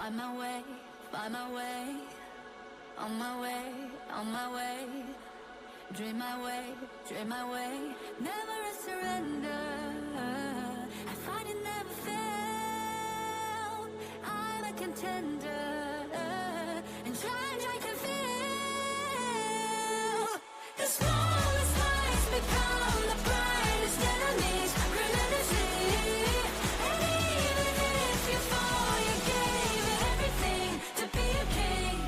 Find my way, find my way, on my way, on my way. Dream my way, dream my way, never a surrender. I find it never fail. I'm a contender, and try to feel. The smallest lights become the brightest enemies. Relentlessly, and even if you fall, you gave it everything to be a king.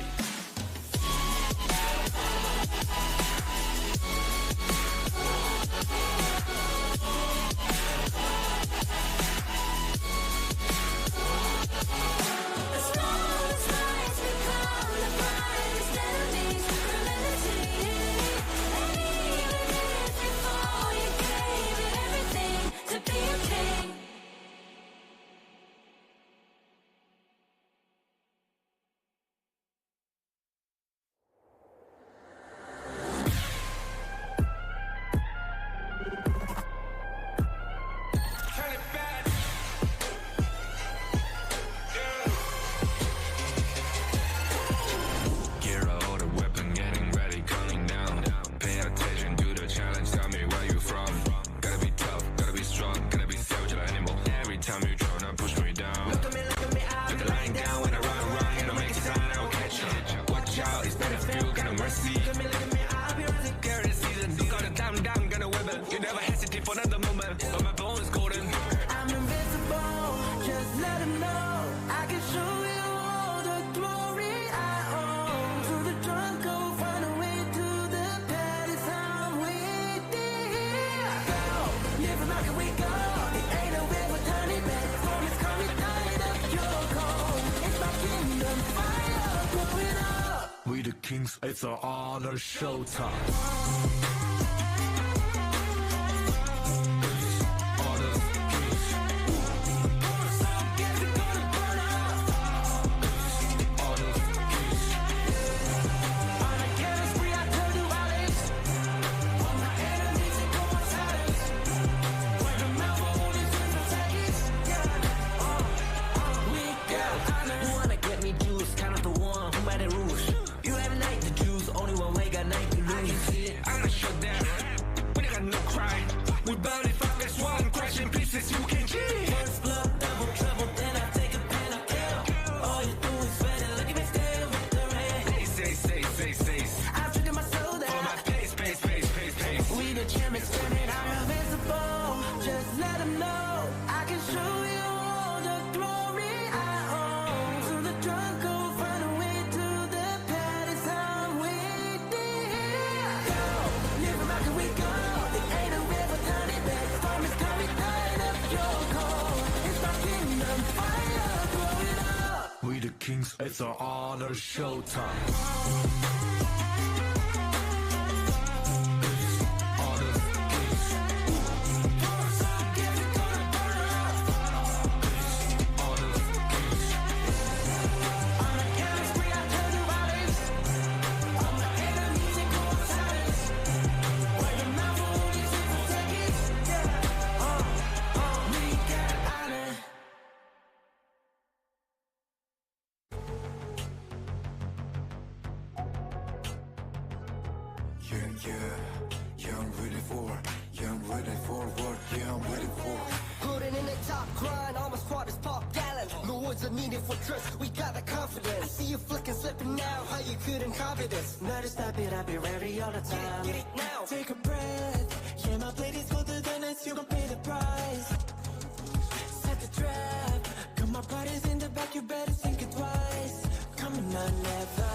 It's our honor showtime. It's our honor showtime. We got the confidence. See you flicking, slipping now. How you couldn't copy this? Never stop it, I'll be ready all the time. Get it now. Take a breath. Yeah, my blade is colder than ice. You gon' pay the price. Set the trap. Got my bodies in the back. You better think it twice. Coming on, never.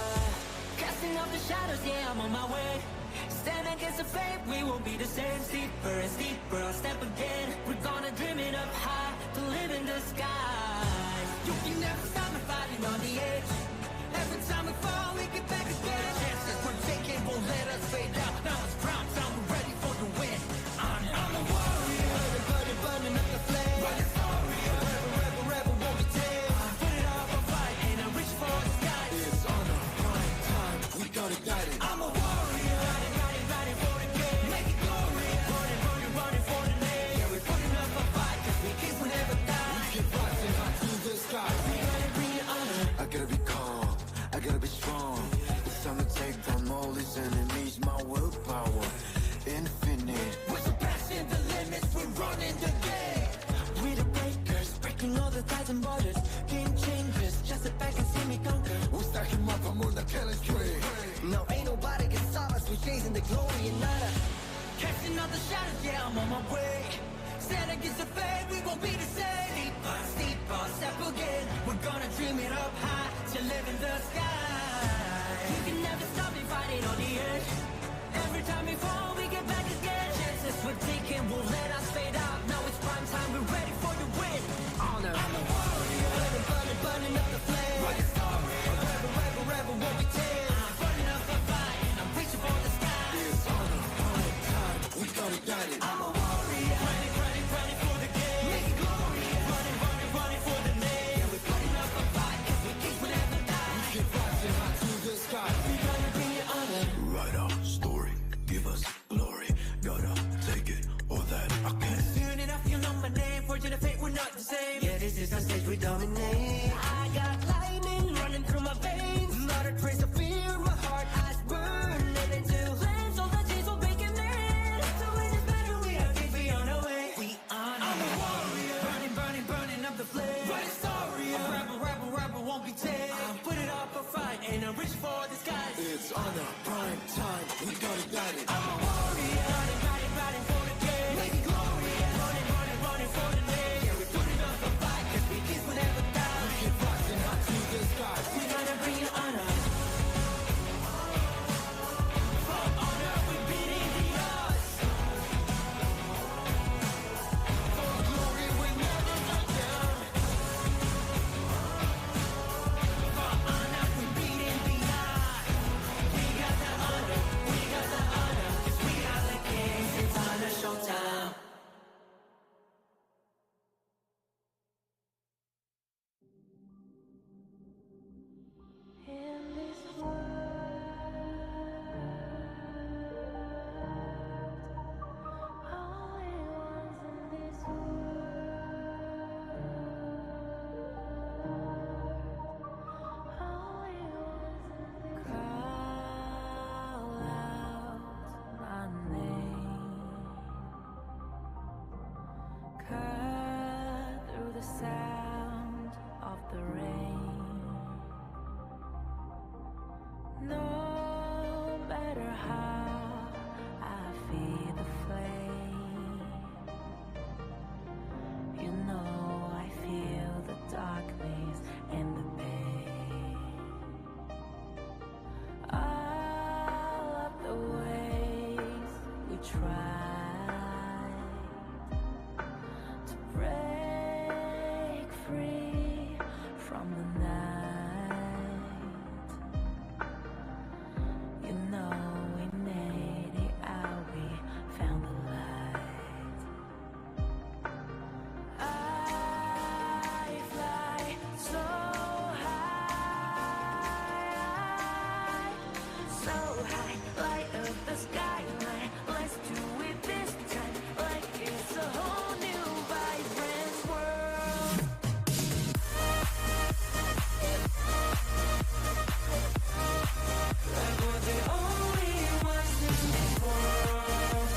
Casting off the shadows. Yeah, I'm on my way. Stand against the fate. We won't be the same. Steeper and steeper. I'll step again. We're gonna dream it up high to live in the sky. You can never stop me fighting on the edge. Every time we fall, we get back again. Chances we're taking won't let us fade out. Now it's prime time, we're ready for the win. I'm a warrior. Everybody burning up the flame. Rebel, rebel, won't be tamed. Put it all on fight, and I reach for the sky. It's on the prime time, we gotta guide it. I'm a warrior. Riding for the game. Make it glorious. Running, on my way. Stand against the fate, we won't be the same. Steeper, step again. We're gonna dream it up high till live in the sky. You can never stop me fighting on the edge. Every time we fall, we get back again. Chances we're taking won't let us fade out. Now it's prime time, we're ready for the win. Honor. I'm a warrior, burning, burning, burning up the flame. Write a story. A rebel, rebel, rebel won't be tamed. I'm burning up the fight, and I'm reaching for the sky. It's honor, prime time, we gonna got it. I'm a warrior, running, running, running for the game. Make it glorious, running, running, running for the name. Yeah, we're putting up a fight, 'cause we kings will never die. We keep rising high to the sky. We gonna bring it honor. Write our story, give us glory. Gotta take it, all that I can. Soon enough, you'll know my name. Fortune and fate, we're not the same. Yeah, this is our stage, we dominate. I got lightning running through my veins. Not a trace of fear, my heart eyes burn. Living to flames, all the days will make it man. So it is better we have to be on our way. We honor. I'm a warrior, burning, burning, burning up the flame. Write a story. A rebel, rebel, rebel won't be tamed. I'm putting up a fight, and I'm reaching for the skies. It's honor, prime time, we gonna got it. I'm a warrior, riding, riding, riding for the game. Make it glorious, running, running, running for the name. Yeah, we're putting up a fight, 'cause we kids will never die. We keep rising high to the sky. We gonna bring you honor. For honor, we're beating the odds. For glory, we never back down. For honor, we're beating the odds. We got the honor, we got the honor. 'Cause we are the kings, it's honor showtime. In this world, only ones in this world, only ones in this call out my name, cut through the sound of the rain. No matter how I feel the flame, you know I feel the darkness and the pain. All of the ways we tried to break free from the night, you know we made it out, we found the light. I fly so high, light up the skyline. Let's do it this time, like it's a whole new vibrant world. Like we're the only ones in this world.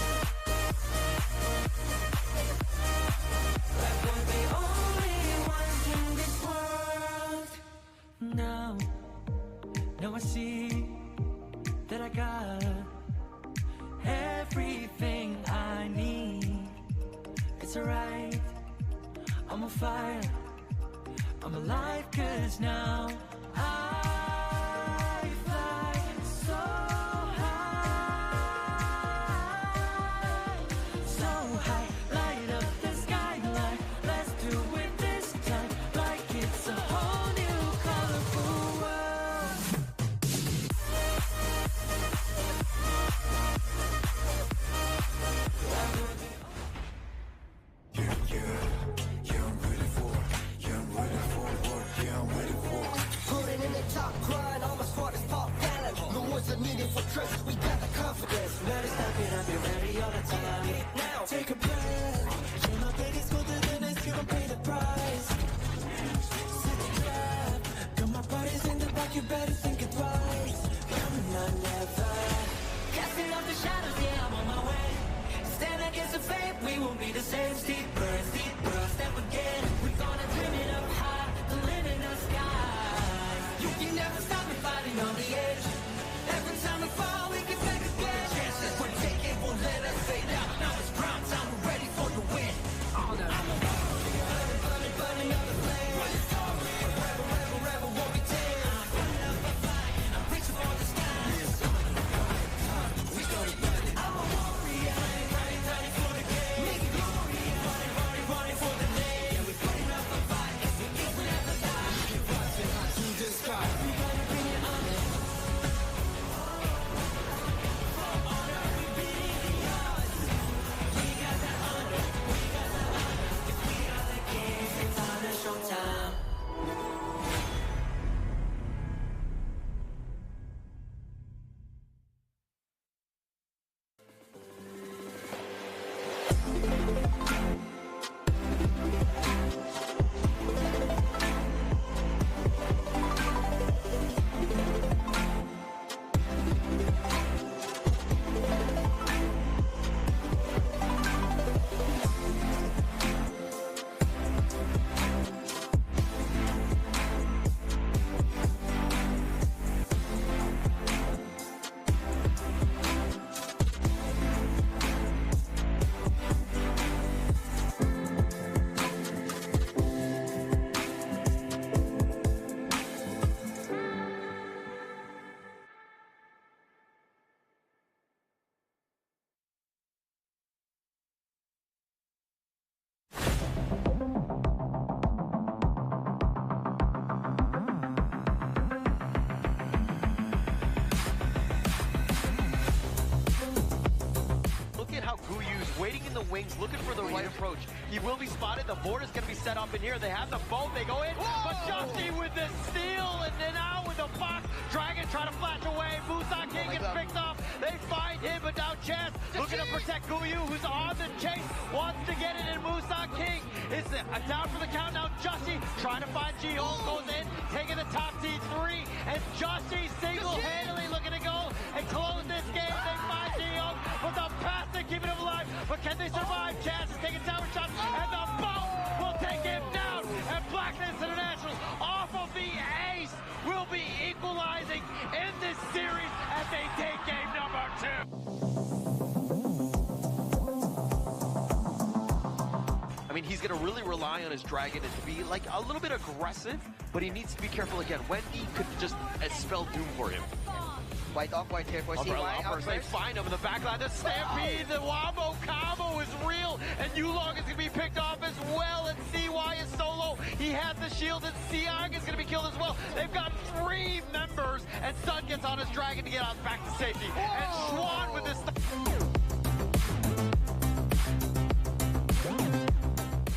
Like we're the only ones in this world. Now I see that I got everything I need. It's alright, I'm on fire, I'm alive, 'cause now I fly so high, light up the skyline. Let's do it this time, like it's a whole new colorful world. Putting in the top grind, all my squad is pop talent. No words are needed for trust, we got the confidence. Never stop it, I'll be ready all the time. Now, take a breath. Yeah, my baby's colder than ice, you gon' pay the price. Set the trap, got my body's in the back, you better think it twice. I'm not never. Casting off the shadows, yeah, I'm on my way. Stand against the fate, we won't be the same. Steeper, steeper, step again. We're gonna dream it up high, to live in the sky. You can never stop me fighting on the edge. Every time we fall, we get back again. Chances we're taking won't let us fade out. Now it's prime time. wings, looking for the right approach. He will be spotted. The board is going to be set up in here. They have the boat. They go in. Whoa! But Justy with the steal, and then out with the box. Dragon trying to flash away. Musa King gets picked up. They find him, but now Chess looking to protect Guyu, who's on the chase. Wants to get it, and Musa King is down for the count now. Justy trying to find Ji-Hong, goes in, taking the top T3, and Justy single-handedly looking to go and close this game. They find Ji-Hong, but the pass they keeping him alive. But can they survive? Chaz is taking tower shots, and the boat will take him down. And Blacklist International off of the ace will be equalizing in this series as they take game number 2. I mean, he's going to really rely on his Dragon and to be like a little bit aggressive, but he needs to be careful again. Wendy could just spell doom for him. Quite awkward here for CY. They find him in the backline. The Stampede, the Wombo combo is real, and Yulong is going to be picked off as well, and CY is solo. He has the shield, and Siag is going to be killed as well. They've got 3 members, and Sun gets on his Dragon to get out back to safety. And Schwan with this.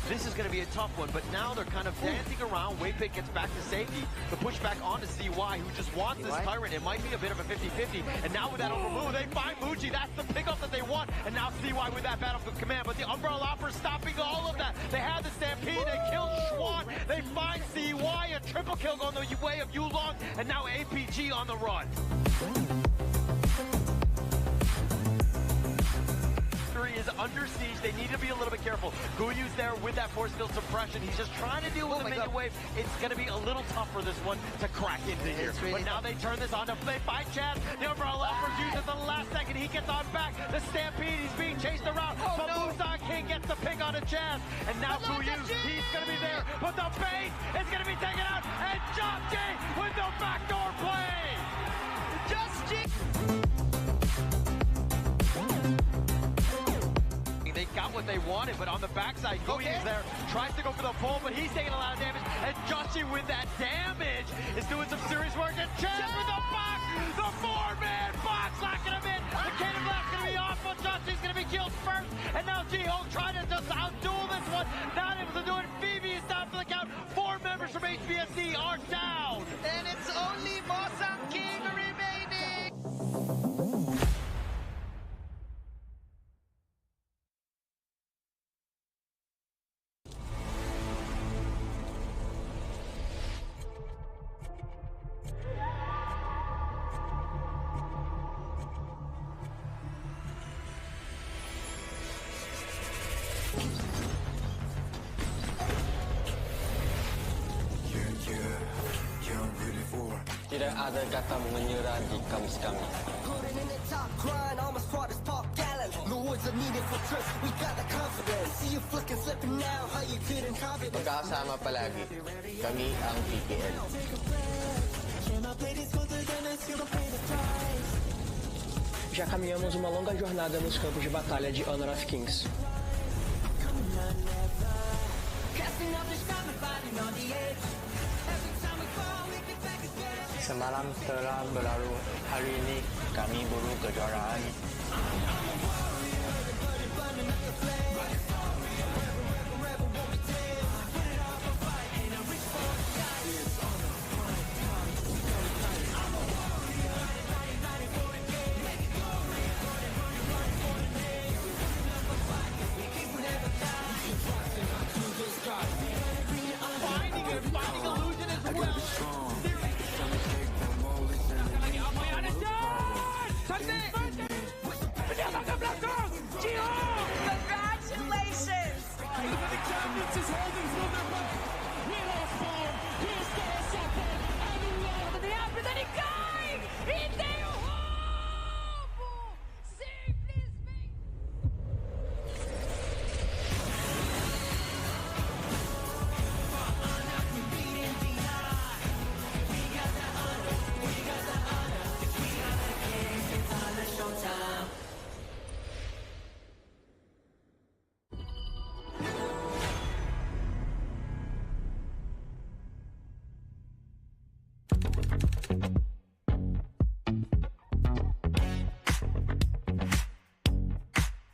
This is going to be a tough one, but now they're kind of dancing around. Waypick gets back to safety. The pushback onto CY, who just wants this Tyrant. It might be a bit of a 50-50. And now with that overmove, they find Muji. That's the pickup that they want. And now CY with that battlefield command. But the Umbrella Opera stopping all of that. They have the Stampede. They kill Schwan. They find CY. A triple kill going the way of Yulong. And now APG on the run. Is under siege. They need to be a little bit careful. Guyu's there with that force field suppression. He's just trying to deal with the minion wave. It's going to be a little tough for this one to crack into here. Really but now they turn this on to play by Chaz. The Umbrella Uppers use at the last second. He gets on back. The Stampede, he's being chased around. But Musa King gets the pick on a Chaz. And now Guyu, he's going to be there. But the base is going to be taken out. And Justy with the backdoor play. Justy. They got what they wanted, but on the backside, Guyu is there, tries to go for the pull, but he's taking a lot of damage, and Justy with that damage is doing some serious work, and Chaz with the box, the 4-man box locking him in, the Cannon Blast's gonna be off, but Justy's gonna be killed first, and now Ji-Hong trying to just outduel this one, not able to do it. Phoebe is down for the count, 4 members from HBSC are down, and it's only Musa King remaining. Tidak ada kata menyerah di kamus kami. Putting in the top grind, all my squad is pop gallant. No words are needed for trust, we got the confidence. See you flicking, slipping now, how you couldn't copy this. Magkakasama palagi, kami ang PPL. Já caminhamos uma longa jornada nos campos de batalha de Honor of Kings. Semalam telah berlalu, hari ini kami buru kejuaraan.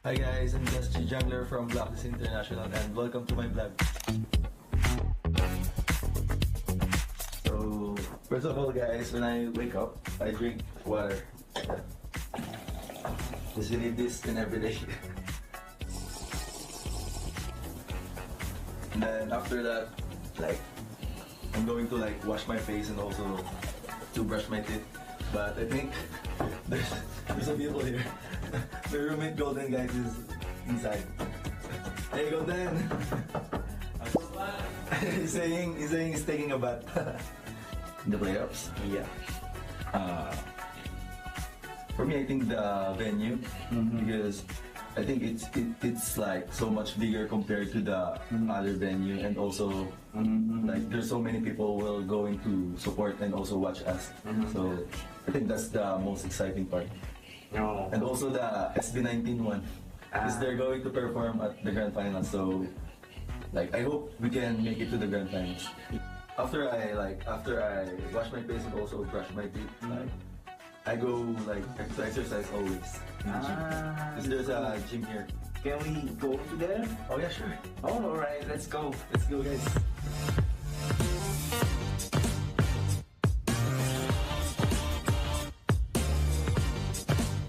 Hi guys, I'm just Jungler from Blacklist International and welcome to my vlog. So, first of all guys, when I wake up, I drink water. Just you need this in every day. And then after that, like, I'm going to like wash my face and also to brush my teeth. But I think there's some people here. My roommate Golden guys is inside. Hey Golden! he's saying he's taking a bath. In the playoffs? Yeah. For me, I think the venue, because I think it's like so much bigger compared to the other venue, and also like there's so many people will going to support and also watch us. So I think that's the most exciting part. And also the SB19 one, because they're going to perform at the grand finals. So like I hope we can make it to the grand finals. After I wash my face and also brush my teeth, like I go like to exercise always in the gym. Because there's a gym here. Can we go to there? Oh yeah, sure. Oh, alright, let's go. Let's go guys.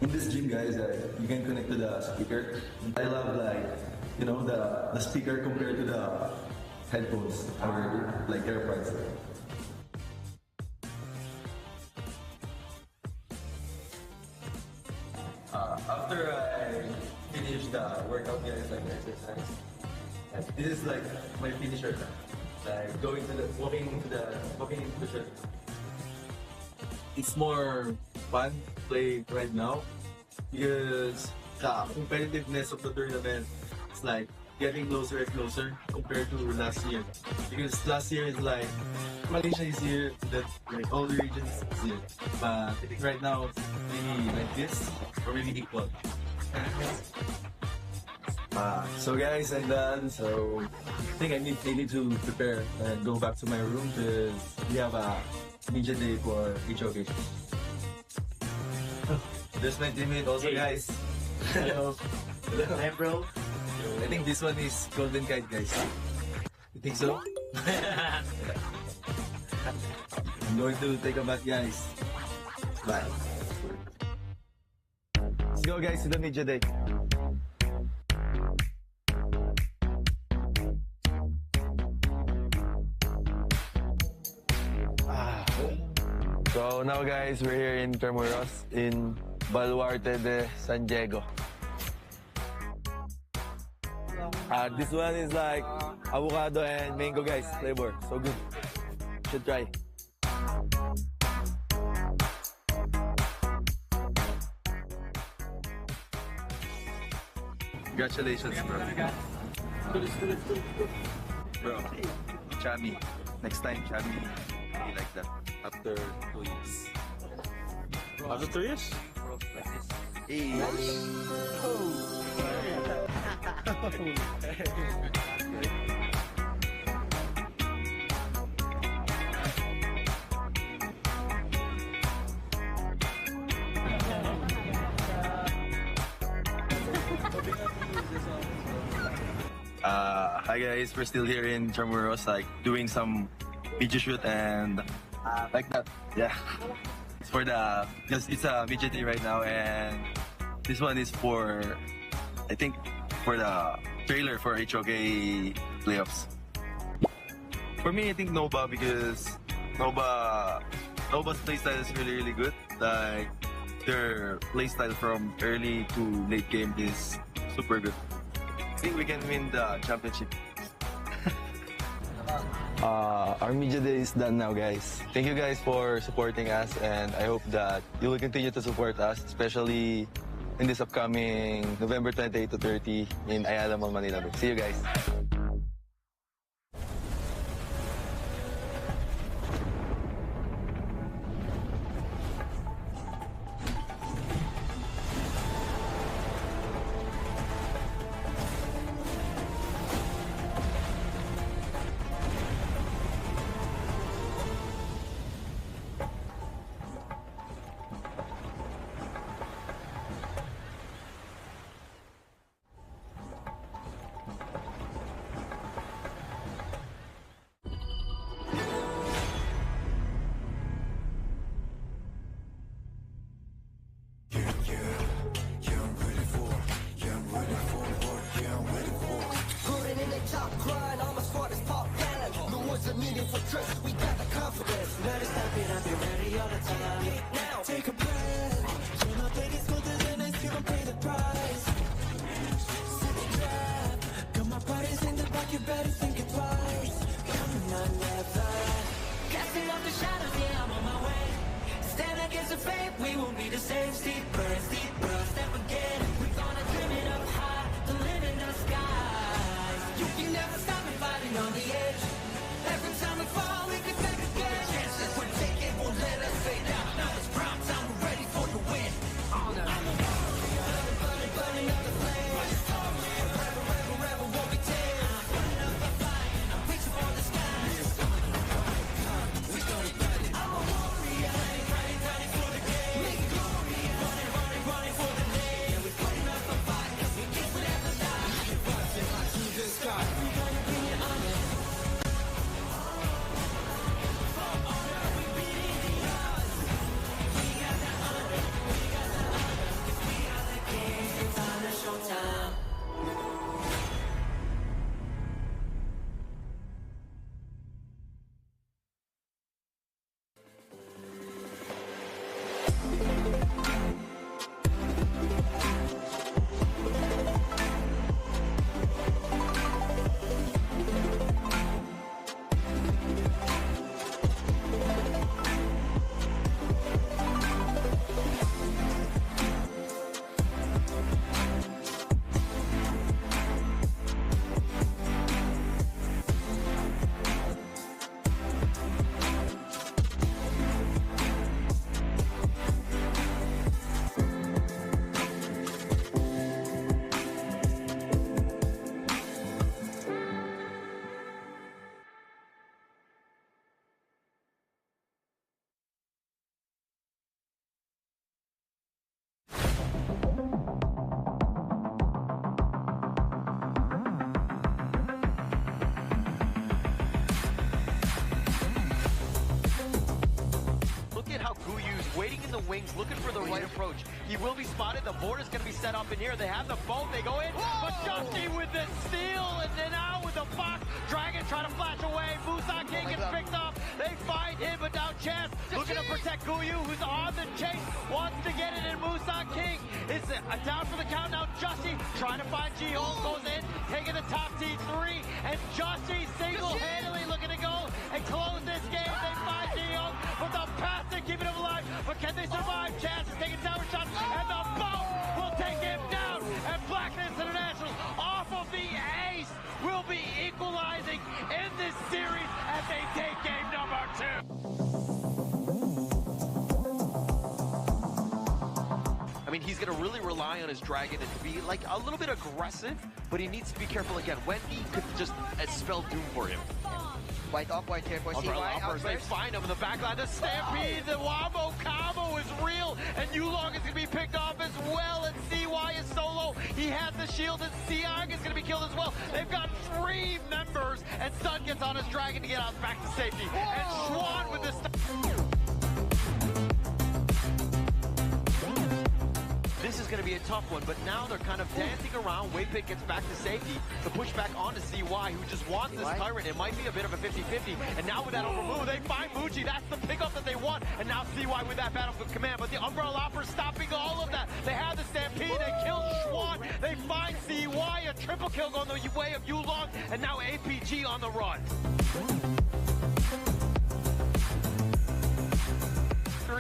In this gym guys, you can connect to the speaker. I love like, you know, the speaker compared to the headphones or like AirPods. After I finish the workout guys, like exercise, this is like my finisher. Like walking into the shirt. It's more fun to play right now because the competitiveness of the tournament is like getting closer and closer compared to last year. Because last year is like Malaysia is here, that like all the regions is here. But I think right now it's maybe like this or maybe equal. So guys, I'm done. So I think I need to prepare and go back to my room because we have a media day for each occasion. There's my teammate also, guys. Hello. Hey, bro. I think this one is Golden Kite, guys. You think so? I'm going to take a bath, guys. Bye. Let's go, guys, to the media day. So now guys, we're here in Tremoros in Baluarte de San Diego. This one is like avocado and mango guys, flavor, so good. Should try. Congratulations, bro. Bro, Chami. Next time, Chami, be like that. After 2 years. After 2 years? Hey. Hi guys, we're still here in Tremoros, like doing some video shoot and like that. Yeah, it's for the because it's a video day right now, and this one is for I think for the trailer for HOK playoffs. For me, I think Nova because Nova's playstyle is really good. Like their playstyle from early to late game is super good. I think we can win the championship. Our media day is done now, guys. Thank you guys for supporting us, and I hope that you will continue to support us, especially in this upcoming November 28 to 30 in Ayala Mall, Manila. See you guys. you better think it twice. Come on, never. Casting off the shadows, yeah, I'm on my way. Stand against the fate, we won't be the same. Steep burns, never get it. We're gonna dream it up high, to live in the skies. You can never stop me fighting on the edge. Every time we fall, we can take again. The chances we're taking won't let us fade out. Now it's prime time, we're ready for the win. I'm a warrior, burning up the flame. Rebel, won't be tamed. I'm burning up the fight, I'm reaching for the sky. I'm a warrior, ready for the game. Make it glorious, running for the name. Yeah, we're putting up a fight, 'cause we kiss will never die. Rising high to the sky. We're gonna bring it on it. Showtime. Waiting in the wings, looking for the right approach. He will be spotted. The board is going to be set up in here. They have the boat. They go in. But Justy with the steal, and then out with the box. Dragon trying to flash away. Busan King gets picked up. They find him, but now Chess looking to protect Guyu, who's on the chase. Wants to get it in. Busan King is down for the count now. Justy trying to find Ji-Hong. Goes in, taking the top T3. And Justy single-handedly looking to go and close this game. They find Ji-Hong, but the pass to keep it alive. But can they survive? Chance is taking tower shots, and the boat will take him down. And Blacklist International, off of the ace, will be equalizing in this series as they take game number 2. I mean, he's going to really rely on his dragon and be like a little bit aggressive, but he needs to be careful again. Wendy could just spell doom for him. Quite awkward here for CY. They find him in the backline. The Stampede, the Wombo combo is real, and Yulong is going to be picked off as well, and CY is solo. He has the shield, and Siang is going to be killed as well. They've got 3 members, and Sun gets on his dragon to get out back to safety. And Schwan with this. This is going to be a tough one, but now they're kind of dancing around. Waypick gets back to safety. The pushback onto CY, who just wants this Tyrant. It might be a bit of a 50-50. And now with that overmove, they find Muji. That's the pickup that they want. And now CY with that battlefield command. But the Umbrella Opera stopping all of that. They have the Stampede. They kill Schwan. They find CY. A triple kill going the way of Yulong. And now APG on the run.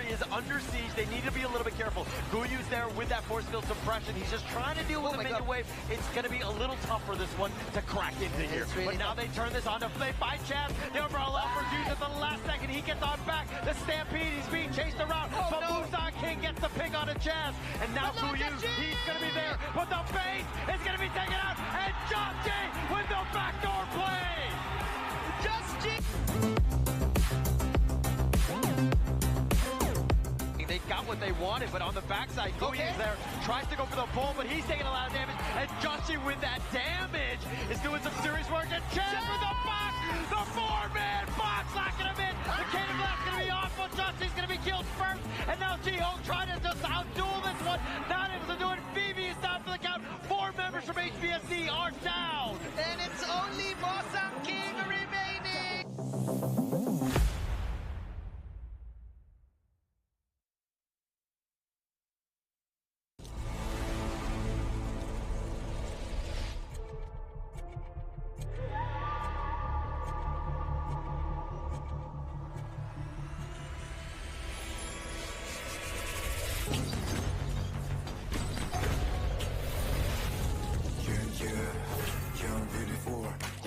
Is under siege. They need to be a little bit careful. Guyu's there with that force field suppression. He's just trying to deal with the minion wave. It's going to be a little tough for this one to crack into here. Really but now they turn this on to play by Chaz. The Umbrella Uppers use at the last second. He gets on back. The Stampede, he's being chased around. But Busan King gets the pick on a Chaz. And now Guyu, he's going to be there. But the base is going to be taken out. And Justy with the backdoor play. Justy. They got what they wanted, but on the backside, Guyu's there, tries to go for the pull, but he's taking a lot of damage, and Justy with that damage is doing some serious work, and Chad with the box, the 4-man box locking him in, the Cannon Blast's gonna be off, but Justy's gonna be killed first, and now Ji-Hong trying to just outduel this one, not able to do it. Phoebe is down for the count. 4 members from HBSC are down, and it's only Busan King remaining.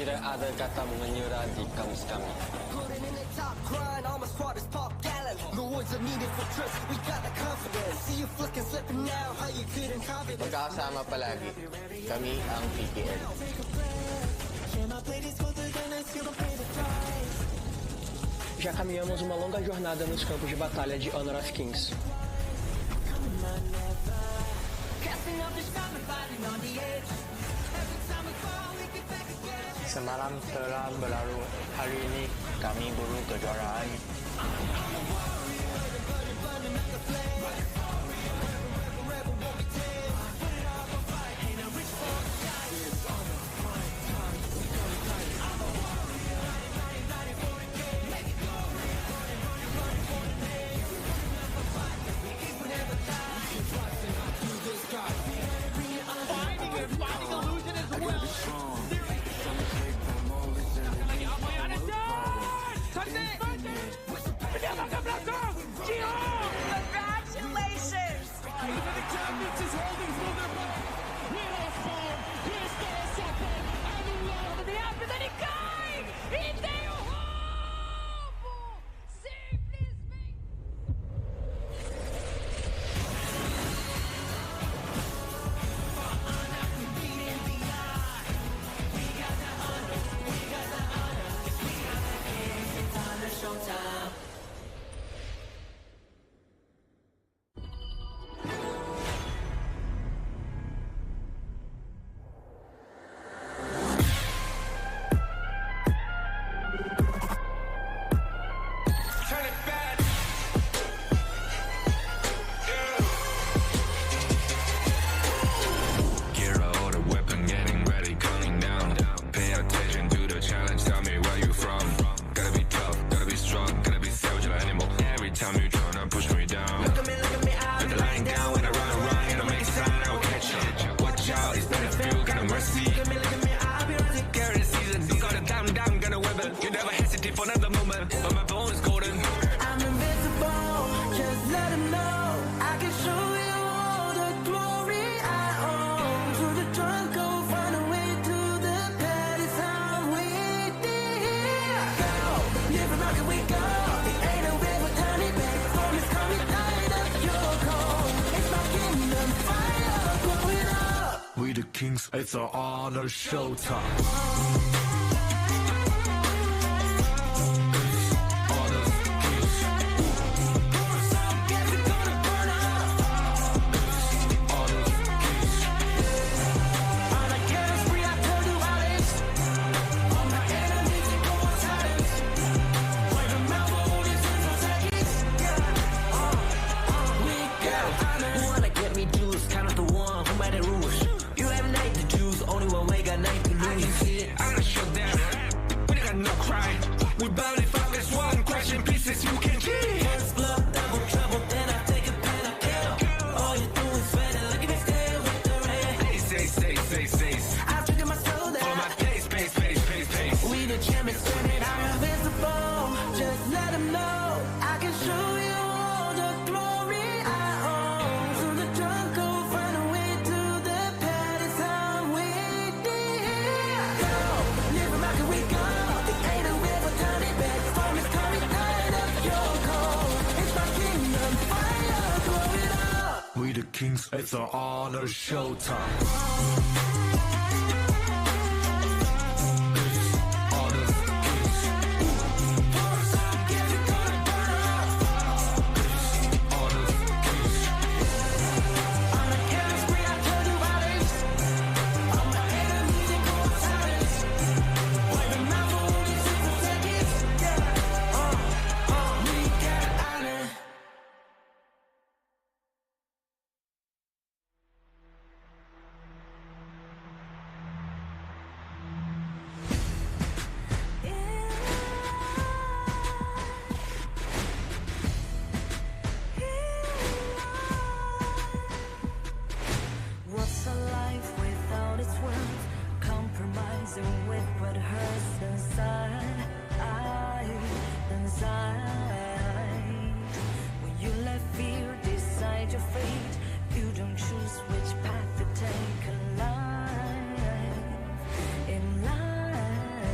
Tidak ada kata menyerah di kamus kami. Putting in the top grind, all my squad is pop gallant. No words are needed for trust, we got the confidence. See you flicking, slipping now, how you couldn't copy this. Magkakasama palagi. Kami ang PKL. Já caminhamos uma longa jornada nos campos de batalha de Honor of Kings. Semalam telah berlalu, hari ini kami baru kejuaraan. Kings, it's our honor showtime. Kings, it's our honor showtime. Which path to take alive in life.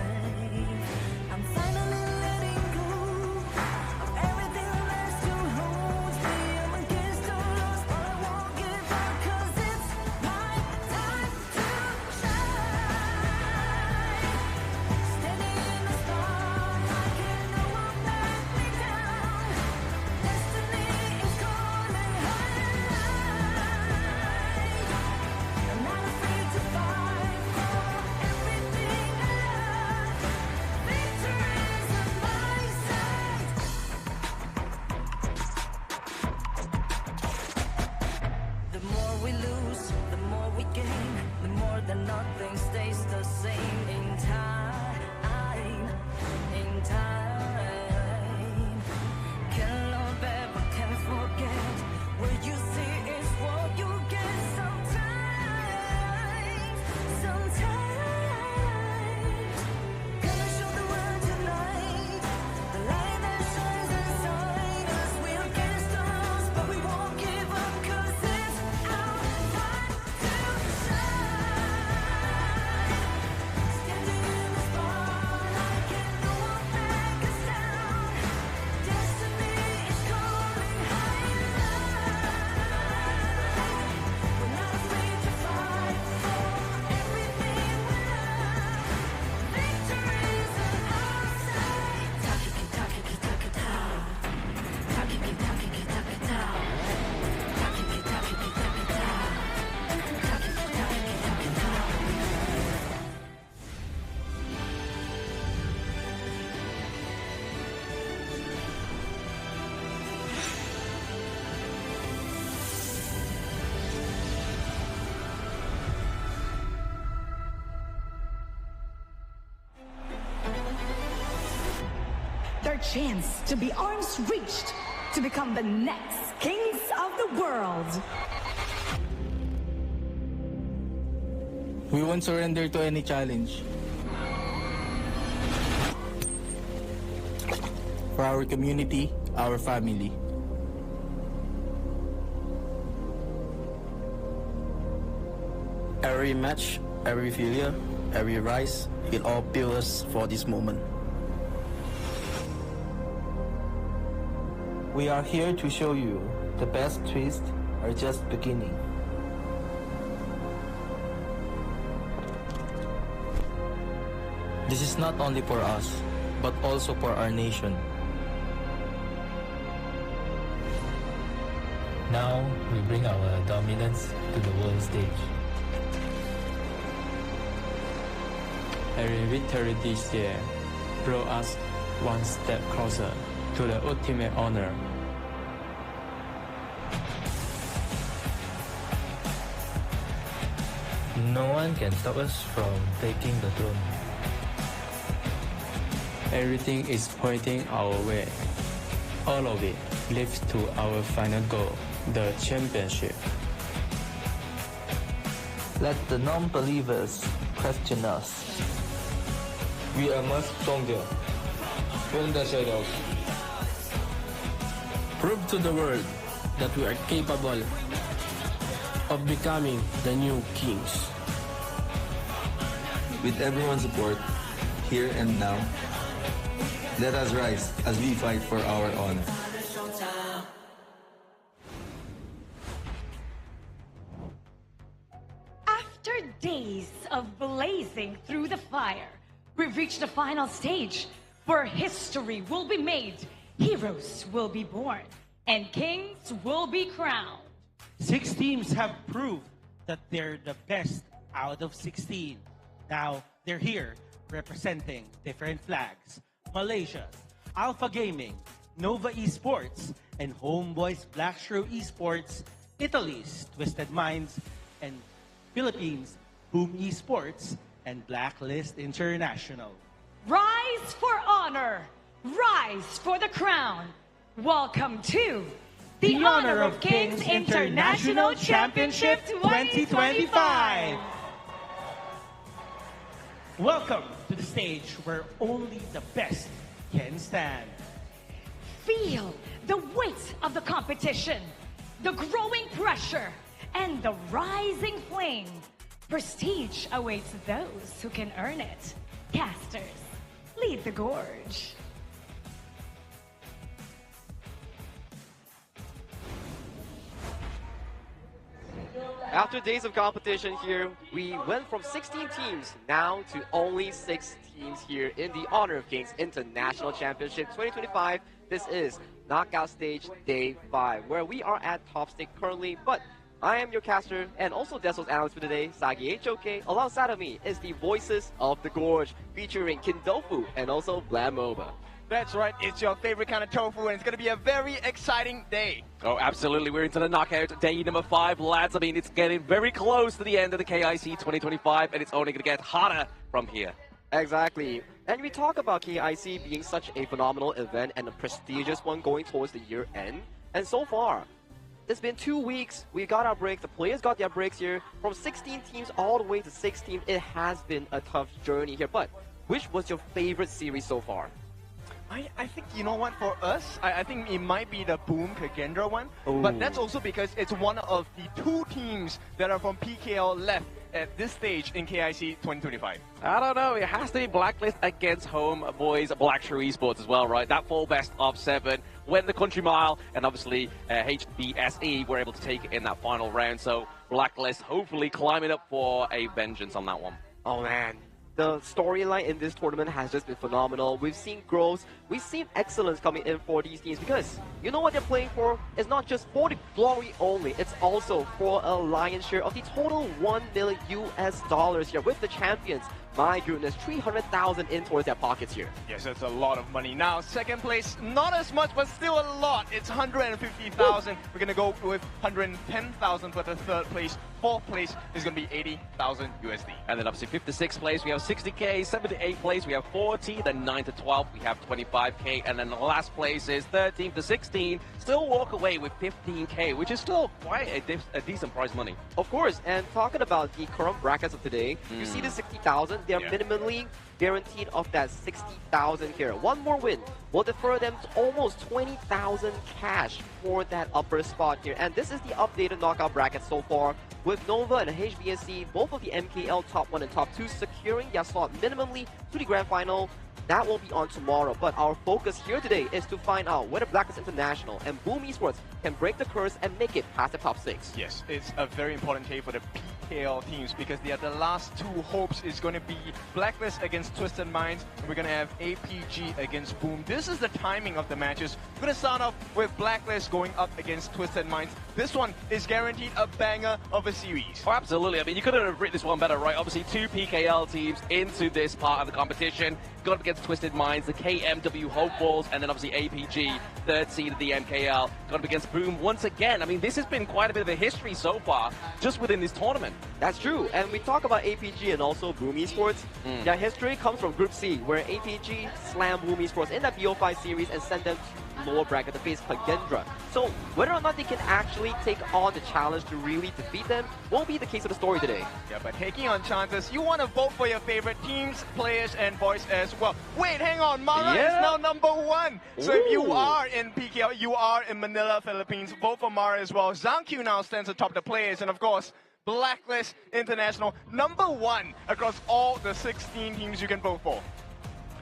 chance to be arms reached to become the next kings of the world. We won't surrender to any challenge. For our community, our family. Every match, every failure, every rise, it all builds us for this moment. We are here to show you the best twists are just beginning. This is not only for us, but also for our nation. Now we bring our dominance to the world stage. Every victory this year brought us one step closer to the ultimate honor. No one can stop us from taking the throne. Everything is pointing our way. All of it leads to our final goal, the championship. Let the non-believers question us. We are much stronger from the shadows. Prove to the world that we are capable of becoming the new kings. With everyone's support, here and now, let us rise as we fight for our honor. After days of blazing through the fire, we've reached the final stage where history will be made, heroes will be born, and kings will be crowned. 6 teams have proved that they're the best out of 16. Now, they're here representing different flags. Malaysia's Alpha Gaming, Nova Esports, and Homeboy's Black Shrew Esports, Italy's Twisted Minds, and Philippines' Boom Esports, and Blacklist International. Rise for honor, rise for the crown. Welcome to the Honor of Kings International Championship 2025. Welcome to the stage where only the best can stand. Feel the weight of the competition, the growing pressure, and the rising flame. Prestige awaits those who can earn it. Casters, lead the gorge. After days of competition here, we went from 16 teams now to only 6 teams here in the Honor of Kings International Championship 2025. This is Knockout Stage Day 5, where we are at top stake currently, but I am your caster and also Dessel's analyst for today, Sagi HOK. Alongside of me is the Voices of the Gorge, featuring Kindofu and also Blamoba. That's right, it's your favorite kind of tofu, and it's going to be a very exciting day. Oh, absolutely. We're into the knockout day number 5, lads. I mean, it's getting very close to the end of the KIC 2025, and it's only going to get hotter from here. Exactly. And we talk about KIC being such a phenomenal event and a prestigious one going towards the year end. And so far, it's been 2 weeks. We got our break. The players got their breaks here. From 16 teams all the way to 6 teams, it has been a tough journey here. But which was your favorite series so far? I think, you know what, for us, I think it might be the Boom Kagendra one. Ooh. But that's also because it's one of the 2 teams that are from PKL left at this stage in KIC 2025. I don't know. It has to be Blacklist against Homeboys Black Shrew Esports as well, right? That 4 best of 7 when the Country Mile and obviously HBSE were able to take it in that final round. So Blacklist hopefully climbing up for a vengeance on that one. Oh man. The storyline in this tournament has just been phenomenal. We've seen growth, we've seen excellence coming in for these teams because you know what they're playing for? It's not just for the glory only, it's also for a lion's share of the total $1 million US here with the champions. My goodness, 300,000 in towards their pockets here. Yes, that's a lot of money. Now, second place, not as much, but still a lot. It's 150,000. We're going to go with 110,000 for the third place 4th place is going to be 80,000 USD. And then obviously 5th to 6th place, we have 60K. 7th to 8th place, we have 40. Then 9th to 12th, we have 25K. And then the last place is 13th to 16. Still walk away with 15K, which is still quite a decent prize money. Of course, and talking about the current brackets of today, you see the 60,000, they are minimally guaranteed of that 60,000 here. One more win will defer them to almost 20,000 cash for that upper spot here. And this is the updated knockout bracket so far, with Nova and HBSC, both of the MKL top 1 and top 2 securing their slot minimally to the grand final. That will be on tomorrow, but our focus here today is to find out whether Blacklist International and Boom Esports can break the curse and make it past the top 6. Yes, it's a very important day for the PKL teams because they are the last two hopes is going to be Blacklist against Twisted Minds, and we're going to have APG against Boom. This is the timing of the matches. We're going to start off with Blacklist going up against Twisted Minds. This one is guaranteed a banger of a series. Oh, absolutely. I mean, you couldn't have written this one better, right? Obviously, two PKL teams into this part of the competition. Got up against Twisted Minds, the KMW Hopeballs, and then obviously APG, 3rd seed of the MKL. Got up against Boom once again. I mean, this has been quite a bit of a history so far, just within this tournament. That's true. And we talk about APG and also Boom Esports. Their history comes from Group C, where APG slammed Boom Esports in that BO5 series and sent them to lower bracket to face Kagendra. So whether or not they can actually take on the challenge to really defeat them won't be the case of the story today. Yeah, but taking on chances, you want to vote for your favorite teams, players, and voice as well. Wait, hang on, Mara is now number 1. So if you are in PKL, you are in Manila, Philippines, vote for Mara as well. Zhangqiu now stands atop the players, and of course, Blacklist International, number 1 across all the 16 teams you can vote for.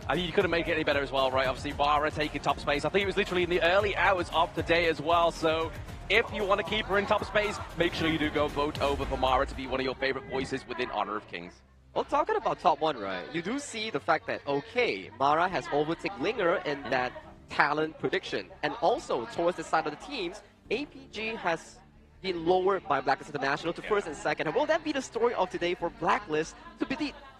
I mean, you couldn't make it any better as well, right? Obviously, Mara taking top space. I think it was literally in the early hours of today as well. So if you want to keep her in top space, make sure you do go vote over for Mara to be one of your favorite voices within Honor of Kings. Well, talking about top 1, right? You do see the fact that, okay, Mara has overtaken Linger in that talent prediction. And also, towards the side of the teams, APG has been lowered by Blacklist International to 1st and 2nd. And will that be the story of today for Blacklist to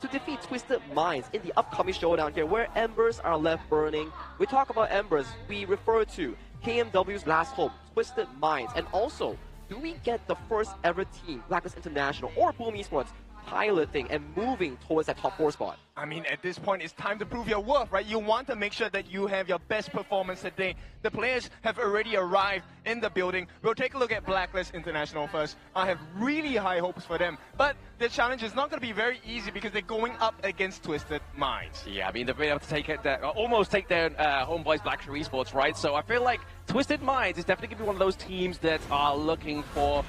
defeat Twisted Minds in the upcoming showdown here, where embers are left burning? We talk about embers, we refer to KMW's last hope, Twisted Minds, and also, do we get the first ever team, Blacklist International or Boom Esports, piloting and moving towards that top 4 spot? I mean, at this point, it's time to prove your worth, right? You want to make sure that you have your best performance today. The players have already arrived in the building. We'll take a look at Blacklist International first. I have really high hopes for them, but the challenge is not going to be very easy because they're going up against Twisted Minds. Yeah, I mean, they've been able to take it, almost take their homeboys Blackshore Esports, right? So I feel like Twisted Minds is definitely going to be one of those teams that are looking to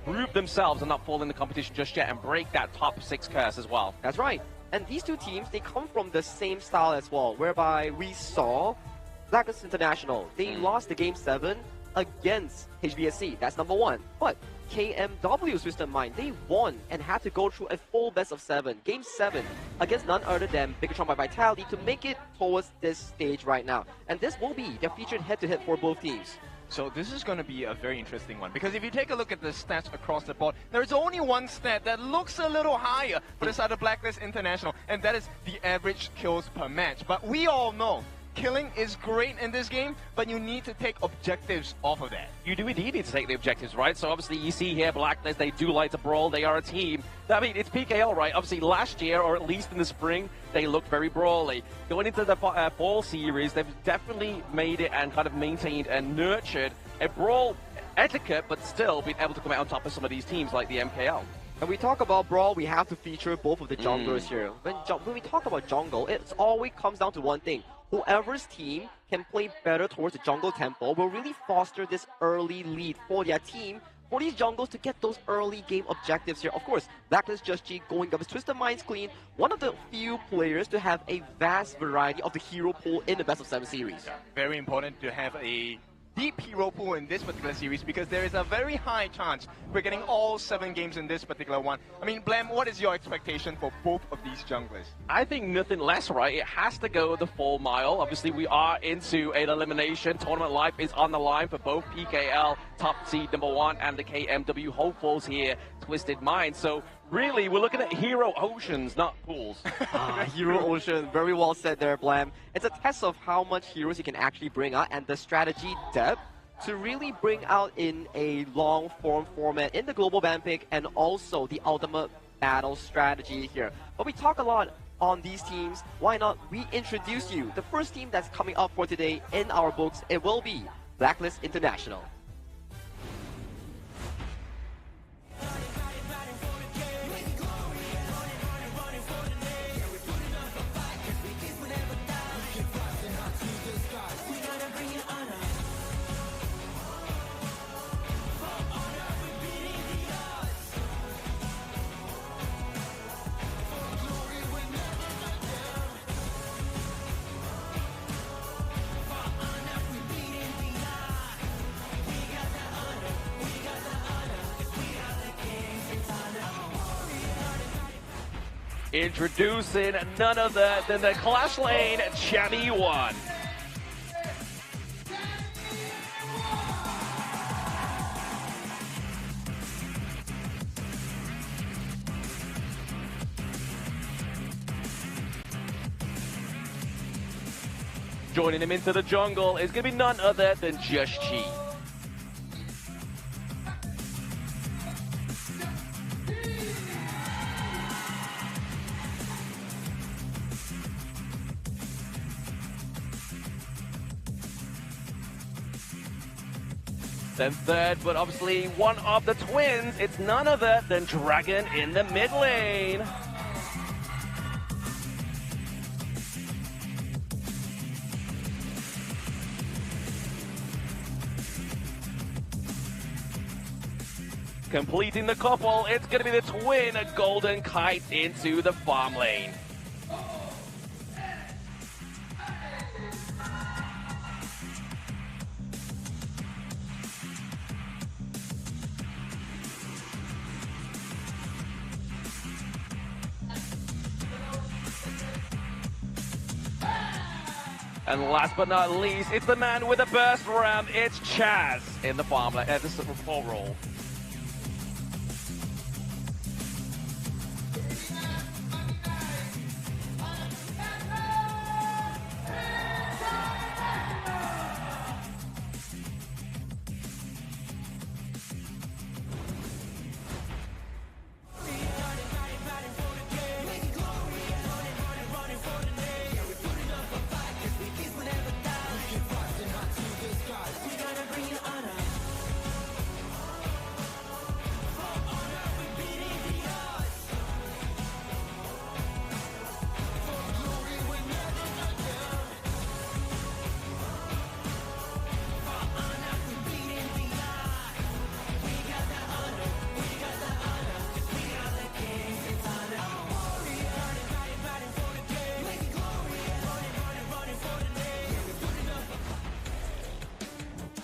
prove themselves and not fall in the competition just yet and break that top 6 curse as well. That's right. And these two teams, they come from the same style as well, whereby we saw Blacklist International. They lost the Game 7 against HBSC. That's number 1. But KMW Twisted Mind, they won and had to go through a full best of 7. Game 7 against none other than Bigatron by Vitality to make it towards this stage right now. And this will be their featured head-to-head for both teams. So this is going to be a very interesting one, because if you take a look at the stats across the board, there is only one stat that looks a little higher for the side of Blacklist International, and that is the average kills per match. But we all know killing is great in this game, but you need to take objectives off of that. You do indeed need to take the objectives, right? So obviously you see here Blacklist, they do like to brawl, they are a team. I mean, it's PKL, right? Obviously last year, or at least in the spring, they looked very brawly. Going into the fall series, they've definitely made it and kind of maintained and nurtured a brawl etiquette, but still been able to come out on top of some of these teams like the MKL. When we talk about brawl, we have to feature both of the junglers here. When we talk about jungle, it always comes down to one thing. Whoever's team can play better towards the jungle tempo will really foster this early lead for their team, for these jungles to get those early game objectives here. Of course, Blacklist Just G going up with Twisted Minds clean, one of the few players to have a vast variety of the hero pool in the best of 7 series. Yeah, very important to have a deep hero pool in this particular series, because there is a very high chance we're getting all 7 games in this particular one. I mean, Blam, what is your expectation for both of these junglers? I think nothing less, right? It has to go the full mile. Obviously, we are into an elimination. Tournament life is on the line for both PKL, top seed number 1, and the KMW hopefuls here, Twisted Minds. So really, we're looking at hero oceans, not pools. Hero ocean, very well said there, Blam. It's a test of how much heroes you can actually bring out and the strategy depth to really bring out in a long form format in the global ban pick and also the ultimate battle strategy here. But we talk a lot on these teams. Why not we introduce you the first team that's coming up for today in our books? It will be Blacklist International. Introducing none other than the Clash Lane Chammy 1. Joining him into the jungle is going to be none other than Just Chi. Then third, but obviously one of the twins, it's none other than Dragon in the mid lane. Completing the couple, it's going to be the twin Golden Kite into the farm lane. And last but not least, it's the man with the burst ram. It's Chaz in the farm at the support role.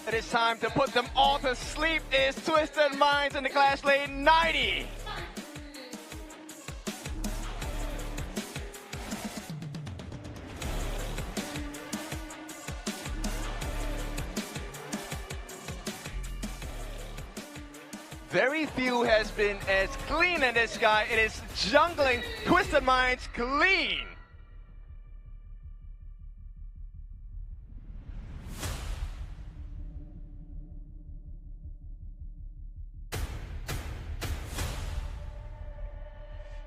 It is time to put them all to sleep. Is Twisted Minds in the Clash Lane 90. Very few has been as clean in this guy. It is jungling Twisted Minds clean.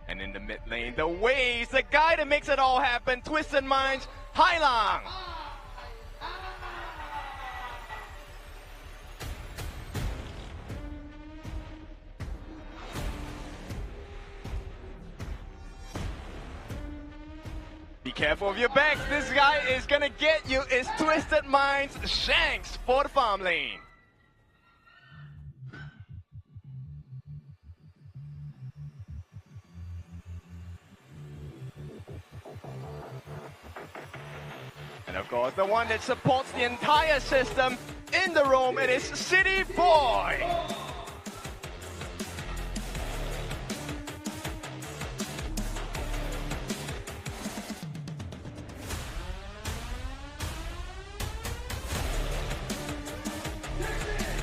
And in the mid lane, the Waves, the guy that makes it all happen, Twisted Minds, Hailong. Be careful of your backs. This guy is gonna get you. It's Twisted Minds, Shanks for the farm lane. And of course, the one that supports the entire system in the room, it is City Boy.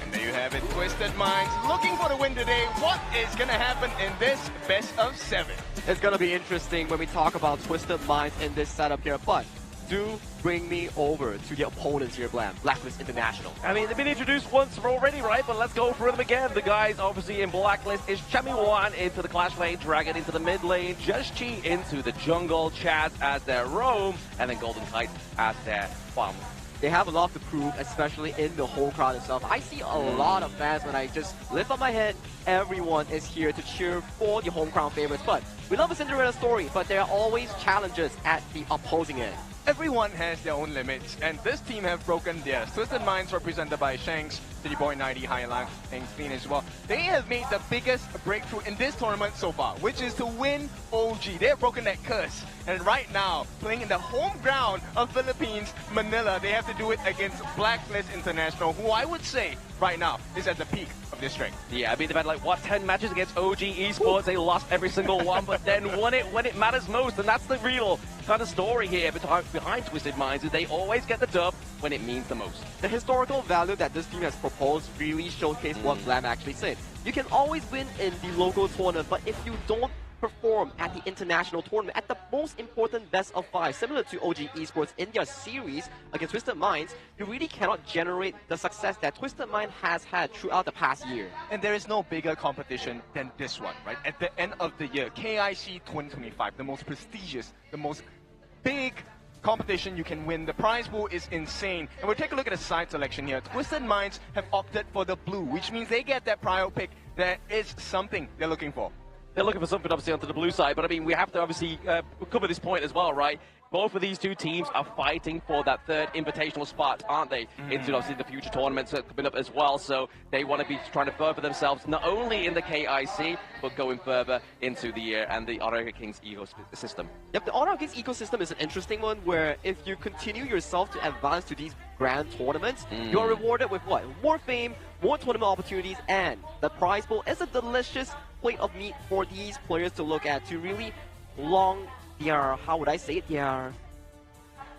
And there you have it, Twisted Minds looking for the win today. What is going to happen in this best of 7? It's going to be interesting when we talk about Twisted Minds in this setup here, but do bring me over to the opponents here, Blacklist International. I mean, they've been introduced once already, right? But let's go through them again. The guys obviously in Blacklist is Chami1 into the Clash lane, Dragon into the mid lane, Just Chi into the jungle, Chaz as their roam, and then Golden Kite as their farm. They have a lot to prove, especially in the home crowd itself. I see a lot of fans when I just lift up my head. Everyone is here to cheer for the home crowd favorites. But we love a Cinderella story, but there are always challenges at the opposing end. Everyone has their own limits, and this team have broken theirs. Twisted Minds, represented by Shanks, City Boy 90, Highline, and Clean as well. They have made the biggest breakthrough in this tournament so far, which is to win OG. They have broken that curse. And right now, playing in the home ground of Philippines, Manila, they have to do it against Blacklist International, who I would say right now is at the peak of their strength. Yeah, I mean, they've had like, what, 10 matches against OG Esports. They lost every single one, but then won it when it matters most. And that's the real kind of story here behind Twisted Minds, is they always get the dub when it means the most. The historical value that this team has proposed really showcased what Blam actually said. You can always win in the local tournament, but if you don't perform at the international tournament, at the most important best of 5, similar to OG Esports in their series against Twisted Minds, you really cannot generate the success that Twisted Mind has had throughout the past year. And there is no bigger competition than this one, right? At the end of the year, KIC 2025, the most prestigious, the most big competition you can win. The prize pool is insane. And we'll take a look at the side selection here. Twisted Minds have opted for the blue, which means they get that prior pick. That is something they're looking for. They're looking for something, obviously, onto the blue side. But, I mean, we have to, obviously, cover this point as well, right? Both of these two teams are fighting for that third invitational spot, aren't they? Into, obviously, the future tournaments coming up as well. So they want to be trying to further themselves, not only in the KIC, but going further into the and the Honor Kings ecosystem. Yep, the Honor Kings ecosystem is an interesting one, where if you continue yourself to advance to these grand tournaments, you are rewarded with what? More fame, more tournament opportunities, and the prize pool is a delicious plate of meat for these players to look at, to really long their, how would I say it, their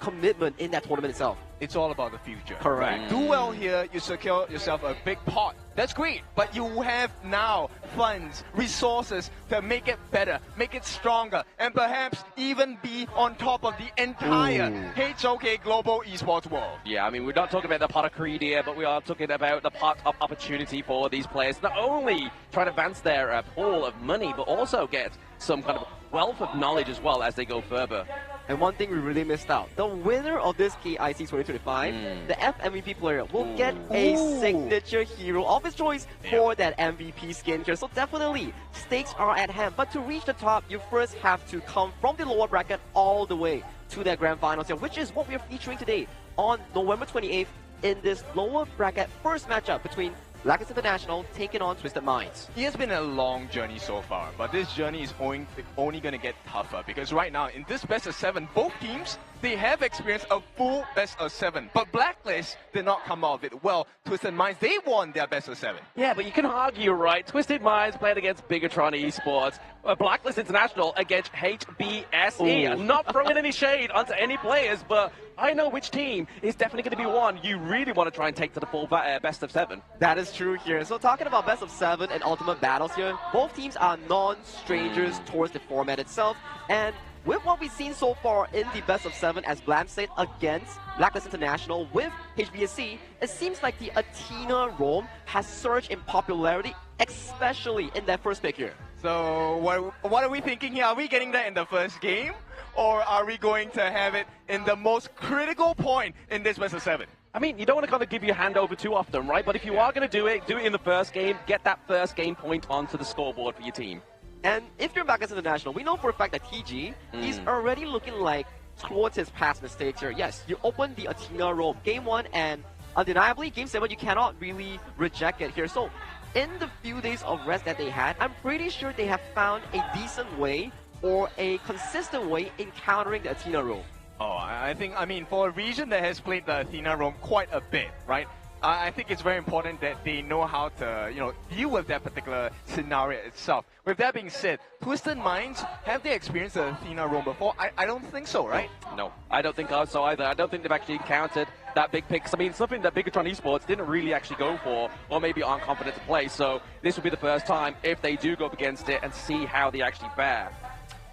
commitment in that tournament itself. It's all about the future. Correct. Right? Do well here, you secure yourself a big pot. That's great, but you have now funds, resources to make it better, make it stronger, and perhaps even be on top of the entire HOK global esports world. Yeah, I mean, we're not talking about the pot of greed here, but we are talking about the pot of opportunity for these players. Not only try to advance their pool of money, but also get some kind of wealth of knowledge as well as they go further. And one thing we really missed out, the winner of this KIC 2025, the FMVP player, will get a signature hero of his choice for that MVP skin here. So definitely, stakes are at hand. But to reach the top, you first have to come from the lower bracket all the way to that grand finals here, which is what we are featuring today on November 28th in this lower bracket first matchup between Blacklist International taking on Twisted Minds. It has been a long journey so far, but this journey is only going to get tougher, because right now in this best of 7, both teams, they have experienced a full best of 7, but Blacklist did not come out of it. Well, Twisted Minds, they won their best of 7. Yeah, but you can argue, right? Twisted Minds played against Bigatron Esports, Blacklist International against HBSE. I'm not throwing any shade onto any players, but I know which team is definitely going to be one you really want to try and take to the full best of 7. That is true here. So talking about best of 7 and ultimate battles here, both teams are non-strangers towards the format itself. And with what we've seen so far in the best of 7, as Blam said, against Blacklist International with HBSC, it seems like the Athena roam has surged in popularity, especially in that first pick here. So what are we thinking here? Are we getting that in the first game? Or are we going to have it in the most critical point in this best of 7? I mean, you don't want to kind of give your hand over too often, right? But if you are going to do it in the first game, get that first game point onto the scoreboard for your team. And if you're Blacklist International, we know for a fact that TG is already looking like towards his past mistakes here. Yes, you open the Athena roam game 1, and undeniably, game 7, you cannot really reject it here. So in the few days of rest that they had, I'm pretty sure they have found a decent way or a consistent way in countering the Athena roam. Oh, I mean, for a region that has played the Athena roam quite a bit, right? I think it's very important that they know how to, deal with that particular scenario itself. With that being said, Twisted Minds, have they experienced the Athena roam before? I don't think so, right? No, I don't think so either. I don't think they've actually encountered that big pick. I mean, something that Bigatron Esports didn't really actually go for, or maybe aren't confident to play. So this will be the first time if they do go up against it and see how they actually fare.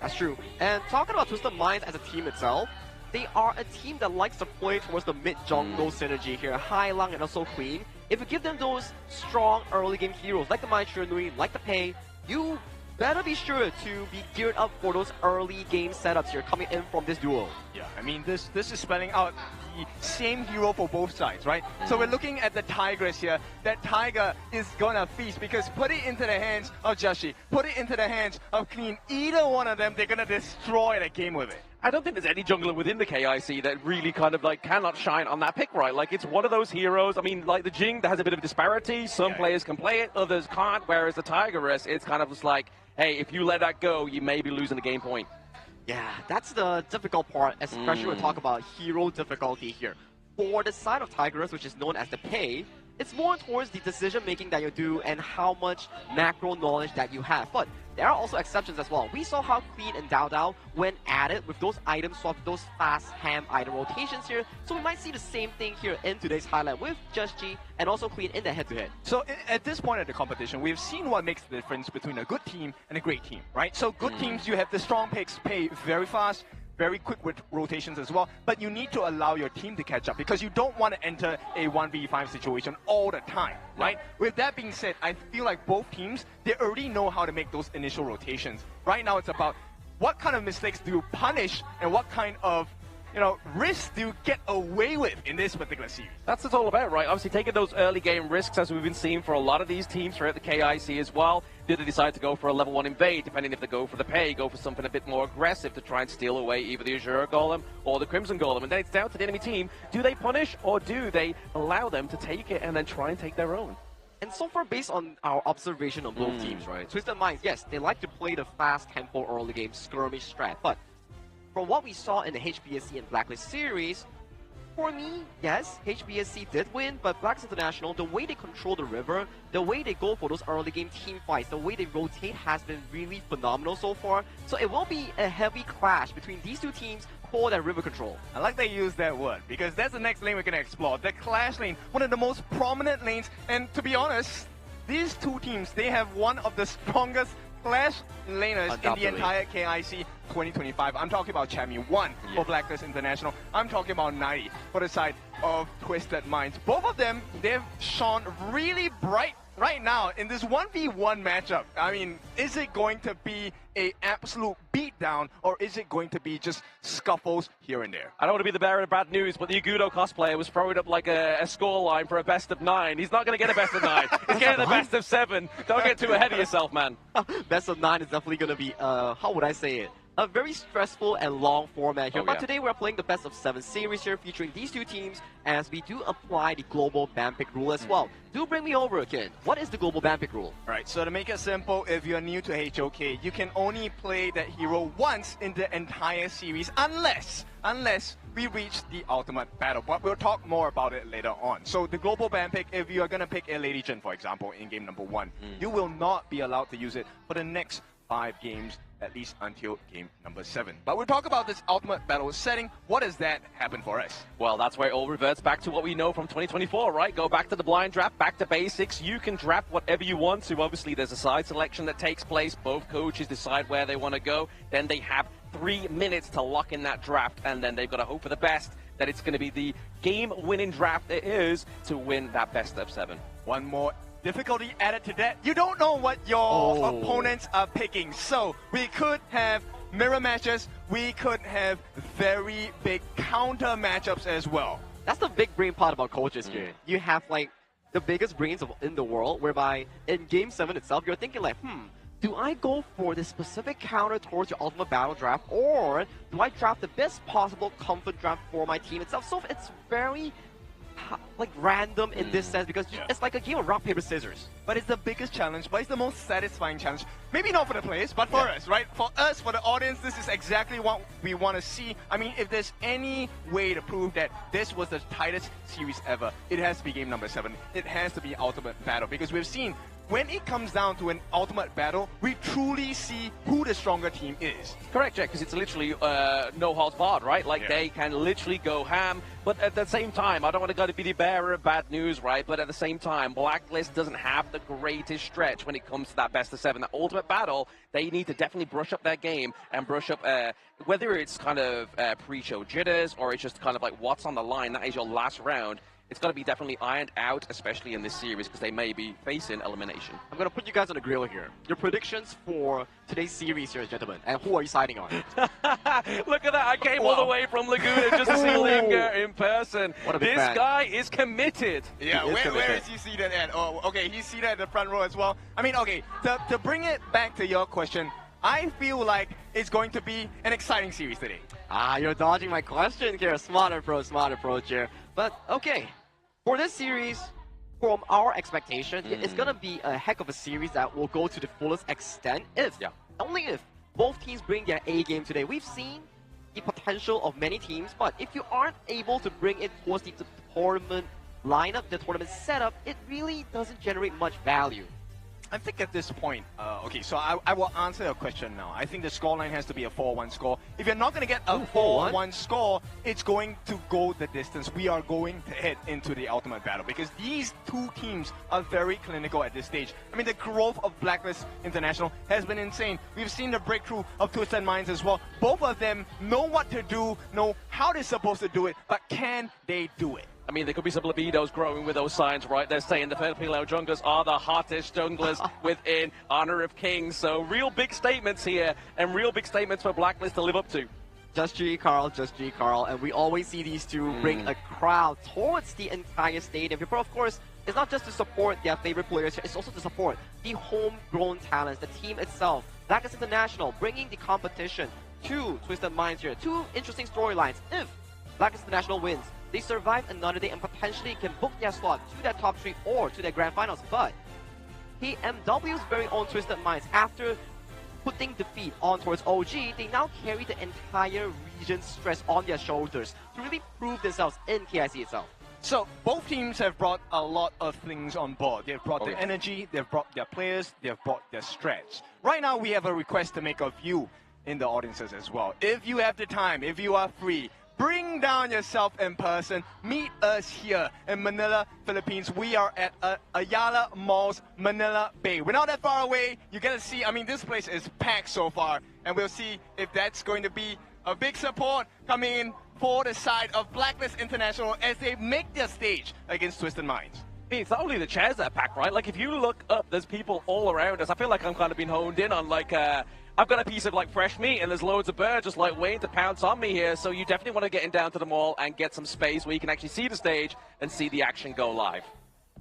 That's true. And talking about Twisted Minds as a team itself, they are a team that likes to play towards the mid-jungle synergy here. Hai Lang and also Queen. If you give them those strong early game heroes like the Mai Nui, like the Pei, you better be sure to be geared up for those early game setups here coming in from this duo. Yeah, I mean, this is spelling out the same hero for both sides, right? So we're looking at the Tigress here. That Tiger is gonna feast because put it into the hands of Joshi, put it into the hands of Clean. Either one of them, they're gonna destroy the game with it. I don't think there's any jungler within the KIC that really kind of like cannot shine on that pick, right? Like, it's one of those heroes. I mean, like the Jing, that has a bit of disparity. Some players can play it, others can't. Whereas the Tigress, it's kind of just like, hey, if you let that go, you may be losing the game point. Yeah, that's the difficult part, especially when we talk about hero difficulty here. For the side of Tigress, which is known as the Pei, it's more towards the decision-making that you do and how much macro knowledge that you have. But there are also exceptions as well. We saw how Queen and Dao Dao, when added with those item swaps, those fast ham item rotations here. So we might see the same thing here in today's highlight with Just G and also Queen in the head-to-head. So at this point of the competition, we've seen what makes the difference between a good team and a great team, right? So good teams, you have the strong picks pay very fast, very quick with rotations as well, but you need to allow your team to catch up because you don't want to enter a 1v5 situation all the time, right? With that being said, I feel like both teams, they already know how to make those initial rotations. Right now, it's about what kind of mistakes do you punish and what kind of risks do you get away with in this particular series? That's what it's all about, right? Obviously, taking those early game risks, as we've been seeing for a lot of these teams throughout the KIC as well. Do they decide to go for a level 1 invade, depending if they go for the Pei, go for something a bit more aggressive to try and steal away either the Azure Golem or the Crimson Golem? And then it's down to the enemy team. Do they punish or do they allow them to take it and then try and take their own? And so far, based on our observation of both teams, right? Twisted Minds, yes, they like to play the fast tempo early game skirmish strat, but from what we saw in the HBSC and Blacklist series, for me, yes, HBSC did win, but Blacklist International, the way they control the river, the way they go for those early game team fights, the way they rotate has been really phenomenal so far. So it will be a heavy clash between these two teams for that river control. I like they use that word because that's the next lane we're going to explore. The Clash lane, one of the most prominent lanes, and to be honest, these two teams, they have one of the strongest Clash laners in the entire KIC 2025. I'm talking about Chammy 1 for Blacklist International. I'm talking about 90 for the side of Twisted Minds. Both of them, they've shone really bright right now in this 1v1 matchup. I mean, is it going to be an absolute beatdown or is it going to be just scuffles here and there? I don't want to be the bearer of bad news, but the Ugudo cosplayer was throwing up like a score line for a best of 9. He's not going to get a best of 9. He's getting a best of 7. Don't get too ahead of yourself, man. Best of 9 is definitely going to be, how would I say it? A very stressful and long format here. But today we're playing the best of 7 series here featuring these two teams as we do apply the global ban pick rule as well. Do bring me over again. What is the global ban pick rule? Alright, so to make it simple, if you're new to HOK, you can only play that hero once in the entire series unless we reach the ultimate battle. But we'll talk more about it later on. So the global ban pick, if you are going to pick a Lady Jin, for example, in game number 1, you will not be allowed to use it for the next 5 games, at least until game number 7. But we'll talk about this ultimate battle setting. What does that happen for us? Well, that's where it all reverts back to what we know from 2024, right? Go back to the blind draft, back to basics. You can draft whatever you want to. Obviously, there's a side selection that takes place. Both coaches decide where they want to go. Then they have 3 minutes to lock in that draft, and then they've got to hope for the best that it's going to be the game-winning draft it is to win that best of 7. One more difficulty added to that. You don't know what your opponents are picking. So we could have mirror matches. We could have very big counter matchups as well. That's the big brain part about coaches here. You have like the biggest brains in the world, whereby in game 7 itself, you're thinking like, do I go for this specific counter towards your ultimate battle draft, or do I draft the best possible comfort draft for my team itself? So it's very like random in this sense because it's like a game of rock, paper, scissors. But it's the biggest challenge, but it's the most satisfying challenge. Maybe not for the players, but for us, right? For us, for the audience, this is exactly what we want to see. I mean, if there's any way to prove that this was the tightest series ever, it has to be game number 7. It has to be ultimate battle because we've seen when it comes down to an ultimate battle, we truly see who the stronger team is. Correct, Jack, because it's literally no holds barred, right? Like, they can literally go ham. But at the same time, I don't want to go to be the bearer of bad news, right? But at the same time, Blacklist doesn't have the greatest stretch when it comes to that best of 7. That ultimate battle, they need to definitely brush up their game and brush up, whether it's kind of pre-show jitters or it's just kind of like what's on the line. That is your last round. It's got to be definitely ironed out, especially in this series, because they may be facing elimination. I'm going to put you guys on the grill here. Your predictions for today's series here, gentlemen, and who are you siding on? Look at that. I came all the way from Laguna just to see Linger in person. What a big This fan. guy is committed. Yeah, where is he seated at? Oh, okay, he's seated at the front row as well. I mean, okay, to bring it back to your question, I feel like it's going to be an exciting series today. Ah, you're dodging my question here. Smart approach here. But, okay. For this series, from our expectation, it's going to be a heck of a series that will go to the fullest extent only if both teams bring their A game today. We've seen the potential of many teams, but if you aren't able to bring it towards the tournament lineup, the tournament setup, it really doesn't generate much value. I think at this point, okay, so I will answer your question now. I think the scoreline has to be a 4-1 score. If you're not going to get a 4-1 score, it's going to go the distance. We are going to head into the ultimate battle because these two teams are very clinical at this stage. I mean, the growth of Blacklist International has been insane. We've seen the breakthrough of Twisted Minds as well. Both of them know what to do, know how they're supposed to do it, but can they do it? I mean, there could be some libidos growing with those signs, right? They're saying the Filipino junglers are the hottest junglers within Honor of Kings. So real big statements here and real big statements for Blacklist to live up to. Just G, Carl. And we always see these two bring a crowd towards the entire stadium. But of course, it's not just to support their favorite players, it's also to support the homegrown talents, the team itself. Blacklist International bringing the competition to Twisted Minds here. Two interesting storylines. If Blacklist International wins, they survive another day and potentially can book their slot to their top 3 or to their grand finals. But KMW's very own Twisted Minds, after putting defeat on towards OG, they now carry the entire region's stress on their shoulders to really prove themselves in KIC itself. So both teams have brought a lot of things on board. They've brought their energy, they've brought their players, they've brought their stretch. Right now we have a request to make of you in the audiences as well. If you have the time, if you are free, bring down yourself in person. Meet us here in Manila, Philippines. We are at Ayala Mall's Manila Bay. We're not that far away. You're going to see, I mean, this place is packed so far. And we'll see if that's going to be a big support coming in for the side of Blacklist International as they make their stage against Twisted Minds. It's not only the chairs that are packed, right? Like, if you look up, there's people all around us. I feel like I'm kind of being honed in on, like, I've got a piece of, like, fresh meat, and there's loads of birds just, like, waiting to pounce on me here. So you definitely want to get in down to the mall and get some space where you can actually see the stage and see the action go live.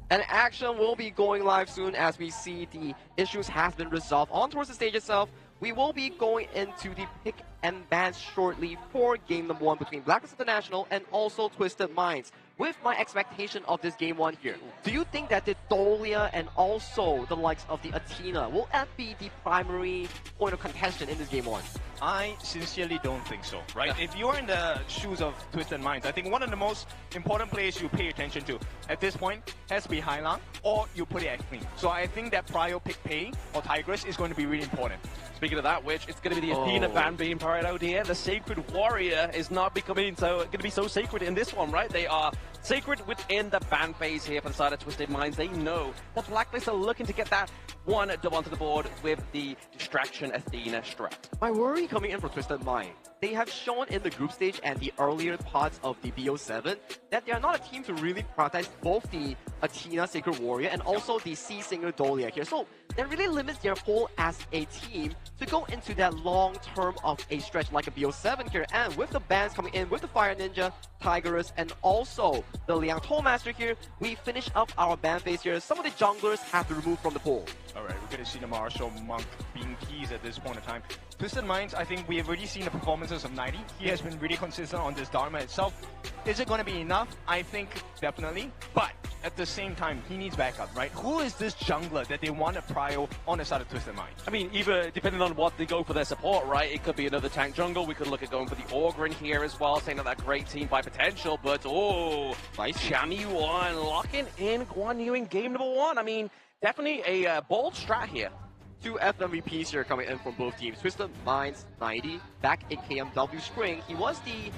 And action will be going live soon as we see the issues have been resolved. On towards the stage itself, we will be going into the pick and ban shortly for game number 1 between Blacklist International and also Twisted Minds. With my expectation of this game 1 here, do you think that the Dolia and also the likes of the Athena, will that be the primary point of contention in this game 1? I sincerely don't think so, right? If you're in the shoes of Twisted Minds, I think one of the most important players you pay attention to at this point has to be Hailang, or you put it at Clean. So I think that Prio Pick Pay or Tigress is going to be really important. Speaking of that, which it's going to be the Athena ban being parried out here. The Sacred Warrior is not becoming going to be so sacred in this one, right? They are sacred within the ban phase here for the side of Twisted Minds. They know that Blacklist are looking to get that one dub onto the board with the Distraction Athena strat. My worry coming in for Twisted Mind, they have shown in the group stage and the earlier parts of the BO7 that they are not a team to really prioritize both the Athena Sacred Warrior and also the Sea Singer Dolia here. So that really limits their pull as a team to go into that long term of a stretch like a BO7 here. And with the bans coming in, with the Fire Ninja, Tigress, and also the Liang Tollmaster here, we finish up our ban phase here. Some of the junglers have to remove from the pool. Alright, we're going to see the Marshall Monk being keys at this point in time. Twisted Minds, I think we have already seen the performances of 90. He has been really consistent on this Dharma itself. Is it going to be enough? I think definitely. But at the same time, he needs backup, right? Who is this jungler that they want to prio on the side of Twisted Minds? I mean, either depending on what they go for their support, right? It could be another tank jungle. We could look at going for the Ogryn here as well, saying that great team by potential. But, nice. Chami Yuan locking in Guan Yu in game number 1. I mean, definitely a bold strat here. 2 FMVPs here coming in from both teams. Twisted Minds 90 back in KMW Spring. He was the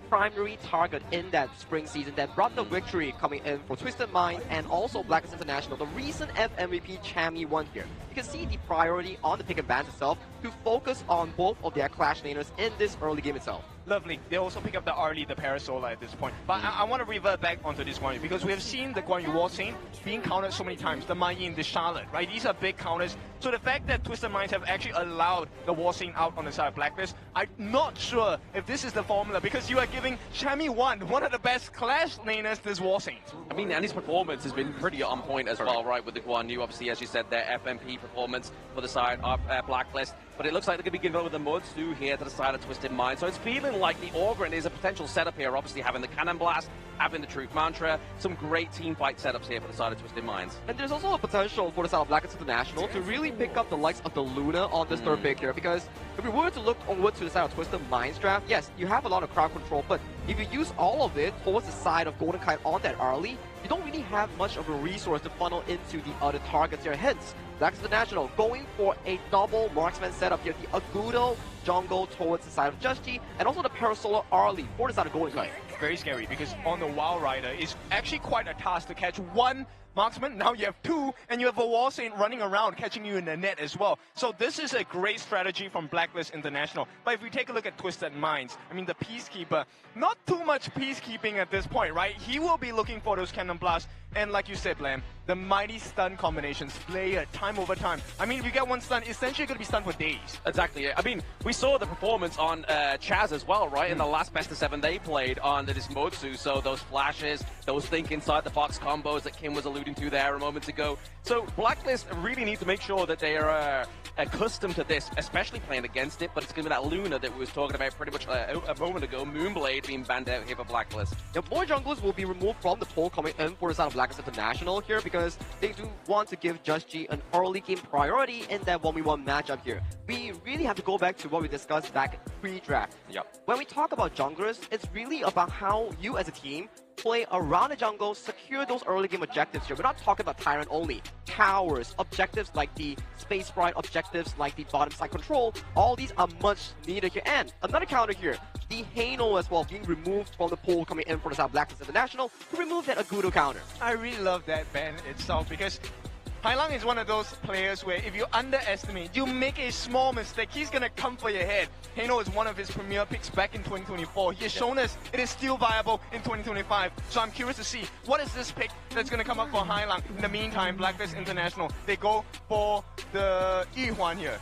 primary target in that spring season that brought the victory coming in for Twisted Minds and also Blacklist International, the recent FMVP Chammy won here. You can see the priority on the pick and bans itself to focus on both of their clash laners in this early game itself. Lovely. They also pick up the Arlie, the Parasola at this point. But I want to revert back onto this Guan Yu because we have seen the Guan Yu War Scene being countered so many times. The Mai Yin, the Charlotte, right? These are big counters. So the fact that Twisted Minds have actually allowed the War Scene out on the side of Blacklist, I'm not sure if this is the formula because you are giving Chammy one of the best clash laners this War Scene. I mean, and his performance has been pretty on point as well, right? With the Guan Yu, obviously, as you said, their FMP performance for the side of Blacklist. But it looks like they're going to be giving over the Motsu here to the side of Twisted Mind. So it's feeling like the Orgrin is a potential setup here. Obviously having the Cannon Blast, having the Truth Mantra, some great team fight setups here for the side of Twisted Minds. And there's also a potential for the side of Blacklist International to really pick up the likes of the Luna on this third pick here. Because if we were to look over to the side of Twisted Minds draft, yes, you have a lot of crowd control, but if you use all of it towards the side of Golden Kite on that early, you don't really have much of a resource to funnel into the other targets here. Hence, Blacklist International going for a double marksman setup here. The Agudo jungle towards the side of Justy, and also the Parasolar Arlie for the side of Golden Kite. Very scary because on the Wild Rider, it's actually quite a task to catch one marksman. Now you have two, and you have a Wall Saint running around catching you in the net as well. So this is a great strategy from Blacklist International. But if we take a look at Twisted Minds, I mean the Peacekeeper, not too much peacekeeping at this point, right? He will be looking for those cannon blasts, and like you said, Blam, the mighty stun combinations layered time over time. I mean, if you get one stun, essentially going to be stunned for days. Exactly. I mean, we saw the performance on Chaz as well, right? In the last best of 7 they played on this Motsu. So those flashes, those think inside the box combos that Kim was alluding to there a moment ago. So Blacklist really need to make sure that they are accustomed to this, especially playing against it. But it's going to be that Luna that we was talking about pretty much a moment ago, Moonblade being banned out here for Blacklist. Now, more junglers will be removed from the poll coming in for the side of Blacklist International here because they do want to give Just G an early game priority in that 1v1 matchup here. We really have to go back to what we discussed back pre-draft. Yep. When we talk about junglers, it's really about how you as a team play around the jungle, secure those early game objectives here. We're not talking about Tyrant only. Towers, objectives like the Space Sprite, objectives like the bottom side control, all these are much needed here. And another counter here, the Hano as well being removed from the pool coming in for the side of Blacklist International to remove that Agudo counter. I really love that ban itself because Hailang is one of those players where if you underestimate, you make a small mistake, he's going to come for your head. Hano is one of his premier picks back in 2024. He has shown us it is still viable in 2025. So I'm curious to see what is this pick that's going to come up for Hailang. In the meantime, Blacklist International, they go for the Yuhuan here.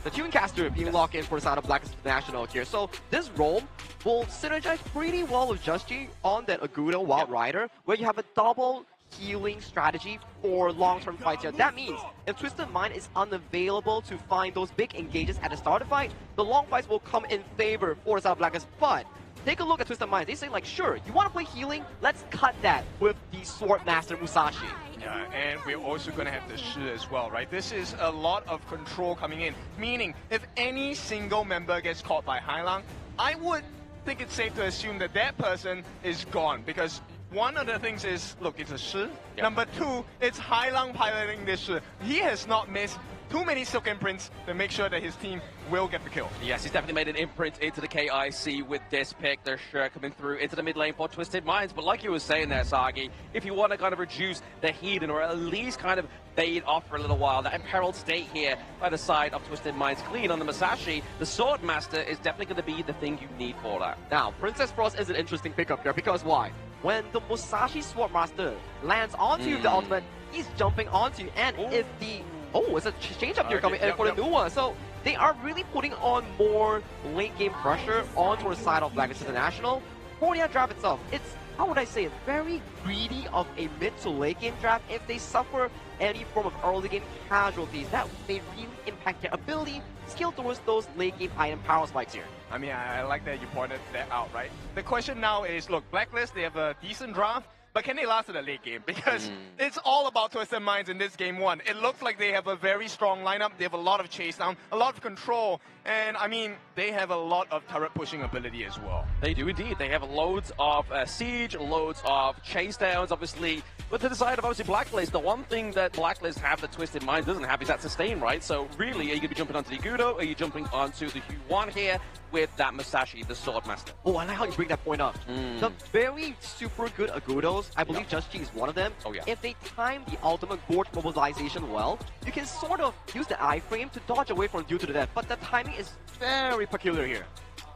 The Tunecaster being locked in for the side of Blacklist International here. So this role will synergize pretty well with Just G on that Agudo Wild Rider, where you have a double healing strategy for long-term fights here. That means if Twisted Mind is unavailable to find those big engages at the start of the fight, the long fights will come in favor for the side of Blacklist. But take a look at Twisted Mind. They say like, sure, you want to play healing? Let's cut that with the Sword Master Musashi. Yeah, and we're also going to have the Shi as well, right? This is a lot of control coming in, meaning if any single member gets caught by Hailang, I would think it's safe to assume that that person is gone because one of the things is, look, it's a Shi. Yep. Number two, it's Hailang piloting this Shi. He has not missed too many silk imprints to make sure that his team will get the kill. Yes, he's definitely made an imprint into the KIC with this pick. They're sure coming through into the mid lane for Twisted Minds. But like you were saying there, Sagi, if you want to kind of reduce the heat or at least kind of fade off for a little while, that imperiled state here by the side of Twisted Minds clean on the Musashi, the Sword Master is definitely going to be the thing you need for that. Now, Princess Frost is an interesting pickup here because why? When the Musashi Sword Master lands onto the ultimate, he's jumping onto you. And if the... Oh, it's a change up here coming in for the new one. So they are really putting on more late game pressure onto the side of Blacklist International. For the draft itself, it's, how would I say it, very greedy of a mid to late game draft. If they suffer any form of early game casualties, that may really impact their ability to skill towards those late game item power spikes here. I mean, I like that you pointed that out, right? The question now is, look, Blacklist, they have a decent draft. But can they last in the late game? Because it's all about Twisted Minds in this game one. It looks like they have a very strong lineup. They have a lot of chase down, a lot of control. And, I mean, they have a lot of turret pushing ability as well. They do indeed. They have loads of siege, loads of chase downs, obviously. But to the side of, obviously, Blacklist, the one thing that Blacklist have that Twisted Minds doesn't have is that sustain, right? So, really, are you going to be jumping onto the Igudo? Are you jumping onto the Hu1 here with that Musashi, the Swordmaster? Oh, I like how you bring that point up. The very super good Agudos, I believe Just G is one of them. Oh, yeah. If they time the ultimate board mobilization well, you can sort of use the iframe to dodge away from due to the death. But the timing is very peculiar here.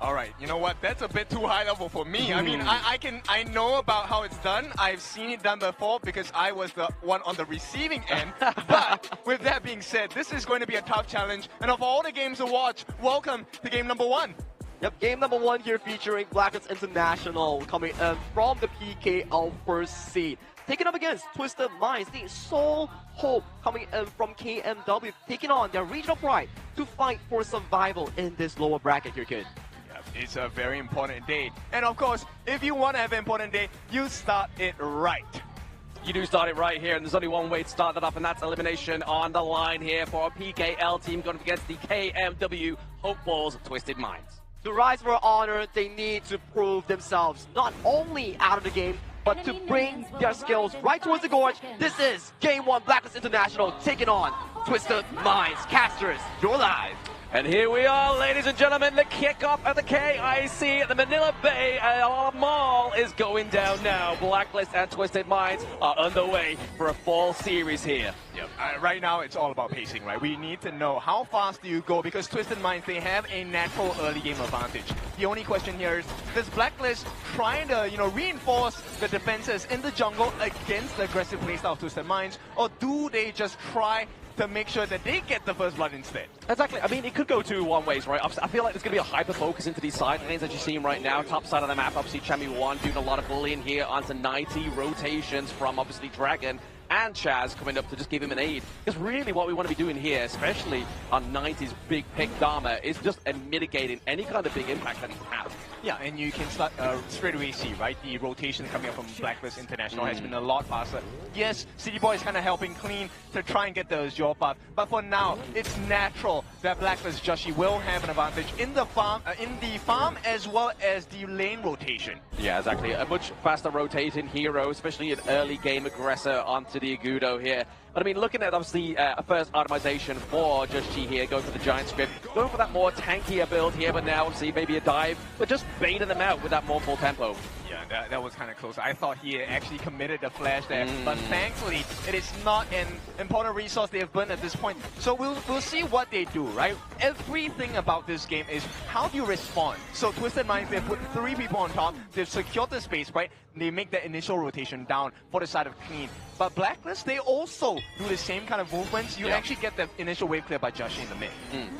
All right, you know what? That's a bit too high level for me. I mean, I know about how it's done. I've seen it done before because I was the one on the receiving end. But with that being said, this is going to be a tough challenge. And of all the games to watch, welcome to game number 1. Yep, game number 1 here featuring Blacklist International coming in from the PKL first seed. Taking up against Twisted Minds, the sole hope coming in from KMW, taking on their regional pride to fight for survival in this lower bracket here, kid. It's a very important day. And of course, if you want to have an important day, you start it right. You do start it right here, and there's only one way to start that up, and that's elimination on the line here for a PKL team going up against the KMW Hopeballs Twisted Minds. To rise for honor, they need to prove themselves not only out of the game, but to bring their skills right towards the gorge. This is Game 1 Blacklist International taking on Twisted Minds. Casters, you're live. And here we are, ladies and gentlemen, the kickoff of the KIC at the Manila Bay Mall is going down now. Blacklist and Twisted Minds are underway for a fall series here. Yep. Right now, it's all about pacing, right? We need to know how fast do you go because Twisted Minds, they have a natural early game advantage. The only question here is, does Blacklist trying to, reinforce the defenses in the jungle against the aggressive playstyle of Twisted Minds, or do they just try to make sure that they get the first blood instead? Exactly. I mean, it could go one ways, right? I feel like there's going to be a hyper-focus into these side lanes that you're seeing right now. Top side of the map, obviously, Chami1 doing a lot of bullying here onto 90 rotations from, obviously, Dragon and Chaz coming up to just give him an aid. Because really what we want to be doing here, especially on 90's big pick Dharma, is just mitigating any kind of big impact that he can have. Yeah, and you can start straight away see, right? The rotation coming up from Blacklist International has been a lot faster. Yes, City Boy is kind of helping clean to try and get the Azure buff, but for now, it's natural that Blacklist Joshi will have an advantage in the farm as well as the lane rotation. Yeah, exactly. A much faster rotating hero, especially an early game aggressor onto the Igudo here. But I mean, looking at obviously a first itemization for Just Chi here, going for the Giant Script, going for that more tankier build here, but now obviously maybe a dive, but just baiting them out with that more full tempo. Yeah, that was kind of close. I thought he actually committed the flash there, but thankfully it is not an important resource they have burned at this point. So we'll see what they do, right? Everything about this game is how do you respond? So Twisted Minds, they put 3 people on top, they've secured the space, right? They make the initial rotation down for the side of Clean. But Blacklist, they also do the same kind of movements. You actually get the initial wave clear by Joshi in the mid.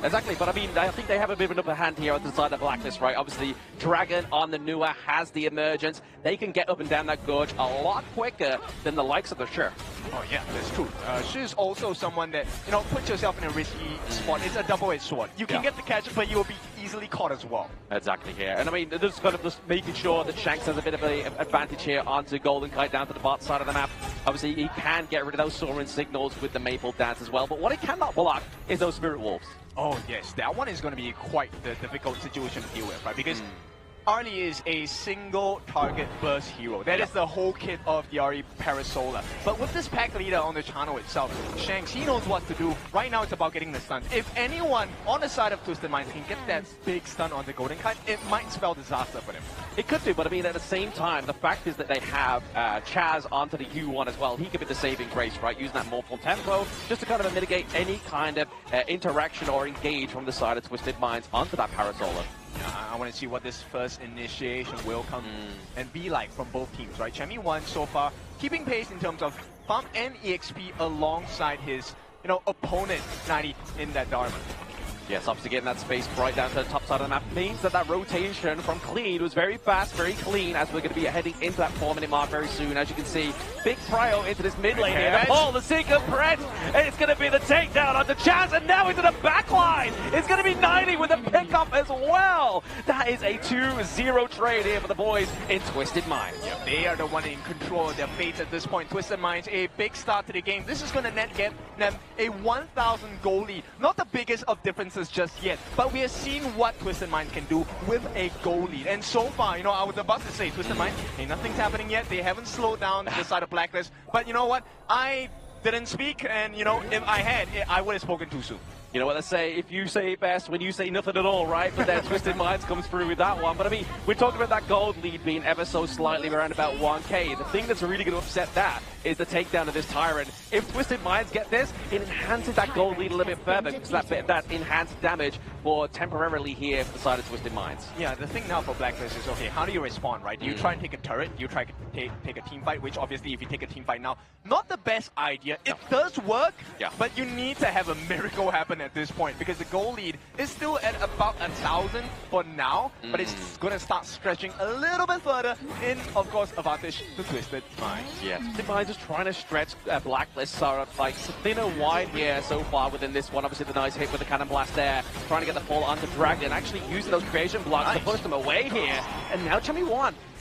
Exactly, but I mean, I think they have a bit of an upper hand here on the side of Blacklist, right? Obviously, Dragon on the Nua has the emergence. They can get up and down that gorge a lot quicker than the likes of the Shi. Oh yeah, that's true. Shi is also someone that, put yourself in a risky spot. It's a double-edged sword. You can get the catch, but you will be easily caught as well. Exactly here. And I mean, they're just kind of just making sure that Shanks has a bit of an advantage here onto Golden Kite down to the bot side of the map. Obviously, he can get rid of those soaring signals with the Maple Dance as well, but what he cannot block is those Spirit Wolves. Oh yes, that one is going to be quite the difficult situation to deal with, right? Because Arlie is a single target burst hero. That is the whole kit of the Ari Parasola. But with this pack leader on the channel itself, Shanks, he knows what to do. Right now it's about getting the stun. If anyone on the side of Twisted Minds can get that big stun on the Golden Kite, it might spell disaster for them. It could do, but I mean, at the same time, the fact is that they have Chaz onto the U1 as well. He could be the saving grace, right? Using that more full tempo, just to kind of mitigate any kind of interaction or engage from the side of Twisted Minds onto that Parasola. I want to see what this first initiation will come and be like from both teams, right? Chami1 so far keeping pace in terms of farm and EXP alongside his, opponent 90 in that Dharma. Yes, obviously getting that space right down to the top side of the map means that that rotation from clean was very fast, very clean, as we're going to be heading into that 4-minute mark very soon. As you can see, big prio into this mid lane here. Paul, the secret press, and it's going to be the takedown onto Chaz, and now into the back line. It's going to be 90 with a pickup as well. That is a 2-0 trade here for the boys in Twisted Minds. Yeah, they are the one in control of their fate at this point. Twisted Minds, a big start to the game. This is going to get them a 1,000 goal lead. Not the biggest of differences just yet, but we have seen what Twisted Minds can do with a goal lead. And so far, you know, I was about to say, Twisted Minds, hey, nothing's happening yet. They haven't slowed down the side of Blacklist. But you know what? I didn't speak, and you know, if I had, I would have spoken too soon. You know what they say, if you say it best when you say nothing at all, right? But then Twisted Minds comes through with that one. But I mean, we're talking about that gold lead being ever so slightly around about 1k. The thing that's really going to upset that is the takedown of this Tyrant. If Twisted Minds get this, it enhances that gold lead a little bit further, because that enhanced damage for temporarily here for the side of Twisted Minds. Yeah, the thing now for Blacklist is, okay, how do you respond, right? Do you try and take a turret? Do you try to take a team fight? Which obviously, if you take a team fight now, not the best idea. It does work, but you need to have a miracle happen at this point, because the goal lead is still at about 1,000 for now, but it's going to start stretching a little bit further in, of course, advantage to Twisted Minds. Yeah, Twisted Minds is trying to stretch Blacklist, so like thin and wide here so far within this one. Obviously, the nice hit with the cannon blast there, trying to get the fall onto Dragon, actually using those creation blocks to push them away here. And now Chami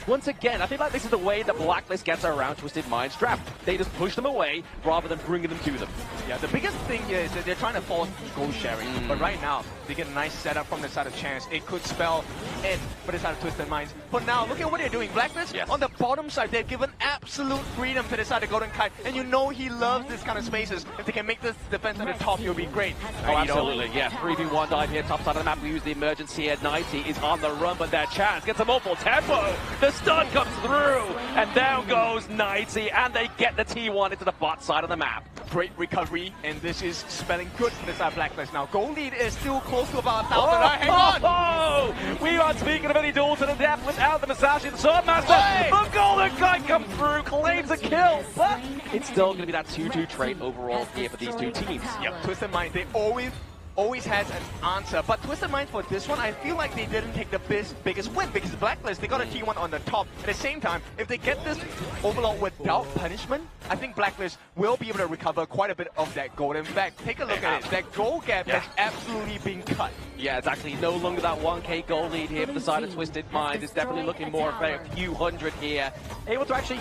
once again, I feel like this is the way that Blacklist gets around Twisted Minds' trap. They just push them away rather than bringing them to them. Yeah, the biggest thing here is that they're trying to force goal sharing. But right now, they get a nice setup from the side of Chance. It could spell end for the side of Twisted Minds. But now, look at what they're doing. Blacklist, on the bottom side, they've given absolute freedom to the side of Golden Kite. And you know he loves this kind of spaces. If they can make this defense at the top, it will be great. Oh, absolutely, yeah. 3v1 dive here, top side of the map. We use the emergency here. 90 is on the run, but that Chance gets a multiple tempo. The stun comes through, and down goes 90, and they get the T1 into the bot side of the map. Great recovery, and this is spelling good for the side of Blacklist. Now, goal lead is still close to about 1,000. Hang on! We are speaking of any duel to the death without the Masashi, the Swordmaster. The Golden Kite comes through, claims a kill, but it's still going to be that 2-2 trade overall here for these two teams. Yep, Twisted Minds, they always has an answer, but Twisted Minds for this one, I feel like they didn't take the biggest win, because Blacklist, they got a T1 on the top. At the same time, if they get this Overlord without punishment, I think Blacklist will be able to recover quite a bit of that gold. In fact, take a look at it. That gold gap has absolutely been cut. Yeah, it's actually no longer that 1k goal lead here for the side of Twisted Minds. It's definitely looking more of a few hundred here. Able to actually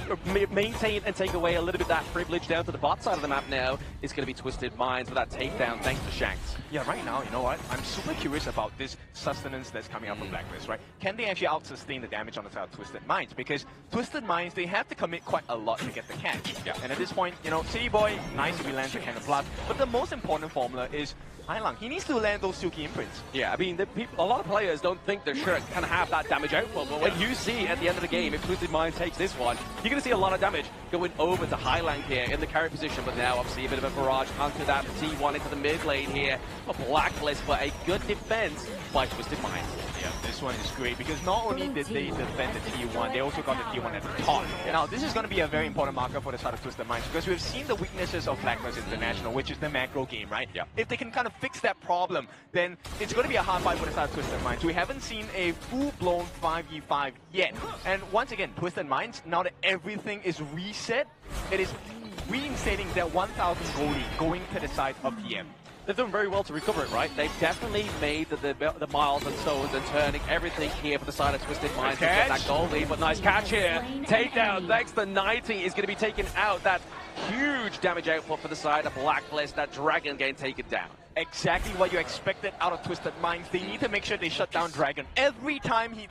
maintain and take away a little bit of that privilege down to the bot side of the map now. It's going to be Twisted Minds with that takedown thanks to Shanks. Yeah, right now, you know what? I'm super curious about this sustenance that's coming out from Blacklist, right? Can they actually out-sustain the damage on the side of Twisted Minds? Because Twisted Minds, they have to commit quite a lot to get the catch. Yeah. And at this point, you know, City Boy, nice if he lands the cannon blast. But the most important formula is Ailang. He needs to land those silky imprints. Yeah, I mean, a lot of players don't think their shirt can have that damage output, but when you see at the end of the game, if Twisted Minds takes this one, you're going to see a lot of damage going over to Highland here in the carry position, but now obviously a bit of a barrage onto that T1 into the mid lane here. A Blacklist, but a good defense by Twisted Minds. Yeah, this one is great because not only did they defend the T1, they also got the T1 at the top. Now, this is going to be a very important marker for the side of Twisted Minds because we've seen the weaknesses of Blacklist International, which is the macro game, right? Yeah. If they can kind of fix that problem, then it's going to be a hard fight for the side of Twisted Minds. We haven't seen a full-blown 5v5 yet. And once again, Twisted Minds, now that everything is reset, it is reinstating that 1,000 goal lead going to the side of TM. They've done very well to recover it, right? They've definitely made the miles and stones and turning everything here for the side of Twisted Minds to get that goal lead. But nice catch here. Takedown thanks to 90 is going to be taking out that huge damage output for the side of Blacklist. That Dragon getting taken down. Exactly what you expected out of Twisted Minds. They need to make sure they shut down Dragon. Every time he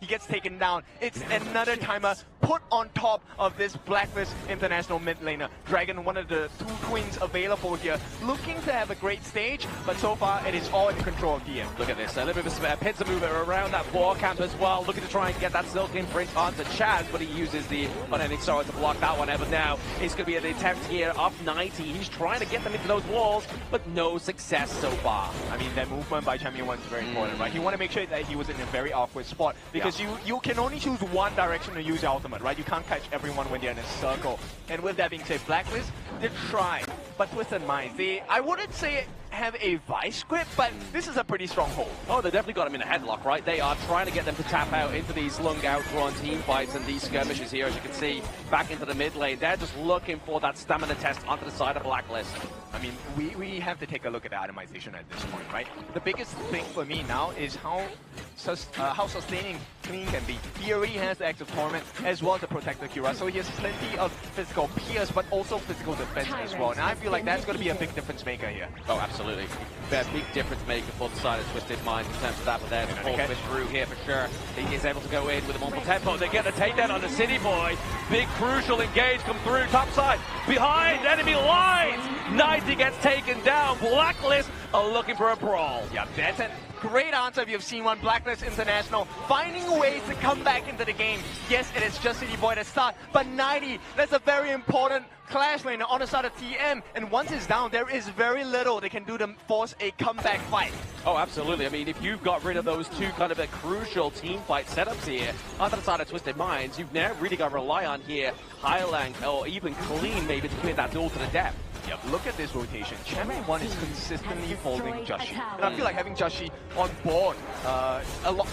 gets taken down, it's another timer put on top of this Blacklist International mid laner. Dragon, one of the two twins available here, looking to have a great stage, but so far it is all in control of DM. Look at this, a little bit of a pincer movement around that ball camp as well, looking to try and get that silk imprint onto Chaz, but he uses the unending sorrow to block that one out. But now it's going to be an attempt here off 90. He's trying to get them into those walls, but no success so far. I mean, that movement by Champion 1 is very important, right? You want to make sure that he was in a very awkward spot because you can only choose one direction to use your ultimate, right? You can't catch everyone when they're in a circle. And with that being said, Blacklist, they tried, but Twisted Minds, I wouldn't say have a vice grip, but this is a pretty strong hold. Oh, they definitely got him in a headlock, right? They are trying to get them to tap out into these long out-drawn team fights and these skirmishes here, as you can see, back into the mid lane. They're just looking for that stamina test onto the side of Blacklist. I mean, we have to take a look at the itemization at this point, right? The biggest thing for me now is how sustaining Clean can be. He already has the active torment as well as the protector Kira, so he has plenty of physical pierce, but also physical defense as well. And I feel like that's going to be a big difference maker here. Oh, absolutely. A big difference maker for the side of Twisted Minds in terms of that, but there's a full twist through here for sure. He is able to go in with a multiple tempo. They get the takedown on the City Boy. Big crucial engage come through top side. Behind enemy lines. 90 gets taken down. Blacklist are looking for a brawl. Yeah, that's a great answer if you've seen one. Blacklist International finding ways to come back into the game. Yes, it is just City Boy to start, but 90, that's a very important clash lane on the side of TM, and once it's down, there is very little they can do to force a comeback fight. Oh, absolutely. I mean, if you've got rid of those two kind of a crucial team fight setups here, onto the side of Twisted Minds, you've now really got to rely on here Highland or even Clean maybe to clear that duel to the death. Yep, look at this rotation. Champion 1 is consistently holding Joshi. And I feel like having Joshi on board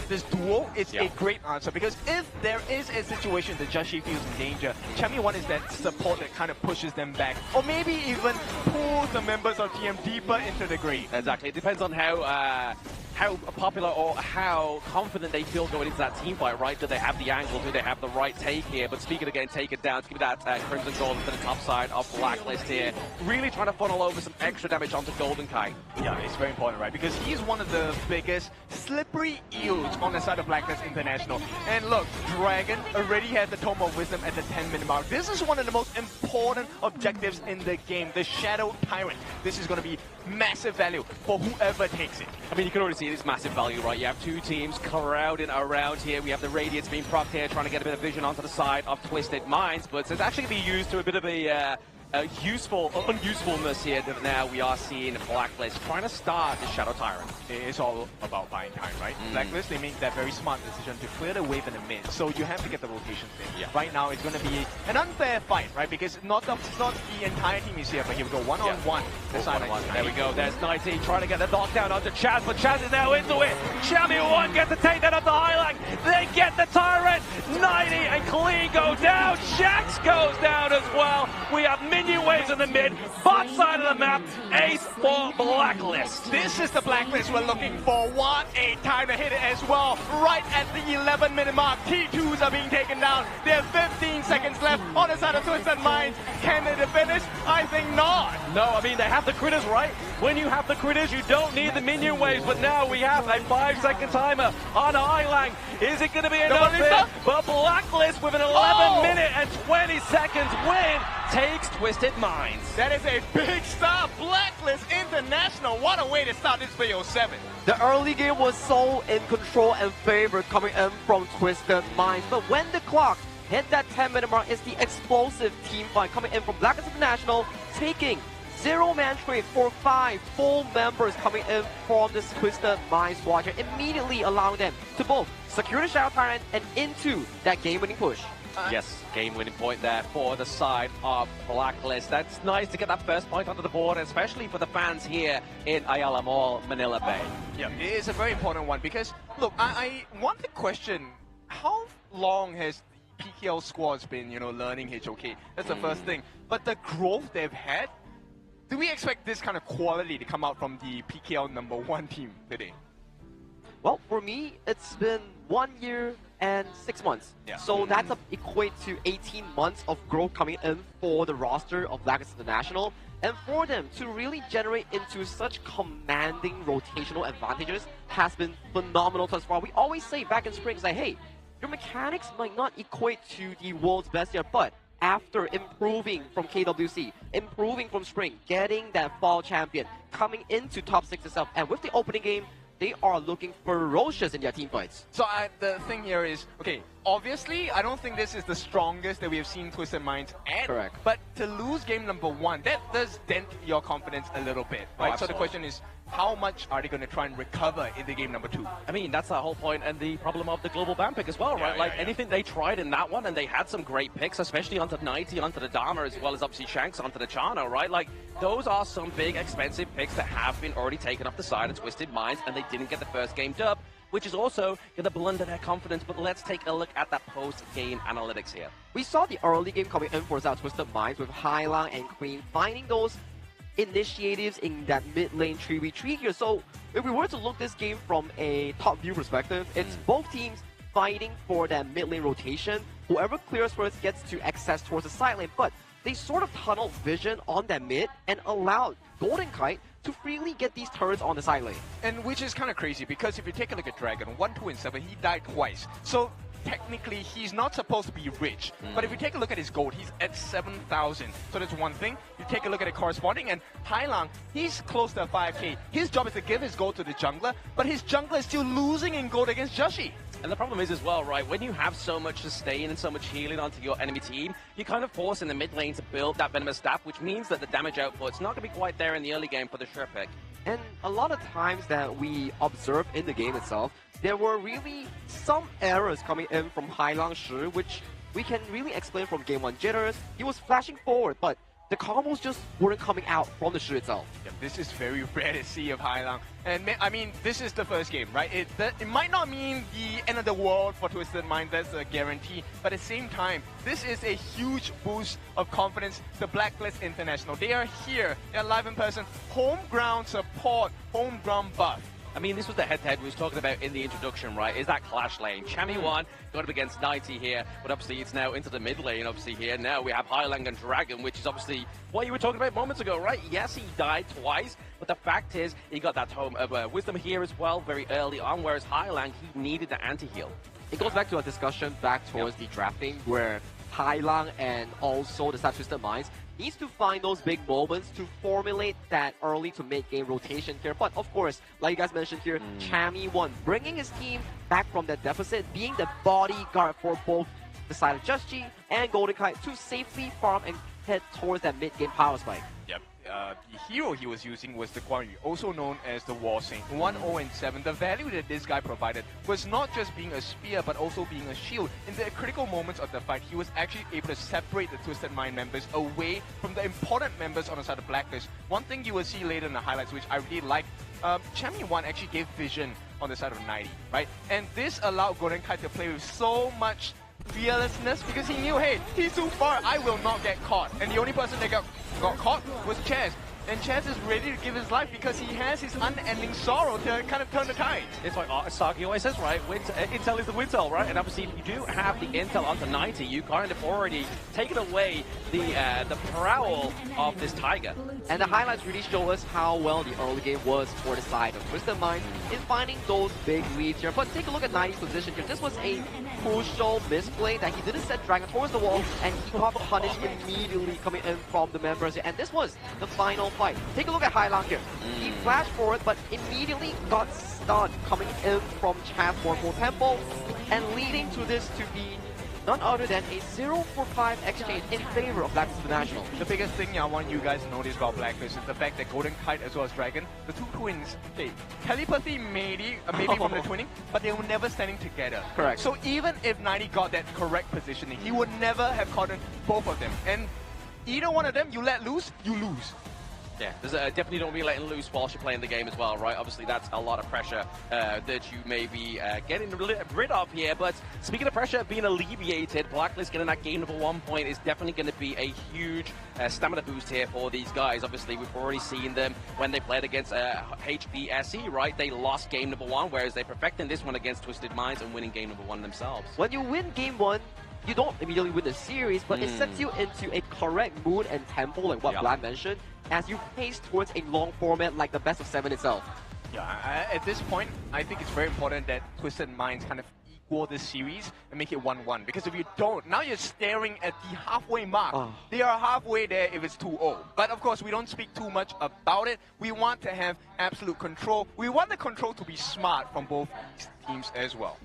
this duel is a great answer, because if there is a situation that Joshi feels in danger, Champion 1 is that support that kind of pushes them back, or maybe even pulls the members of TM deeper into the grave. Exactly. It depends on how popular or how confident they feel going into that team fight, right? Do they have the angle? Do they have the right take here? But speaking of getting taken down, to give that Crimson Golden to the top side of Blacklist here. Really trying to funnel over some extra damage onto Golden Kai. Yeah, it's very important, right? Because he's one of the biggest slippery eels on the side of Blacklist International. And look, Dragon already has the Tome of Wisdom at the 10-minute mark. This is one of the most important objectives in the game, the Shadow Tyrant. This is going to be massive value for whoever takes it. I mean, you can already see this massive value, right? You have two teams crowding around here. We have the Radiance being procced here, trying to get a bit of vision onto the side of Twisted Minds, but it's actually going to be used to a bit of a unusefulness here that now we are seeing Blacklist trying to start the Shadow Tyrant. It's all about buying time, right? Blacklist, they make that very smart decision to clear the wave in the mid, so you have to get the rotations in. Yeah. Right now, it's going to be an unfair fight, right? Because not the entire team is here, but here we go, one-on-one. There we go, there's 90 trying to get the knockdown onto Chaz, but Chaz is now into it. Champion 1 gets the takedown off the Highland. They get the Tyrant. 90 and Clean go down. Shax goes down as well. We have minion waves in the mid, bot side of the map, ace for Blacklist. This is the Blacklist we're looking for. What a time to hit it as well. Right at the 11-minute mark, T2s are being taken down. They have 15 seconds left on the side of Twisted Minds. Can they finish? I think not. No, I mean, they have the critters, right? When you have the critters, you don't need the minion waves, but now we have a 5-second timer on Highland. Is it going to be enough here? But Blacklist with an 11-minute and 20 seconds win takes Twisted Minds. That is a big stop. Blacklist International. What a way to start this video 7. The early game was so in control and favored coming in from Twisted Minds. But when the clock hit that 10-minute mark, it's the explosive team fight coming in from Blacklist International, taking zero-man trade for 5 full members coming in from this Twisted Minds squadron, immediately allowing them to both secure the Shadow Tyrant and into that game-winning push. Yes, game-winning point there for the side of Blacklist. That's nice to get that first point onto the board, especially for the fans here in Ayala Mall, Manila Bay. Yeah, it is a very important one because, look, I want to question how long has the PKL squads been, learning HOK? That's the first thing. But the growth they've had, do we expect this kind of quality to come out from the PKL #1 team today? Well, for me, it's been 1 year and 6 months. Yeah. So that's equate to 18 months of growth coming in for the roster of Blacklist International. And for them to really generate into such commanding rotational advantages has been phenomenal thus far. We always say back in spring, like, hey, your mechanics might not equate to the world's best yet, but after improving from KWC, improving from spring, getting that fall champion, coming into top 6 itself, and with the opening game, they are looking ferocious in their team fights. So the thing here is, okay, obviously, I don't think this is the strongest that we have seen Twisted Minds at. Correct. But to lose game #1, that does dent your confidence a little bit, right? So the question is, how much are they going to try and recover in the game number 2? I mean, that's the whole point and the problem of the global ban pick as well, right? Anything they tried in that one, and they had some great picks, especially onto 90, onto the Dharma, as well as obviously Shanks onto the Chano, right? Like, those are some big, expensive picks that have been already taken off the side of Twisted Minds, and they didn't get the first game dub, which is also going to blunder their confidence. But let's take a look at that post-game analytics here. We saw the early game coming in for Twisted Minds with Hailang and Queen finding those initiatives in that mid lane 3v3 here. So if we were to look this game from a top view perspective, it's both teams fighting for that mid lane rotation. Whoever clears first gets to access towards the side lane, but they sort of tunneled vision on that mid and allowed Golden Kite to freely get these turrets on the side lane. And which is kind of crazy, because if you take a look at Dragon, 1, 2, and 7, he died twice. So technically, he's not supposed to be rich. But if you take a look at his gold, he's at 7,000. So that's one thing. You take a look at it corresponding, and Hailang, he's close to 5k. His job is to give his gold to the jungler, but his jungler is still losing in gold against Joshi. And the problem is as well, right, when you have so much sustain and so much healing onto your enemy team, you kind of force in the mid lane to build that Venomous Staff, which means that the damage output's not going to be quite there in the early game for the Sure pick. And a lot of times that we observe in the game itself, there were really some errors coming in from Hailang Shi, which we can really explain from game 1 jitters. He was flashing forward, but the combos just weren't coming out from the Shi itself. Yeah, this is very rare to see of Hailang. And I mean, this is the first game, right? It might not mean the end of the world for Twisted Mind, that's a guarantee. But at the same time, this is a huge boost of confidence to Blacklist International. They are here, they're live in person, home ground support, home ground buff. I mean, this was the head-to-head we was talking about in the introduction, right? Is that clash lane. Chami won, got up against 90 here, but obviously it's now into the mid lane, obviously here. Now we have Hailang and Dragon, which is obviously what you were talking about moments ago, right? Yes, he died twice, but the fact is he got that Tome of Wisdom here as well very early on, whereas Hailang, he needed the anti-heal. It goes back to a discussion back towards the drafting, where Hailang and also the Twisted Minds needs to find those big moments to formulate that early to mid-game rotation here. But of course, like you guys mentioned here, Chami won, bringing his team back from that deficit, being the bodyguard for both the side of Just G and Golden Kite to safely farm and head towards that mid-game power spike. Yep. The hero he was using was the Guan Yu, also known as the War Saint. 1, 0, and 7. The value that this guy provided was not just being a spear, but also being a shield. In the critical moments of the fight, he was actually able to separate the Twisted Mind members away from the important members on the side of Blacklist. One thing you will see later in the highlights, which I really like, Chami 1 actually gave vision on the side of 90, right? And this allowed Golden Kite to play with so much fearlessness, because he knew, hey, he's too far, I will not get caught. And the only person that got caught was Chaz. And Chaz is ready to give his life because he has his unending sorrow to kind of turn the tides. It's like Saki always says, right? Intel is the Wintel, right? And obviously, if you do have the Intel onto 90, you kind of already taken away the prowl of this Tiger. And the highlights really show us how well the early game was for the side of Twisted Mind in finding those big leads here. But take a look at 90's position here. This was a crucial misplay that he didn't set Dragon towards the wall, and he got punished immediately coming in from the members here. And this was the final fight. Take a look at Hailang here. He flashed forward, but immediately got stunned coming in from Chaz for Temple, and leading to this to be none other than a 0-for-5 exchange in favor of Blacklist International. The biggest thing I want you guys to notice about Blacklist is the fact that Golden Kite as well as Dragon, the two twins, okay, telepathy maybe from the twinning, but they were never standing together. Correct. So even if 90 got that correct positioning, he would never have caught both of them. And either one of them, you let loose, you lose. Yeah, there's definitely don't be letting loose whilst you're playing the game as well, right? Obviously, that's a lot of pressure that you may be getting rid of here. But speaking of pressure being alleviated, Blacklist getting that game number 1 point is definitely going to be a huge stamina boost here for these guys. Obviously, we've already seen them when they played against HBSE, right? They lost game number 1, whereas they're perfecting this one against Twisted Minds and winning game number 1 themselves. When you win game 1, you don't immediately win the series, but it sets you into a correct mood and tempo, like what Black mentioned, as you pace towards a long format like the best of 7 itself. Yeah, at this point, I think it's very important that Twisted Minds kind of equal this series and make it 1-1. Because if you don't, now you're staring at the halfway mark. They are halfway there if it's 2-0. But of course, we don't speak too much about it. We want to have absolute control. We want the control to be smart from both teams as well.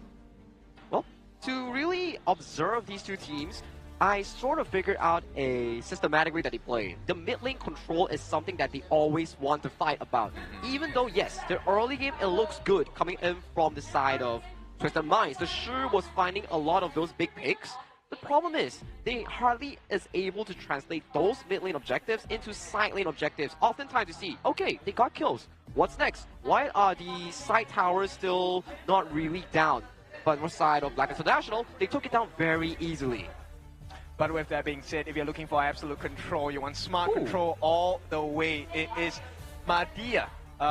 Well, to really observe these two teams, I sort of figured out a systematic way that they play. The mid lane control is something that they always want to fight about. Even though, yes, the early game, it looks good coming in from the side of Twisted Minds. The Shu was finding a lot of those big picks. The problem is, they hardly is able to translate those mid lane objectives into side lane objectives. Oftentimes you see, okay, they got kills. What's next? Why are the side towers still not really down? But on the side of Blacklist International, they took it down very easily. But with that being said, if you're looking for absolute control, you want smart control all the way. It is Madia.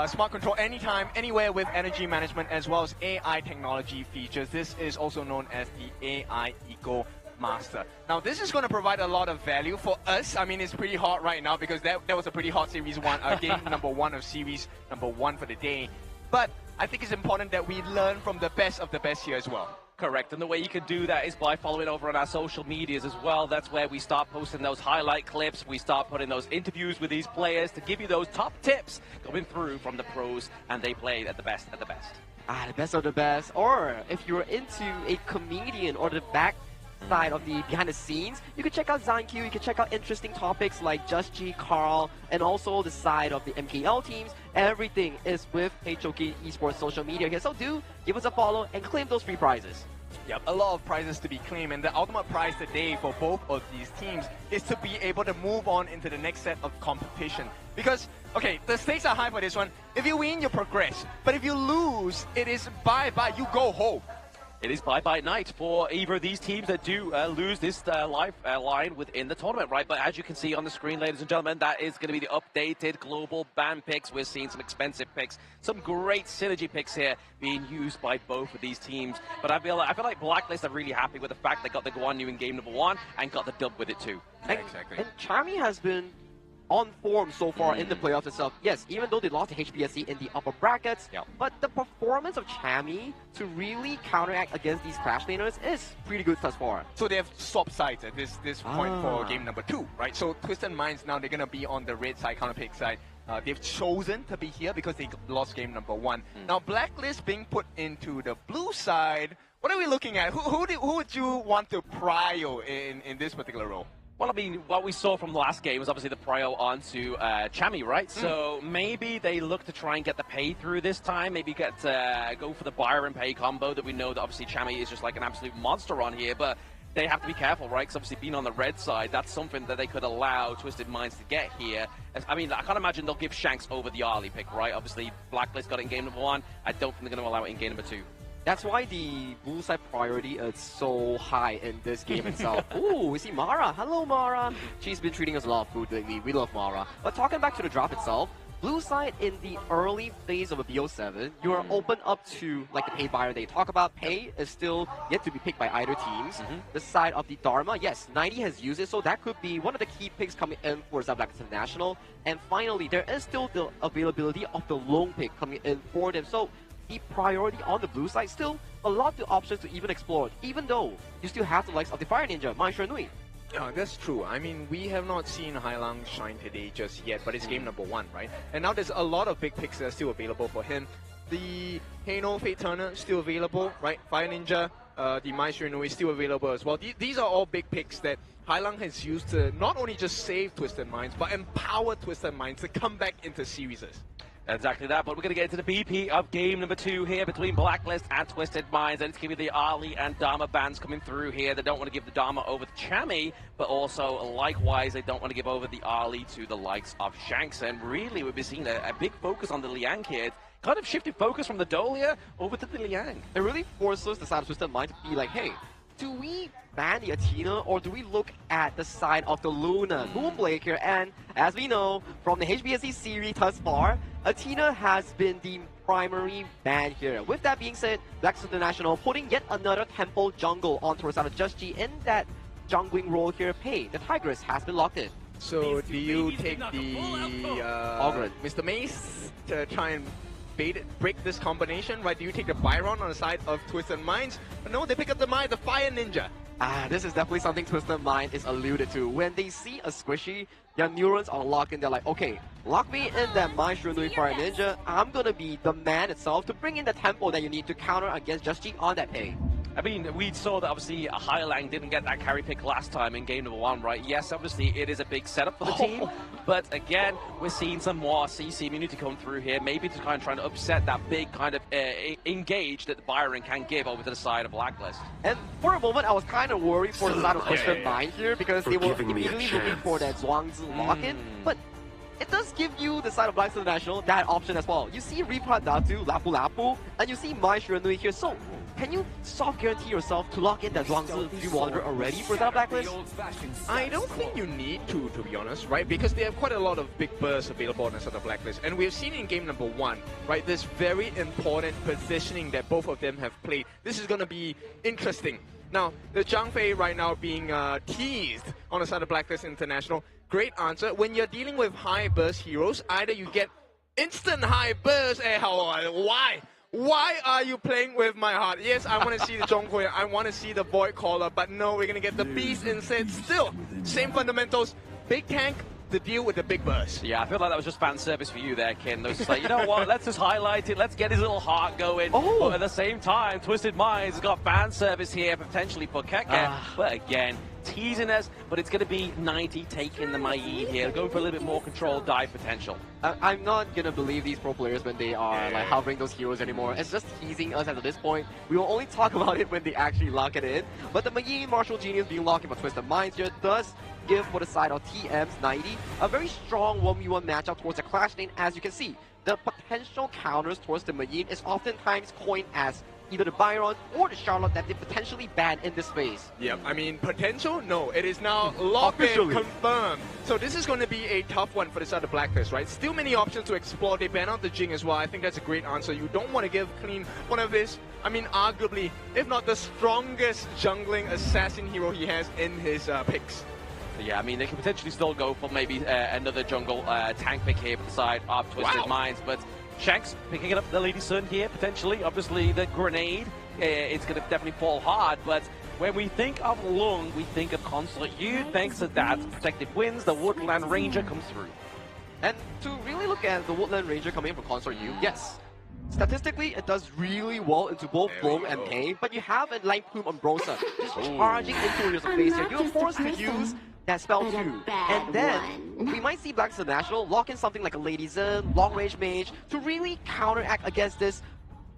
Smart control anytime, anywhere with energy management as well as AI technology features. This is also known as the AI Eco Master. Now, this is going to provide a lot of value for us. I mean, it's pretty hot right now because that was a pretty hot Series 1, game number 1 of Series number 1 for the day. But I think it's important that we learn from the best of the best here as well. Correct, and the way you can do that is by following over on our social medias as well. That's where we start posting those highlight clips. We start putting those interviews with these players to give you those top tips coming through from the pros, and they play at the best of the best. The best of the best. Or if you're into a comedian or the back side of the behind the scenes, you can check out ZanQ, you can check out interesting topics like Just G, Carl, and also the side of the MKL teams. Everything is with HOK Esports social media here, so do give us a follow and claim those free prizes. Yep, a lot of prizes to be claimed, and the ultimate prize today for both of these teams is to be able to move on into the next set of competition. Because, okay, the stakes are high for this one. If you win, you progress. But if you lose, it is bye-bye, you go home. It is bye-bye night for either of these teams that do lose this line within the tournament, right? But as you can see on the screen, ladies and gentlemen, that is going to be the updated global ban picks. We're seeing some expensive picks, some great synergy picks here being used by both of these teams. But I feel like Blacklist are really happy with the fact they got the Guan Yu in game number 1 and got the dub with it too. Yeah, exactly. And Chami has been on form so far in the playoffs itself. Yes, even though they lost to HBSC in the upper brackets, but the performance of Chami to really counteract against these Crash laners is pretty good thus far. So they have swapped sides at this point for game number 2, right? So Twisted Minds now, they're going to be on the red side, counter pick side. They've chosen to be here because they lost game number 1. Now, Blacklist being put into the blue side, what are we looking at? Who would you want to prio in this particular role? Well, I mean, what we saw from the last game was obviously the prio onto Chami, right? So maybe they look to try and get the pay through this time. Maybe go for the Byron pay combo that we know that obviously Chami is just like an absolute monster on here. But they have to be careful, right? Because obviously being on the red side, that's something that they could allow Twisted Minds to get here. I mean, I can't imagine they'll give Shanks over the Arlie pick, right? Obviously, Blacklist got it in game number 1. I don't think they're going to allow it in game number 2. That's why the blue side priority is so high in this game itself. Ooh, we see Mara. Hello, Mara. She's been treating us a lot of food lately. We love Mara. But talking back to the drop itself, blue side in the early phase of a BO7, you are open up to like the pay buyer they talk about. Pay is still yet to be picked by either teams. The side of the Dharma, yes, 90 has used it, so that could be one of the key picks coming in for Blacklist International. And finally, there is still the availability of the lone pick coming in for them. So the priority on the blue side, still a lot of options to even explore, even though you still have the likes of the Fire Ninja, Mai Shui. Yeah, that's true. I mean, we have not seen Hailang shine today just yet, but it's game number 1, right? And now there's a lot of big picks that are still available for him. The Heino Fate Turner still available, right? Fire Ninja, the Mai Shui is still available as well. These are all big picks that Hailang has used to not only just save Twisted Minds, but empower Twisted Minds to come back into series. Exactly that, but we're going to get into the BP of game number 2 here between Blacklist and Twisted Minds, and it's going to be the Arlie and Dharma bands coming through here. They don't want to give the Dharma over to Chami, but also, likewise, they don't want to give over the Arlie to the likes of Shanks, and really, we've been seeing a big focus on the Liang here. Kind of shifted focus from the Dolia over to the Liang. It really forces the side of Twisted Minds to be like, hey, do we ban the Athena, or do we look at the side of the Luna Moonblade here? And as we know from the HBSC series thus far, Athena has been the primary ban here. With that being said, Blacklist International putting yet another temple jungle onto the side of Just G in that jungling role here. Pay, the Tigress has been locked in. So do you take the Mr. Mace to try and break this combination, right? Do you take the Byron on the side of Twisted Minds? But no, they pick up the Fire Ninja. This is definitely something Twisted Mind is alluded to. When they see a squishy, their neurons are locked in. They're like, okay, lock me in that Mai Shui Fire Ninja. I'm gonna be the man itself to bring in the tempo that you need to counter against Just G on that pay. I mean, we saw that obviously Highlang didn't get that carry pick last time in game number 1, right? Yes, obviously it is a big setup for the team, but again, we're seeing some more CC immunity come through here, maybe to kind of trying to upset that big kind of engage that Byron can give over to the side of Blacklist. And for a moment, I was kind of worried for the side of Twisted Mind here because they were immediately looking for that Zhuangzi lock-in, but it does give you the side of Blacklist International that option as well. You see Repa Datu, Lapu Lapu, and you see Mai Shiranui here, so can you soft guarantee yourself to lock in that Zhuangzi Dream Wanderer already for that Blacklist? I don't think you need to be honest, right? Because they have quite a lot of big bursts available on the side of Blacklist. And we've seen in game number 1, right, this very important positioning that both of them have played. This is going to be interesting. Now, the Zhang Fei right now being teased on the side of Blacklist International. Great answer. When you're dealing with high burst heroes, either you get instant high burst, why? Why are you playing with my heart? Yes, I want to see the Zhonghui, I want to see the Void Caller, but no, we're going to get the Beast instead. Still, same fundamentals, big tank to deal with the big burst. Yeah, I feel like that was just fan service for you there, Ken. It was just like, you know what, let's just highlight it, let's get his little heart going. But at the same time, Twisted Minds has got fan service here potentially for Keke. But again, teasing us, but it's going to be 90 taking the Mai here, going for a little bit more controlled dive potential. I'm not going to believe these pro players when they are like hovering those heroes anymore. It's just teasing us at this point. We will only talk about it when they actually lock it in. But the Mai Martial Genius being locked in by Twisted Minds here does give for the side of TM's 90 a very strong 1v1 matchup towards the Clash lane. As you can see, the potential counters towards the Mai is oftentimes coined as either the Byron or the Charlotte that they potentially ban in this phase. Yep, I mean, potential? No, it is now locked in, confirmed. So this is going to be a tough one for the side of Blacklist, right? Still many options to explore. They ban out the Jing as well. I think that's a great answer. You don't want to give Clean one of his, I mean, arguably, if not the strongest jungling assassin hero he has in his picks. Yeah, I mean, they could potentially still go for maybe another jungle tank pick here for the side of Twisted Minds, but Shanks picking it up the Lady Sun here, potentially. Obviously, the grenade, it's going to definitely fall hard, but when we think of Lung, we think of Consort Yu. Thanks to that, Protective Winds, the Woodland Ranger comes through. And to really look at the Woodland Ranger coming in from Consort Yu, yes, statistically, it does really well into both Bloom and Hay, but you have a Light Plume Umbrosa just charging into your face here. You're forced to use that spell too. And then we might see Blacklist International lock in something like a Lady Zen, Long Range Mage to really counteract against this,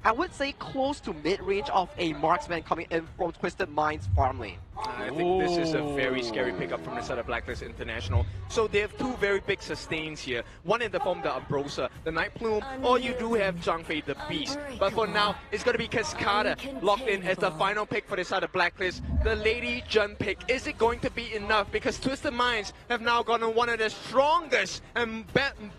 I would say, close to mid-range of a marksman coming in from Twisted Minds farm lane. I think this is a very scary pickup from the side of Blacklist International. So they have two very big sustains here. One in the form of the Umbrosa, the Night Plume, or you do have Zhang Fei the Beast. But for now, it's going to be Cascada locked in as the final pick for the side of Blacklist. The Lady Jun pick, is it going to be enough? Because Twisted Minds have now gotten one of the strongest and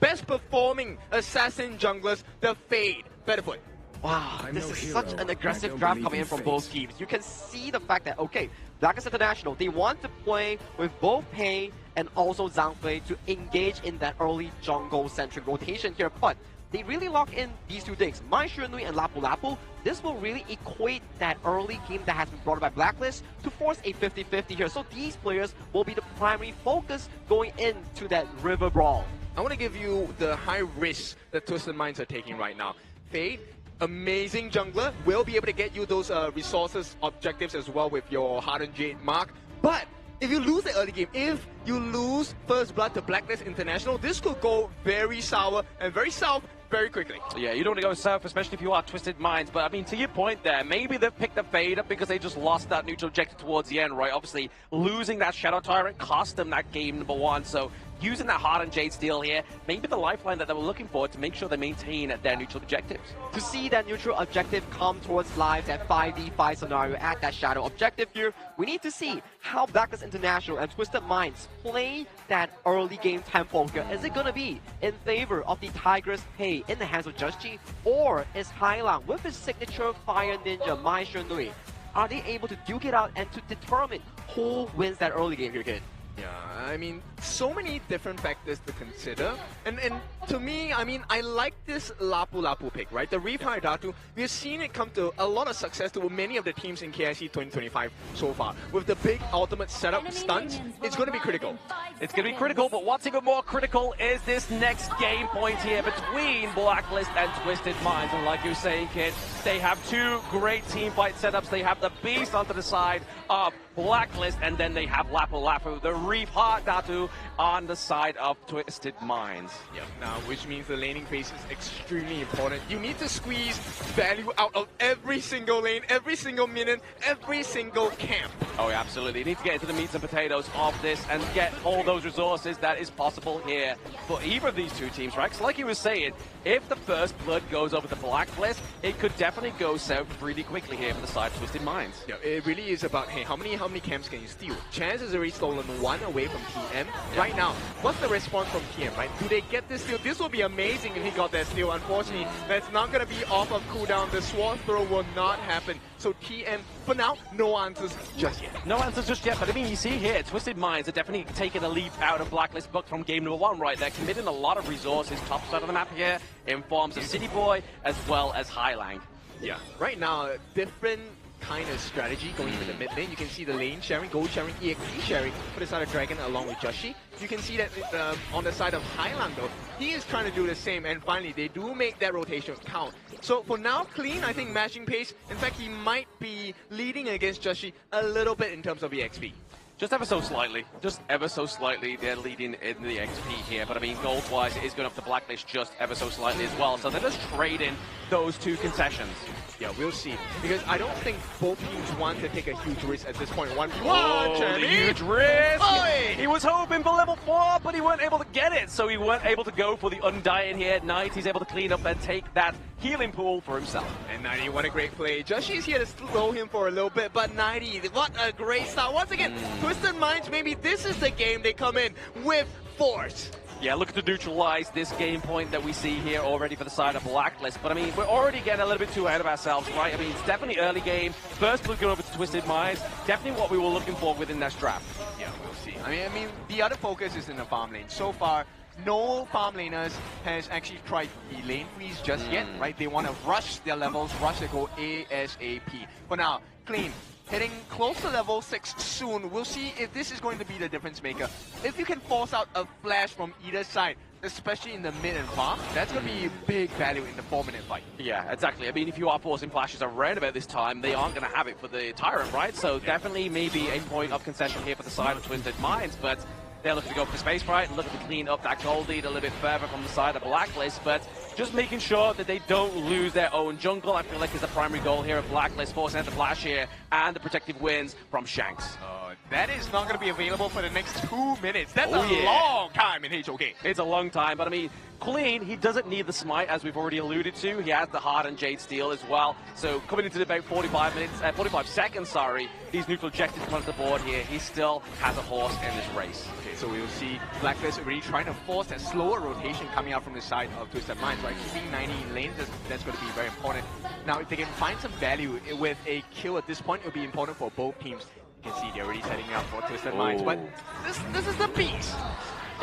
best performing assassin junglers, the Fade. Battlefoot. Wow, this is such an aggressive draft coming in from both teams. You can see the fact that, okay, Blacklist International, they want to play with both Pei and also Zhang Fei to engage in that early jungle-centric rotation here, but they really lock in these two things, Mai Shiranui and Lapu Lapu. This will really equate that early game that has been brought by Blacklist to force a 50-50 here. So these players will be the primary focus going into that river brawl. I want to give you the high risk that Twisted Minds are taking right now. Fade, amazing jungler, will be able to get you those resources, objectives as well with your Hardened Jade mark. But if you lose the early game, if you lose First Blood to Blacklist International, this could go very sour and very south very quickly. Yeah, you don't want to go south, especially if you are Twisted Minds. But I mean, to your point there, maybe they've picked the Fade up because they just lost that neutral objective towards the end, right? Obviously, losing that Shadow Tyrant cost them that game number 1. So using that Hardened Jade Steel here, maybe the lifeline that they were looking for to make sure they maintain their neutral objectives. To see that neutral objective come towards live, that 5v5 scenario at that Shadow objective here, we need to see how Blacklist International and Twisted Minds play that early game tempo here. Is it going to be in favor of the Tigress Pei in the hands of Just Chi, or is Hailang with his signature Fire Ninja Mai Shiranui, are they able to duke it out and to determine who wins that early game here, kid? Yeah, I mean, so many different factors to consider. And to me, I mean, I like this Lapu Lapu pick, right? The Reef High Datu, we've seen it come to a lot of success to many of the teams in KIC 2025 so far. With the big ultimate setup stunts, it's going to be critical. It's going to be critical, but what's even more critical is this next game point here between Blacklist and Twisted Minds. And like you were saying, Kid, they have two great team fight setups. They have the Beast onto the side of Blacklist, and then they have Lapu Lapu, the Reef Heart Datu, on the side of Twisted Minds. Yep, now, which means the laning phase is extremely important. You need to squeeze value out of every single lane, every single minute, every single camp. Oh, yeah, absolutely. You need to get into the meats and potatoes of this and get all those resources that is possible here for either of these two teams, right? Because like you were saying, if the first blood goes over the Blacklist, it could definitely go south really quickly here for the side of Twisted Minds. Yeah, it really is about, hey, how many camps can you steal? Chance has already stolen one away from TM. Yeah. Right now, what's the response from TM, right? Do they get this steal? This will be amazing if he got that steal. Unfortunately, that's not going to be off of cooldown. The Sword Throw will not happen. So TM, for now, no answers just yet. No answers just yet, but I mean, you see here, Twisted Minds are definitely taking a leap out of Blacklist book from game number 1, right? They're committing a lot of resources top side of the map here in forms of City Boy as well as Highlang. Yeah, right now, different kind of strategy going into the mid lane. You can see the lane sharing, gold sharing, EXP sharing for the side of Dragon along with Joshi. You can see that on the side of Highland though, he is trying to do the same, and finally they do make that rotation count. So for now, Clean, I think matching pace, in fact he might be leading against Joshi a little bit in terms of EXP. Just ever so slightly, they're leading in the XP here, but I mean, gold-wise, it is going up to Blacklist just ever so slightly as well, so they're just trading those two concessions. Yeah, we'll see, because I don't think both teams want to take a huge risk at this point. Huge risk! Oi! He was hoping for level 4, but he weren't able to get it, so he weren't able to go for the Undying here at night. He's able to clean up and take that healing pool for himself. And 90, what a great play. Joshi's here to slow him for a little bit, but 90, what a great start. Once again, Twisted Minds, maybe this is the game they come in with force. Yeah, looking to neutralize this game point that we see here already for the side of Blacklist. But I mean, we're already getting a little bit too ahead of ourselves, right? I mean, it's definitely early game. First look over to Twisted Minds. Definitely what we were looking for within that strap. Yeah, we'll see. I mean, the other focus is in the farm lane. So far, no farm laners has actually tried the lane freeze just yet, right? They want to rush their levels, rush their goal ASAP. For now, Clean, heading close to level 6 soon. We'll see if this is going to be the difference maker. If you can force out a flash from either side, especially in the mid and farm, that's going to be big value in the 4-minute fight. Yeah, exactly. I mean, if you are forcing flashes around about this time, they aren't going to have it for the Tyrant, right? So definitely maybe a point of concession here for the side of Twisted Minds, but they're looking to go for the space right and looking to clean up that gold lead a little bit further from the side of Blacklist, but just making sure that they don't lose their own jungle, I feel like is the primary goal here of Blacklist, forcing out the flash here and the protective winds from Shanks. That is not going to be available for the next 2 minutes. That's a long time in HOK. It's a long time, but I mean, Clean, he doesn't need the smite, as we've already alluded to. He has the Heart and Jade Steel as well. So coming into about 45 seconds, these neutral objectives come onto the board here. He still has a horse in this race. Okay, so we'll see Blacklist really trying to force that slower rotation coming out from the side of Twisted Minds, right? Keeping 90 in lane, that's going to be very important. Now, if they can find some value with a kill at this point, it'll be important for both teams. You can see they're already setting up for Twisted Minds, but this is the beast.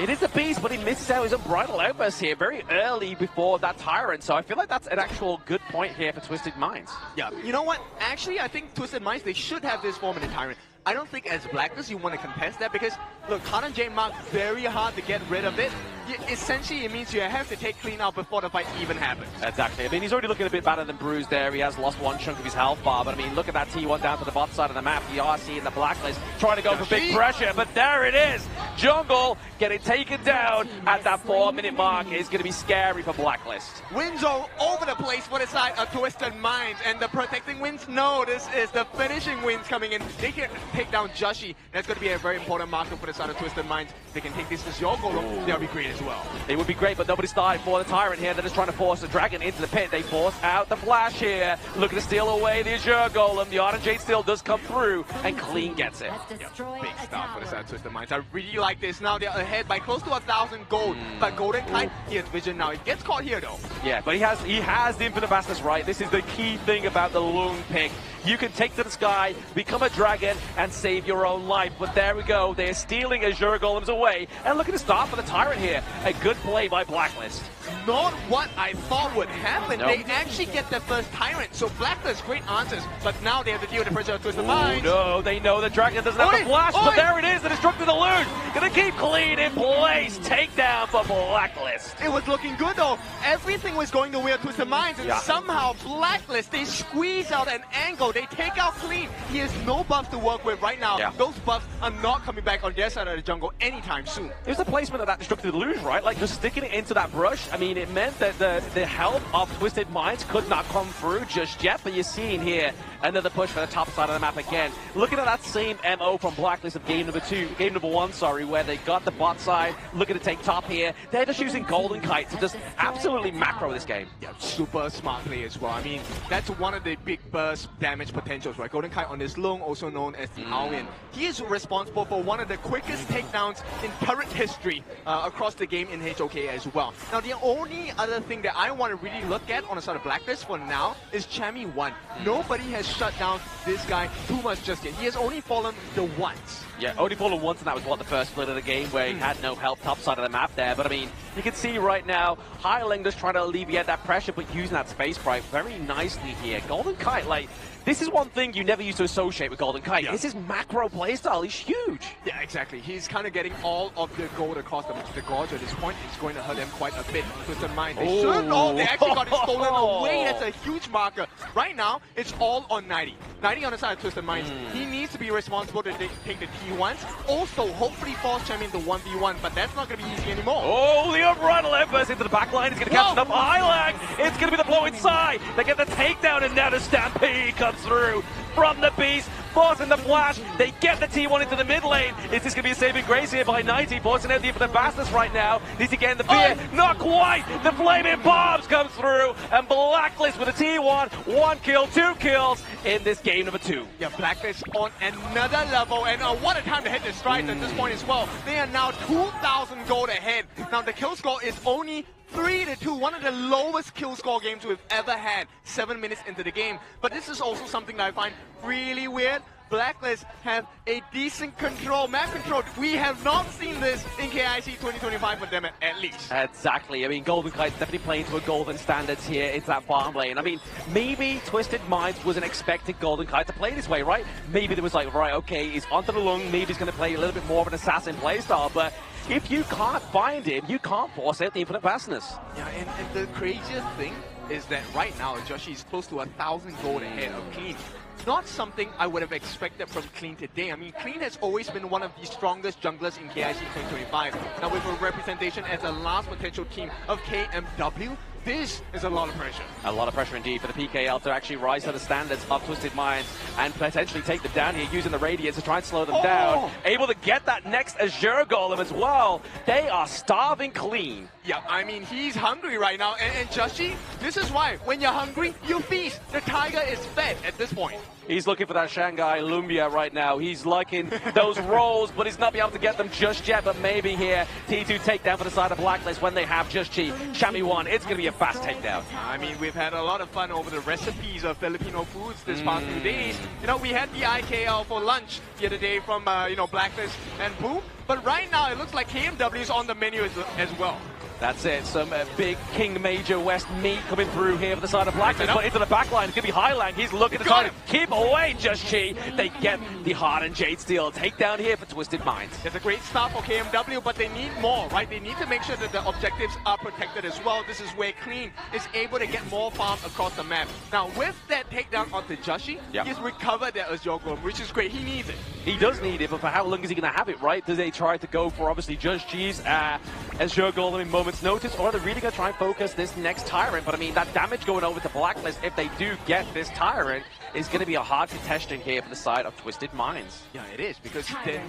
It is the beast, but he misses out his Unbridled Outburst here very early before that Tyrant, so I feel like that's an actual good point here for Twisted Minds. Yeah, you know what? Actually, I think Twisted Minds, they should have this 4-minute Tyrant. I don't think as Blacklist you want to contest that because, look, Heart and Jade Mark, very hard to get rid of it. Essentially, it means you have to take Clean out before the fight even happens. Exactly. I mean, he's already looking a bit better than Bruised there. He has lost one chunk of his health bar, but I mean, look at that T1 down to the bot side of the map. The RC and the Blacklist trying to go for big pressure, but there it is. Jungle getting taken down at that 4-minute mark is going to be scary for Blacklist. Winds all over the place for the side of Twisted Minds, and the protecting winds, no, this is the finishing winds coming in. They can take down Joshi. That's going to be a very important marker for the side of Twisted Minds. They can take this as your goal, that'll be great as well. It would be great, but nobody's starting for the Tyrant here. They're just trying to force the Dragon into the pit. They force out the flash here. Looking to steal away the Azure Golem. The Art and Jade still does come through, and Clean gets it. Yeah, big start for the side of Twisted Minds. I really like this. Now they're ahead by close to 1,000 gold. But Golden Kite, he has vision now. He gets caught here though. Yeah, but he has the Infinite Vastness, right? This is the key thing about the Lung pick. You can take to the sky, become a dragon, and save your own life. But there we go. They're stealing Azure Golems away. And look at the start for the Tyrant here. A good play by Blacklist. Not what I thought would happen. Nope. They actually get their first Tyrant. So Blacklist, great answers. But now they have to deal with the pressure of Twisted Minds. No, they know the dragon doesn't have the flash. But there it is. The Destructive Deluge. Gonna keep clean in place. Takedown for Blacklist. It was looking good though. Everything was going the way of Twisted Minds. And somehow Blacklist, they squeeze out an angle. They take out clean. He has no buffs to work with right now. Those buffs are not coming back on their side of the jungle anytime soon. It was the placement of that Destructive Deluge, right? Like just sticking it into that brush. I mean, it meant that the health of Twisted Minds could not come through just yet. But you're seeing here another push for the top side of the map again. Looking at that same MO from Blacklist of game number one, where they got the bot side, looking to take top here. They're just using Golden Kite to just absolutely macro this game. Yeah, super smart play as well. I mean, that's one of the big burst damage potentials, right? Golden Kite on this Lung, also known as the Alwyn. He is responsible for one of the quickest takedowns in current history across the game in HOK as well. Now, the only other thing that I want to really look at on the side of Blacklist for now is Chammy 1. Nobody has shut down this guy too much just yet. He has only fallen the once. Yeah, only fallen once, and that was, what, the first split of the game where he had no help top side of the map there. But, I mean, you can see right now, Highling just trying to alleviate that pressure, but using that space sprite very nicely here. Golden Kite, like, this is one thing you never used to associate with Golden Kite. It's his macro playstyle. He's huge. Yeah, exactly. He's kind of getting all of the gold across the gorge at this point. It's going to hurt them quite a bit. Twisted Minds, they should. Oh, they actually got it stolen away. That's a huge marker. Right now, it's all on 90. 90 on the side of Twisted Minds. He needs to be responsible to take the T1s. Also, hopefully force Champion to 1v1, but that's not going to be easy anymore. Oh, the unbridled Embers into the back line. He's going to catch up Highlang. It's going to be the blow inside. They get the takedown, and now the Stampede comes through from the Beast. Forcing the flash, they get the T1 into the mid lane. Is this going to be a saving grace here by 90? Forcing out the infinite fastness right now. Needs to get in the fear. Not quite. The flaming bombs come through, and Blacklist with a T1. 1 kill, 2 kills in this game number 2. Yeah, Blacklist on another level, and what a time to hit the strides at this point as well. They are now 2,000 gold ahead. Now the kill score is only 3-2, one of the lowest kill score games we've ever had 7 minutes into the game. But this is also something that I find really weird. Blacklist have a decent control, map control. We have not seen this in KIC 2025 for them at least. Exactly. I mean, Golden Kite's definitely playing to a golden standards here. It's that farm lane. I mean, maybe Twisted Minds wasn't expecting Golden Kite to play this way, right? Maybe there was like, right, okay, he's onto the lung. Maybe he's going to play a little bit more of an assassin playstyle, but if you can't find him, you can't force out the infinite fastness. Yeah, and the craziest thing is that right now, Joshi is close to 1,000 gold ahead of Clean. Not something I would have expected from Clean today. I mean, Clean has always been one of the strongest junglers in KIC 2025. Now with a representation as the last potential team of KMW, this is a lot of pressure. A lot of pressure indeed for the PKL to actually rise to the standards of Twisted Minds and potentially take them down here using the Radiance to try and slow them down. Able to get that next Azure Golem as well. They are starving Clean. Yeah, I mean, he's hungry right now. And Joshi, this is why. When you're hungry, you feast. The tiger is fed at this point. He's looking for that Shanghai Lumbia right now. He's liking those rolls, but he's not be able to get them just yet. But maybe here, T2 takedown for the side of Blacklist when they have just Chi. Chammy 1, it's going to be a fast takedown. I mean, we've had a lot of fun over the recipes of Filipino foods this past few days. You know, we had the IKL for lunch the other day from, Blacklist and Boom. But right now, it looks like KMW is on the menu as well. That's it, some big King Major West meat coming through here for the side of Blacklist, but into the back line. It's going to be Highlang. He's looking to try to keep away Just Chi. They get the Heart and Jade Steel takedown here for Twisted Minds. It's a great start for KMW, but they need more, right? They need to make sure that the objectives are protected as well. This is where Clean is able to get more farm across the map. Now, with that takedown onto Joshi, he's recovered that Azure Golem, which is great. He needs it. He does need it, but for how long is he going to have it, right? Do they try to go for, obviously, Just Chi's Azure Golem in moments notice, or are they really going to try and focus this next Tyrant? But I mean, that damage going over to Blacklist, if they do get this Tyrant, is going to be a hard contestation here for the side of Twisted Minds. Yeah, it is, because then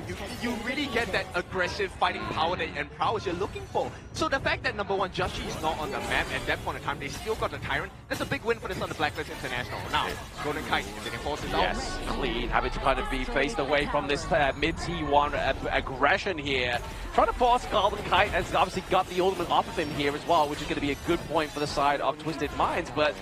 you really get that aggressive fighting power and prowess you're looking for. So the fact that number one, Joshi is not on the map at that point in time, they still got the Tyrant, that's a big win for the side of Blacklist International. Now, Golden Kite, if they can force it out. Yes, Clean having to kind of be faced away from this mid-T1 aggression here. trying to force Golden Kite has obviously got the ultimate off of him here as well, which is going to be a good point for the side of Twisted Minds. But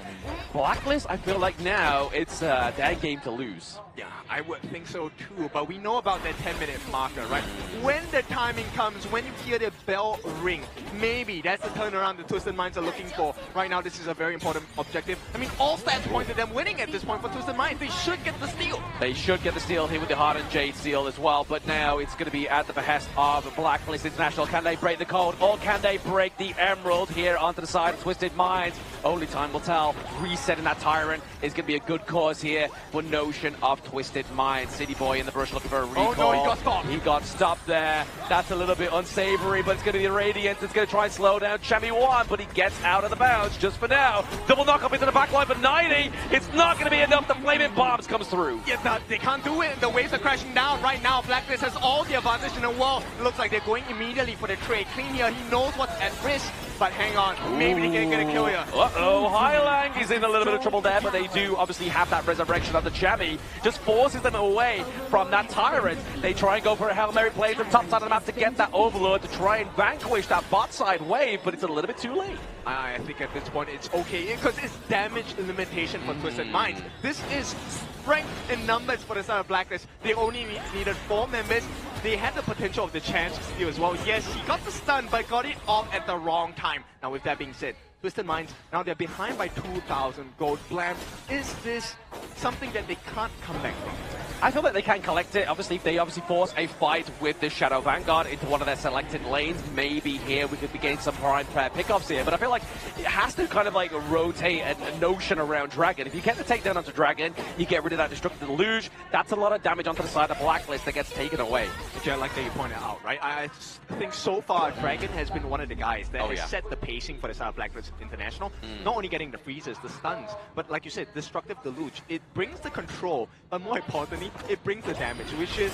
Blacklist, I feel like now it's their game to lose. Yeah, I would think so too, but we know about that 10-minute marker, right? When the timing comes, when you hear the bell ring, maybe that's the turnaround the Twisted Minds are looking for. Right now, this is a very important objective. I mean, all stats point to them winning at this point for Twisted Minds. They should get the steal. They should get the steal here with the Heart and Jade steal as well, but now it's going to be at the behest of Blacklist International. Can they break the code, or can they break the Emerald here onto the side of Twisted Minds? Only time will tell. Resetting that Tyrant is going to be a good cause here for Notion of Twisted Minds. City Boy in the brush looking for a recall. Oh no, he got stopped. He got stopped there. That's a little bit unsavory, but it's going to be the Radiance. It's going to try and slow down Chami 1, but he gets out of the bounds just for now. Double knock up into the backline for 90. It's not going to be enough. The Flaming Bombs comes through. Yeah, they can't do it. The waves are crashing down right now. Blacklist has all the advantage in the world. It looks like they're going immediately for the trade. Clean here. He knows what's at risk. But hang on, maybe they can get a kill here. Uh-oh, Highlang is in a little bit of trouble there, but they do obviously have that resurrection of the Chami. Just forces them away from that Tyrant. They try and go for a Hail Mary play from top side of the map to get that Overlord to try and vanquish that bot side wave, but it's a little bit too late. I think at this point it's okay, because it's damage limitation for Twisted Minds. This is strength in numbers for the side of Blacklist. They only needed 4 members. They had the potential of the chance to steal as well. Yes, he got the stun, but got it off at the wrong time. Now, with that being said, Twisted Minds, now they're behind by 2,000 gold. Blam, is this something that they can't come back from? I feel like they can collect it. Obviously, if they force a fight with this Shadow Vanguard into one of their selected lanes, maybe here we could be getting some prime player pickups here. But I feel like it has to kind of like rotate a Notion around Dragon. If you get the takedown onto Dragon, you get rid of that Destructive Deluge. That's a lot of damage onto the side of Blacklist that gets taken away. Yeah, like that you pointed out, right? I think so far Dragon has been one of the guys that has set the pacing for the side of Blacklist International. Not only getting the freezes, the stuns, but like you said, Destructive Deluge. It brings the control, but more importantly, it brings the damage, which is,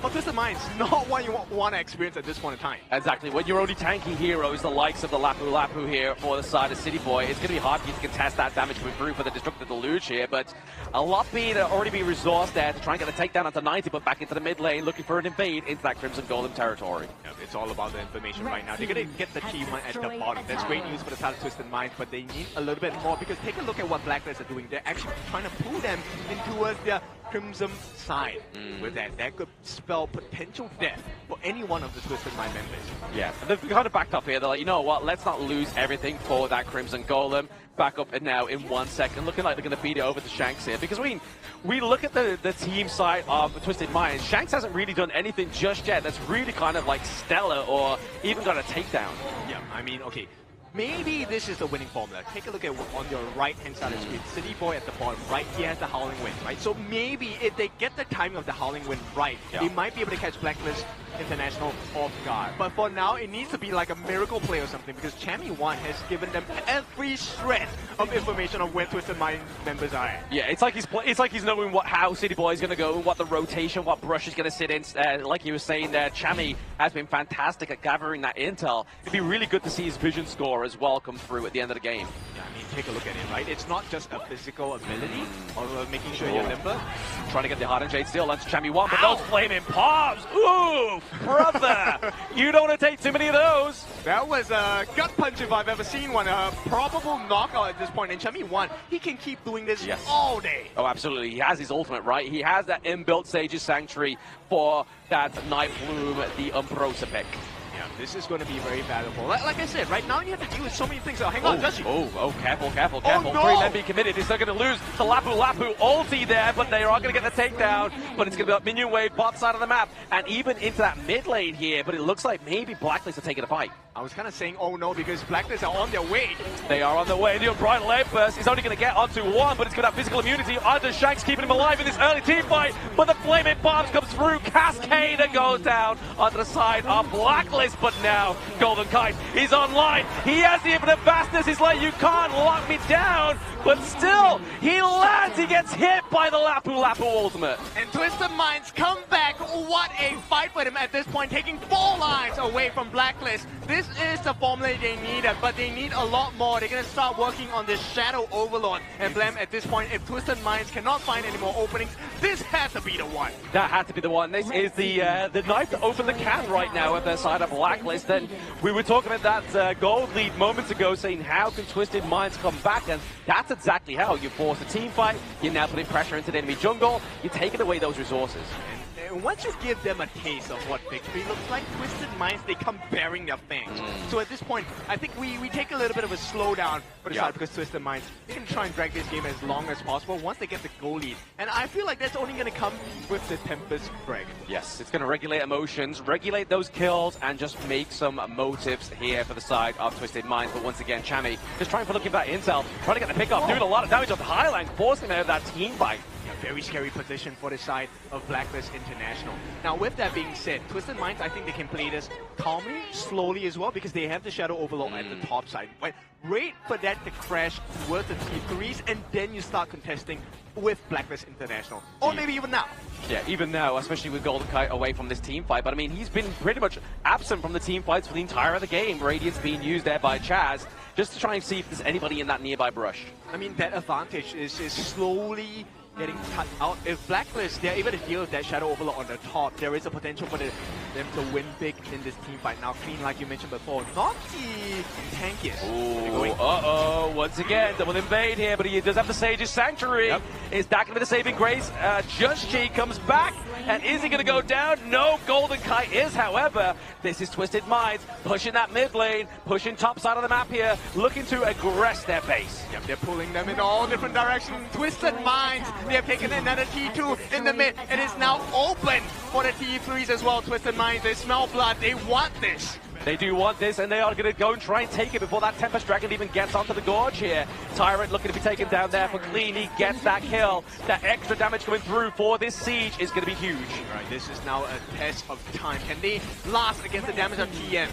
for Twisted Minds, not what you want to experience at this point in time. Exactly. When your only tanky hero is the likes of the Lapu Lapu here for the side of City Boy, it's going to be hard for you to contest that damage coming through for the Destructive Deluge here, but a lot being already be resourced there to try and get the takedown onto 90, but back into the mid lane, looking for an invade into that Crimson Golem territory. Yeah, it's all about the information right now. They're going to get the T1 at the bottom. That's great news for the side of Twisted Minds, but they need a little bit more, because take a look at what Blacklist are doing. They're actually trying to pull them in towards their Crimson side. With that could spell potential death for any one of the Twisted Mind members. Yeah, and they've kind of backed up here. They're like, you know what, let's not lose everything for that Crimson Golem. Back up and now in 1 second, looking like they're going to feed it over to Shanks here, because we look at the team side of Twisted Minds. Shanks hasn't really done anything just yet that's really kind of like stellar or even got a takedown. Yeah, I mean, okay. Maybe this is the winning formula. Take a look at on your right-hand side of the screen. City Boy at the bottom, right? He has the Howling Wind, right? So maybe if they get the timing of the Howling Wind right, they might be able to catch Blacklist International off guard. But for now, it needs to be like a miracle play or something, because Chami 1 has given them every shred of information of where Twisted Mind members are at. Yeah, it's like he's knowing how City Boy is going to go, what the rotation, what brush is going to sit in. Like you were saying there, Chami has been fantastic at gathering that intel. It'd be really good to see his vision score as well come through at the end of the game. Yeah, I mean, take a look at it, right? It's not just a physical ability or making sure you're limber. Trying to get the Heart and Jade steal onto Chami 1, but those flaming palms, ooh, brother, you don't want to take too many of those. That was a gut punch if I've ever seen one. A probable knockout at this point. And Chami 1, he can keep doing this all day. Oh, absolutely. He has his ultimate, right? He has that inbuilt Sage's Sanctuary for that Night Bloom, the Umbrosa pick. Yeah, this is going to be very valuable. Like I said, right now you have to deal with so many things. Oh, hang on, does he? Oh, careful. Oh, no! 3 men be committed. He's not going to lose the Lapu Lapu ulti there, but they are going to get the takedown. But it's going to be up minion wave, bot side of the map, and even into that mid lane here. But it looks like maybe Blacklist are taking a fight. I was kind of saying, oh no, because Blacklist are on their way. They are on their way. The Unbridled Air Burst is only going to get onto 1, but it's going to have physical immunity onto Shanks, keeping him alive in this early team fight. But the Flaming Bombs comes through. Cascader goes down onto the side of Blacklist, but now Golden Kite is online. He has the infinite fastness. He's like, you can't lock me down. But still, he lands. He gets hit by the Lapu Lapu ultimate. And Twisted Minds come back. What a fight for him at this point, taking 4 lines away from Blacklist. This this is the formula they needed, but they need a lot more. They're going to start working on the Shadow Overlord. And Blem, at this point, if Twisted Minds cannot find any more openings, this has to be the one. That had to be the one. This is the knife to open the can right now at their side of Blacklist. And we were talking about that gold lead moments ago, saying how can Twisted Minds come back? And that's exactly how. You force a team fight, you're now putting pressure into the enemy jungle, you're taking away those resources. And once you give them a taste of what victory looks like, Twisted Minds, they come bearing their fangs. So at this point, I think we take a little bit of a slowdown for the side because Twisted Minds, they can try and drag this game as long as possible once they get the goal lead. And I feel like that's only going to come with the Tempest Dragon. Yes, it's going to regulate emotions, regulate those kills, and just make some motives here for the side of Twisted Minds. But once again, Chami just trying for looking for that intel, trying to get the pick up, doing a lot of damage on the Highline, forcing out that team fight. Very scary position for the side of Blacklist International. Now, with that being said, Twisted Minds, I think they can play this calmly, slowly as well, because they have the Shadow Overlord at the top side. But wait for that to crash towards the T3s, and then you start contesting with Blacklist International. Or maybe even now. Yeah, even now, especially with Golden Kite away from this team fight. But I mean, he's been pretty much absent from the team fights for the entire of the game. Radiant's being used there by Chaz, just to try and see if there's anybody in that nearby brush. I mean, that advantage is slowly getting cut out. If Blacklist, they're able to deal with that Shadow Overlord on the top, there is a potential for them to win big in this team fight. Now, Clean, like you mentioned before, not the tankiest. Uh-oh, once again, double invade here, but he does have the Sage's Sanctuary. Is that going to be the saving grace? Just G comes back, and is he going to go down? No, Golden Kite is, however. This is Twisted Minds, pushing that mid lane, pushing top side of the map here, looking to aggress their base. Yep, they're pulling them in all different directions. Twisted Minds, they have taken another T2 in the mid. It is now open for the T3s as well. Twisted Minds, they smell blood. They want this. They do want this, and they are going to go and try and take it before that Tempest Dragon even gets onto the gorge here. Tyrant looking to be taken down there for Clean. He gets that kill. That extra damage coming through for this siege is going to be huge. All right, this is now a test of time. Can they last against the damage of TM?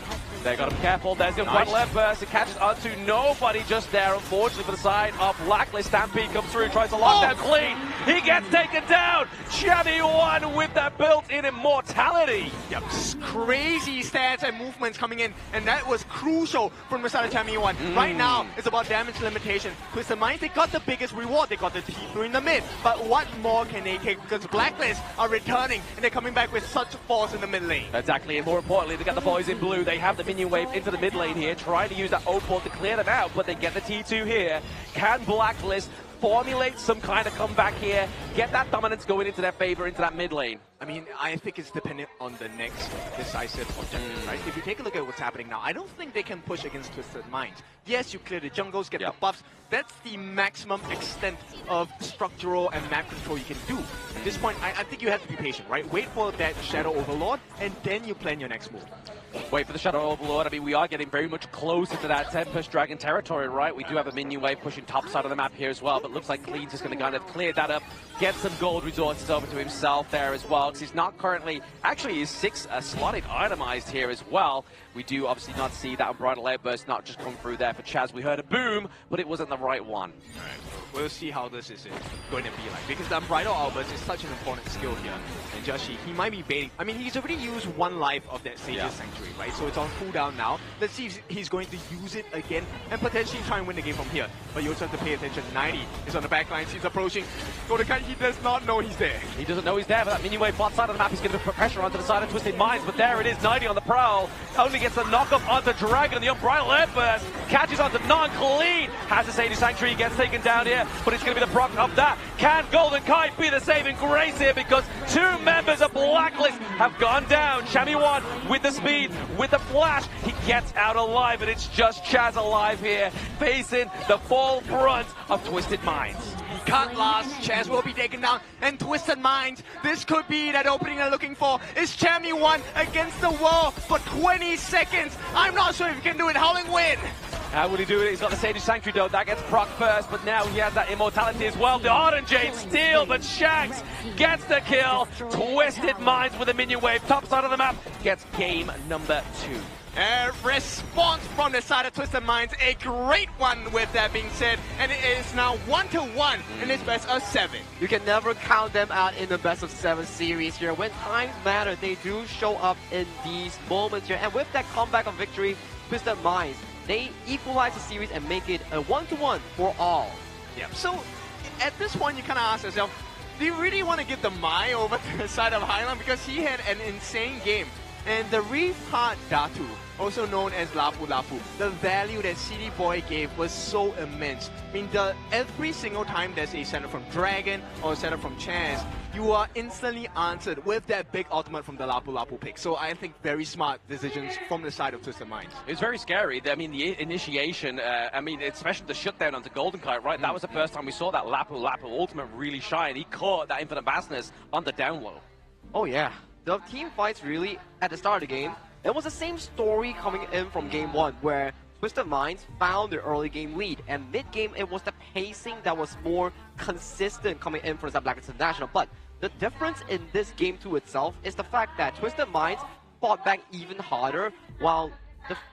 They got to be careful. There's the one left burst. It catches onto nobody just there, unfortunately, for the side of Blacklist. Stampede comes through, tries to lock down Clean. He gets taken down. Chami one with that built-in immortality. Yep, crazy stats and movements coming in, and that was crucial from the side of Chami one. Right now, it's about damage limitation. Twisted Minds, they got the biggest reward. They got the T3 in the mid. But what more can they take? Because Blacklist are returning, and they're coming back with such force in the mid lane. Exactly, and more importantly, they got the boys in blue. They have the minion wave into the mid lane here, trying to use that O-Port to clear them out, but they get the T2 here. Can Blacklist formulate some kind of comeback here, get that dominance going into their favor, into that mid lane? I mean, I think it's dependent on the next decisive objective, right? If you take a look at what's happening now, I don't think they can push against Twisted Minds. Yes, you clear the jungles, get the buffs. That's the maximum extent of structural and map control you can do. At this point, I think you have to be patient, right? Wait for that Shadow Overlord, and then you plan your next move. Wait for the Shadow Overlord. I mean, we are getting very much closer to that Tempest Dragon territory, right? We do have a minion wave pushing top side of the map here as well, but looks like Clean's just going to kind of clear that up, get some gold resources over to himself there as well, because he's not currently, actually he's 6 slotted itemized here as well. We do obviously not see that Unbridled Outburst not just come through there for Chaz. We heard a boom, but it wasn't the right one. All right, we'll see how this is going to be like, because the Unbridled Outburst is such an important skill here. And Joshi, he might be baiting. I mean, he's already used 1 life of that Sage's Sanctuary, right? So it's on cooldown now. Let's see if he's going to use it again and potentially try and win the game from here. But you also have to pay attention. 90 is on the back lines. He's approaching. Golden Kite, he does not know he's there. He doesn't know he's there, but that minion wave bot side of the map is going to put pressure onto the side of Twisted Minds. But there it is, 90 on the prowl. Only gets a knock-up onto Dragon. The Unbridled Outburst catches onto non-Clean. Has the Sage's Sanctuary, gets taken down here, but it's going to be the proc of that. Can Golden Kite be the saving grace here? Because 2 members of Blacklist have gone down. Chami one with the speed, with the flash. He gets out alive, and it's just Chaz alive here, facing the full brunt of Twisted Minds. He can't last. Chaz will be taken down, and Twisted Minds, this could be that opening they're looking for. Is Chami one against the wall for 20 seconds? I'm not sure if he can do it. Howling win. How will he do it? He's got the Sage's Sanctuary though, that gets proc first, but now he has that immortality as well. The Ardent Jade steal, but Shanks gets the kill. Twisted Minds with a minion wave, top side of the map, gets game number 2. A response from the side of Twisted Minds, a great one with that being said, and it is now 1-1 in this best of 7. You can never count them out in the best of 7 series here. When times matter, they do show up in these moments here, and with that comeback of victory, Twisted Minds, they equalize the series and make it a 1-1 for all. Yeah, so at this point you kind of ask yourself, do you really want to give the Mai over to the side of Highland? Because he had an insane game. And the Rehad Datu, also known as Lapu Lapu, the value that City Boy gave was so immense. I mean, every single time there's a setup from Dragon or a setup from Chance, you are instantly answered with that big ultimate from the Lapu Lapu pick. So I think very smart decisions from the side of Twisted Minds. It was very scary. I mean, the initiation, I mean, especially the shutdown onto Golden Kite, right? That was the first time we saw that Lapu Lapu ultimate really shine. He caught that infinite vastness on the down low. Oh yeah. The team fights really, at the start of the game, it was the same story coming in from game 1, where Twisted Minds found their early game lead, and mid-game it was the pacing that was more consistent coming in for the Blacklist International. But the difference in this game 2 itself is the fact that Twisted Minds fought back even harder, while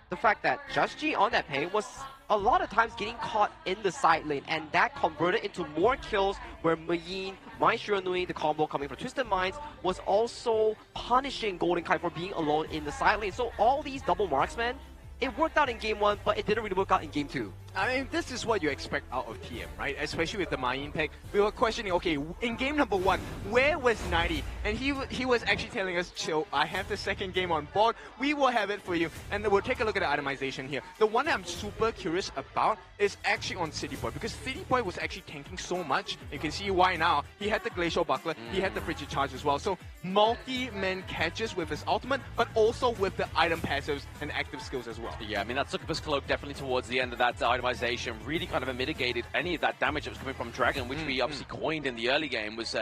the fact that Just on that pay was a lot of times getting caught in the side lane, and that converted into more kills where Mayin, Mai Shiranui, the combo coming from Twisted Minds, was also punishing Golden Kite for being alone in the side lane. So all these double marksmen, it worked out in game 1, but it didn't really work out in game 2. I mean, this is what you expect out of TM, right? Especially with the Mayin pick. We were questioning, okay, in game number 1, where was 90? And he was actually telling us, chill, I have the second game on board. We will have it for you. And we'll take a look at the itemization here. The one that I'm super curious about is actually on City Boy, because City Boy was actually tanking so much. You can see why now. He had the Glacial Buckler, he had the Frigid Charge as well. So multi-man catches with his ultimate, but also with the item passives and active skills as well. Yeah, I mean, that Succubus Cloak definitely towards the end of that itemization really kind of mitigated any of that damage that was coming from Dragon, which we obviously coined in the early game was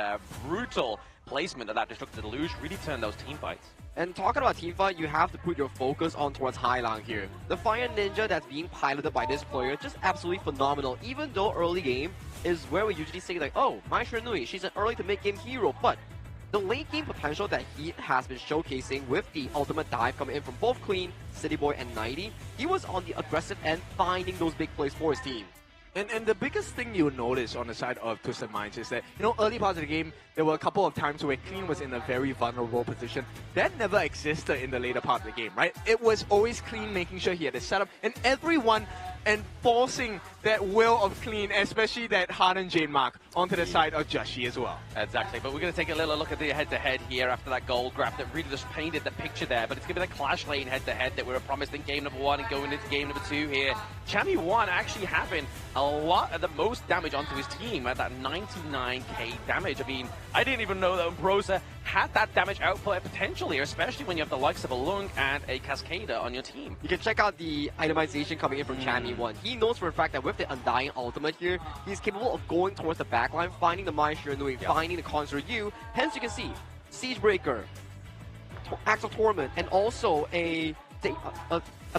brutal placement of that Destructive Deluge, really turned those team fights. And talking about teamfight, you have to put your focus on towards Highland here. The Fire Ninja that's being piloted by this player, just absolutely phenomenal. Even though early game is where we usually say like, oh, Mai Shiranui, she's an early to mid-game hero, but the late game potential that he has been showcasing with the ultimate dive coming in from both Clean, City Boy, and 90, he was on the aggressive end, finding those big plays for his team. And the biggest thing you'll notice on the side of Twisted Minds is that, you know, early parts of the game, there were a couple of times where Clean was in a very vulnerable position. That never existed in the later part of the game, right? It was always Clean making sure he had a setup, and everyone enforcing that will of Clean, especially that Harden Jade mark, onto the side of Joshi as well. Exactly, but we're going to take a little look at the head-to-head here after that gold grab that really just painted the picture there, but it's going to be the Clash Lane head-to-head that we were promised in game number 1 and going into game number 2 here. Chami 1 actually having a lot of the most damage onto his team at that 99k damage. I mean, I didn't even know that Umbrosa had that damage output potential here, especially when you have the likes of a Lung and a Cascada on your team. You can check out the itemization coming in from Chami 1. He knows for a fact that with the Undying ultimate here, he's capable of going towards the backline, finding the Mai Shiranui, finding the Conjure U. Hence you can see Siegebreaker, Axe of Torment, and also a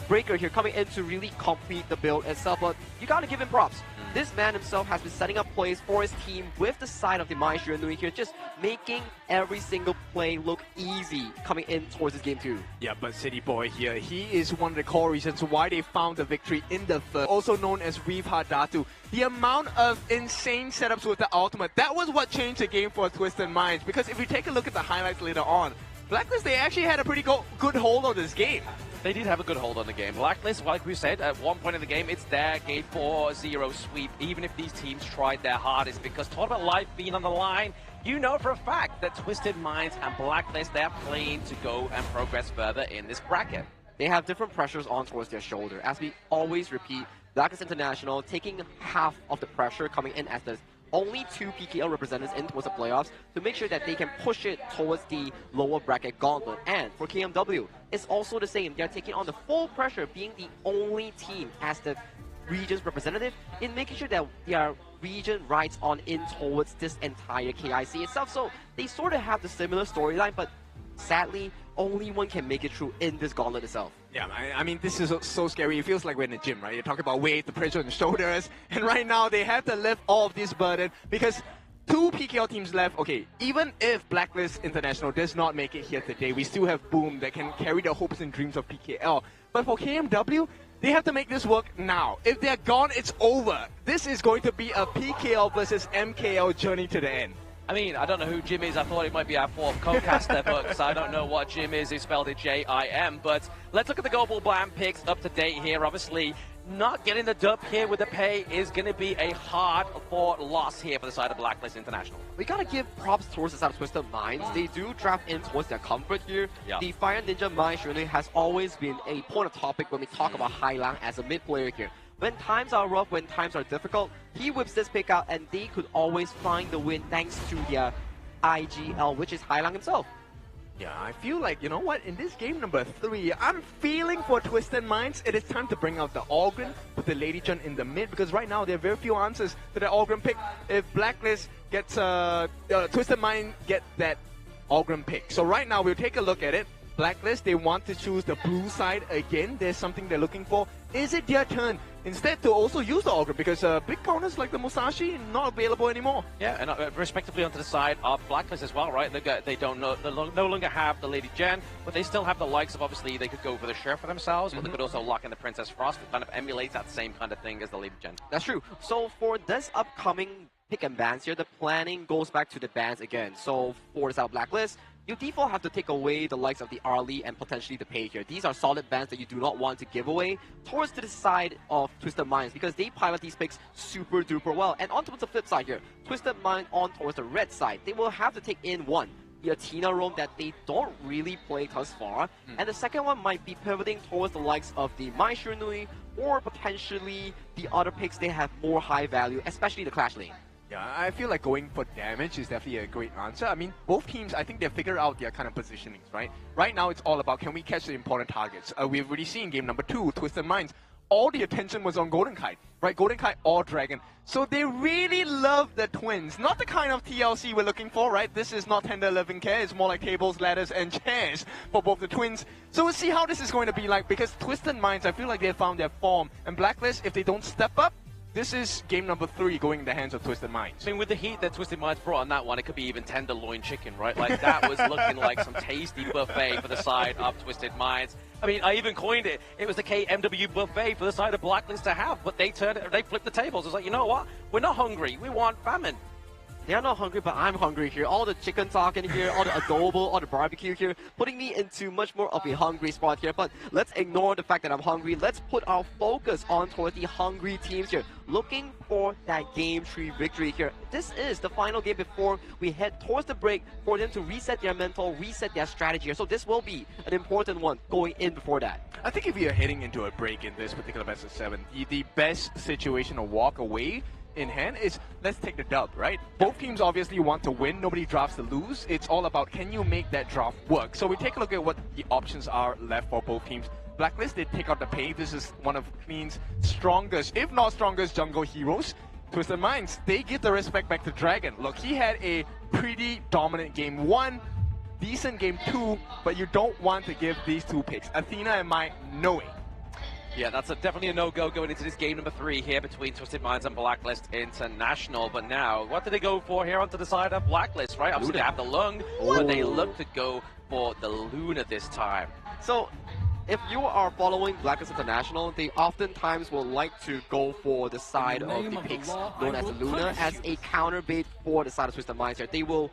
breaker here coming in to really complete the build itself. But you gotta give him props. This man himself has been setting up plays for his team with the side of the Mai Shiranui here, just making every single play look easy coming in towards this game 2. Yeah, but City Boy here, he is one of the core reasons why they found the victory in the first, also known as Rehad Datu. The amount of insane setups with the ultimate, that was what changed the game for Twisted Minds, because if you take a look at the highlights later on, Blacklist, they actually had a pretty good hold on this game. They did have a good hold on the game. Blacklist, like we said, at one point in the game, it's their game 4-0 sweep, even if these teams tried their hardest, because talk about life being on the line, you know for a fact that Twisted Minds and Blacklist, they're playing to go and progress further in this bracket. They have different pressures on towards their shoulder. As we always repeat, Blacklist International taking half of the pressure coming in as the only 2 PKL representatives in towards the playoffs to make sure that they can push it towards the lower bracket gauntlet. And for KMW, it's also the same. They're taking on the full pressure, being the only team as the region's representative in making sure that their region rides on in towards this entire KIC itself. So they sort of have the similar storyline, but sadly, only one can make it through in this gauntlet itself. Yeah, I mean, this is so scary. It feels like we're in the gym, right? You're talking about weight, the pressure on the shoulders, and right now they have to lift all of this burden because 2 PKL teams left. Okay, even if Blacklist International does not make it here today, we still have Boom that can carry the hopes and dreams of PKL. But for KMW, they have to make this work now. If they're gone, it's over. This is going to be a PKL versus MKL journey to the end. I mean, I don't know who Jim is. I thought it might be our fourth co-caster, but I don't know what Jim is. He spelled it J-I-M. But let's look at the global bland picks up to date here. Obviously, not getting the dub here with the pay is going to be a hard-fought loss here for the side of Blacklist International. We gotta give props towards the side of Twisted Minds. They do draft in towards their comfort here. Yeah. The Fire Ninja Mind surely has always been a point of topic when we talk about Hailang as a mid player here. When times are rough, when times are difficult, he whips this pick out and they could always find the win thanks to their IGL, which is Hailang himself. Yeah, I feel like, you know what, in this game number 3, I'm feeling for Twisted Minds. It is time to bring out the Ogren with the Lady Chun in the mid, because right now there are very few answers to the Ogren pick. If Blacklist gets, Twisted Mind get that Ogren pick. So right now we'll take a look at it. Blacklist, they want to choose the blue side again. There's something they're looking for. Is it their turn instead to also use the Ogre? Because big counters like the Musashi not available anymore. Yeah, and respectively onto the side of Blacklist as well, right? They don't no longer have the Lady Jen, but they still have the likes of, obviously, they could go for the Sheriff for themselves, but they could also lock in the Princess Frost, which kind of emulates that same kind of thing as the Lady Jen. That's true. So for this upcoming pick and bans here, the planning goes back to the bans again. So for this Blacklist, you default have to take away the likes of the Arlie and potentially the Pay here. These are solid bans that you do not want to give away towards to the side of Twisted Minds, because they pilot these picks super duper well. And on towards the flip side here, Twisted Mind on towards the red side, they will have to take in one, the Athena roam that they don't really play thus far. And the second one might be pivoting towards the likes of the Mai Shurnui or potentially the other picks they have more high value, especially the Clash Lane. Yeah, I feel like going for damage is definitely a great answer. I mean, both teams, I think they figured out their kind of positionings, right? Right now, it's all about, can we catch the important targets? We've already seen game number 2, Twisted Minds. All the attention was on Golden Kite, right? Golden Kite or Dragon. So they really love the twins. Not the kind of TLC we're looking for, right? This is not tender loving care. It's more like tables, ladders, and chairs for both the twins. So we'll see how this is going to be like, because Twisted Minds, I feel like they found their form. And Blacklist, if they don't step up, this is game number 3 going in the hands of Twisted Minds. I mean, with the heat that Twisted Minds brought on that one, it could be even tenderloin chicken, right? Like, that was looking like some tasty buffet for the side of Twisted Minds. I mean, I even coined it. It was the KMW buffet for the side of Blacklist to have, but they flipped the tables. It's like, you know what? We're not hungry. We want famine. They're not hungry, but I'm hungry here. All the chicken talk in here, all the adobo, all the barbecue here, putting me into much more of a hungry spot here. But let's ignore the fact that I'm hungry. Let's put our focus on towards the hungry teams here, looking for that game 3 victory here. This is the final game before we head towards the break for them to reset their mental, reset their strategy here. So this will be an important one going in before that. I think if we are heading into a break in this particular best of 7, the best situation to walk away in hand is, let's take the dub, right? Both teams obviously want to win. Nobody drafts to lose. It's all about, can you make that draft work? So we take a look at what the options are left for both teams. Blacklist, they take out the Pay. This is one of Clean's strongest, if not strongest, jungle heroes. Twisted Minds, they give the respect back to Dragon. Look, he had a pretty dominant game 1, decent game 2, but you don't want to give these 2 picks. Athena and Mai, no way. Yeah, that's definitely a no-go going into this game number 3 here between Twisted Minds and Blacklist International. But now, what do they go for here onto the side of Blacklist, right? Obviously, they have the Lung, but they look to go for the Luna this time. So, if you are following Blacklist International, they oftentimes will like to go for the side of the picks known as the Luna as a counter bait for the side of Twisted Minds here. They will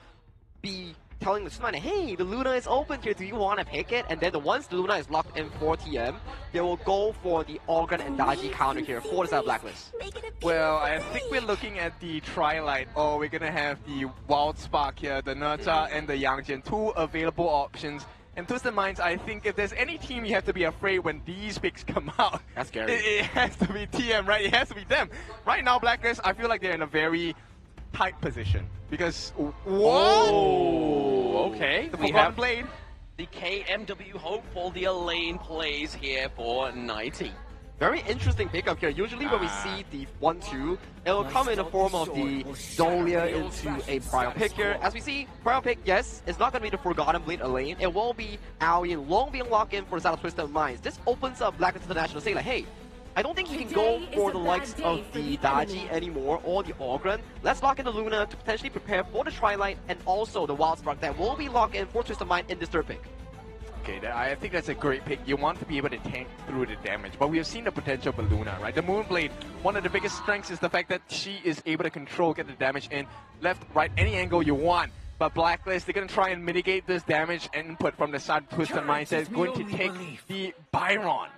be telling the Twisted Minds, hey, the Luna is open here, do you want to pick it? And then once the Luna is locked in for TM, they will go for the Organ and Daji counter here for the side of Blacklist. Well, I think we're looking at the Twilight. Oh, we're going to have the Wild Spark here, the Nerta and the Yangjian, 2 available options. And Twisted Minds, I think if there's any team you have to be afraid when these picks come out, that's scary. It has to be TM, right? It has to be them. Right now, Blacklist, I feel like they're in a very tight position. Because, whoa! Okay, we have Blade. The KMW hopeful, the Elaine plays here for 90. Very interesting pickup here. Usually when we see the 1-2, it will come in the form of the Dolia into a prior pick here. As we see, prior pick, yes, it's not going to be the Forgotten Blade Elaine. It will be Aoi and Long being locked in for the side of Twisted Minds. This opens up Blacklist International saying like, hey, I don't think you can go for the likes of the Daji anymore or the Ogren. Let's lock in the Luna to potentially prepare for the Twilight and also the Wild Spark that will be locked in for Twisted Mind in this third pick. Okay, I think that's a great pick. You want to be able to tank through the damage, but we have seen the potential of Luna, right? The Moonblade, one of the biggest strengths is the fact that she is able to control, get the damage in, left, right, any angle you want. But Blacklist, they're going to try and mitigate this damage input from the side of Twisted Mindset. Is going to take the Byron.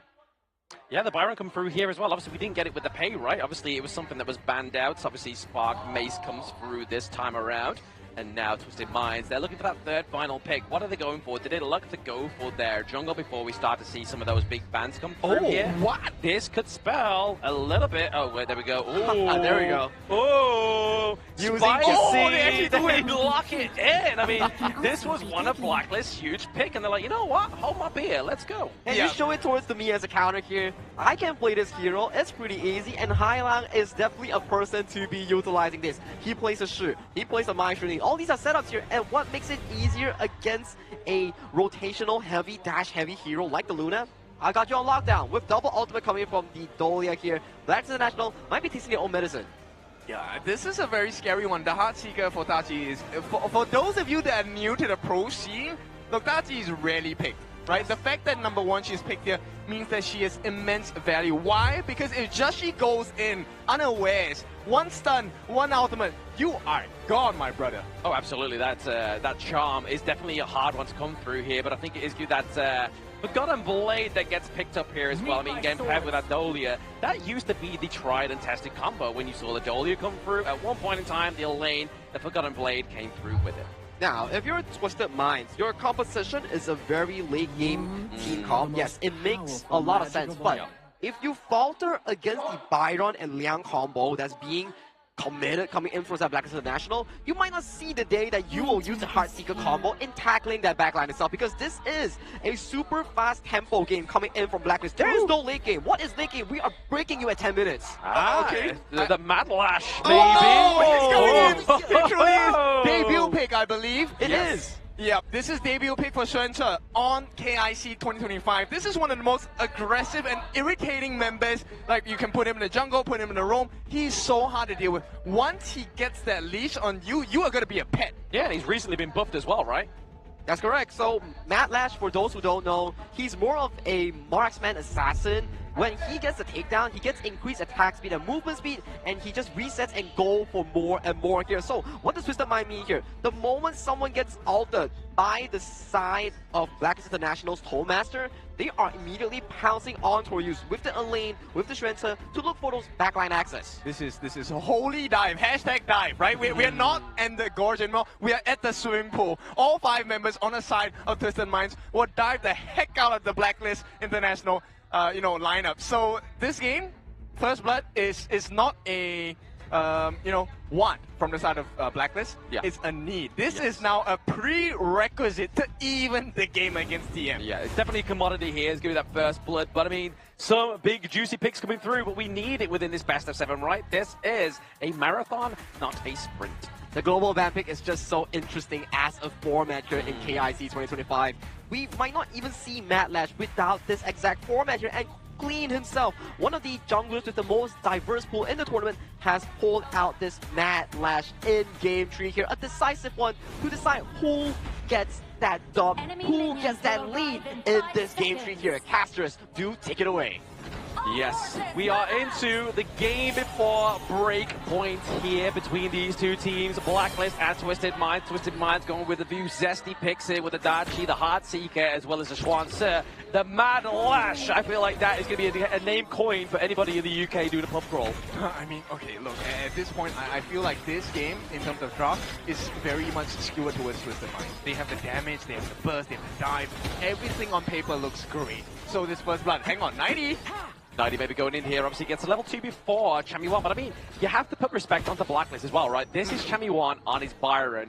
Yeah, the Byron come through here as well. Obviously, we didn't get it with the pay, right? Obviously, it was something that was banned out. So obviously, Spark Mace comes through this time around. And now Twisted Minds, they're looking for that third final pick. What are they going for? Did they look to go for their jungle before we start to see some of those big bans come through here? What? This could spell a little bit. Oh, wait, there we go. Ooh. There we go. Oh, Spicy. They lock it in. I mean, this was one of Blacklist's huge pick, and they're like, you know what? Hold my beer. Let's go. And you show it towards me as a counter here. I can play this hero. It's pretty easy, and Hailang is definitely a person to be utilizing this. He plays a Shu. He plays a Mind Shooting. All these are setups here, and what makes it easier against a rotational heavy, dash heavy hero like the Luna? I got you on lockdown with double ultimate coming from the Dolia here. Blacklist International might be tasting their own medicine. Yeah, this is a very scary one. The Heartseeker for Tachi is, for those of you that are new to the pro scene, look, Tachi is rarely picked, right? The fact that number one she's picked here means that she has immense value. Why? Because if just she goes in unawares, one stun, one ultimate, you are gone, my brother. Oh, absolutely. That charm is definitely a hard one to come through here, but I think it is good that Forgotten Blade that gets picked up here as well. I mean, getting paired with that Dolia, that used to be the tried and tested combo when you saw the Dolia come through. At one point in time, the Elaine, the Forgotten Blade came through with it. Now, if you're Twisted Minds, your composition is a very late game team comp. Yes, it makes a lot of sense, but if you falter against the Byron and Liang combo that's being committed coming in from that Blacklist International, you might not see the day that you will use the Heartseeker combo in tackling that backline itself, because this is a super fast tempo game coming in from Blacklist. There is no late game. What is late game? We are breaking you at 10 minutes. Okay. The Mad Lash, baby. Oh, it's going in. It truly is. Debut pick, I believe. It is. Yeah, this is debut pick for Xuanche on KIC 2025. This is one of the most aggressive and irritating members. Like, you can put him in the jungle, put him in the roam. He's so hard to deal with. Once he gets that leash on you, you are going to be a pet. Yeah, and he's recently been buffed as well, right? That's correct. So, Mad Lash, for those who don't know, he's more of a marksman assassin. When he gets the takedown, he gets increased attack speed and movement speed, and he just resets and go for more and more here. So, what does Twisted Mind mean here? The moment someone gets altered by the side of Blacklist International's Tollmaster, they are immediately pouncing on toward you with the Elaine, with the Xuanche, to look for those backline access. This is a holy dive, hashtag dive, right? We're not in the gorge anymore, we are at the swimming pool. All 5 members on the side of Twisted Minds will dive the heck out of the Blacklist International lineup. So this game, First Blood, is not a want from the side of Blacklist. Yeah. It's a need. This is now a prerequisite to even the game against TM. Yeah, it's definitely a commodity here. It's going to be that First Blood, but I mean, some big juicy picks coming through, but we need it within this best of 7, right? This is a marathon, not a sprint. The global ban pick is just so interesting as a format here in KIC 2025. We might not even see Mad Lash without this exact format here, and Clean himself, one of the junglers with the most diverse pool in the tournament, has pulled out this Mad Lash in-game tree here. A decisive one to decide who gets that dub, who gets that lead in this game tree here. Casters, do take it away. Yes, we are into the game before break point here between these two teams, Blacklist and Twisted Minds. Twisted Minds going with a few zesty picks here with the Dachi, the Heartseeker, as well as the Xuanche. The Mad Lash, I feel like that is going to be a name coin for anybody in the UK doing a pub crawl. I mean, okay, look, at this point, I feel like this game, in terms of draft, is very much skewed towards Twisted Minds. They have the damage, they have the burst, they have the dive. Everything on paper looks great. So this first blood, hang on, 90! 90 maybe going in here, obviously gets a level 2 before Chami1, but I mean, you have to put respect onto Blacklist as well, right? This is Chami1 on his Byron.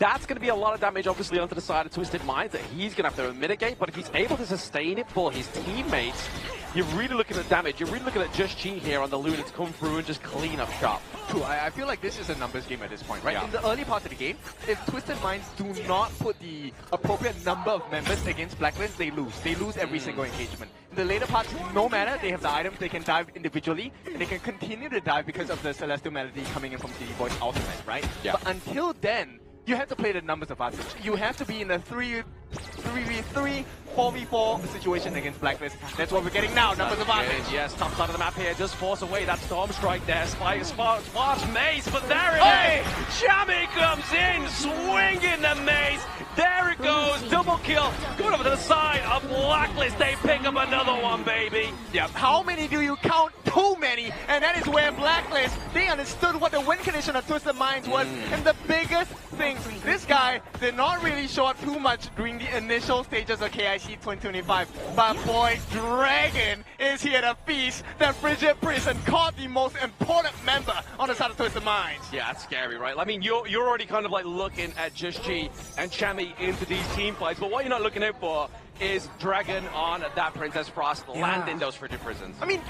That's going to be a lot of damage, obviously, onto the side of Twisted Minds that he's going to have to mitigate, but if he's able to sustain it for his teammates, you're really looking at damage. You're really looking at Just Chi here on the Luna to come through and just clean up shop. True, I feel like this is a numbers game at this point, right? Yeah. In the early parts of the game, if Twisted Minds do not put the appropriate number of members against Blacklist, they lose. They lose every single engagement. In the later parts, no matter, they have the items, they can dive individually, and they can continue to dive because of the Celestial Melody coming in from City Boy's ultimate, right? Yeah. But until then, you have to play the numbers of advantage. You have to be in a 3v3 4v4 situation against Blacklist. That's what we're getting now. Numbers advantage. Yes, top side of the map here. Just force away that Storm Strike there. Sparks Mace, but there it is. Chami comes in, swinging the Mace. There it goes, double kill. Going over to the side of Blacklist. They pick up another one, baby. Yeah, how many do you count? Too many. And that is where Blacklist, they understood what the win condition of Twisted Minds was. And the biggest thing, this guy did not really show up too much during the initial stages of KIC 2025. But boy, Dragon is here to feast the Frigid Priest and caught the most important member on the side of Twisted Minds. Yeah, that's scary, right? I mean, you're already kind of like looking at Just G and Chami into these team fights, but what you're not looking out for is Dragon on that Princess Frost landing those Frigid Prisons. I mean,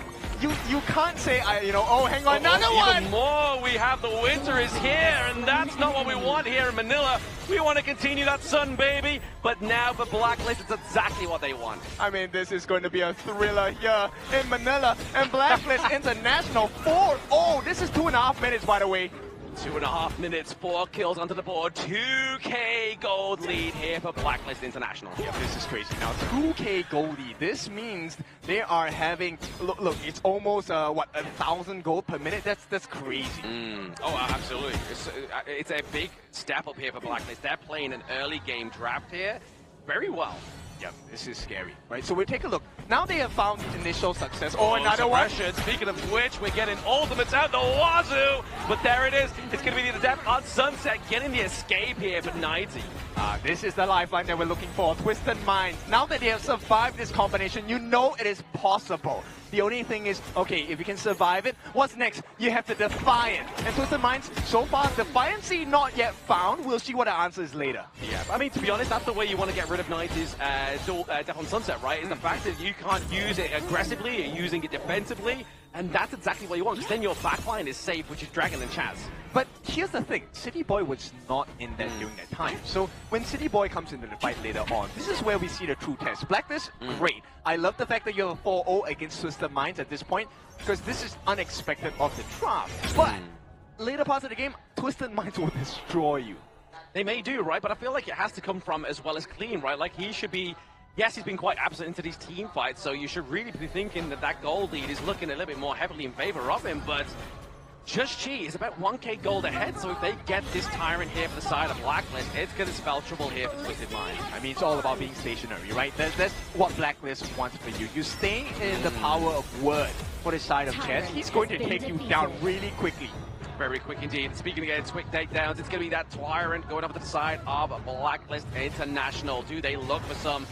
you can't say, oh, hang on, another one! Even more, we have the winter is here, and that's not what we want here in Manila. We want to continue that sun, baby, but now for Blacklist, it's exactly what they want. I mean, this is going to be a thriller here in Manila, and Blacklist International 4-0. This is 2.5 minutes, by the way. 2.5 minutes, 4 kills onto the board, 2k gold lead here for Blacklist International. Yeah, this is crazy. Now, 2k gold lead. This means they are having, look, it's almost, 1,000 gold per minute? That's crazy. Oh, absolutely. It's a big step up here for Blacklist. They're playing an early game draft here very well. Yeah, this is scary, right? So we'll take a look. Now they have found initial success. Oh, another one. Speaking of which, we're getting ultimates out the wazoo. But there it is. It's going to be the Adept on Sunset getting the escape here for 90. This is the lifeline that we're looking for. Twisted Minds. Now that they have survived this combination, you know it is possible. The only thing is, okay, if you can survive it, what's next? You have to Defiant. And Twisted Minds, so far, Defiancy not yet found. We'll see what the answer is later. Yeah, I mean, to be honest, that's the way you want to get rid of 90's Death on Sunset, right? Is the fact that you can't use it aggressively, you're using it defensively, and that's exactly what you want, because then your backline is safe, which is Dragon and Chaz. But here's the thing, City Boy was not in that during that time. So when City Boy comes into the fight later on, this is where we see the true test. Blacklist, great. I love the fact that you have a 4-0 against Twisted Minds at this point, because this is unexpected of the draft. But later parts of the game, Twisted Minds will destroy you. They may do, right? But I feel like it has to come from as well as clean, right? Like he should be... Yes, he's been quite absent into these team fights, so you should really be thinking that that gold lead is looking a little bit more heavily in favor of him, but Just Chi is about 1k gold ahead, so if they get this Tyrant here for the side of Blacklist, it's going to spell trouble here for Twisted Minds. I mean, it's all about being stationary, right? That's what Blacklist wants for you. You stay in the power of word for the side of Chess. He's going to take you down really quickly. Very quick indeed. Speaking against quick takedowns, it's going to be that Tyrant going over to the side of Blacklist International. Do they look for some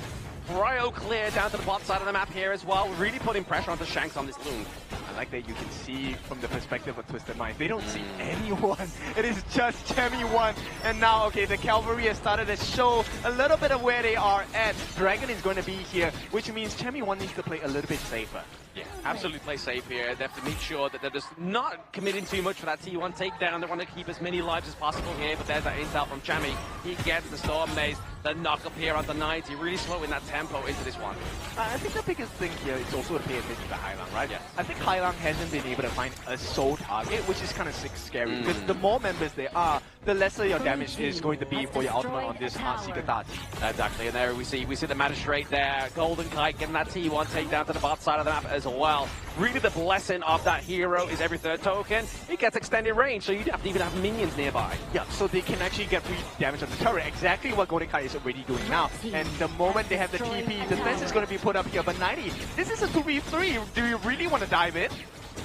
Cryo clear down to the bot side of the map here as well, really putting pressure onto Shanks on this loon. I like that you can see from the perspective of Twisted Minds. They don't see anyone. It is just Chemi 1. And now, okay, the Cavalry has started to show a little bit of where they are at. Dragon is going to be here, which means Chemi 1 needs to play a little bit safer. Yeah, absolutely play safe here. They have to make sure that they're just not committing too much for that T1 takedown. They want to keep as many lives as possible here, but there's that intel from Chami. He gets the Storm Maze, the knock up here on the 90, really slowing that tempo into this one. I think the biggest thing here is also to pay attention to Hailang, right? Yes. I think Hailang hasn't been able to find a sole target, which is kind of scary, because the more members there are, the lesser your damage is going to be for your ultimate on this Heartseeker Dart. Exactly, and there we see the Magistrate there, Golden Kite getting that T1 takedown to the bot side of the map as well. Really the blessing of that hero is every third token, it gets extended range, so you don't have to even have minions nearby. Yeah, so they can actually get free damage on the turret, exactly what Golden Kite is already doing now. And the moment they have the TP, defense is going to be put up here, but 90, this is a 2v3, do you really want to dive in?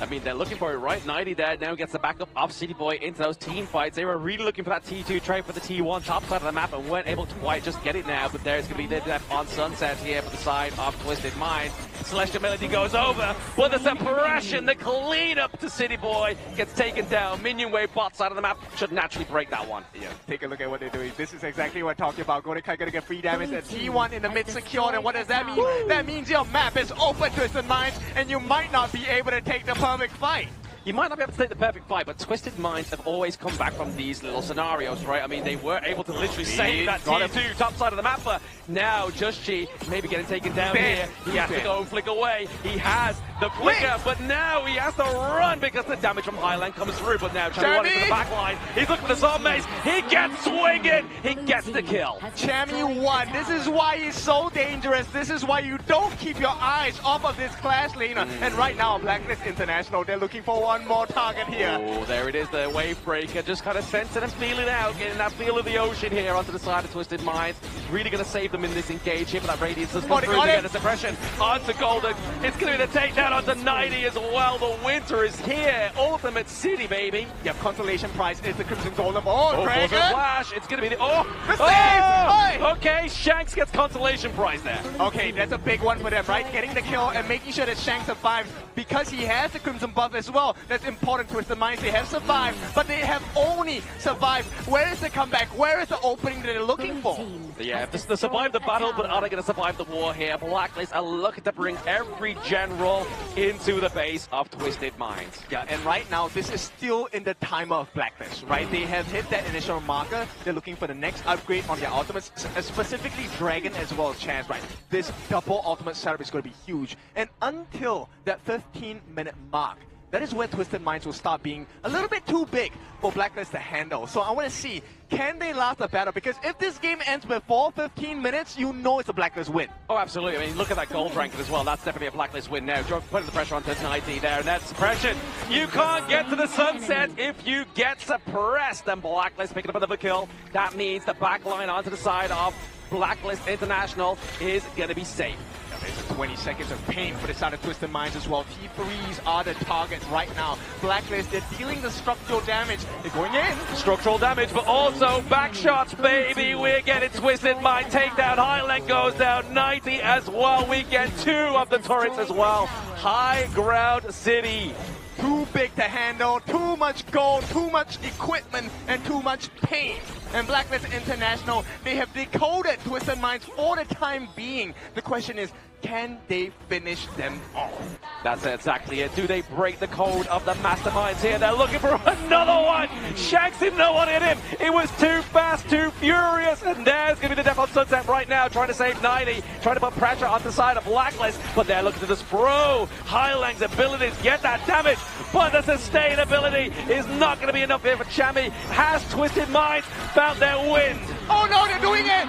I mean, they're looking for it, right? 90 there now gets the backup of City Boy into those team fights. They were really looking for that T2 trade for the T1 top side of the map and weren't able to quite just get it now. But there's going to be the Death on Sunset here for the side of Twisted Minds. Celestial Melody goes over, but the suppression, the cleanup to City Boy gets taken down. Minion Wave bot side of the map should naturally break that one. Yeah, take a look at what they're doing. This is exactly what I'm talking about. Golden Kite going to get free damage. The T1 in the mid secured, and what does that mean? That means your map is open, Twisted Minds, and you might not be able to take the perfect fight. You might not be able to take the perfect fight, but Twisted Minds have always come back from these little scenarios, right? I mean, they were able to literally save that T2 top side of the map, but now Juschi maybe getting taken down here. He has to go and flick away. He has the flicker, but now he has to run because the damage from Highland comes through. But now Chammy into the back line. He's looking for the Zom Mace. He gets swinging. He gets the kill. Chammy won. This is why he's so dangerous. This is why you don't keep your eyes off of this Clash laner. And right now, Blacklist International, they're looking for one more target here. Oh, there it is, the wave breaker, just kind of sensing and feeling out, getting that feel of the ocean here onto the side of Twisted Minds. Really going to save them in this engage here, but that Radiance has come through to get a suppression onto Golden. It's going to be the takedown onto 90 as well. The winter is here. Ultimate City, baby. Yep, consolation prize is the Crimson Golden. Oh, Dragon. Flash. It's going to be the... Okay, Shanks gets consolation prize there. Okay, that's a big one for them, right? Getting the kill and making sure that Shanks survives because he has the Crimson buff as well. That's important. Twisted Minds, they have survived, but they have only survived. Where is the comeback? Where is the opening that they're looking for? Yeah, they survived the battle, but are they going to survive the war here? Blacklist are looking to bring every general into the base of Twisted Minds. Yeah, and right now, this is still in the timer of Blacklist, right? They have hit that initial marker. They're looking for the next upgrade on their ultimates, specifically Dragon as well as Chance, right? This double ultimate setup is going to be huge. And until that 15-minute mark, that is where Twisted Minds will start being a little bit too big for Blacklist to handle. So I want to see, can they last the battle? Because if this game ends before 15 minutes, you know it's a Blacklist win. Oh, absolutely. I mean, look at that gold ranking as well. That's definitely a Blacklist win now. Putting the pressure on 90 there, and that suppression. You can't get to the sunset if you get suppressed. And Blacklist picking up another kill. That means the back line onto the side of Blacklist International is going to be safe. It's 20 seconds of pain for the side of Twisted Minds as well. T3s are the targets right now. Blacklist, they're dealing the structural damage. They're going in. Structural damage, but also back shots, baby. We're getting Twisted Mind takedown. Highland goes down 90 as well. We get 2 of the turrets as well. High ground city. Too big to handle, too much gold, too much equipment, and too much pain. And Blacklist International, they have decoded Twisted Minds for the time being. The question is, can they finish them off? That's exactly it. Do they break the code of the masterminds here? They're looking for another one. Shanks didn't know what hit him. It was too fast, too furious. And there's going to be the death on Sunset right now, trying to save 90, trying to put pressure on the side of Blacklist. But they're looking to the Spro. Highland's abilities get that damage, but the sustainability is not going to be enough here for Chammy. Has Twisted Minds found their wind? Oh no, they're doing it!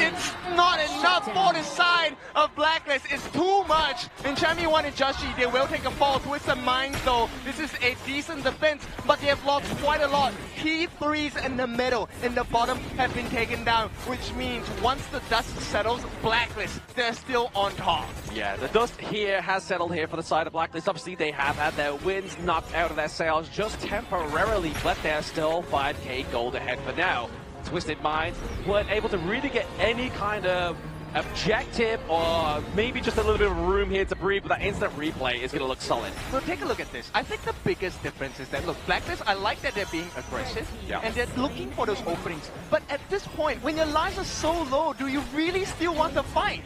It's not enough for the side of Blacklist. It's too much. And Chammy 1 and Juschi, they will take a fall. Twisted Minds, though, this is a decent defense, but they have lost quite a lot. T3s in the middle and the bottom have been taken down, which means once the dust settles, Blacklist, they're still on top. Yeah, the dust here has settled here for the side of Blacklist. Obviously, they have had their wins knocked out of their sails just temporarily, but they're still 5k gold ahead for now. Twisted Minds weren't able to really get any kind of objective or maybe just a little bit of room here to breathe, but that instant replay is going to look solid. So take a look at this. I think the biggest difference is that, look, Blacklist, I like that they're being aggressive and they're looking for those openings. But at this point, when your lives are so low, do you really still want to fight?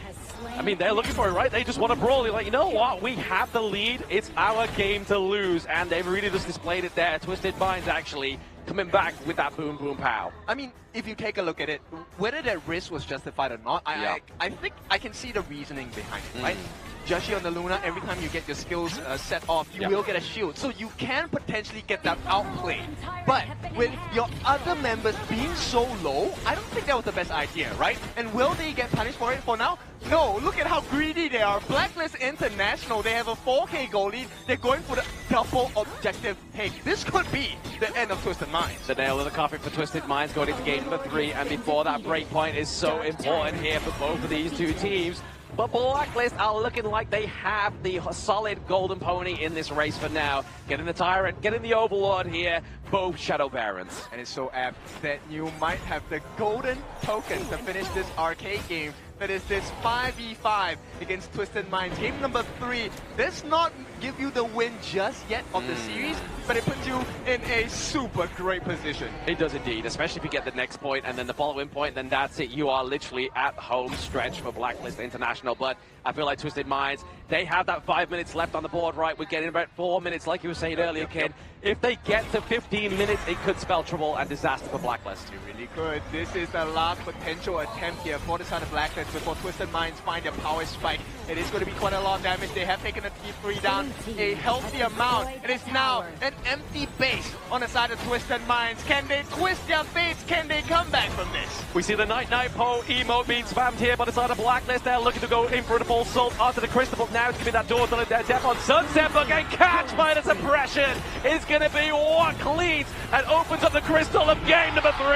I mean, they're looking for it, right? They just want to brawl. They're like, you know what? We have the lead. It's our game to lose. And they've really just displayed it there. Twisted Minds actually coming back with that boom, boom, pow. I mean, if you take a look at it, whether that risk was justified or not, I think I can see the reasoning behind it, right? Juschi on the Luna, every time you get your skills set off, you will get a shield. So you can potentially get that outplayed. But with your other members being so low, I don't think that was the best idea, right? And will they get punished for it for now? No, look at how greedy they are. Blacklist International, they have a 4k goal lead. They're going for the double objective take. This could be the end of Twisted Minds. The nail in the coffin for Twisted Minds going into game number 3. And before that breakpoint is so important here for both of these two teams. But Blacklist are looking like they have the solid golden pony in this race for now. Getting the Tyrant, getting the Overlord here, both Shadow Barons. And it's so apt that you might have the golden token to finish this arcade game. that is this 5v5 against Twisted Minds. Game number 3 does not give you the win just yet of the series, but it puts you in a super great position. It does indeed, especially if you get the next point and then the following point, then that's it. You are literally at home stretch for Blacklist International. But I feel like Twisted Minds, they have that 5 minutes left on the board, right? We're getting about 4 minutes, like you were saying earlier, Ken. If they get to 15 minutes, it could spell trouble and disaster for Blacklist. It really could. This is the last potential attempt here for the side of Blacklist before Twisted Minds find their power spike. It is going to be quite a lot of damage. They have taken a T3 down a healthy amount. It is now an empty base on the side of Twisted Minds. Can they twist their fates? Can they come back from this? We see the Night Po emote being spammed here by the side of Blacklist. They're looking to go in for the full assault onto the Crystal, but now it's going to be that door to the death on Sunset, but getting catched by the suppression. It's going to be what cleans and opens up the Crystal of game number 3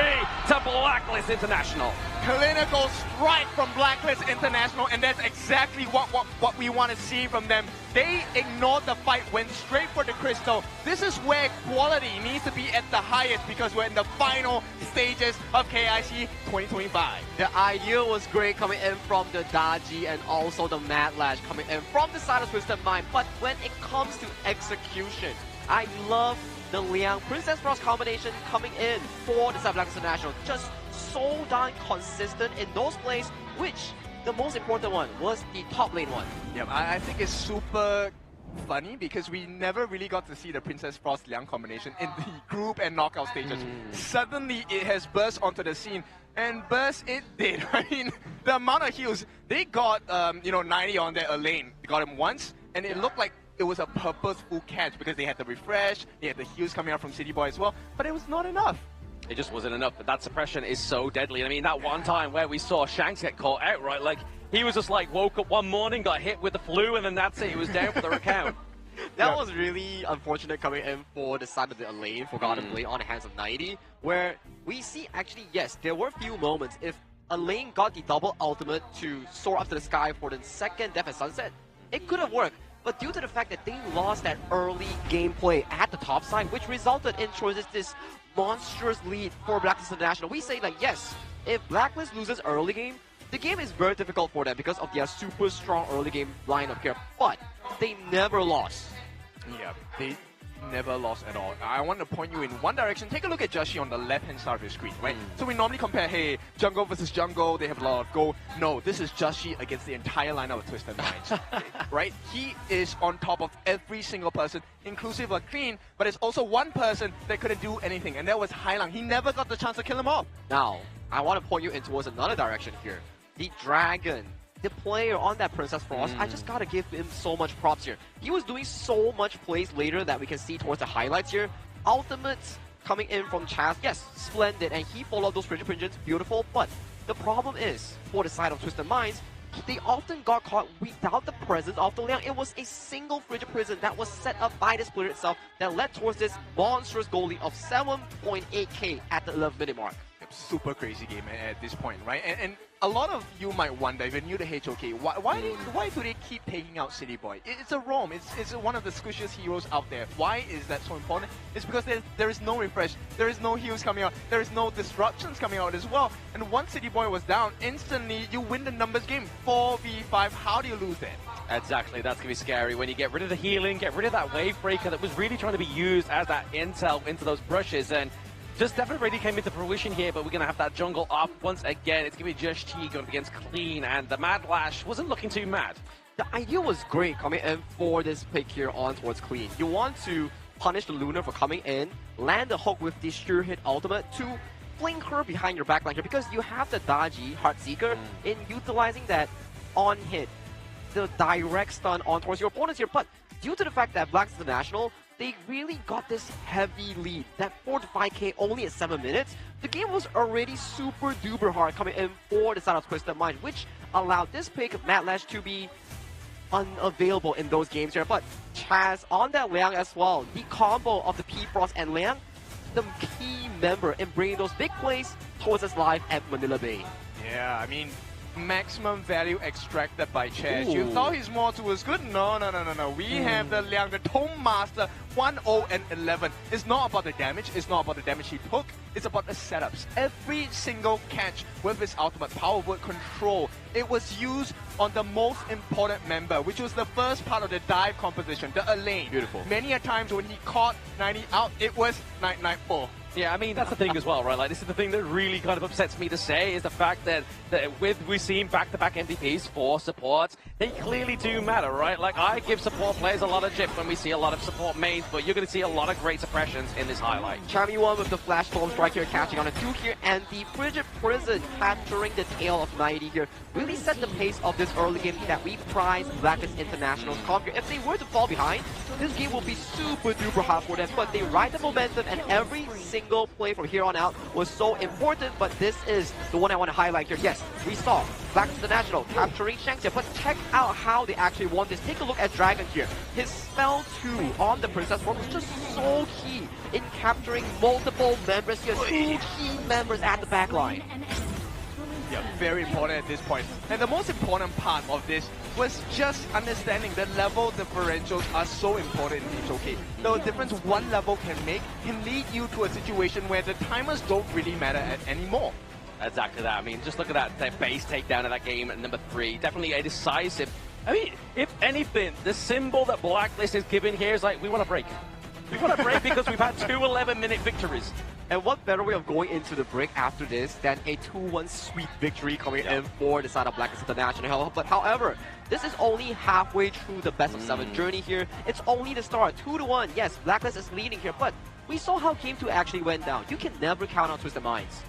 to Blacklist International. Clinical strike from Blacklist International, and that's exactly what we want to see from them. They ignored the fight, went straight for the Crystal. This is where quality needs to be at the highest because we're in the final stages of KIC 2025. The idea was great coming in from the Daji and also the Mad Lash coming in from the side of Twisted Mind, but when it comes to execution, I love the Liang Princess Frost combination coming in for the side of Blacklist International. Just so darn consistent in those plays, which the most important one was the top lane one. Yeah, I think it's super funny because we never really got to see the Princess Frost Liang combination in the group and knockout stages. Suddenly it has burst onto the scene, and burst it did. I mean, the amount of heals, they got 90 on their lane. They got him once, and it looked like it was a purposeful catch because they had the refresh, they had the heals coming out from City Boy as well, but it was not enough. It just wasn't enough, but that suppression is so deadly. I mean, that one time where we saw Shanks get caught out, right? Like, he was just like, woke up one morning, got hit with the flu, and then that's it. He was down for the account. That was really unfortunate coming in for the side of the lane, for Garden Blade on the hands of 90, where we see actually, yes, there were a few moments. If a lane got the double ultimate to soar up to the sky for the second Death at Sunset, it could have worked. But due to the fact that they lost that early gameplay at the top side, which resulted in this monstrous lead for Blacklist International, we say like, yes, if Blacklist loses early game, the game is very difficult for them because of their super strong early game lineup here. But they never lost. Yeah, they never lost at all. I want to point you in one direction. Take a look at Joshi on the left-hand side of your screen, right? So we normally compare, hey, jungle versus jungle, they have a lot of gold. No, this is Joshi against the entire lineup of Twisted Minds, right? He is on top of every single person, inclusive of Clean, but it's also one person that couldn't do anything, and that was Hailang. He never got the chance to kill him off. Now, I want to point you in towards another direction here. The Dragon, the player on that Princess Frost, I just gotta give him so much props here. He was doing so much plays later that we can see towards the highlights here. Ultimates coming in from Chaz, yes, splendid, and he followed those Frigid Pigeons, beautiful, but the problem is, for the side of Twisted Minds, they often got caught without the presence of the Liang. It was a single Frigid Prison that was set up by the splitter itself that led towards this monstrous goal lead of 7.8k at the 11-minute mark. Super crazy game at this point, right? And a lot of you might wonder, if you're new to HOK, why do they keep taking out City Boy? It's a roam. It's one of the squishiest heroes out there. Why is that so important? It's because there is no refresh, there is no heals coming out, there is no disruptions coming out as well. And once City Boy was down, instantly you win the numbers game. 4v5, how do you lose that? Exactly, that's going to be scary. When you get rid of the healing, get rid of that wave breaker that was really trying to be used as that intel into those brushes, and just definitely really came into fruition here, but we're going to have that jungle off once again. It's going to be Just Chi going against Clean, and the Mad Lash wasn't looking too mad. The idea was great coming in for this pick here on towards Clean. You want to punish the Luna for coming in, land the hook with the Sure Hit ultimate to fling her behind your backline here, because you have the Daji Heartseeker in utilizing that on hit, the direct stun on towards your opponents here. But due to the fact that Blacklist International, they really got this heavy lead, that 4 to 5k only at 7 minutes. The game was already super duper hard coming in for the side of Twisted Mind, which allowed this pick of Mad Lash to be unavailable in those games here. But Chaz on that Liang as well, the combo of the P-Frost and Liang, the key member in bringing those big plays towards us live at Manila Bay. Yeah, I mean, maximum value extracted by Chaz. You thought his mortal was good? No. We have the Liang, the Tome Master, 1-0 and 11. It's not about the damage. It's not about the damage he took. It's about the setups. Every single catch with his ultimate power word control, it was used on the most important member, which was the first part of the dive composition, the Elaine. Beautiful. Many a times when he caught 90 out, it was 994. Yeah, I mean, that's the thing as well, right? Like, this is the thing that really kind of upsets me to say, is the fact that we've seen back-to-back MVPs for supports. They clearly do matter, right? Like, I give support players a lot of chip when we see a lot of support mains, but you're going to see a lot of great suppressions in this highlight. Charmy one with the Flash Storm Strike here, catching on a 2 here, and the Frigid Prison capturing the tail of 90 here really set the pace of this early game that we prize Blacklist International's conquer. If they were to fall behind, this game will be super duper hard for them, but they ride the momentum, and every single play from here on out was so important. But this is the one I want to highlight here. Yes, we saw Blacklist International capturing Shanks here, but check out how they actually won this. Take a look at Dragon here. His spell 2 on the Princess form was just so key in capturing multiple members here. 2 key members at the back line. Yeah, very important at this point. And the most important part of this was just understanding the level differentials are so important in Team Showcase. The difference one level can make can lead you to a situation where the timers don't really matter anymore. Exactly that. I mean, just look at that base takedown of that game at number 3. Definitely a decisive. I mean, if anything, the symbol that Blacklist is giving here is like, we want to break. We want to break because we've had 2 11-minute victories. And what better way of going into the break after this than a 2-1 sweep victory coming in for the side of Blacklist International. But however, this is only halfway through the best of 7 journey here. It's only the start. 2-1. Yes, Blacklist is leading here, but we saw how Game 2 actually went down. You can never count out Twisted Minds.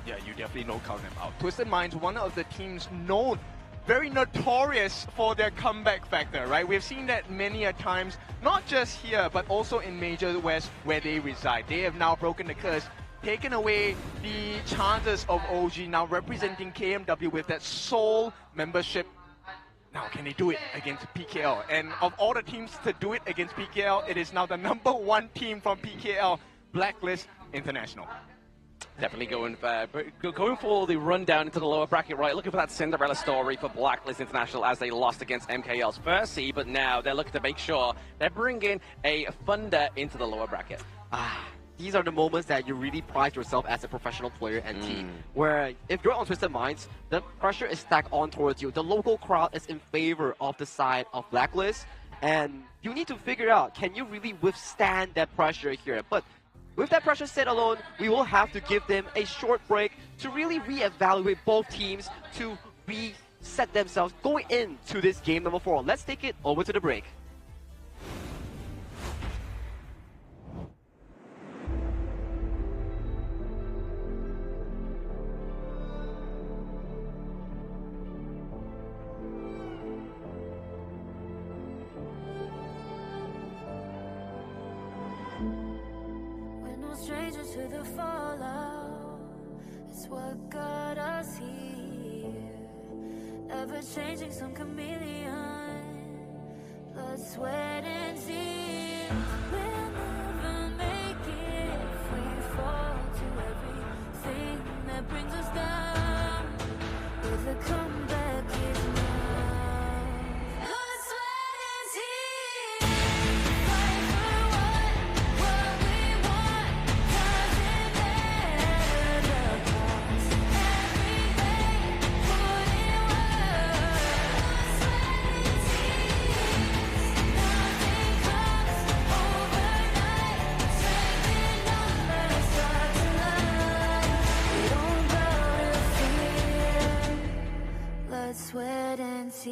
Yeah, you definitely don't count them out. Twisted Minds, one of the teams known, very notorious for their comeback factor, right? We've seen that many a times, not just here, but also in Major West where they reside. They have now broken the curse, taken away the chances of OG, now representing KMW with that sole membership. Now, can they do it against PKL? And of all the teams to do it against PKL, it is now the #1 team from PKL, Blacklist International. Definitely going for the rundown into the lower bracket, right? Looking for that Cinderella story for Blacklist International as they lost against MKL's first seed, but now they're looking to make sure they're bringing a Thunder into the lower bracket. These are the moments that you really prize yourself as a professional player and team, where if you're on Twisted Minds, the pressure is stacked on towards you. The local crowd is in favor of the side of Blacklist, and you need to figure out, can you really withstand that pressure here? But with that pressure set alone, we will have to give them a short break to really reevaluate both teams to reset themselves going into this game number 4. Let's take it over to the break. Stranger to the fallout, it's what got us here. Ever changing, some chameleon, blood, sweat, and tears. We'll never make it if we fall to everything that brings us down. With a comeback is now. Blood, sweat, and tears. Fight for what we want. Doesn't matter the cost. Every day, put in work. Sweat and tears. Nothing comes overnight. Strength in numbers start to lie. We don't bow to fear. Blood, sweat, and tears.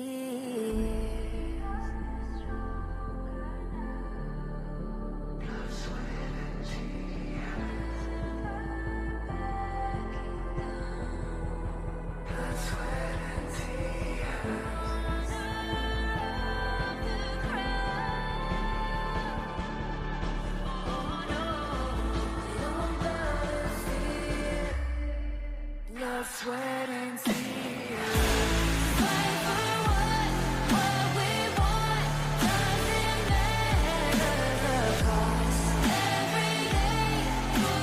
Blood, sweat, and tears. Fight for what we want. Doesn't matter the cost. Every day, put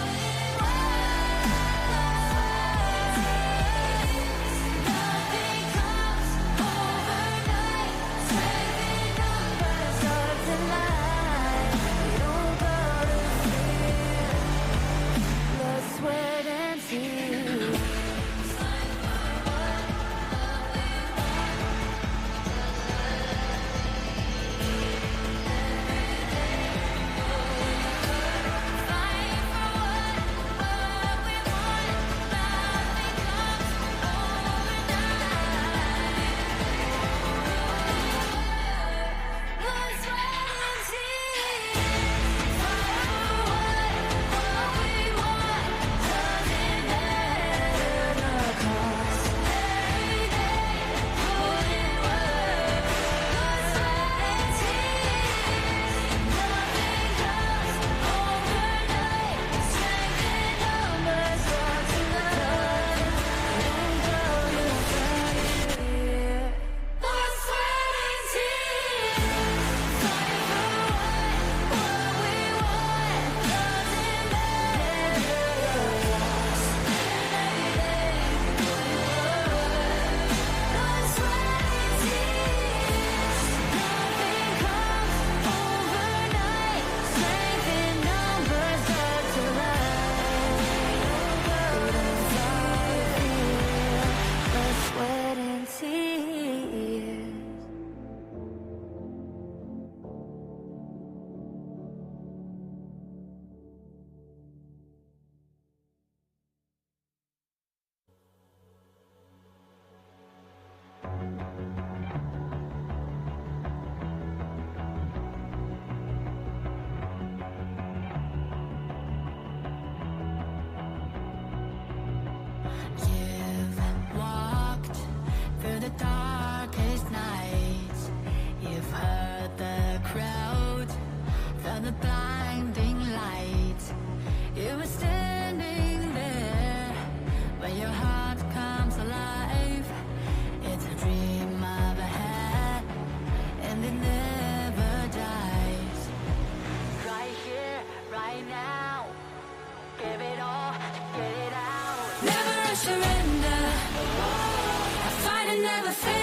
the field.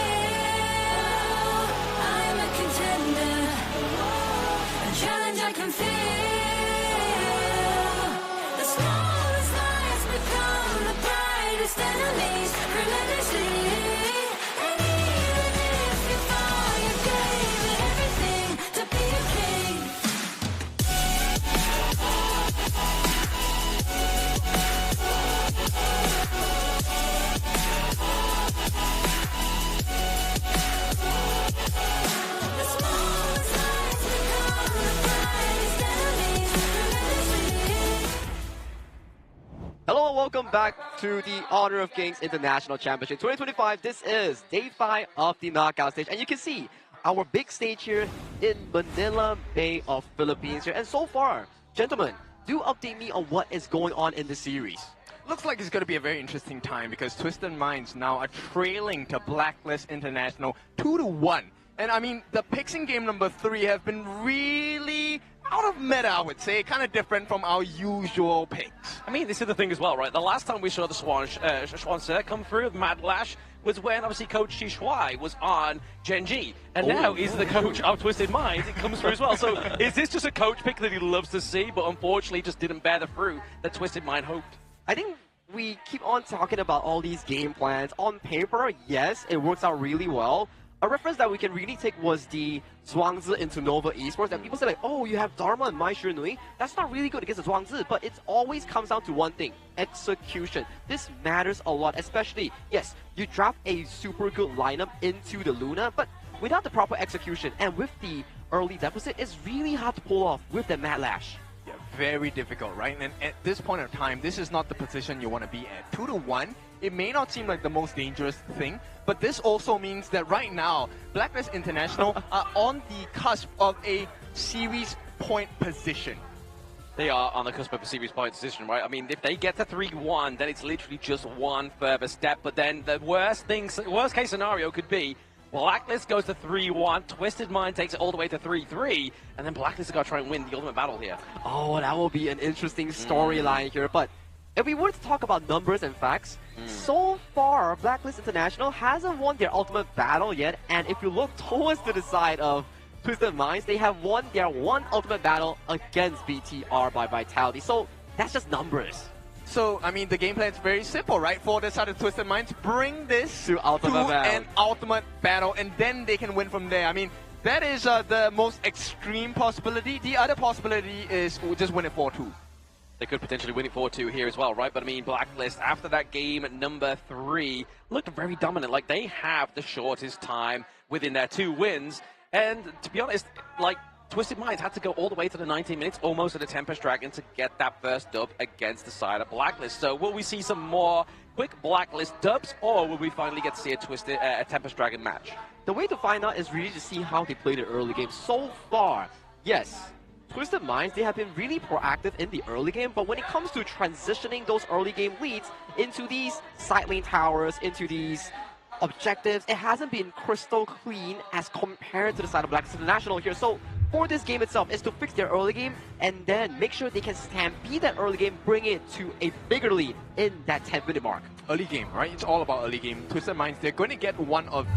I'm a contender, a challenge I can feel. The smallest lies become the brightest enemies relentlessly. And even if you fall, you gave it everything to be a king. Hello and welcome back to the Honor of Kings International Championship 2025. This is day 5 of the knockout stage, and you can see our big stage here in Manila Bay of Philippines here. And so far, gentlemen, do update me on what is going on in the series. Looks like it's going to be a very interesting time because Twisted Minds now are trailing to Blacklist International 2-1. And I mean, the picks in game number 3 have been really out of meta, I would say, kind of different from our usual picks. I mean, this is the thing as well, right? The last time we saw the Swansea come through with Mad Lash was when, obviously, Coach Chi Shuai was on Genji. And now he's the coach of Twisted Minds. It comes through as well. So is this just a coach pick that he loves to see, but unfortunately just didn't bear the fruit that Twisted Mind hoped? I think we keep on talking about all these game plans. On paper, yes, it works out really well. A reference that we can really take was the Zhuangzi into Nova Esports, and people say like, oh, you have Dharma and Mai Shunui. That's not really good against the Zhuangzi, but it always comes down to one thing: execution. This matters a lot, especially, yes, you draft a super good lineup into the Luna, but without the proper execution and with the early deficit, it's really hard to pull off with the Mad Lash. Yeah, very difficult, right? And at this point of time, this is not the position you want to be at. 2-1, it may not seem like the most dangerous thing, but this also means that right now, Blacklist International are on the cusp of a series point position. They are on the cusp of a series point position, right? I mean, if they get to 3-1, then it's literally just one further step. But then the worst case scenario could be Blacklist goes to 3-1, Twisted Mind takes it all the way to 3-3, and then Blacklist is going to try and win the ultimate battle here. Oh, that will be an interesting storyline here. But if we were to talk about numbers and facts, so far, Blacklist International hasn't won their ultimate battle yet. And if you look towards to the side of Twisted Minds, they have won their one ultimate battle against BTR by Vitality. So that's just numbers. So, I mean, the game plan is very simple, right? For the side of Twisted Minds, bring this to an ultimate battle, and then they can win from there. I mean, that is the most extreme possibility. The other possibility is we'll just win it 4-2. They could potentially win it 4-2 here as well, right? But I mean, Blacklist, after that game at number 3, looked very dominant. Like, they have the shortest time within their 2 wins. And to be honest, like, Twisted Minds had to go all the way to the 19 minutes, almost at the Tempest Dragon, to get that first dub against the side of Blacklist. So will we see some more quick Blacklist dubs, or will we finally get to see a Tempest Dragon match? The way to find out is really to see how they play the early game. So far, yes, Twisted Minds, they have been really proactive in the early game, but when it comes to transitioning those early game leads into these side lane towers, into these objectives, it hasn't been crystal clean as compared to the side of Blacklist International here. So for this game itself is to fix their early game and then make sure they can stampede that early game, bring it to a bigger lead in that 10-minute mark. Early game, right? It's all about early game. Twisted Minds, they're going to get one of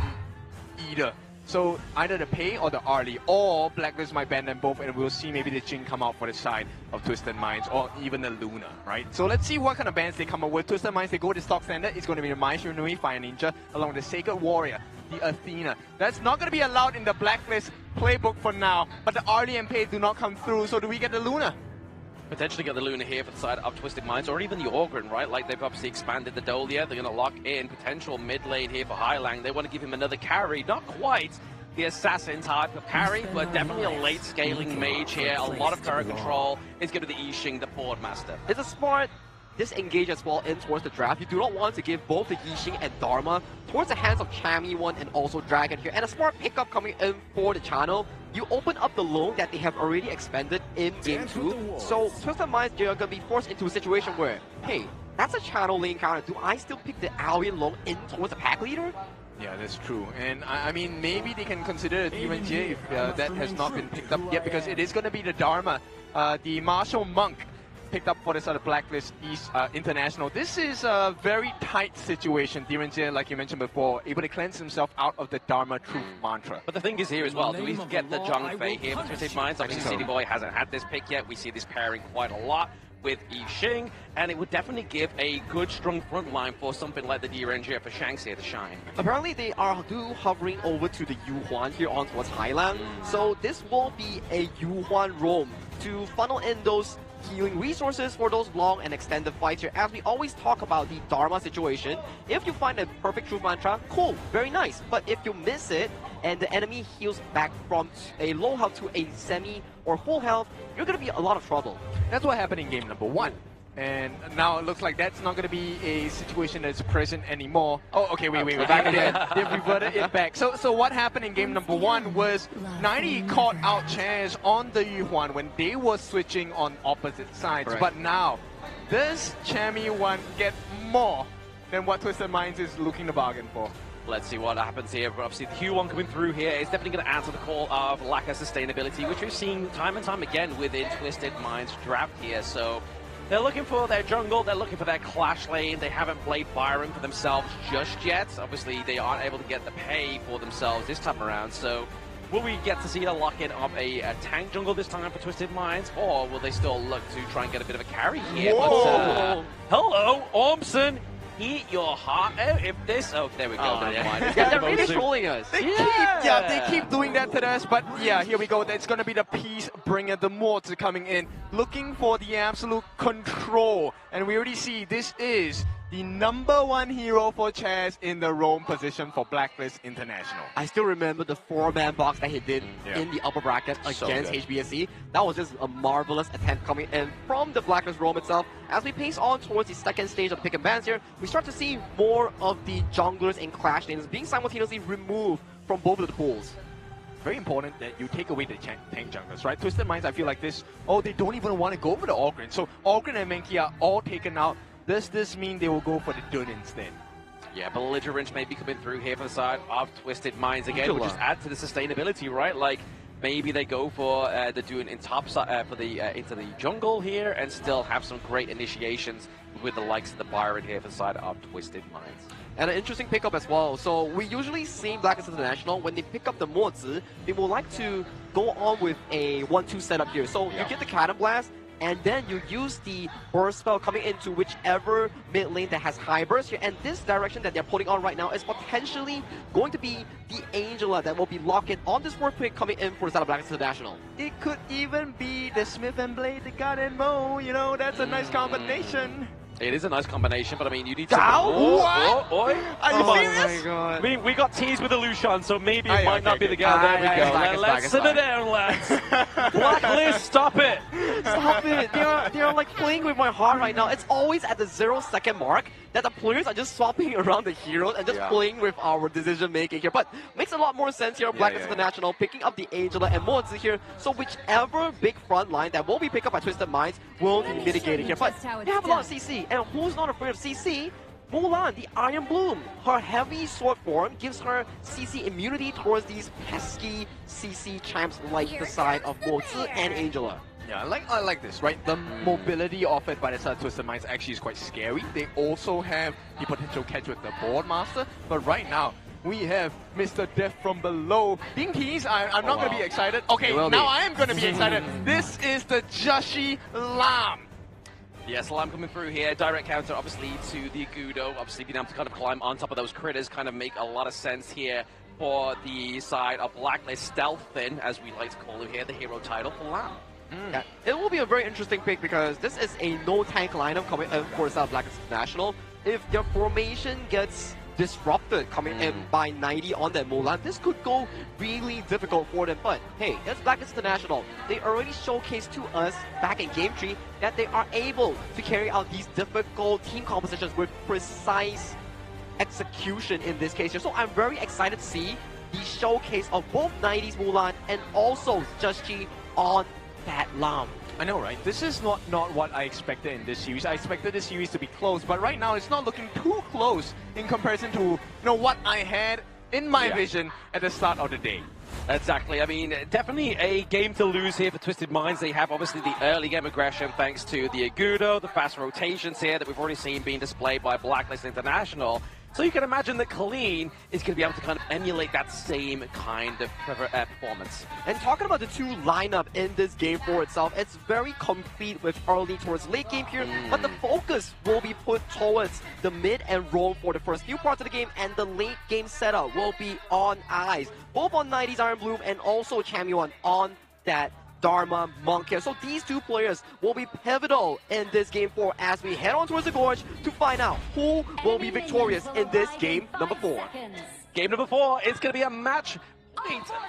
either. So either the Pei or the Arlie, or Blacklist might ban them both, and we'll see maybe the Jin come out for the side of Twisted Minds, or even the Luna, right? So let's see what kind of bans they come up with. Twisted Minds, they go with the stock standard. It's going to be the Mai Shunui, Fire Ninja, along with the Sacred Warrior, the Athena. That's not going to be allowed in the Blacklist playbook for now, but the Arlie and Pei do not come through, so do we get the Luna? Potentially get the Luna here for the side of Twisted Minds, or even the Orgrin, right? Like, they've obviously expanded the Dolia. They're going to lock in potential mid lane here for Highlang. They want to give him another carry. Not quite the assassin type of carry, but definitely a late scaling mage here. A lot of turret control. Is going to be the Yixing, the Board Master. It's a smart disengage as well in towards the draft. You do not want to give both the Yixing and Dharma towards the hands of Chami 1 and also Dragon here. And a smart pickup coming in for the channel. You open up the loan that they have already expended in Game 2. So Twisted Minds, they're going to be forced into a situation where, hey, that's a channel lane counter. Do I still pick the Alien loan in towards the pack leader? Yeah, that's true. And I mean, maybe they can consider the UNJ if that has not been picked up yet, because it is going to be the Dharma, the Martial Monk, picked up for the sort of Blacklist East International. This is a very tight situation. Direnjie, like you mentioned before, able to cleanse himself out of the Dharma Truth mantra. But the thing is here as well, do we get the Zhang Fei here for Twisted Minds? Obviously, City Boy hasn't had this pick yet. We see this pairing quite a lot with Yixing, and it would definitely give a good, strong front line for something like the Direnjie for Shanks here to shine. Apparently, they are hovering over to the Yuhuan here on towards Highland. So this will be a Yuhuan roam to funnel in those healing resources for those long and extended fights here. As we always talk about the Dharma situation, if you find a perfect Truth Mantra, cool, very nice. But if you miss it, and the enemy heals back from a low health to a semi or full health, you're going to be a lot of trouble. That's what happened in game number 1. And now it looks like that's not going to be a situation that's present anymore. Oh, okay, wait, we're back again. They've reverted it back. So what happened in game number 1 was 90 caught out Chaz on the Yuhuan when they were switching on opposite sides. Correct. But now, does Chami 1 get more than what Twisted Minds is looking to bargain for? Let's see what happens here. Obviously, the Q1 coming through here is definitely going to answer the call of lack of sustainability, which we've seen time and time again within Twisted Minds draft here. So they're looking for their jungle, they're looking for their clash lane. They haven't played Byron for themselves just yet. Obviously, they aren't able to get the pay for themselves this time around. So will we get to see the lock-in of a tank jungle this time for Twisted Minds, or will they still look to try and get a bit of a carry here? Whoa. But, hello, Ormson. Eat your heart out if this. Oh, there we go. Oh, Never mind. yeah, they're really trolling us. They keep doing that to us. But yeah, here we go. It's going to be the peace bringer, the Morts coming in, looking for the absolute control. And we already see this is the #1 hero for Chaz in the roam position for Blacklist International. I still remember the 4-man box that he did in the upper bracket against HBSC. That was just a marvelous attempt coming in from the Blacklist roam itself. As we pace on towards the second stage of the pick and bans here, we start to see more of the junglers and clash lanes being simultaneously removed from both of the pools. Very important that you take away the tank junglers, right? Twisted Minds, I feel like this, they don't even want to go for the Ogren. So Ogren and Menki are all taken out. Does this mean they will go for the Dun instead? Yeah, Belligerent may be coming through here for the side of Twisted Minds again, which just add to the sustainability, right? Like, maybe they go for the Dune in top side for the into the jungle here and still have some great initiations with the likes of the Byron here for the side of Twisted Minds. And an interesting pickup as well. So we usually see Blacklist International, when they pick up the Mozi, they will like to go on with a 1-2 setup here. So you get the Cannon Blast, and then you use the burst spell coming into whichever mid lane that has high burst here. And this direction that they're putting on right now is potentially going to be the Angela that will be locked in on this fourth pick coming in for the side of Blacklist International. It could even be the Smith and Blade, the God and Mo, you know, that's a nice combination. It is a nice combination, but I mean, you need to... What? Are you serious? My God. I mean, we got teased with the Lucian, so maybe it might not be the guy. There we go. Let's sit it down, lads. Blacklist, stop it. Stop it. They are like playing with my heart right now. It's always at the 0-second mark that the players are just swapping around the heroes and just playing with our decision making here. But makes a lot more sense here. Blacklist International picking up the Angela and Mozi here. So whichever big front line that will be picked up by Twisted Minds will be mitigated here. But they have a lot of CC. And who's not afraid of CC? Mulan, the Iron Bloom. Her heavy sword form gives her CC immunity towards these pesky CC champs like the side of Mozi and Angela. Yeah, I like this, right? The mobility offered by the side of Twisted Minds actually is quite scary. They also have the potential catch with the Board Master, but right now, we have Mr. Death from Below. Being teased, I'm not going to be excited. Okay, now I am going to be excited. This is the Jashi Lam. Yes, Lam coming through here. Direct counter, obviously, to the Agudo. Obviously, being able to kind of climb on top of those critters kind of make a lot of sense here for the side of Blacklist. Stealthin, as we like to call it here, the hero title for Lam. Yeah, it will be a very interesting pick because this is a no-tank lineup coming in for South Blacklist International. If their formation gets disrupted coming in by 90 on that Mulan, this could go really difficult for them. But hey, it's Blacklist International. They already showcased to us back in Game Tree that they are able to carry out these difficult team compositions with precise execution in this case here. So I'm very excited to see the showcase of both 90's Mulan and also Juschi on that Lam. I know, right? This is not what I expected in this series. I expected this series to be close, but right now it's not looking too close in comparison to what I had in my vision at the start of the day. Exactly. I mean, definitely a game to lose here for Twisted Minds. They have obviously the early game aggression thanks to the Agudo, the fast rotations here that we've already seen being displayed by Blacklist International. So you can imagine that Clean is going to be able to kind of emulate that same kind of performance. And talking about the two lineup in this game for itself, it's very complete with early towards late game here, but the focus will be put towards the mid and roam for the first few parts of the game, and the late game setup will be on eyes, both on 90s Iron Bloom and also Champion on that Dharma Monk here. So these two players will be pivotal in this game 4 as we head on towards the gorge to find out who will be victorious in this game number 4. Game number 4 is going to be a match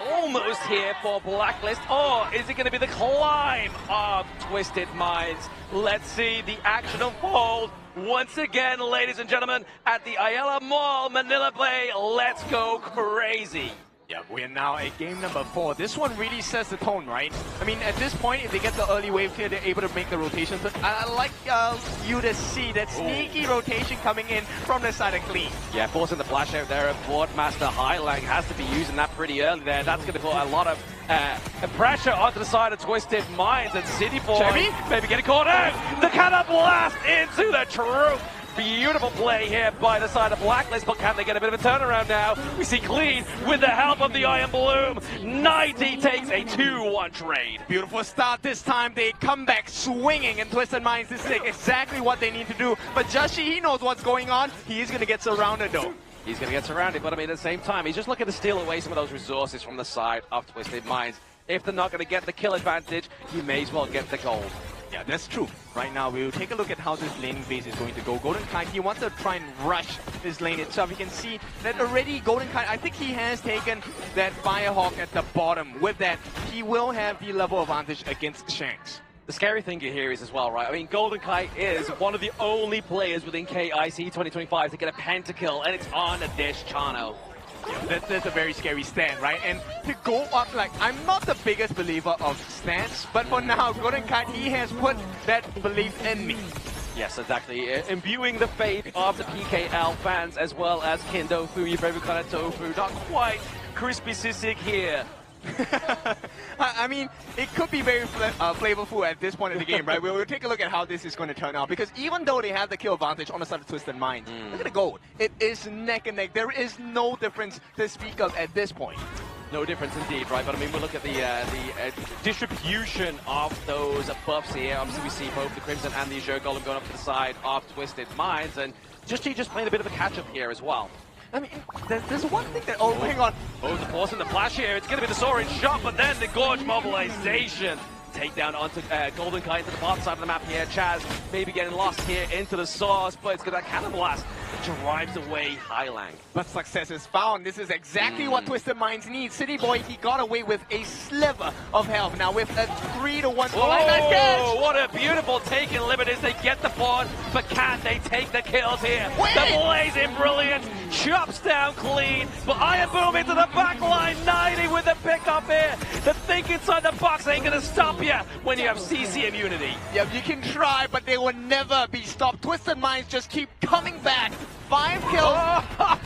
almost here for Blacklist, or is it going to be the climb of Twisted Minds? Let's see the action unfold once again, ladies and gentlemen, at the Ayala Mall, Manila Bay. Let's go crazy. Yeah, we're now at game number 4. This one really sets the tone, right? I mean, at this point, if they get the early wave here, they're able to make the rotations. But I like you to see that sneaky rotation coming in from the side of Clean. Yeah, forcing the flash out there. Boardmaster Highlang has to be using that pretty early there. That's going to put a lot of pressure onto the side of Twisted Minds, and City Boy maybe getting caught out. The cannon blast into the troop. Beautiful play here by the side of Blacklist, but can they get a bit of a turnaround now? We see Clean with the help of the Iron Bloom. 90 takes a 2-1 trade. Beautiful start this time. They come back swinging, and Twisted Minds, this is exactly what they need to do. But Joshi, he knows what's going on. He is going to get surrounded though. He's going to get surrounded, but I mean, at the same time, he's just looking to steal away some of those resources from the side of Twisted Minds. If they're not going to get the kill advantage, he may as well get the gold. Yeah, that's true. Right now, we'll take a look at how this laning phase is going to go. Golden Kite, he wants to try and rush this lane itself. You can see that already Golden Kite, I think he has taken that Firehawk at the bottom. With that, he will have the level advantage against Shanks. The scary thing here is as well, right? I mean, Golden Kite is one of the only players within KIC 2025 to get a pentakill, and it's on a Dish Chano. Yeah, that's a very scary stand, right? And to go up, like, I'm not the biggest believer of stands, but for now, Golden Kite, he has put that belief in me. Yes, exactly. Imbuing the faith of the PKL fans as well as Kindo Fu, your favorite kind of tofu. Not quite Crispy Sisig here. I mean, it could be very flavorful at this point in the game, right? We'll take a look at how this is going to turn out, because even though they have the kill advantage on the side of Twisted Minds, look at the gold. It is neck and neck. There is no difference to speak of at this point. No difference indeed, right? But I mean, we look at the distribution of those buffs here. Obviously, we see both the Crimson and the Azure Golem going up to the side of Twisted Minds, and just playing a bit of a catch-up here as well. I mean, there's one thing that... Oh, hang on. Oh, the force and the flash here. It's going to be the Soaring Shot, but then the Gorge mobilization. Take down onto Golden Kite to the bottom side of the map here. Chaz maybe getting lost here into the source, but it's got that Cannon Blast drives away Highlang. But success is found. This is exactly what Twisted Minds needs. City Boy, he got away with a sliver of health. Now with a 3-1 Oh, what a beautiful take in Liberties. They get the board, but can they take the kills here? Wait. The Blazing Brilliance chops down Clean, but Iron Boom into the back line. 90 with the pickup here. The think inside the box ain't going to stop you when you have CC immunity. Yeah, you can try, but they will never be stopped. Twisted Minds just keep coming back. 5 kills.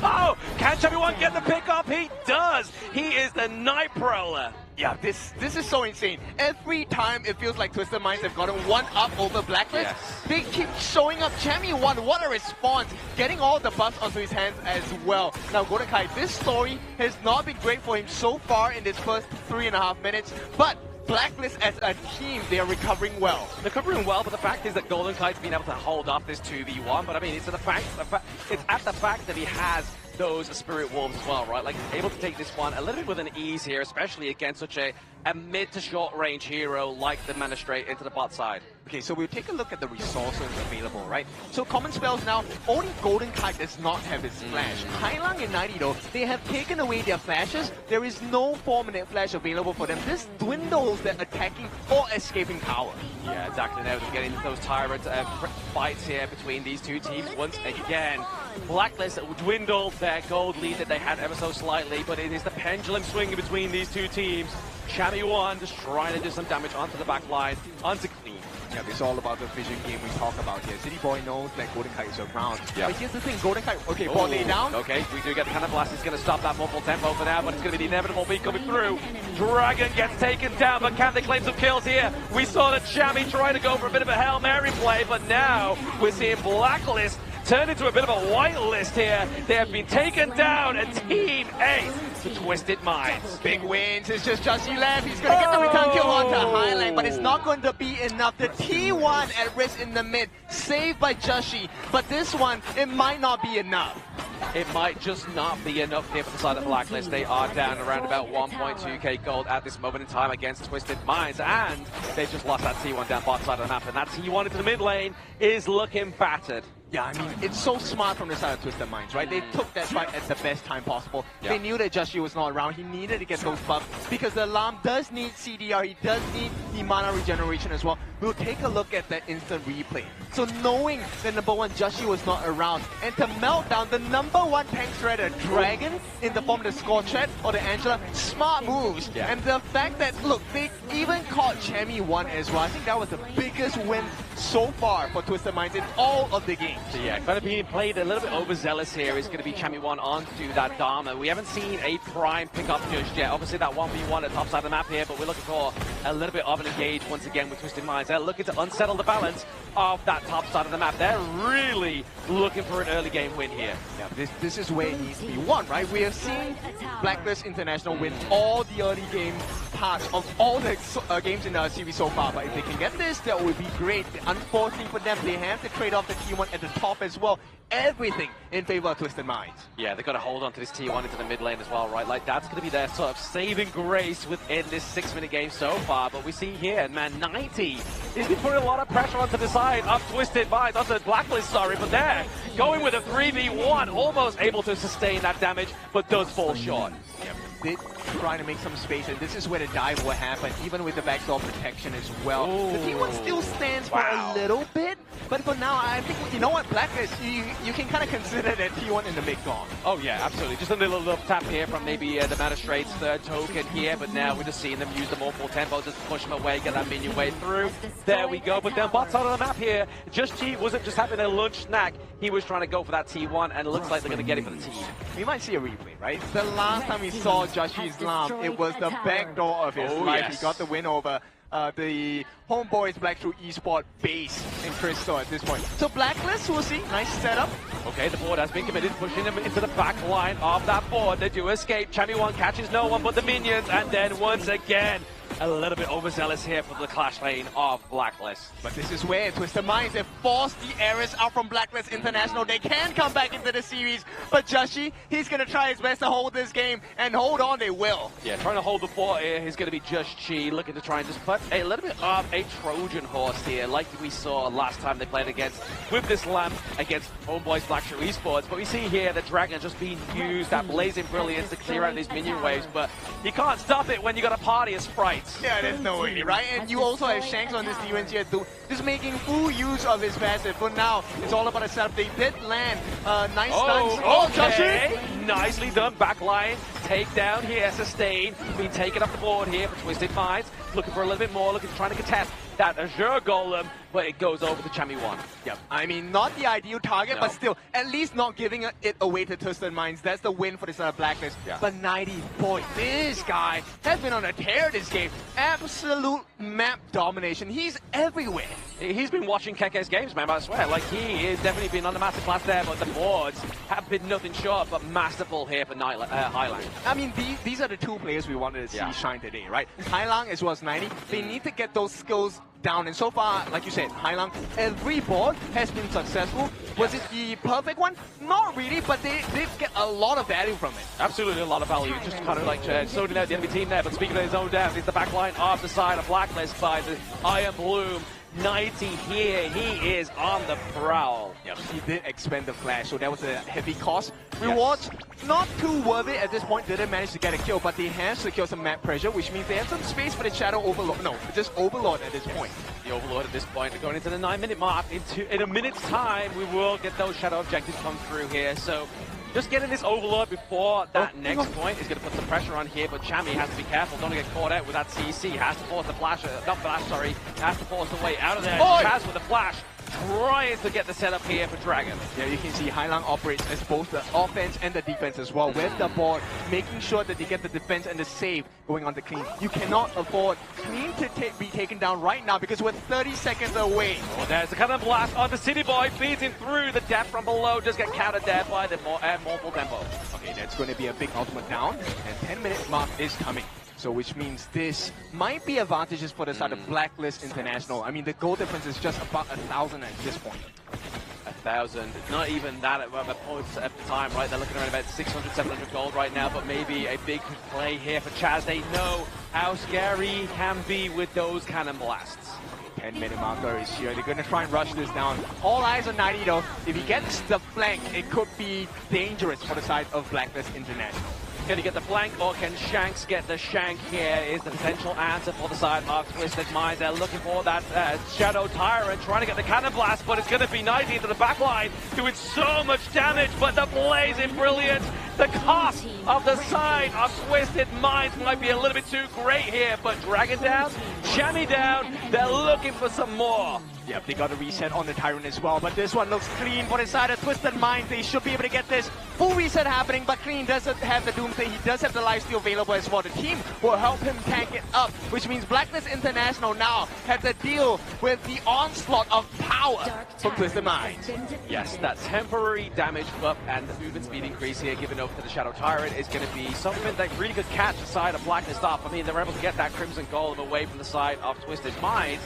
Oh, can everyone get the pickup? He does. He is the Night Prowler. Yeah, this is so insane. Every time it feels like Twisted Minds have gotten one up over Blacklist, they keep showing up. Champion 1, what a response. Getting all the buffs onto his hands as well. Now, Golden Kite, this story has not been great for him so far in this first 3.5 minutes, but Blacklist as a team, they are recovering well. They're recovering well, but the fact is that Golden Kite's been able to hold off this 2v1. But I mean, it's at the fact that he has those Spirit Wolves as well, right? Like, able to take this one a little bit with an ease here, especially against such a mid to short range hero like the Mana Straight into the bot side. Okay, so we'll take a look at the resources available, right? So common spells now, only Golden Kite does not have its flash. Highlang and 90 though, they have taken away their flashes. There is no 4-minute flash available for them. This dwindles their attacking or escaping power. Yeah, exactly. Now they're getting those tyrant fights here between these two teams once again. Blacklist dwindled their gold lead that they had ever so slightly, but it is the pendulum swinging between these two teams. Chammy 1 just trying to do some damage onto the back line, onto Clean. Yeah, it's all about the vision game we talk about here. City Boy knows that Golden Kite is around. Yeah. But here's the thing, Golden Kite, okay, ball day down. Okay, we do get the Cannon Blast. It's going to stop that multiple tempo for now, but it's going to be the inevitable beat coming through. Dragon gets taken down, but can they claim some kills here? We saw the Chami try to go for a bit of a Hail Mary play, but now we're seeing Blacklist turn into a bit of a whitelist here. They have been taken down, and Team 8 to Twisted Minds. Big wins. It's just Justy left. He's going to get the return kill onto Highline, but it's not going to be enough. The T1 at risk in the mid, saved by Justy, but this one, it might not be enough. It might just not be enough here for the side of Blacklist. They are down around about 1.2k gold at this moment in time against Twisted Minds, and they've just lost that T1 down bottom side of the map, and that T1 into the mid lane is looking battered. Yeah, I mean, it's so smart from the side of Twisted Minds, right? They took that fight at the best time possible. Yeah. They knew that Justy was not around. He needed to get those buffs because the Alarm does need CDR. He does need the mana regeneration as well. We'll take a look at that instant replay. So knowing that #1 Justy was not around, and to melt down the #1 tank shredder, Dragon, in the form of the Scorchet or the Angela, smart moves. Yeah. And the fact that, look, they even caught Chami 1 as well. I think that was the biggest win so far for Twisted Minds in all of the games. So yeah, kind of being played a little bit overzealous here is going to be Chami 1 onto that Dharma. We haven't seen a prime pick up just yet. Obviously that 1v1 at the top side of the map here, but we're looking for a little bit of an engage once again with Twisted Minds. They're looking to unsettle the balance of that top side of the map. They're really looking for an early game win here. Yeah, this is where it needs to be won, right? We have seen Blacklist International win all the early game parts of all the games in the series so far, but if they can get this, that would be great. Unfortunately for them, they have to trade off the T1 at the top as well. Everything in favor of Twisted Minds. Yeah, they've got to hold on to this T1 into the mid lane as well, right? Like, that's going to be their sort of saving grace within this 6-minute game so far. But we see here, man, 90 is been putting a lot of pressure onto the side of Twisted Minds, onto Blacklist, sorry, but they're going with a 3v1, almost able to sustain that damage, but does fall short. They're trying to make some space, and this is where the dive will happen, even with the backdoor protection as well. Ooh. The T1 still stands for a little bit, but for now, I think, you know what, Blacklist, you can kind of consider that T1 in the mid gone. Oh yeah, absolutely. Just a little tap here from maybe the Magistrate's third token here, but now we're just seeing them use the multiple tempo, just push them away, get that minion way through. There we go, but then bot side of the map here, Justy wasn't just having a lunch snack, he was trying to go for that T1, and it looks like they're going to get it for the team. We might see a replay, right? The last time we saw Jushi's Lamb, it was the backdoor of his life. Yes. He got the win over the Homeboys Black True Esports base in Crystal at this point. So Blacklist, we'll see. Nice setup. Okay, the board has been committed, pushing them into the back line of that board. They do escape. Chami 1 catches no one but the minions, and then once again, a little bit overzealous here for the clash lane of Blacklist. But this is where Twisted Minds have forced the errors out from Blacklist International. They can come back into the series, but Justy, he's going to try his best to hold this game, and hold on, they will. Yeah, trying to hold the fort here is going to be Justy, looking to try and just put a little bit of a Trojan horse here, like we saw last time they played against, with this lamp against Homeboys Black True Esports. But we see here the Dragon just being used, that blazing brilliance to clear out these minion waves, but you can't stop it when you got a party of sprites. Yeah, there's no way, right? And you also have Shanks on this defense here too, just making full use of his passive. For now, it's all about a setup. They did land nice stuns. Oh, okay. Nicely done. Backline, takedown here, sustain. Being taken up the board here for Twisted Minds. Looking for a little bit more, trying to contest that Azure Golem, but it goes over to Chami 1. Yep. I mean, not the ideal target, but still, at least not giving it away to Twisted Minds. That's the win for this Blacklist. Yeah. But 90 points. This guy has been on a tear this game. Absolute map domination. He's everywhere. He's been watching KIC's games, man, I swear. Like, he has definitely been on the masterclass there, but the boards have been nothing short but masterful here for Highlang. I mean, these are the two players we wanted to see shine today, right? Highlang as well as 90. They need to get those skills down, and so far, like you said, Highlang, every board has been successful. Was it the perfect one? Not really, but they get a lot of value from it. Absolutely a lot of value. Just kind of like sorting out the enemy team there, but speaking of his own death, it's the backline off the side of Blacklist by the Iron Bloom. 90 here, he is on the prowl. Yep, he did expend the flash, so that was a heavy cost. Rewards, not too worth it at this point. Didn't manage to get a kill, but they have secured some map pressure, which means they have some space for the Shadow Overlord. No, just Overlord at this point. The Overlord at this point, going into the 9-minute mark. In a minute's time, we will get those Shadow objectives come through here. So Just getting this Overlord before that next point is going to put some pressure on here, but Chami has to be careful. Don't get caught out with that CC. Has to force the flash, not flash, sorry. Has to force the way out of there. Chaz with the flash. Trying to get the setup here for Dragon. Yeah, you can see Hailang operates as both the offense and the defense as well. With the board, making sure that they get the defense and the save going on the Clean. You cannot afford Clean to be taken down right now because we're 30 seconds away. Oh, there's the cannon blast on the City Boy. Feeds him through the depth from below. Just get countered there by the Mortal Tempo. Okay, that's going to be a big ultimate down. And 10-minute mark is coming. So which means this might be advantages for the side of Blacklist International. I mean, the goal difference is just about 1,000 at this point. 1,000, not even that at points at the time, right? They're looking around about 600, 700 gold right now, but maybe a big play here for Chaz. They know how scary he can be with those cannon blasts. 10-minute marker is here. They're going to try and rush this down. All eyes on 90 though. If he gets the flank, it could be dangerous for the side of Blacklist International. Can he get the flank, or can Shanks get the shank here is the potential answer for the side of Twisted Minds. They're looking for that Shadow Tyrant, trying to get the Cannon Blast, but it's going to be 90 into the back line, doing so much damage, but the blazing brilliance. The cost of the side of Twisted Minds might be a little bit too great here, but Dragon down, Chami down, they're looking for some more. Yep, they got a reset on the Tyrant as well, but this one looks clean for the side of Twisted Minds. They should be able to get this full reset happening, but Clean doesn't have the Doomsday. He does have the lifesteal available as well. The team will help him tank it up, which means Blacklist International now have to deal with the onslaught of power from Twisted Minds. Yes, that temporary damage buff and the movement speed increase here given over to the Shadow Tyrant is going to be something that really could catch the side of Blacklist up. I mean, they're able to get that Crimson Golem away from the side of Twisted Minds,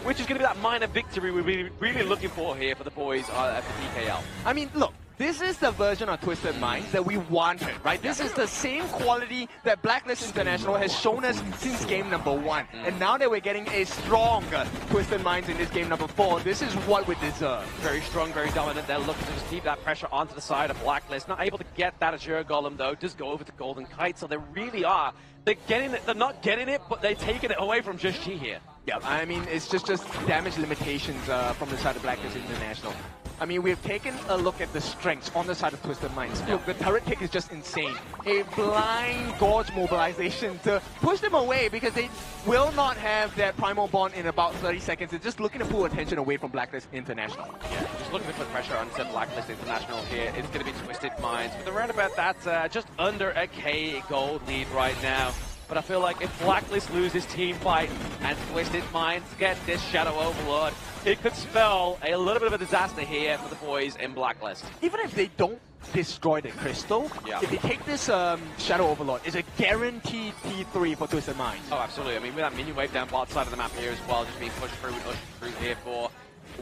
which is going to be that minor victory we're really looking for here for the boys at the PKL. I mean, look, this is the version of Twisted Minds that we wanted, right? This is the same quality that Blacklist International has shown us since game number 1. And now that we're getting a stronger Twisted Minds in this game number 4, this is what we deserve. Very strong, very dominant. They're looking to just keep that pressure onto the side of Blacklist. Not able to get that Azure Golem, though. Just go over to Golden Kite, so they really are. They're getting it. They're not getting it, but they're taking it away from just G here. Yeah, I mean, it's just damage limitations from the side of Blacklist International. I mean, we've taken a look at the strengths on the side of Twisted Minds. Look, the turret kick is just insane. A blind Gorge mobilization to push them away because they will not have that Primal Bond in about 30 seconds. They're just looking to pull attention away from Blacklist International. Yeah, just looking to put pressure on Blacklist International here. It's going to be Twisted Minds with around about that just under a K gold lead right now. But I feel like if Blacklist lose this team fight and Twisted Minds get this Shadow Overlord, it could spell a little bit of a disaster here for the boys in Blacklist. Even if they don't destroy the crystal, if they take this Shadow Overlord, it's a guaranteed T3 for Twisted Minds. Oh, absolutely. I mean, with that minion wave down bot side of the map here as well, just being pushed through and ushered through here for...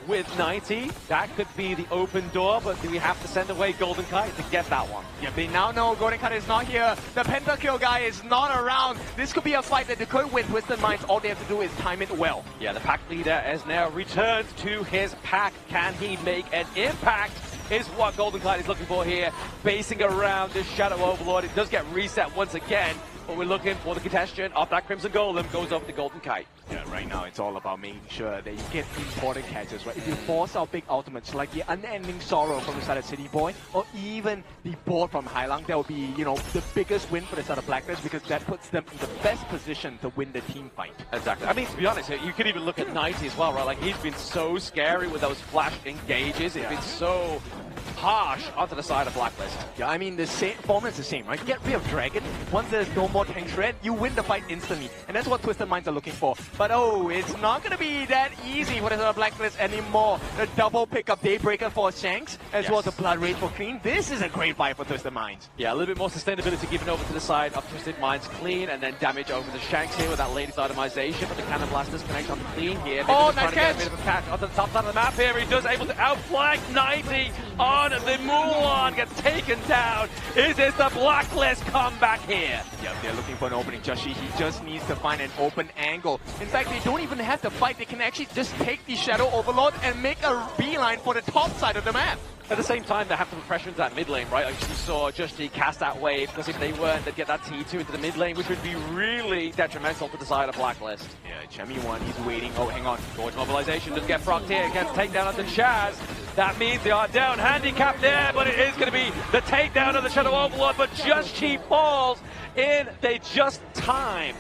With 90, that could be the open door, but do we have to send away Golden Kite to get that one? Yeah, they now know Golden Kite is not here. The Pentakill guy is not around. This could be a fight that they could win. Twisted Minds, all they have to do is time it well. Yeah, the pack leader has now returned to his pack. Can he make an impact? Is what Golden Kite is looking for here. Basing around this Shadow Overlord. It does get reset once again, but we're looking for the contestant of that Crimson Golem. Goes over to Golden Kite. Yeah, right now it's all about making sure that you get important catches, right? If you force out big ultimates like the Unending Sorrow from the side of City Boy, or even the board from Hailang, that will be, you know, the biggest win for the side of Blacklist because that puts them in the best position to win the team fight. Exactly. I mean, to be honest, you could even look at 90 as well, right? Like, he's been so scary with those flash engages. It's been so harsh onto the side of Blacklist. Yeah, I mean, the same formula is the same, right? Get rid of Dragon. Once there's no more tank shred, you win the fight instantly. And that's what Twisted Minds are looking for. But oh, it's not going to be that easy for the Blacklist anymore. The double pickup Daybreaker for Shanks, as well as the Blood Rage for Clean. This is a great fight for Twisted Minds. Yeah, a little bit more sustainability given over to the side of Twisted Minds Clean, and then damage over the Shanks here with that latest itemization. But the Cannon Blasters connect on the Clean here. Oh, nice catch! A bit of a catch on the top side of the map here. He does able to outflank 90 on the Mulan. Gets taken down. Is this the Blacklist comeback here? Yep, they're looking for an opening. He just needs to find an open angle. In fact, they don't even have to fight. They can actually just take the Shadow Overlord and make a beeline for the top side of the map. At the same time, they have to put pressure into that mid lane, right? Like you saw Just G cast that wave, because if they weren't, they'd get that T2 into the mid lane, which would be really detrimental to the side of Blacklist. Yeah, Chemi1, he's waiting. Oh, hang on. Gorge mobilization doesn't get procced here, gets takedown onto Chaz. That means they are down handicap there, but it is going to be the takedown of the Shadow Overlord, but Just Chi falls in, they just time.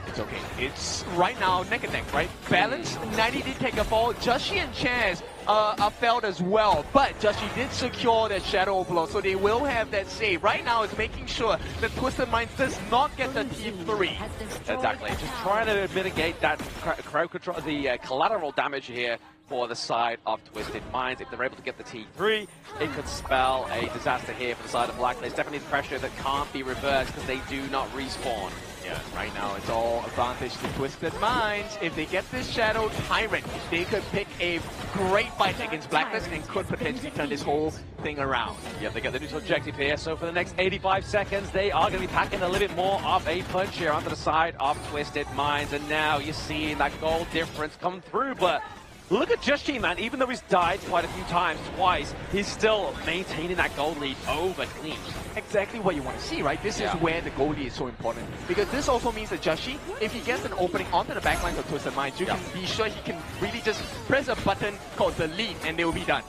It's okay. It's right now neck and neck, right? Balance, 90 did take a fall. Just Chi and Chaz are felled as well, but Just Chi did secure that Shadow Overlord, so they will have that save. Right now it's making sure that Twisted Minds does not get the T3. Exactly, just trying to mitigate that crowd control, the collateral damage here for the side of Twisted Minds. If they're able to get the T3, it could spell a disaster here for the side of Blacklist. Definitely pressure that can't be reversed because they do not respawn. Yeah, right now it's all advantage to Twisted Minds. If they get this Shadow Tyrant, they could pick a great fight against Blacklist and could potentially turn this whole thing around. Yeah, they got the neutral objective here, so for the next 85 seconds, they are going to be packing a little bit more of a punch here onto the side of Twisted Minds, and now you're seeing that goal difference come through, but look at Just Chi, man. Even though he's died quite a few times, twice, he's still maintaining that gold lead over Clean. Exactly what you want to see, right? This is where the goal lead is so important. Because this also means that Just Chi, if he gets an opening onto the backline of Twisted Minds, you can be sure he can really just press a button called delete and they will be done.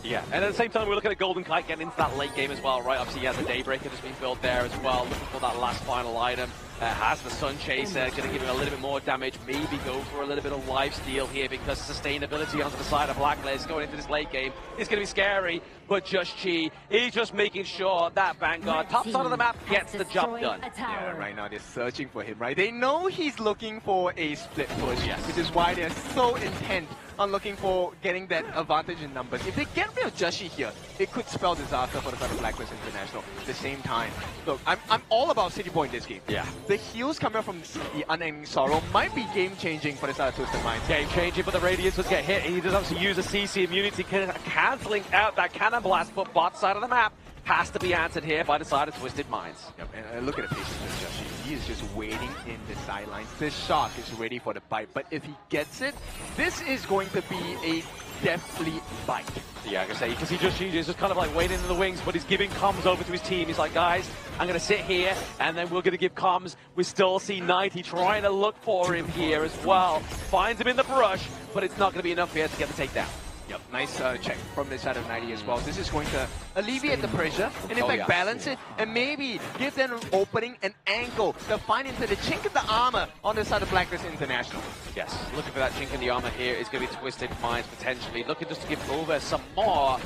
Yeah, and at the same time, we're looking at Golden Kite getting into that late game as well, right? Obviously, he has a Daybreaker that's been built there as well, looking for that last final item. Has the Sun Chaser, going to give him a little bit more damage, maybe go for a little bit of lifesteal here because sustainability onto the side of Blacklist going into this late game is going to be scary, but Just Chi, he's just making sure that Vanguard, top side of the map, gets the job done. Yeah, right now they're searching for him, right? They know he's looking for a split push, which is why they're so intent on looking for getting that advantage in numbers. If they get rid of Just Chi here, it could spell disaster for the side of Blacklist International. At the same time, look, I'm all about City Boy in this game. Yeah. The heals coming from the Unending Sorrow might be game-changing for the side of Twisted Minds. Game-changing, but the Radiance would get hit. He does obviously use a CC immunity, cancelling out that Cannon Blast, but bot side of the map has to be answered here by the side of Twisted Minds. Yep, and look at the patience of Just Chi. He is just waiting in the sidelines. This Shark is ready for the bite, but if he gets it, this is going to be a deathly bite. Yeah, like I say, because he is just kind of like waiting in the wings, but he's giving comms over to his team. He's like, guys, I'm going to sit here, and then we're going to give comms. We still see 90 trying to look for him here as well. Finds him in the brush, but it's not going to be enough here to get the takedown. Yep, nice check from the side of 90 as well. This is going to alleviate the pressure and in fact balance it and maybe give them an opening, an angle to find into the chink of the armor on the side of Blacklist International. Yes, looking for that chink in the armor here is going to be Twisted Minds potentially. Looking just to give over some more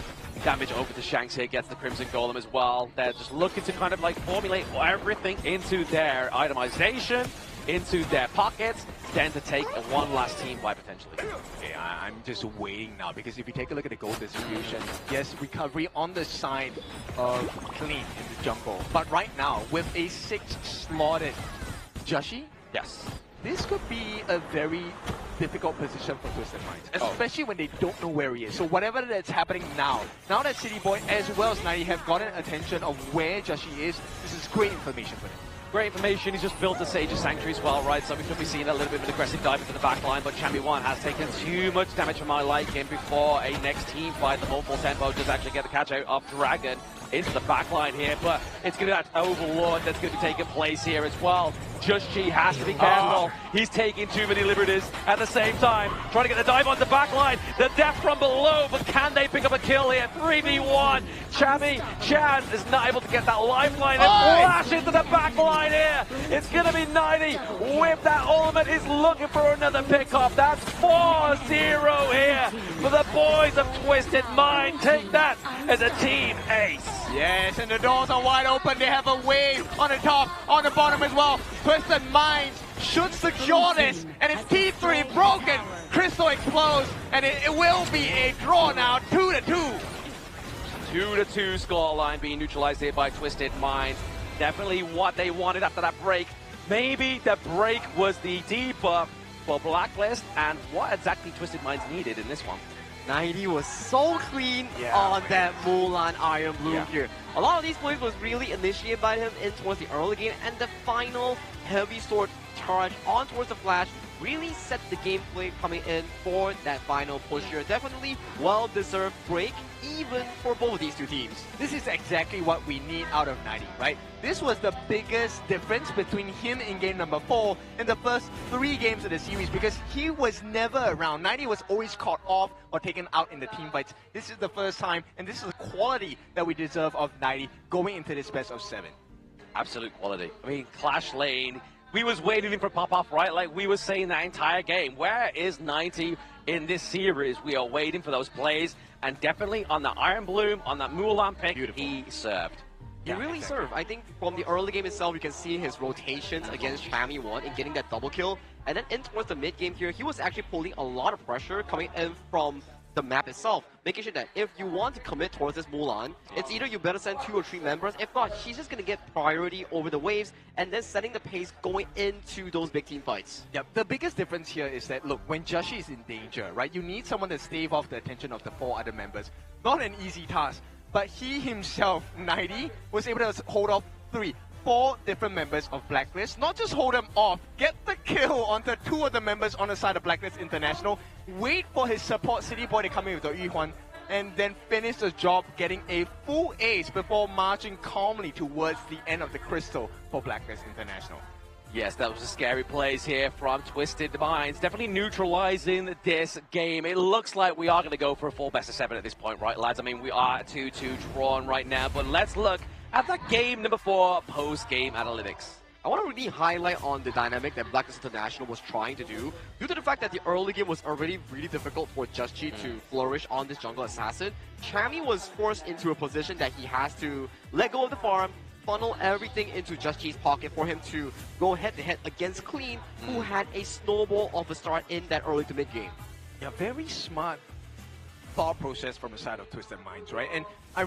damage over to Shanks here, gets the Crimson Golem as well. They're just looking to kind of like formulate everything into their itemization, into their pockets, then to take one last team fight potentially. Okay, I'm just waiting now because if you take a look at the gold distribution, yes, recovery on the side of Clean in the jungle. But right now, with a 6-slotted Just Chi, yes, this could be a very difficult position for Twisted Minds, especially when they don't know where he is. So whatever that's happening now that City Boy as well as 90 have gotten attention of where Just Chi is, this is great information for them. Great information. He's just built the Sage's Sanctuary as well, right? So we could be seeing a little bit of an aggressive dive into the back line, but Chemi1 has taken too much damage from my liking before a next team fight. The full tempo does actually get the catch out of Dragon into the back line here, but it's going to be that Overlord that's going to be taking place here as well. Just Chi has to be careful. He's taking too many liberties at the same time. Trying to get the dive on the back line. The death from below, but can they pick up a kill here? 3v1. Chaz is not able to get that lifeline and flash into the back line here. It's going to be 90 with that ultimate. He's looking for another pickup. That's 4-0 here for the boys of Twisted Mind. Take that as a team ace. Yes, and the doors are wide open. They have a wave on the top, on the bottom as well. Twisted Minds should secure this, and it's T3 broken. Crystal explodes, and it will be a draw now, 2-2. 2-2 scoreline being neutralized here by Twisted Minds. Definitely what they wanted after that break. Maybe the break was the debuff for Blacklist, and what exactly Twisted Minds needed in this one. 90 was so clean on that Mulan Iron Bloom here. A lot of these plays was really initiated by him in towards the early game, and the final heavy sword charge on towards the flash, really set the gameplay coming in for that final push here. Definitely well-deserved break, even for both of these two teams. This is exactly what we need out of 90, right? This was the biggest difference between him in game number 4 and the first 3 games of the series, because he was never around. 90 was always caught off or taken out in the team fights. This is the first time, and this is the quality that we deserve of 90 going into this best of 7. Absolute quality. I mean, Clash Lane, we was waiting for pop-off, right? Like we were saying that entire game. Where is 90 in this series? We are waiting for those plays, and definitely on the Iron Bloom, on that Mulan pick, he served. He really served. I think from the early game itself, you can see his rotations against Chami1 and getting that double kill. And then in towards the mid game here, he was actually pulling a lot of pressure coming in from the map itself, making sure that if you want to commit towards this Mulan, it's either you better send 2 or 3 members. If not, she's just going to get priority over the waves and then setting the pace going into those big team fights. Yeah, the biggest difference here is that, look, when Joshi is in danger, right, you need someone to stave off the attention of the 4 other members. Not an easy task, but he himself, 90, was able to hold off 4 different members of Blacklist. Not just hold them off, get the kill onto 2 of the members on the side of Blacklist International, wait for his support City Boy to come in with the Yuhuan, and then finish the job getting a full ace before marching calmly towards the end of the crystal for Blacklist International. Yes, that was a scary plays here from Twisted Minds. Definitely neutralizing this game. It looks like we are going to go for a full best of 7 at this point, right, lads? I mean, we are 2-2 drawn right now, but let's look at that game number 4 post-game analytics. I want to really highlight on the dynamic that Blacklist International was trying to do, due to the fact that the early game was already really difficult for Just-Chi to flourish on this jungle assassin. Chami was forced into a position that he has to let go of the farm, funnel everything into Just-Chi's pocket for him to go head-to-head against Clean, who had a snowball of a start in that early to mid-game. Yeah, very smart thought process from the side of Twisted Minds, right? And I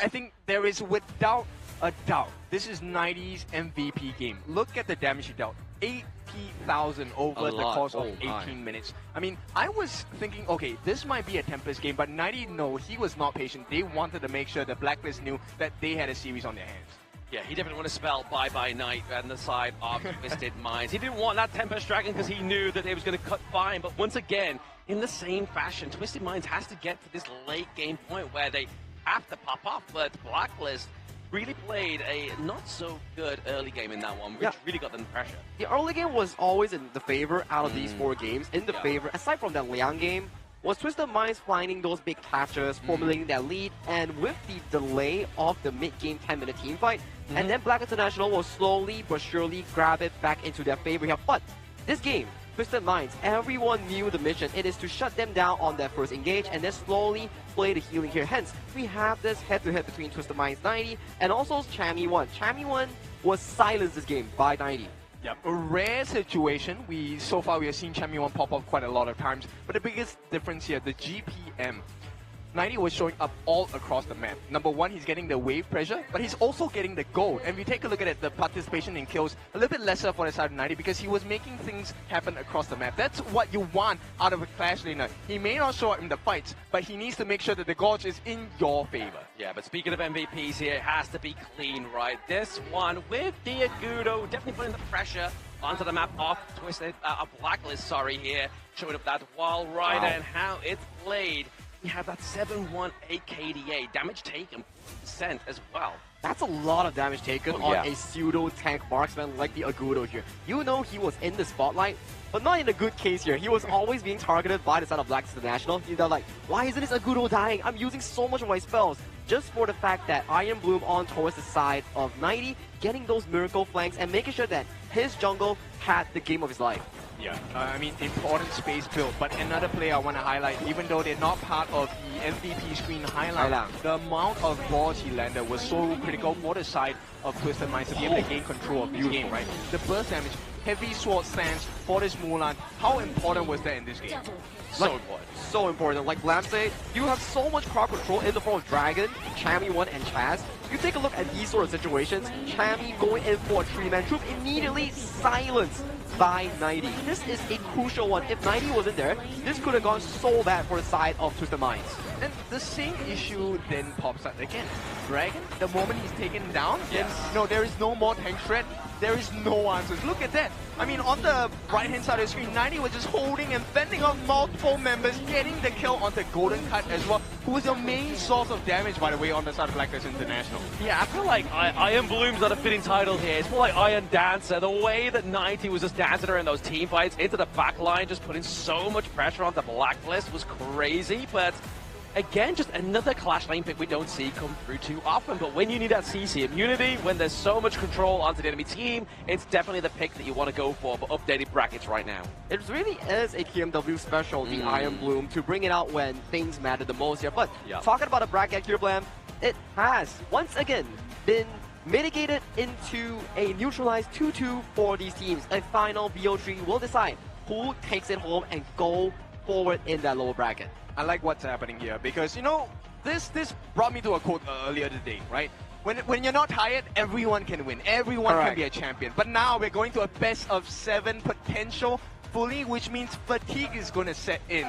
think there is, without a doubt, this is 90's MVP game. Look at the damage he dealt. 80,000 over the course of 18 minutes. I mean, I was thinking, okay, this might be a Tempest game, but 90, no, he was not patient. They wanted to make sure that Blacklist knew that they had a series on their hands. Yeah, he definitely want to spell bye-bye night on the side of Twisted Minds. He didn't want that Tempest Dragon because he knew that it was going to cut fine, but once again, in the same fashion, Twisted Minds has to get to this late game point where they have to pop off, but Blacklist really played a not-so-good early game in that one, which really got them the pressure. The early game was always in the favor out of these 4 games. In the favor, aside from that Liang game, was Twisted Minds finding those big catches, formulating that lead, and with the delay of the mid-game 10-minute team fight, and then Black International will slowly but surely grab it back into their favor here. But this game, Twisted Minds, everyone knew the mission. It is to shut them down on their first engage and then slowly play the healing here. Hence, we have this head-to-head between Twisted Minds 90 and also Chami1. Chami1 was silenced this game by 90. Yeah, a rare situation. So far we have seen Chami1 pop up quite a lot of times, but the biggest difference here, the GPM. 90 was showing up all across the map. Number 1, he's getting the wave pressure, but he's also getting the gold. And we take a look at it, the participation in kills, a little bit lesser for the side of 90 because he was making things happen across the map. That's what you want out of a Clash laner. He may not show up in the fights, but he needs to make sure that the gauge is in your favor. Yeah, but speaking of MVPs here, it has to be Clean, right? This one with the Agudo, definitely putting the pressure onto the map of Blacklist, here, showing up that wall rider and how it's played. We have that 718 KDA, damage taken % as well. That's a lot of damage taken on a pseudo-tank marksman like the Agudo here. You know he was in the spotlight, but not in a good case here. He was always being targeted by the side of Blacklist International. They're like, why isn't this Agudo dying? I'm using so much of my spells. Just for the fact that Iron Bloom on towards the side of 90, getting those miracle flanks and making sure that his jungle had the game of his life. Yeah, I mean, important space build. But another player I want to highlight, even though they're not part of the MVP screen highlight, the amount of balls he landed was so critical for the side of Twisted Minds to be able to gain control of this game, right? The burst damage, heavy sword stance for this Mulan, how important was that in this game? So important. So important. Like Blam said, you have so much crowd control in the form of Dragon, Chami1, and Chaz. you take a look at these sort of situations, Chami going in for a 3-man troop, immediately silenced by 90. This is a crucial one. If 90 wasn't there, this could have gone so bad for the side of Twisted Minds. And the same issue then pops up again. Dragon, the moment he's taken down, then no, there is no more tank threat. There is no answers. Look at that. I mean, on the right-hand side of the screen, 90 was just holding and fending off multiple members, getting the kill on the Golden Cut as well, who was your main source of damage, by the way, on the side of Blacklist International. Yeah, I feel like Iron Bloom's not a fitting title here. It's more like Iron Dancer. The way that 90 was just dancing around those team fights into the back line, just putting so much pressure on the Blacklist was crazy, but again, just another Clash lane pick we don't see come through too often. But when you need that CC immunity, when there's so much control onto the enemy team, it's definitely the pick that you want to go for updated brackets right now. It really is a KMW special, the Iron Bloom, to bring it out when things matter the most here. But talking about a bracket here, Blam, it has, once again, been mitigated into a neutralized 2-2 for these teams. A final BO3 will decide who takes it home and go forward in that lower bracket. I like what's happening here because, you know, this brought me to a quote earlier today, right? When you're not tired, everyone can win. Everyone can be a champion. But now we're going to a best of 7 potential fully, which means fatigue is going to set in.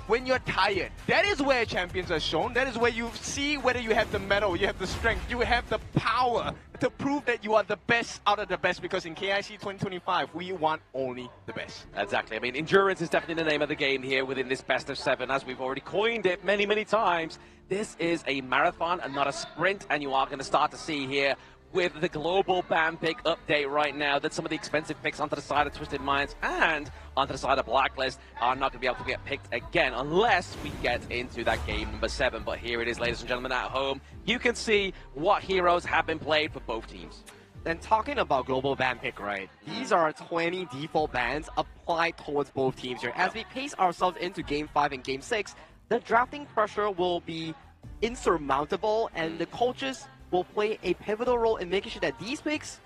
When you're tired, that is where champions are shown. That is where you see whether you have the mettle, you have the strength, you have the power to prove that you are the best out of the best, because in KIC 2025, we want only the best. Exactly. I mean, endurance is definitely the name of the game here within this best of 7, as we've already coined it many, many times. This is a marathon and not a sprint, and you are going to start to see here with the global ban pick update right now that some of the expensive picks onto the side of Twisted Minds and onto the side of Blacklist are not going to be able to get picked again unless we get into that game number 7. But here it is, ladies and gentlemen, at home. You can see what heroes have been played for both teams. And talking about global ban pick, right? These are 20 default bans applied towards both teams here. As we pace ourselves into Game 5 and Game 6, the drafting pressure will be insurmountable, and the coaches will play a pivotal role in making sure that these picks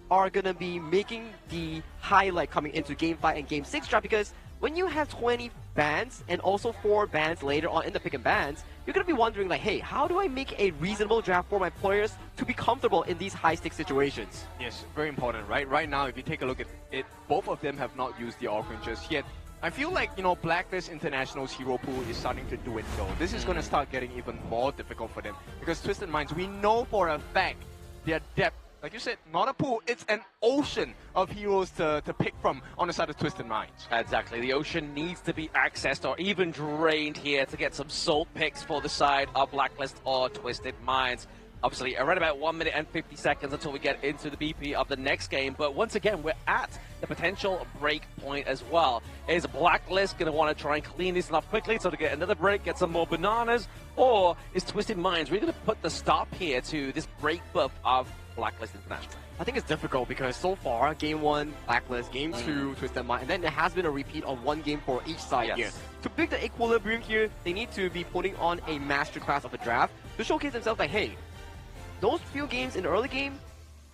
are going to be making the highlight coming into Game 5 and Game 6 draft, because when you have 20 bans and also 4 bans later on in the pick and bans, you're going to be wondering like, hey, how do I make a reasonable draft for my players to be comfortable in these high-stakes situations? Yes, very important, right? Right now, if you take a look at it, both of them have not used the Orphan just yet. I feel like, you know, Blacklist International's hero pool is starting to do it though. This is going to start getting even more difficult for them, because Twisted Minds, we know for a fact their depth, like you said, not a pool, it's an ocean of heroes to pick from on the side of Twisted Minds. Exactly, the ocean needs to be accessed or even drained here to get some salt picks for the side of Blacklist or Twisted Minds. Obviously, around about 1 minute and 50 seconds until we get into the BP of the next game. But once again, we're at the potential break point as well. Is Blacklist going to want to try and clean this off quickly so to get another break, get some more bananas? Or is Twisted Minds really going to put the stop here to this break buff of Blacklist International? I think it's difficult because so far, Game 1, Blacklist, Game 2, Twisted Minds, and then there has been a repeat of 1 game for each side here. To pick the equilibrium here, they need to be putting on a masterclass of a draft to showcase themselves like, hey, those few games in the early game,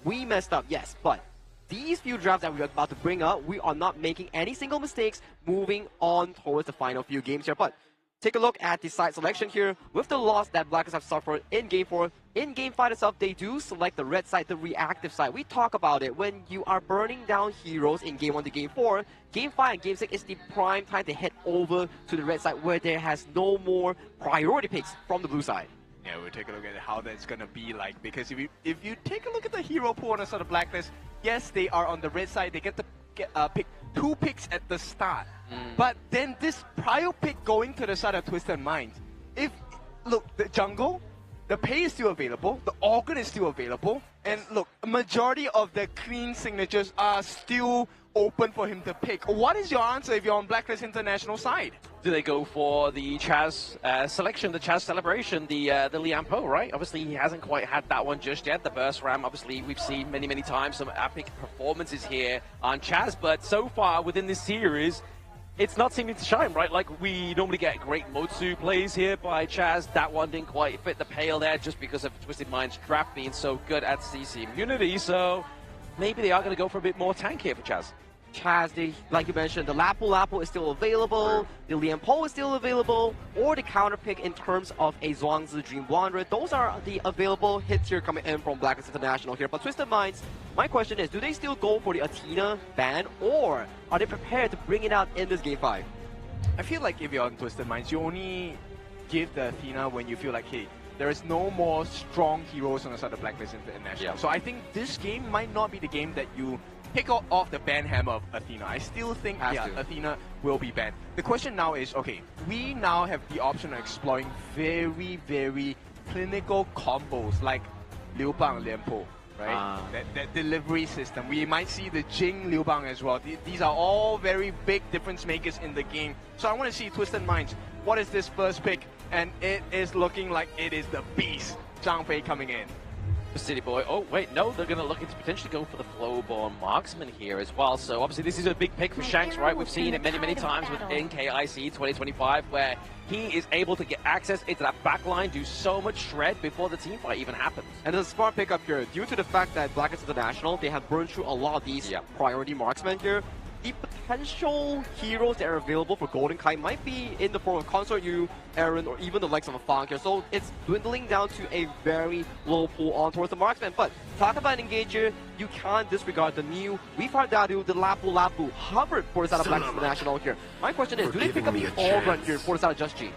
we messed up, yes, but these few drafts that we're about to bring up, we are not making any single mistakes moving on towards the final few games here. But take a look at the side selection here. With the loss that Blacklist have suffered in Game 4, in Game 5 itself, they do select the red side, the reactive side. We talk about it. When you are burning down heroes in Game 1 to Game 4, Game 5 and Game 6 is the prime time to head over to the red side where there has no more priority picks from the blue side. Yeah, we'll take a look at how that's going to be like, because if you take a look at the hero pool on the side of Blacklist, yes, they are on the red side. They get to pick 2 picks at the start. But then this prior pick going to the side of Twisted Minds, look, the jungle, the pay is still available, the organ is still available, and look, a majority of the clean signatures are still open for him to pick. What is your answer if you're on Blacklist International side? Do they go for the Chaz selection, the Chaz celebration, the Liam Poe, right? Obviously, he hasn't quite had that one just yet. The burst ram, obviously, we've seen many, many times some epic performances here on Chaz, but so far within this series, it's not seeming to shine, right? Like, we normally get great Motsu plays here by Chaz. That one didn't quite fit the pale there just because of Twisted Minds' draft being so good at CC immunity, so maybe they are going to go for a bit more tank here for Chaz. Chaz, like you mentioned, the Lapu Lapu is still available, the Lian Po is still available, or the counter pick in terms of a Zhuangzi Dream Wanderer. Those are the available hits here coming in from Blacklist International here. But Twisted Minds, my question is, do they still go for the Athena ban, or are they prepared to bring it out in this Game 5? I feel like if you're on Twisted Minds, you only give the Athena when you feel like, hey, there is no more strong heroes on the side of Blacklist International. So I think this game might not be the game that you pick off the ban hammer of Athena. I still think Athena will be banned. The question now is, okay, we now have the option of exploring very, very clinical combos like Liu Bang Lian Po, right? That delivery system. We might see the Jing Liu Bang as well. These are all very big difference makers in the game. So I want to see Twisted Minds. What is this first pick? And it is looking like it is the beast, Zhang Fei, coming in. City Boy. Oh, wait, no, they're going to look to potentially go for the Flowborn Marksman here as well. So obviously this is a big pick for Shanks, right? We've seen it many, many times within KIC 2025 where he is able to get access into that backline, do so much shred before the team fight even happens. And it's a smart pick up here. Due to the fact that Blacklist International, they have burned through a lot of these priority marksmen here. The potential heroes that are available for Golden Kai might be in the form of Consort Yu, Aaron, or even the likes of a Fang here. So it's dwindling down to a very low pool on towards the marksman. But talk about an engager, you can't disregard the new Weefar Dadu, the Lapu Lapu, Hubbard for the side of Blacklist International here. My question is, do they pick up the all-run here for the side of Just G?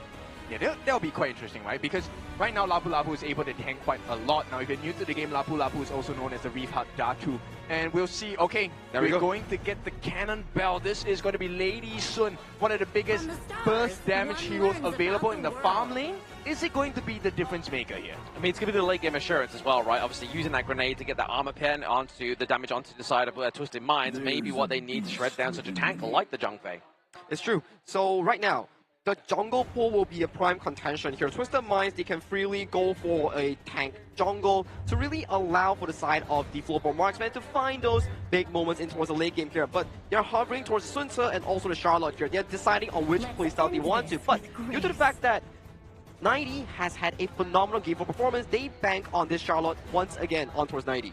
Yeah, that'll be quite interesting, right? Because right now Lapu Lapu is able to tank quite a lot. Now, if you're new to the game, Lapu Lapu is also known as the Weefar Datu. And we'll see, okay, we're going to get the Cannon Bell. This is going to be Lady Sun, one of the biggest burst damage heroes available in the farm lane. Is it going to be the difference maker here? I mean, it's going to be the late game assurance as well, right? Obviously, using that grenade to get that armor pen onto the damage onto the side of Twisted Minds, maybe what they need to shred down such a tank like the Zhang Fei. It's true. So right now, the jungle pool will be a prime contention here. Twisted Minds, they can freely go for a tank jungle to really allow for the side of the Flowborn Marksman to find those big moments in towards the late game here. But they're hovering towards Sun Ce and also the Charlotte here. They're deciding on which playstyle they want to. But due to the fact that 90 has had a phenomenal game for performance, they bank on this Charlotte once again on towards 90.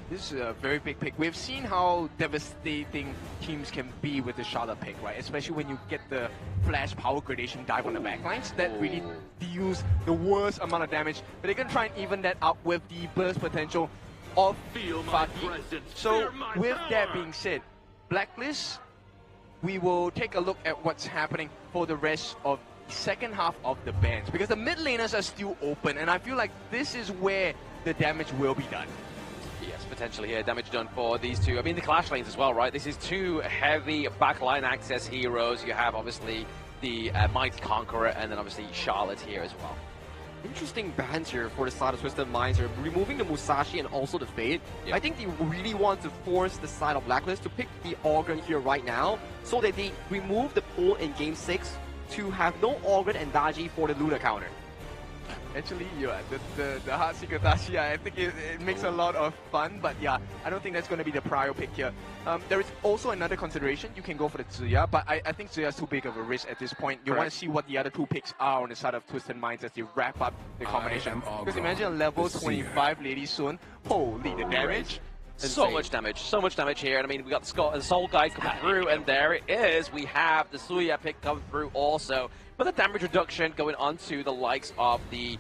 This is a very big pick. We've seen how devastating teams can be with the Charlotte pick, right? Especially when you get the flash power gradation dive on the backlines. That really deals the worst amount of damage. But they're going to try and even that out with the burst potential of Fatih. So with that being said, Blacklist, we will take a look at what's happening for the rest of the second half of the bans. Because the mid laners are still open. And I feel like this is where the damage will be done. Yes, potentially here, damage done for these two. I mean, the clash lanes as well, right? This is two heavy backline access heroes. You have, obviously, the Mighty Conqueror and then, obviously, Charlotte here as well. Interesting bans here for the side of Twisted Minds here. Removing the Musashi and also the Fade. I think they really want to force the side of Blacklist to pick the Organ here right now so that they remove the pull in Game 6 to have no Organ and Daji for the Luna counter. Actually, yeah, the Heartseeker Dashi, I think it makes a lot of fun, but yeah, I don't think that's going to be the prior pick here. There is also another consideration. You can go for the Ziya, but I think Ziya is too big of a risk at this point. You want to see what the other two picks are on the side of Twisted Minds as they wrap up the combination. Because imagine a level 25 Lady Sun. Holy, the damage. So much damage here. And I mean, we got the Soul Guide coming through, and there it is. We have the Suya pick coming through also. But the damage reduction going onto the likes of the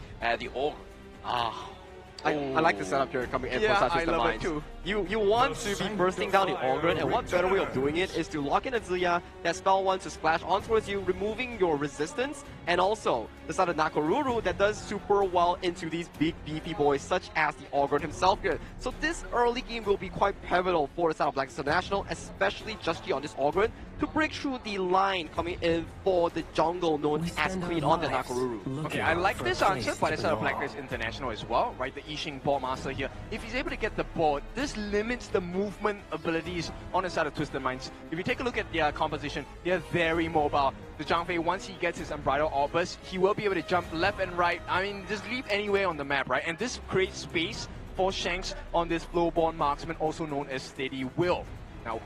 Org. I like the setup here coming in for Twisted Minds. Too. You want to be bursting down the Organ, and what better way of doing it is to lock in a Ziya, that spell one to splash on towards you, removing your resistance, and also the side of Nakoruru that does super well into these big beefy boys such as the Organ himself here. So this early game will be quite pivotal for the side of Blacklist International, especially Just G on this Organ, to break through the line coming in for the jungle known as Queen on the Nakoruru. Okay, I like this answer by the side of Blacklist International as well, right? The Yixing Ball Master here. If he's able to get the board, this limits the movement abilities on the side of Twisted Minds. If you take a look at their composition, they're very mobile. The Zhang Fei, once he gets his Unbridled Orbus, he will be able to jump left and right. I mean, just leave anywhere on the map, right? And this creates space for Shanks on this Flowborn Marksman, also known as Steady Will. Now,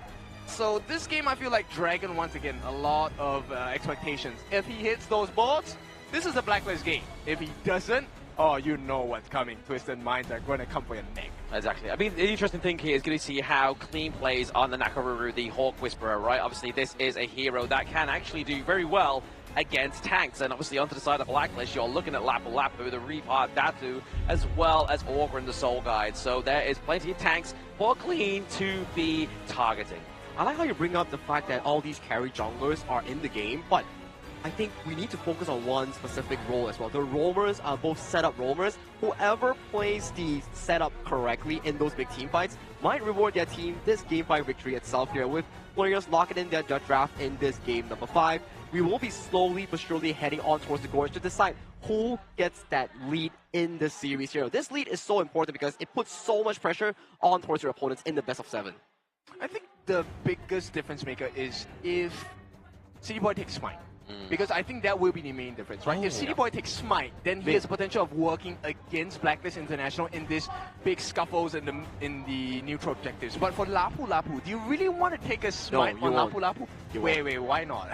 so this game, I feel like Dragon, once again, a lot of expectations. If he hits those boards, this is a Blacklist game. If he doesn't, oh, you know what's coming. Twisted Minds are going to come for your neck. Exactly. I mean, the interesting thing here is going to see how Clean plays on the Nakaruru, the Hawk Whisperer, right? Obviously, this is a hero that can actually do very well against tanks. And obviously, onto the side of Blacklist, you're looking at Lapu Lapu, the Reapart Datu, as well as Augur and the Soul Guide. So there is plenty of tanks for Clean to be targeting. I like how you bring up the fact that all these carry junglers are in the game, but I think we need to focus on one specific role as well. The roamers are both setup roamers. Whoever plays the setup correctly in those big team fights might reward their team this game 5 victory itself here, with players locking in their draft in this game number 5. We will be slowly but surely heading on towards the gorge to decide who gets that lead in the series here. This lead is so important because it puts so much pressure on towards your opponents in the best of 7. I think the biggest difference maker is if City Boy takes Smite. Because I think that will be the main difference, right? If City Boy takes Smite, then he has the potential of working against Blacklist International in this big scuffles in the neutral objectives. But for Lapu Lapu, do you really want to take a Smite on Lapu Lapu? Wait, why not?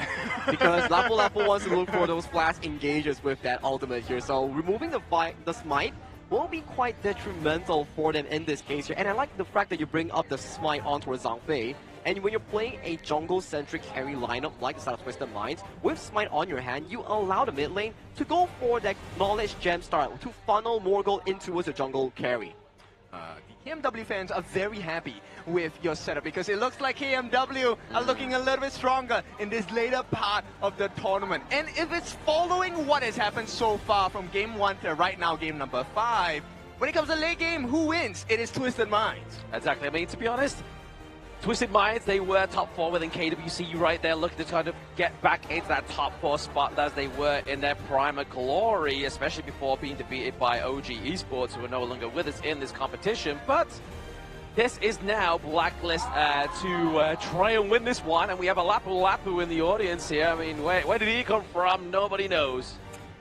Because Lapu Lapu wants to look for those flash engages with that ultimate here. So removing the Smite will be quite detrimental for them in this case here. And I like the fact that you bring up the Smite onto Zhang Fei. And when you're playing a jungle-centric carry lineup like the South Twisted Minds, with Smite on your hand, you allow the mid lane to go for that Knowledge Gem start to funnel more gold into the jungle carry. The KMW fans are very happy with your setup because it looks like KMW are looking a little bit stronger in this later part of the tournament. And if it's following what has happened so far from game 1 to right now, game number 5, when it comes to late game, who wins? It is Twisted Minds. Exactly. I mean, to be honest, Twisted Minds, they were top 4 within KWC right there, looking to kind of get back into that top 4 spot as they were in their prime of glory, especially before being defeated by OG Esports, who are no longer with us in this competition. But this is now Blacklist to try and win this one, and we have a Lapu Lapu in the audience here. I mean, where did he come from? Nobody knows.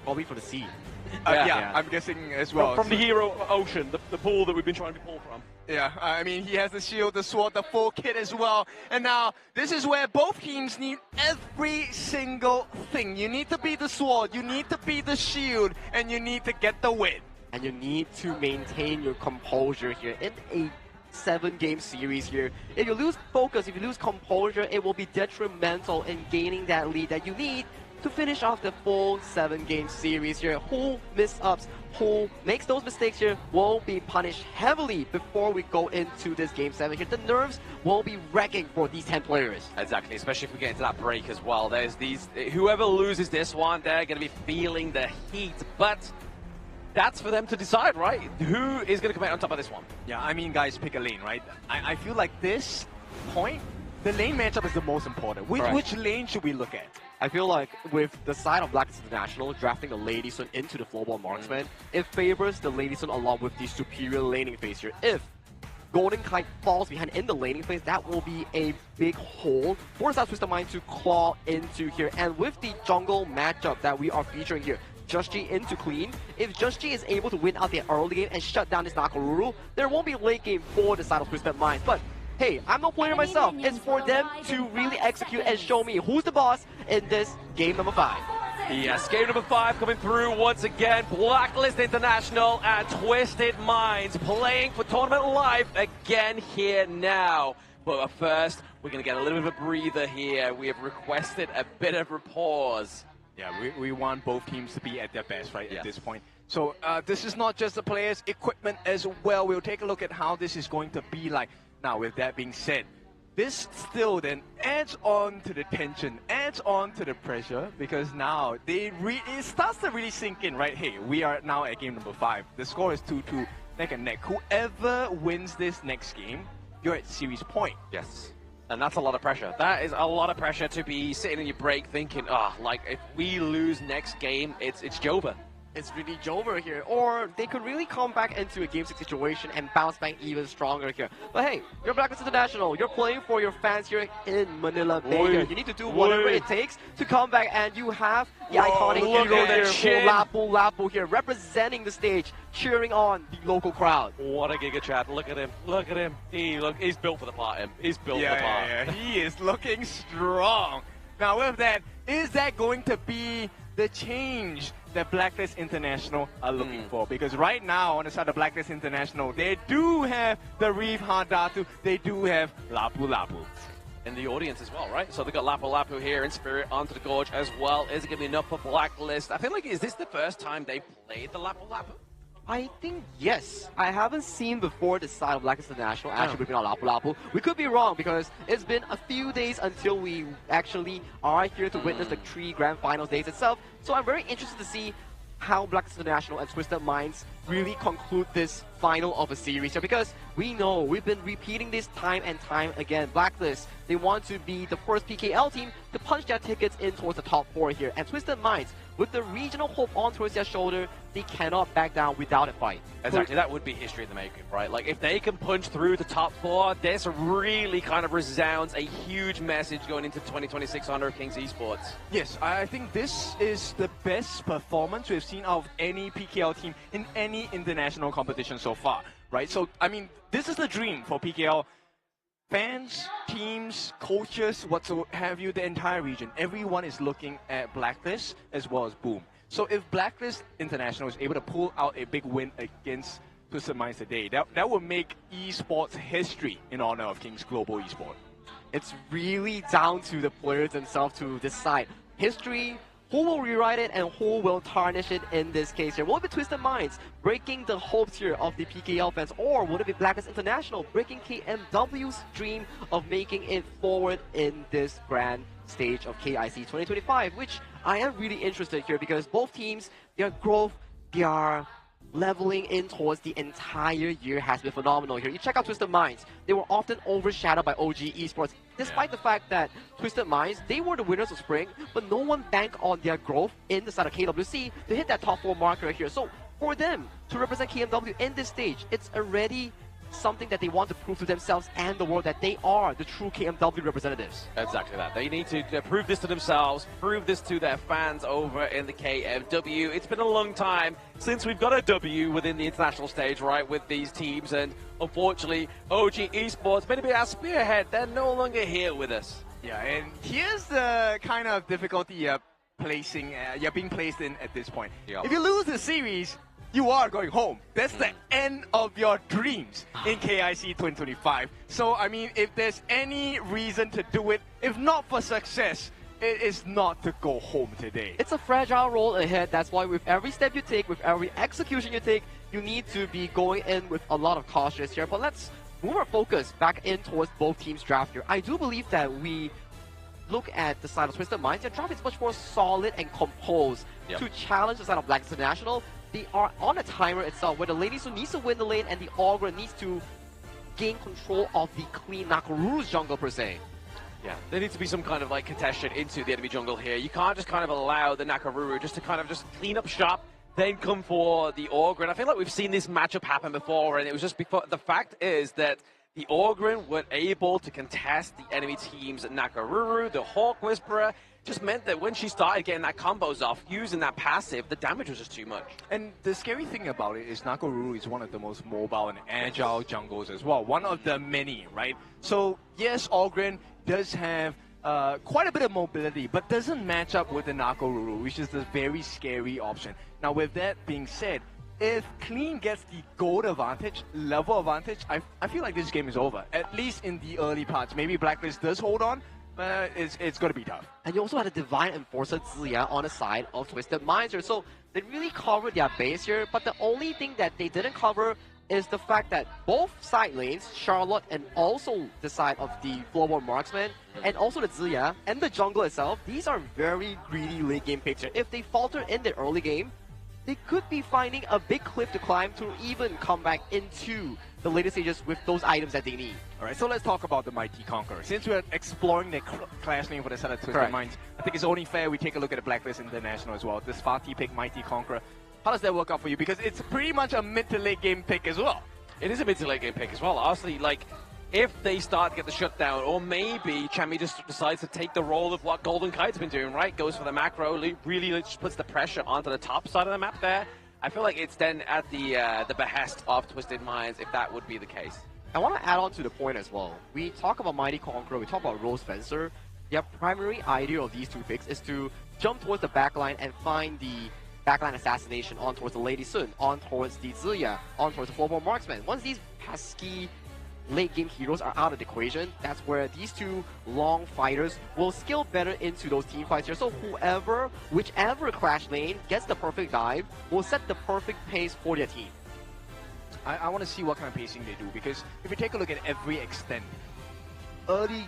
Probably from the sea. Yeah, I'm guessing as well. From the hero ocean, the pool that we've been trying to pull from. Yeah, I mean, he has the shield, the sword, the full kit as well. And now, this is where both teams need every single thing. You need to be the sword, you need to be the shield, and you need to get the win. And you need to maintain your composure here in a 7-game series here. If you lose focus, if you lose composure, it will be detrimental in gaining that lead that you need to finish off the full 7-game series here. Who miss-ups, who makes those mistakes here will be punished heavily before we go into this game 7 here. The nerves will be wrecking for these 10 players. Exactly, especially if we get into that break as well. There's these, whoever loses this one, they're going to be feeling the heat, but that's for them to decide, right? Who is going to come out on top of this one? Yeah, I mean, guys, pick a lane, right? I feel like this point, the lane matchup is the most important. Which lane should we look at? I feel like with the side of Blacklist International drafting the Lady Sun into the Flowball Marksman, it favors the Lady Sun along with the superior laning phase here. If Golden Kite falls behind in the laning phase, that will be a big hole for South Twisted Mind to claw into here. And with the jungle matchup that we are featuring here, Just G into Clean, if Just G is able to win out the early game and shut down this Nakaruru, there won't be late game for the side of Twisted Minds. But hey, I'm no player myself. It's for them to really execute and show me who's the boss in this game number 5. Yes, game number 5 coming through once again. Blacklist International and Twisted Minds playing for tournament life again here now. But first, we're going to get a little bit of a breather here. We have requested a bit of a pause. Yeah, we want both teams to be at their best, right, at this point. So this is not just the players' equipment as well. We'll take a look at how this is going to be like. Now, with that being said, this still then adds on to the tension, adds on to the pressure, because now it starts to really sink in, right? Hey, we are now at game number 5. The score is 2-2, neck and neck. Whoever wins this next game, you're at series point. Yes. And that's a lot of pressure. That is a lot of pressure to be sitting in your break thinking, like, if we lose next game, it's Jova. It's really Jover here, or they could really come back into a game 6 situation and bounce back even stronger here. But hey, you're Blacklist International, you're playing for your fans here in Manila Bay. You need to do whatever it takes to come back, and you have the iconic hero there for Lapu Lapu here, representing the stage, cheering on the local crowd. What a Giga Chat, look at him, look at him. He's built for the part, He's built for the part. Yeah, he is looking strong. Now with that, is that going to be the change that Blacklist International are looking for. Because right now, on the side of Blacklist International, they do have the Reef Hadatu, they do have Lapu Lapu. In the audience as well, right? So they've got Lapu Lapu here in spirit onto the gorge as well. Is it going to be enough for Blacklist? I feel like, is this the first time they played the Lapu Lapu? I think yes. I haven't seen before the side of Blacklist International actually bringing out Lapu Lapu. We could be wrong because it's been a few days until we actually are here to witness the 3 grand finals days itself. So I'm very interested to see how Blacklist International and Twisted Minds really conclude this final of a series here, because we know we've been repeating this time and time again. Blacklist, they want to be the first PKL team to punch their tickets in towards the top 4 here, and Twisted Minds, with the regional hope on towards their shoulder, they cannot back down without a fight. Exactly, that would be history in the making, right? Like, if they can punch through the top 4, this really kind of resounds a huge message going into 2026 Honor of Kings Esports. Yes, I think this is the best performance we've seen of any PKL team in any international competition so far, right? So, I mean, this is the dream for PKL. Fans, teams, coaches, whatsoever have you, the entire region, everyone is looking at Blacklist as well as Boom. So if Blacklist International is able to pull out a big win against Twisted Minds today, that will make esports history in honor of Kings Global Esports. It's really down to the players themselves to decide history, who will rewrite it and who will tarnish it in this case here. Will it be Twisted Minds breaking the hopes here of the PKL fans, or would it be Blacklist International breaking KMW's dream of making it forward in this grand stage of KIC 2025, which I am really interested here because both teams, their growth, their leveling in towards the entire year has been phenomenal here. You check out Twisted Minds, they were often overshadowed by OG Esports, despite the fact that Twisted Minds, they were the winners of spring, but no one banked on their growth in the side of KWC to hit that top 4 marker here. So for them to represent KMW in this stage, it's already something that they want to prove to themselves and the world that they are the true KMW representatives. Exactly that. They need to prove this to themselves, prove this to their fans over in the KMW. It's been a long time since we've got a W within the international stage, right, with these teams, and unfortunately, OG Esports, maybe our spearhead, they're no longer here with us. Yeah, and here's the kind of difficulty you're being placed in at this point. Yep. If you lose the series, you are going home. That's the end of your dreams in KIC 2025. So, I mean, if there's any reason to do it, if not for success, it is not to go home today. It's a fragile road ahead. That's why with every step you take, with every execution you take, you need to be going in with a lot of caution here. But let's move our focus back in towards both teams' draft here. I do believe that we look at the side of Twisted Minds, their draft is much more solid and composed to challenge the side of Blacklist International. They are on a timer itself, where the ladies who needs to win the lane and the Augur needs to gain control of the clean Nakaruru's jungle per se. Yeah, there needs to be some kind of like contestation into the enemy jungle here. You can't just kind of allow the Nakaruru just to kind of just clean up shop, then come for the Augur. And I feel like we've seen this matchup happen before, and it was just before. The fact is that the Augurin were able to contest the enemy team's Nakaruru, the Hawk Whisperer. Just meant that when she started getting that combos off, using that passive, the damage was just too much. And the scary thing about it is Nakaruru is one of the most mobile and agile jungles as well. One of the many, right? So, yes, Augurin does have quite a bit of mobility, but doesn't match up with the Nakaruru, which is a very scary option. Now, with that being said, if Clean gets the gold advantage, level advantage, I feel like this game is over, at least in the early parts. Maybe Blacklist does hold on, but it's going to be tough. And you also had a Divine Enforcer Ziya on the side of Twisted Minds here. So they really covered their base here, but the only thing that they didn't cover is the fact that both side lanes, Charlotte and also the side of the Floorboard Marksman, and also the Ziya and the jungle itself, these are very greedy late game picks here. If they falter in the early game, they could be finding a big cliff to climb to even come back into the later stages with those items that they need. Alright, so let's talk about the Mighty Conqueror. Since we're exploring the clash lane for the side of Twisted Minds, I think it's only fair we take a look at the Blacklist International as well. This Fatih pick, Mighty Conqueror. How does that work out for you? Because it's pretty much a mid to late game pick as well. It is a mid to late game pick as well. Honestly, like, if they start to get the shutdown, or maybe Chami just decides to take the role of what Golden Kite's been doing, right? Goes for the macro, really just puts the pressure onto the top side of the map there. I feel like it's then at the behest of Twisted Minds, if that would be the case. I want to add on to the point as well. We talk about Mighty Conqueror, we talk about Rose Fencer. The primary idea of these two picks is to jump towards the backline and find the backline assassination on towards the Lady Sun, on towards the Ziya, on towards the floor marksman. Once these pesky late game heroes are out of the equation, that's where these two long fighters will skill better into those team fights here. So whichever Crash lane gets the perfect dive will set the perfect pace for their team. I want to see what kind of pacing they do, because if you take a look at every extent, early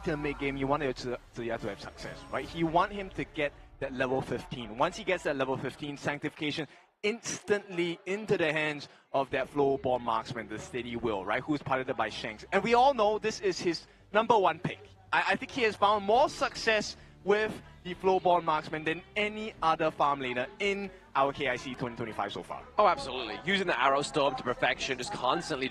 to mid game, you want Ziya to have success, right? You want him to get that level 15. Once he gets that level 15 sanctification, instantly into the hands of that floorborn marksman, the Steady Will, right? Who's piloted by Shanks. And we all know this is his #1 pick. I think he has found more success with the floorborn marksman than any other farm laner in our KIC 2025 so far. Oh, absolutely. Using the Arrow Storm to perfection, just constantly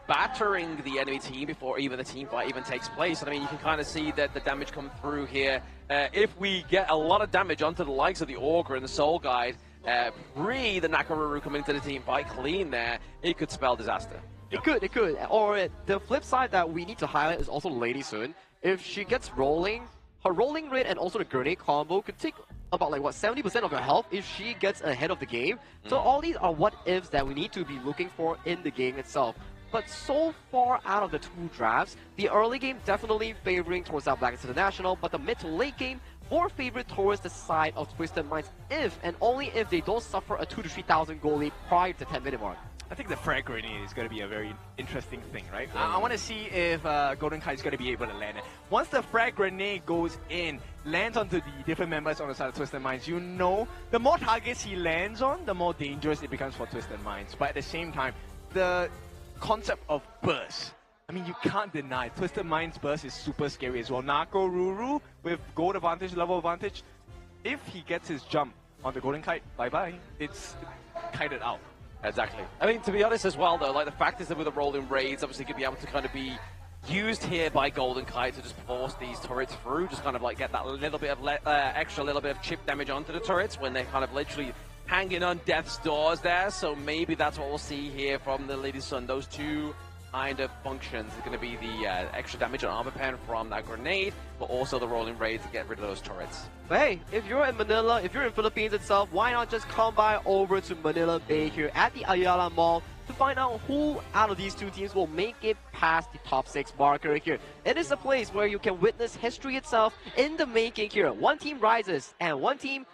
battering the enemy team before even the team fight even takes place. And I mean, you can kind of see that the damage come through here. If we get a lot of damage onto the likes of the Augur and the Soul Guide, pre the Nakaruru coming into the team fight clean there, it could spell disaster. It could. Or the flip side that we need to highlight is also Lady Sun. If she gets rolling, her rolling rate and also the grenade combo could take about 70% of her health if she gets ahead of the game. So all these are what ifs that we need to be looking for in the game itself. But so far out of the two drafts, the early game definitely favoring towards our Blacklist International, but the mid to late game more favored towards the side of Twisted Minds if and only if they don't suffer a 2,000 to 3,000 goal lead prior to the 10-minute mark. I think the frag grenade is going to be a very interesting thing, right? I want to see if Golden Kite is going to be able to land it. Once the frag grenade goes in, lands onto the different members on the side of Twisted Minds, you know, the more targets he lands on, the more dangerous it becomes for Twisted Minds. But at the same time, the concept of burst, I mean, you can't deny Twisted Minds burst is super scary as well. Nakoruru with gold advantage, level advantage, if he gets his jump on the Golden Kite, bye-bye. It's kited out. Exactly. I mean, to be honest as well, though, the fact is that with the rolling raids, obviously could be able to kind of be used here by Golden Kite to just force these turrets through, just kind of get that little bit of extra little bit of chip damage onto the turrets when they're kind of literally hanging on death's doors there. So maybe that's what we'll see here from the Lady Sun. Those two kind of functions is going to be the extra damage on armor pen from that grenade, but also the rolling raid to get rid of those turrets. But hey, if you're in Manila, if you're in Philippines itself, why not just come by over to Manila Bay here at the Ayala Mall to find out who out of these two teams will make it past the top 6 marker here. It is a place where you can witness history itself in the making here. One team rises and one team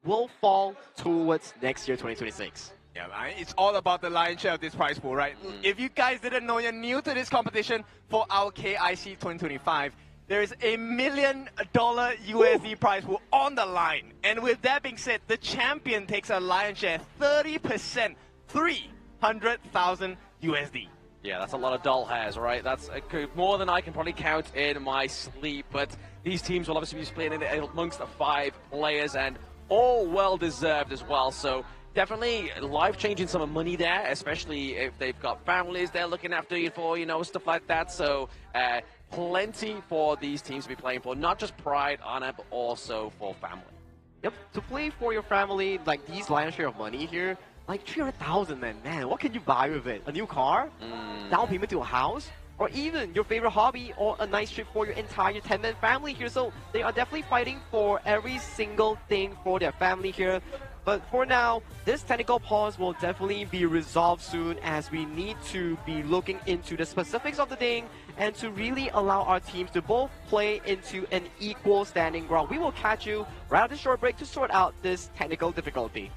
will fall towards next year, 2026. Yeah, it's all about the lion's share of this prize pool, right? If you guys didn't know, you're new to this competition for our KIC 2025, there is $1 million USD prize pool on the line. And with that being said, the champion takes a lion's share, 30%, 300,000 USD. Yeah, that's a lot of doll hairs, right? That's more than I can probably count in my sleep. But these teams will obviously be splitting it amongst the 5 players, and all well-deserved as well. So definitely life-changing sum of money there, especially if they've got families they're looking after you for, stuff like that. So plenty for these teams to be playing for, not just pride, honor, but also for family. Yep, to play for your family, these lion's share of money here, 300,000, man, what can you buy with it? A new car? Down payment to a house? Or even your favorite hobby or a nice trip for your entire 10-man family here. So they are definitely fighting for every single thing for their family here. But for now, this technical pause will definitely be resolved soon, as we need to be looking into the specifics of the thing and to really allow our teams to both play into an equal standing ground. We will catch you right after this short break to sort out this technical difficulty.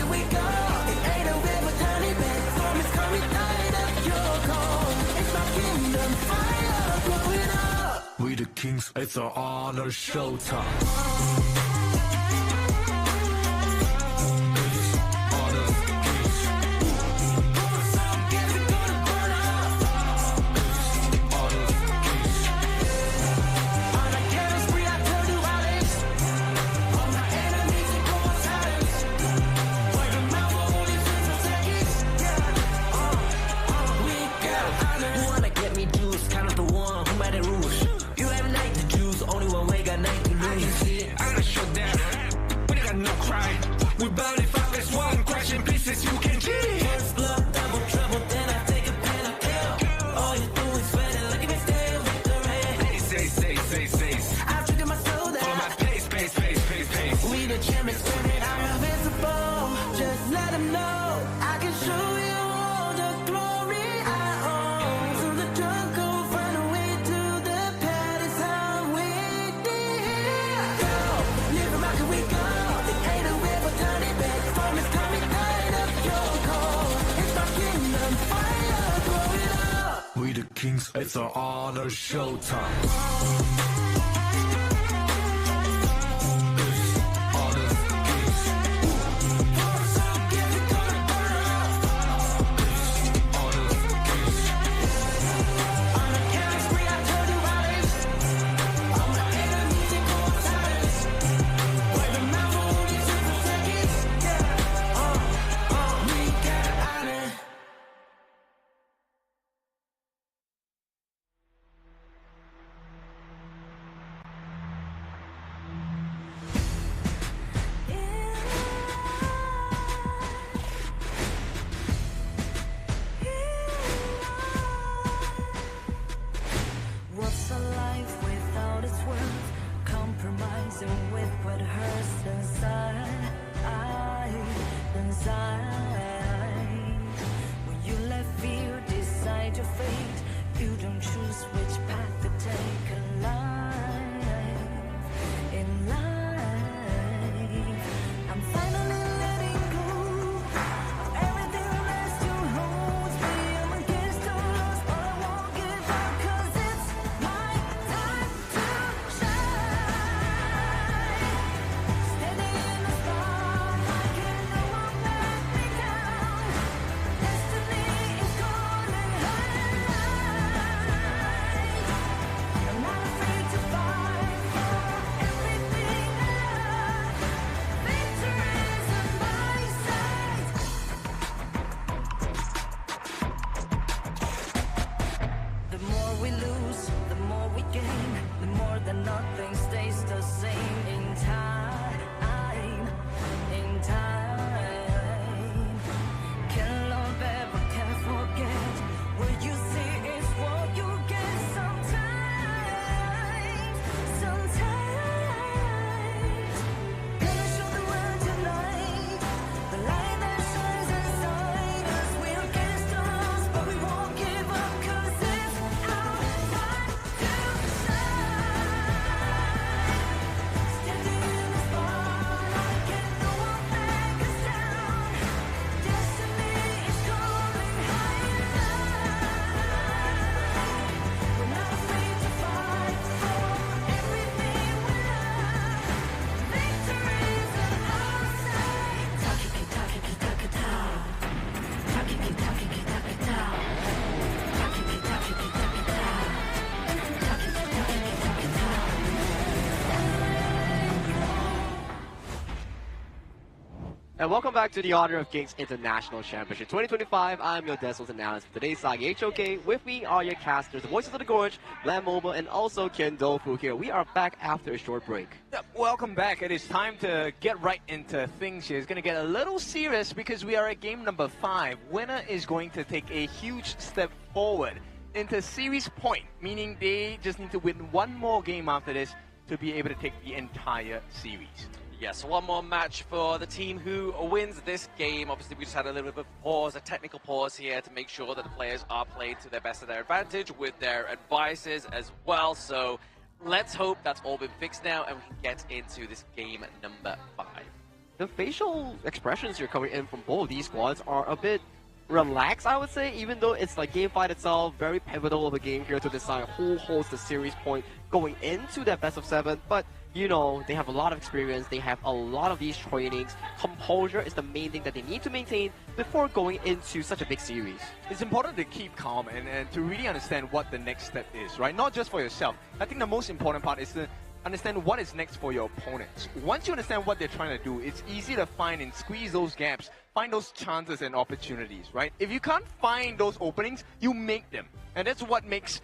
We go. kingdom, fire blowing up. We the kings, it's our honor, showtime. We barely fuck this one question pieces you can keep. First blood, double trouble, then I take a pen, I kill. All you do is sweat and look at me stay with the rain. Say. I trigger my soul down. Follow my pace. We the champions, screaming, I'm invincible. Just let them know I can show you all the glory I own. Through the jungle, find a way to the pad is how we did. Go, live rock and we go. We the kings, it's our honor, showtime. And welcome back to the Honor of Kings International Championship 2025. I'm your Desmos analyst for today's Sagi HOK. With me are your casters, the Voices of the Gorge, Lam Mobile, and also Ken Dofu here. We are back after a short break. Yep, welcome back. It is time to get right into things here. It's going to get a little serious because we are at game number 5. Winner is going to take a huge step forward into series point, meaning they just need to win one more game after this to be able to take the entire series. Yes, one more match for the team who wins this game. Obviously, we just had a little bit of a pause, a technical pause here to make sure that the players are playing to their best of their advantage with their advices as well. So let's hope that's all been fixed now and we can get into this game number 5. The facial expressions you're coming in from both these squads are a bit relaxed, I would say, even though it's like game fight itself, very pivotal of a game here to decide who holds the series point going into that best of 7. But you know, they have a lot of experience, they have a lot of these trainings. Composure is the main thing that they need to maintain before going into such a big series. It's important to keep calm and to really understand what the next step is, right? Not just for yourself. I think the most important part is to understand what is next for your opponents. Once you understand what they're trying to do, it's easy to find and squeeze those gaps, find those chances and opportunities, right? If you can't find those openings, you make them. And that's what makes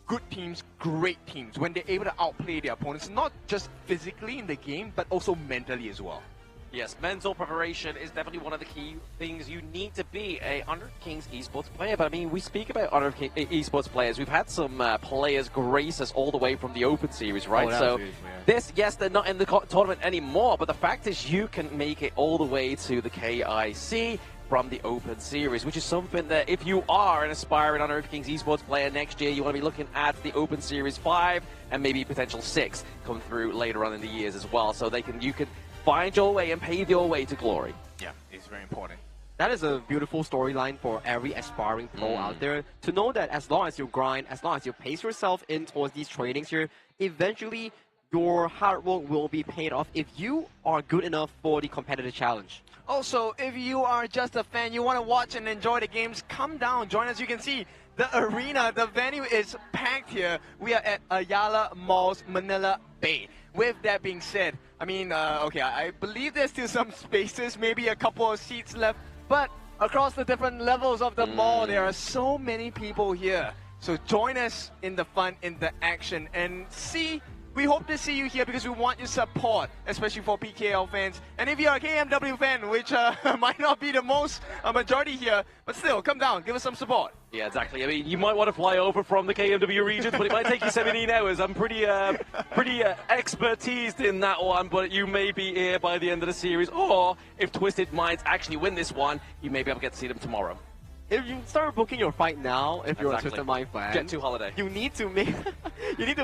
good teams great teams, when they're able to outplay their opponents, not just physically in the game, but also mentally as well. Yes, mental preparation is definitely one of the key things. You need to be a Honor of Kings esports player. But I mean, we speak about Honor of Kings esports players. We've had some players grace us all the way from the Open Series, right? So this, yes, they're not in the tournament anymore, but the fact is you can make it all the way to the KIC from the Open Series, which is something that if you are an aspiring Honor of Kings esports player next year, you want to be looking at the Open Series 5 and maybe potential 6 come through later on in the years as well, so you can find your way and pave your way to glory. Yeah, it's very important. That is a beautiful storyline for every aspiring pro out there, to know that as long as you grind, as long as you pace yourself in towards these trainings here, eventually your hard work will be paid off if you are good enough for the competitive challenge. Also, if you are just a fan, you want to watch and enjoy the games, come down, join us. You can see the arena, the venue is packed here. We are at Ayala Mall's Manila Bay. With that being said, I mean, okay, I believe there's still some spaces, maybe a couple of seats left, but across the different levels of the mall, there are so many people here. So join us in the fun, in the action, and see. We hope to see you here because we want your support, especially for PKL fans. And if you're a KMW fan, which might not be the most majority here, but still, come down, give us some support. Yeah, exactly. I mean, you might want to fly over from the KMW region, but it might take you 17 hours. I'm pretty expertised in that one, but you may be here by the end of the series. Or if Twisted Minds actually win this one, you may be able to get to see them tomorrow. If you start booking your fight now, if you're a Twisted Mind fan, Jet 2 holiday. You need to make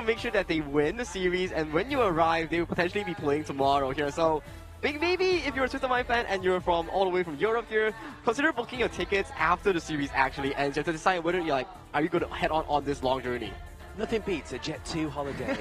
make sure that they win the series, and when you arrive, they will potentially be playing tomorrow here. So maybe if you're a Twisted Mind fan and you're from all the way from Europe here, consider booking your tickets after the series actually ends, to decide whether you're like, are you going to head on this long journey? Nothing beats a Jet 2 holiday.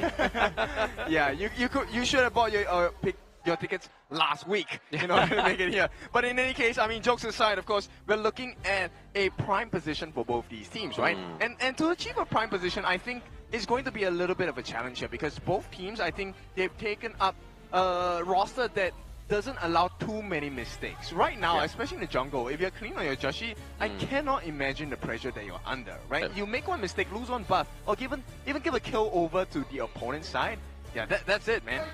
Yeah, you should have bought your tickets last week in order to make it here. But in any case, I mean, jokes aside, of course, we're looking at a prime position for both these teams, right? And to achieve a prime position, I think is going to be a little bit of a challenge here, because both teams, I think, they've taken up a roster that doesn't allow too many mistakes. Right now, especially in the jungle, if you're clean on your Joshi, I cannot imagine the pressure that you're under, right? You make one mistake, lose one buff, or even give a kill over to the opponent's side. Yeah, that's it, man.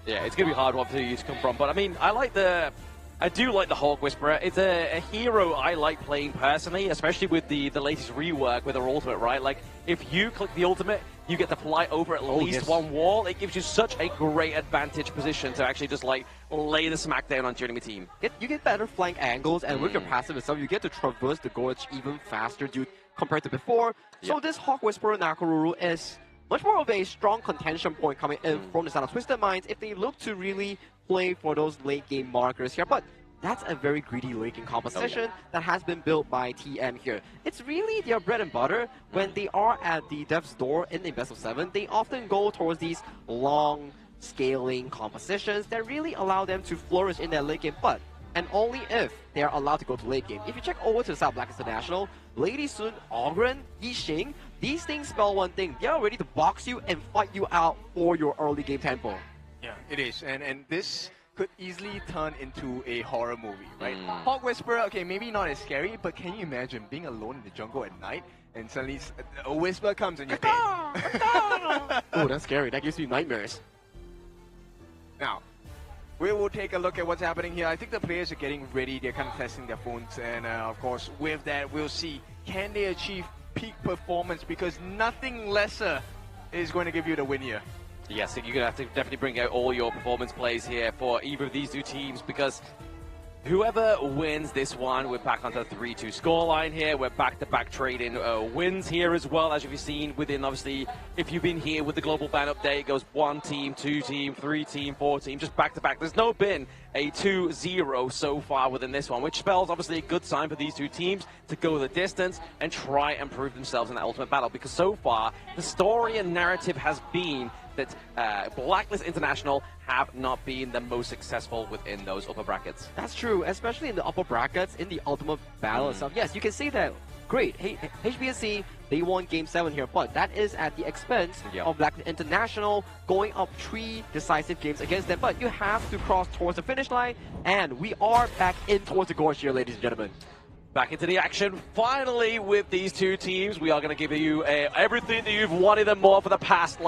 Yeah, it's going to be a hard one for you to come from. But I mean, I do like the Hawk Whisperer. It's a hero I like playing personally, especially with the latest rework with her ultimate, right? Like, if you click the ultimate, you get to fly over at least one wall. It gives you such a great advantage position to actually just, like, lay the smackdown onto your enemy team. You get better flank angles, and with your passive itself, you get to traverse the gorge even faster compared to before. So this Hawk Whisperer Nakoruru is much more of a strong contention point coming in from the side of Twisted Minds if they look to really play for those late game markers here. But that's a very greedy late game composition that has been built by TM here. It's really their bread and butter. When they are at the Death's Door in the best of 7, they often go towards these long scaling compositions that really allow them to flourish in their late game, but and only if they are allowed to go to late game. If you check over to the side of Blacklist International, Lady Sun, Ogren, Yixing, these things spell one thing: they are ready to box you and fight you out for your early game tempo. Yeah, it is, and this could easily turn into a horror movie, right? Hawk Whisperer, okay, maybe not as scary, but can you imagine being alone in the jungle at night and suddenly a whisper comes and you're dead? Oh, that's scary. That gives me nightmares. Now, we will take a look at what's happening here. I think the players are getting ready. They're kind of testing their phones, and of course, with that, we'll see, can they achieve peak performance, because nothing lesser is going to give you the win here. Yes, you're going to have to definitely bring out all your performance plays here for either of these two teams, because Whoever wins this one, we're back onto the 3-2 scoreline here. We're back-to-back trading wins here as well, as you've seen within, obviously, if you've been here with the global ban update, it goes 1 team, 2 team, 3 team, 4 team, just back-to-back. There's no been a 2-0 so far within this one, which spells, obviously, a good sign for these two teams to go the distance and try and prove themselves in that ultimate battle. Because so far, the story and narrative has been that Blacklist International have not been the most successful within those upper brackets. That's true, especially in the upper brackets, in the ultimate battle itself. Yes, you can say that. Great, HBSC, they won Game 7 here, but that is at the expense of Blacklist International going up 3 decisive games against them. But you have to cross towards the finish line, and we are back in towards the gorge here, ladies and gentlemen. Back into the action, finally, with these two teams. We are going to give you everything that you've wanted and more for the past,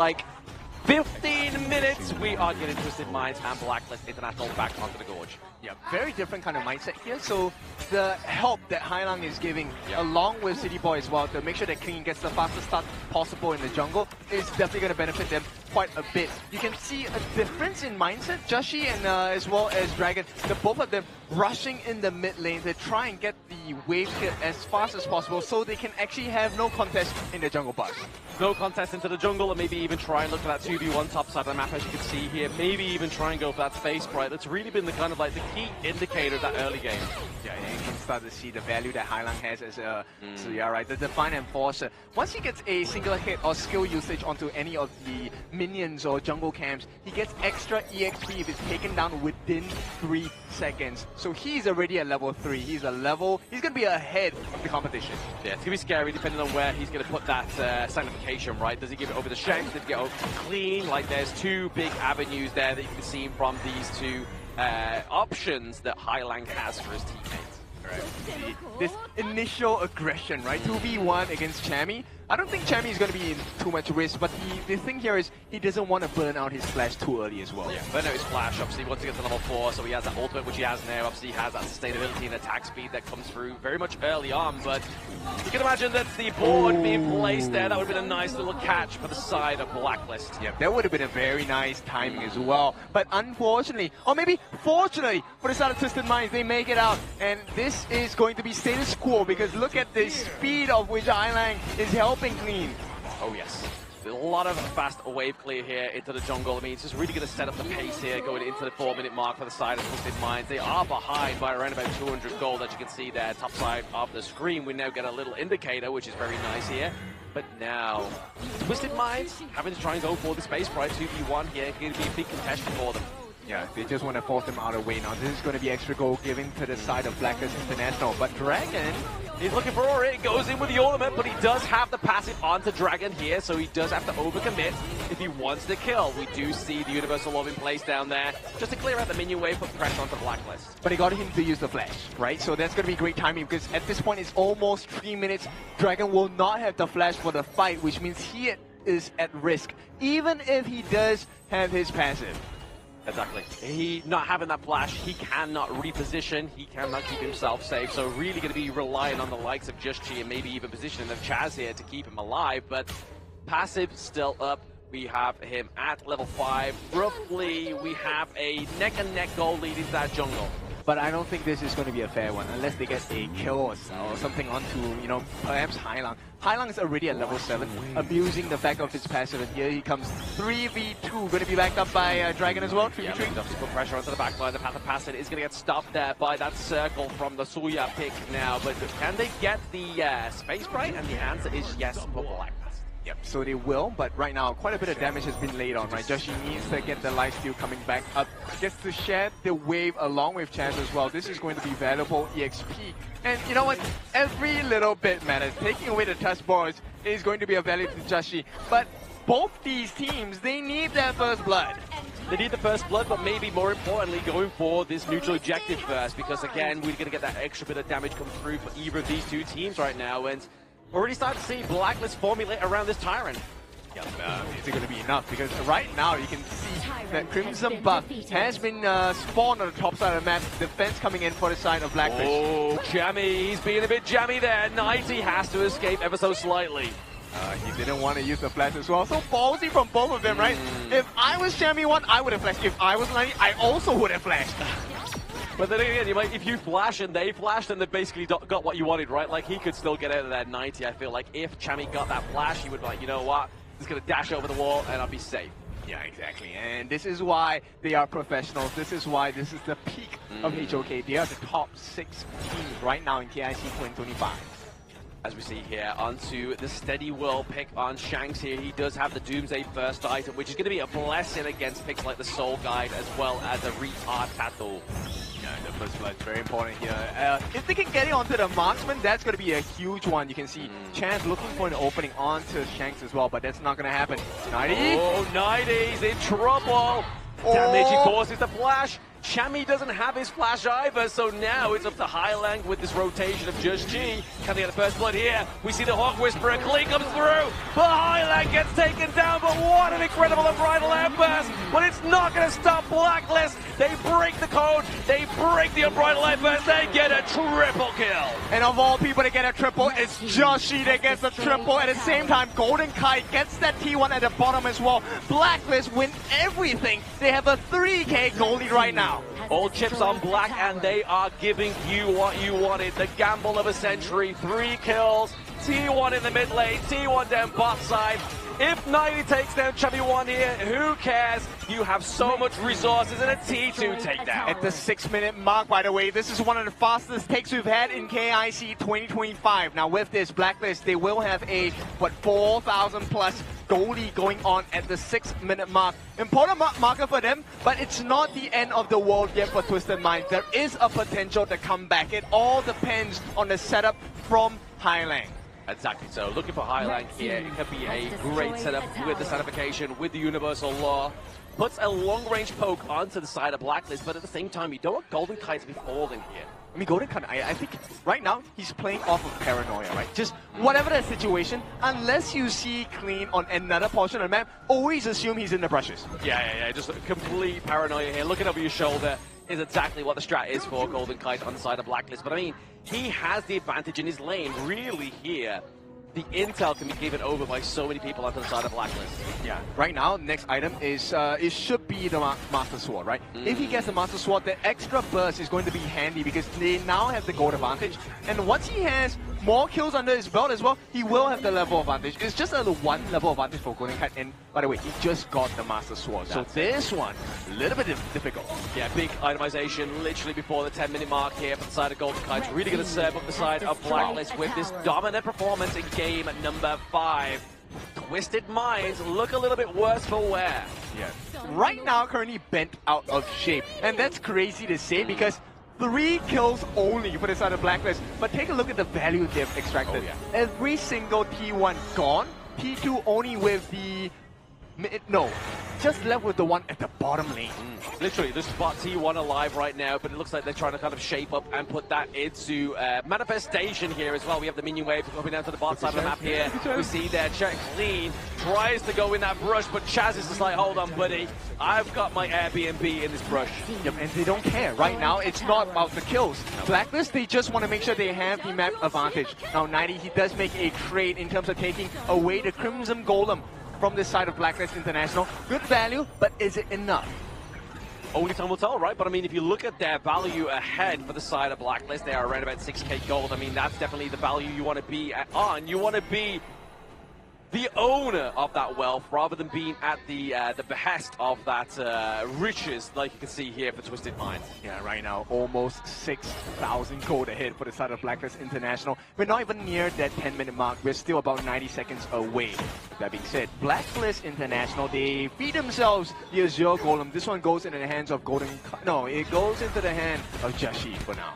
15 minutes. We are getting Twisted Minds and Blacklist International back onto the gorge. Yeah, very different kind of mindset here. So the help that Hailang is giving, along with City Boy as well, to make sure that Clean gets the fastest start possible in the jungle, is definitely going to benefit them quite a bit. You can see a difference in mindset. Joshi and as well as Dragon, the both of them rushing in the mid lane to try and get the wave hit as fast as possible so they can actually have no contest in the jungle bus. No contest into the jungle, and maybe even try and look for that 2v1 top side of the map, as you can see here. Maybe even try and go for that space sprite. That's really been the kind of the key indicator of that early game. Yeah, and you can start to see the value that Hailang has as a so yeah, right, the Divine Enforcer. Once he gets a single hit or skill usage onto any of the minions or jungle camps, he gets extra EXP if it's taken down within 3 seconds. So he's already at level 3. He's gonna be ahead of the competition. Yeah, it's gonna be scary depending on where he's gonna put that sanctification, right? Does he give it over the Shanks? Does he get over Clean? There's 2 big avenues there that you can see from these 2 options that Hailang has for his teammates. Right. This initial aggression, right? 2v1 against Chammy. I don't think Chammy is going to be in too much risk, but the thing here is he doesn't want to burn out his flash too early as well. Yeah, burn out his flash, obviously, once he gets to level 4, so he has that ultimate, which he has now. Obviously, he has that sustainability and attack speed that comes through very much early on, but you can imagine that the board being placed there, that would have been a nice little catch for the side of Blacklist. Yeah, that would have been a very nice timing as well, but unfortunately, or maybe fortunately, for the side of Twisted Minds, they make it out, and this is going to be status quo, because look at the speed of which Hailang is helping Clean. Oh yes. A lot of fast wave clear here into the jungle. I mean, it's just really going to set up the pace here going into the 4-minute mark for the side of Twisted Minds. They are behind by around about 200 gold, as you can see there, top side of the screen. We now get a little indicator, which is very nice here. But now, Twisted Minds having to try and go for the space sprite 2v1 here. Going to be a big contestation for them. Yeah, they just want to force them out of the way now. This is going to be extra gold given to the side of Blacklist International. But Dragon, he's looking for it. Goes in with the ultimate, but he does have the passive onto Dragon here, so he does have to overcommit if he wants to kill. We do see the Universal Orb in place down there, just to clear out the minion wave, put pressure onto Blacklist. But he got him to use the flash, right? So that's going to be great timing, because at this point it's almost 3 minutes. Dragon will not have the flash for the fight, which means he is at risk, even if he does have his passive. Exactly. He not having that flash, he cannot reposition, he cannot keep himself safe, so really going to be relying on the likes of Just Chi and maybe even positioning of Chaz here to keep him alive, but passive still up. We have him at level 5. Roughly, we have a neck-and-neck goal lead into that jungle. But I don't think this is going to be a fair one unless they get a kill or something onto, perhaps Hailang. Hailang is already at level 7, abusing the fact of his passive, and here he comes 3v2, going to be backed up by Dragon as well, 3v3. Yeah, to put pressure onto the backline. The path of passive is going to get stopped there by that circle from the Suya pick now, but can they get the space sprite? And the answer is yes for Blacklist. Yep, so they will, but right now quite a bit of damage has been laid on, right? Joshi needs to get the lifesteal coming back up, gets to share the wave along with Chance as well. This is going to be valuable EXP. And you know what? Every little bit matters. Taking away the touch boards is going to be of value to Joshi, but both these teams, they need their first blood. They need the first blood, but maybe more importantly, going for this neutral objective first, because again, we're going to get that extra bit of damage come through for either of these two teams right now, and we're already starting to see Blacklist formulate around this Tyrant. Yeah, is it going to be enough? Because right now you can see that Crimson buff has been spawned on the top side of the map. Defense coming in for the side of Blacklist. Oh, jammy. He's being a bit jammy there. 90 has to escape ever so slightly. He didn't want to use the flash as well. So ballsy from both of them, right? If I was Jammy 1, I would have flashed. If I was 90, I also would have flashed. But then again, if you flash and they flash, then they've basically got what you wanted, right? Like, he could still get out of that 90, I feel like. If Chami got that flash, he would be like, you know what? He's going to dash over the wall and I'll be safe. Yeah, exactly. And this is why they are professionals. This is why this is the peak of HOK. They are the top 6 teams right now in KIC 2025. As we see here, onto the steady will pick on Shanks here. He does have the Doomsday first item, which is going to be a blessing against picks like the Soul Guide as well as the Retard Tattoo. Yeah, the first blood is very important here. If they can get it onto the marksman, that's going to be a huge one. You can see Chance looking for an opening onto Shanks as well, but that's not going to happen. 90. Oh, 90's in trouble. Damage, he forces the flash. Chami doesn't have his flash either, so now it's up to Highlang with this rotation of Just G. Can they get the first blood here? We see the Hawk Whisperer. Klee comes through, but Highlang gets taken down. But what an incredible unbridled outburst! But it's not going to stop Blacklist. They break the code. They break the unbridled outburst. They get a triple kill. And of all people to get a triple, it's Just G that gets the triple. At the same time, Golden Kite gets that T1 at the bottom as well. Blacklist win everything. They have a 3K goal lead right now. All chips on Black, and they are giving you what you wanted. The gamble of a century, 3 kills, T1 in the mid lane, T1 down bot side. If 90 takes down Chubby 1 here, who cares? You have so much resources and a T2 takedown. At the 6-minute mark, by the way, this is one of the fastest takes we've had in KIC 2025. Now with this Blacklist, they will have a, 4,000 plus goalie going on at the 6-minute mark. Important marker for them, but it's not the end of the world yet for Twisted Minds. There is a potential to come back. It all depends on the setup from Highlang. Exactly, so looking for Highlang here, it could be a great setup with the certification, with the Universal Law. Puts a long-range poke onto the side of Blacklist, but at the same time, you don't want Golden Kite to be falling here. I mean, Golden Kite, I think right now, he's playing off of paranoia, right? Just whatever the situation, unless you see Clean on another portion of the map, always assume he's in the brushes. Yeah, just complete paranoia here. Looking over your shoulder is exactly what the strat is for Golden Kite on the side of Blacklist. But I mean, he has the advantage in his lane, really here. The intel can be given over by so many people onto the side of Blacklist. Yeah, right now, next item is, it should be the Master Sword, right? If he gets the Master Sword, the extra burst is going to be handy because they now have the gold advantage. And once he has more kills under his belt as well, he will have the level advantage. It's just a 1 level advantage for Golden Kite. And by the way, he just got the Master Sword. So this one, a little bit difficult. Yeah, big itemization literally before the 10-minute mark here for the side of Golden Kite. Really going to serve up the side of Blacklist with this dominant performance in game number 5. Twisted Minds look a little bit worse for wear. Yeah. Right now, currently bent out of shape. And that's crazy to say because 3 kills only for the side of Blacklist. But take a look at the value they've extracted. Every single T1 gone. T2 only with the... No, just left with the one at the bottom lane. Literally, there's spot T1 alive right now, but it looks like they're trying to kind of shape up and put that into manifestation here as well. We have the minion wave coming down to the bot side of the map here. We see there, Clean tries to go in that brush, but Chaz is just like, hold on, buddy. I've got my Airbnb in this brush. Yep, and they don't care. Right now, it's not about the kills. Blacklist, they just want to make sure they have the map advantage. Now, 90, he does make a trade in terms of taking away the Crimson Golem from this side of Blacklist International. Good value, but is it enough? Only time will tell, right? But I mean, if you look at their value ahead for the side of Blacklist, they are around about 6k gold. I mean, that's definitely the value you want to be on. You want to be the owner of that wealth rather than being at the behest of that riches, like you can see here for Twisted Minds. Yeah, right now, almost 6,000 gold ahead for the side of Blacklist International. We're not even near that 10-minute mark. We're still about 90 seconds away. That being said, Blacklist International, they feed themselves the Azure Golem. This one goes into the hands of Golden... No, it goes into the hand of Jashi for now.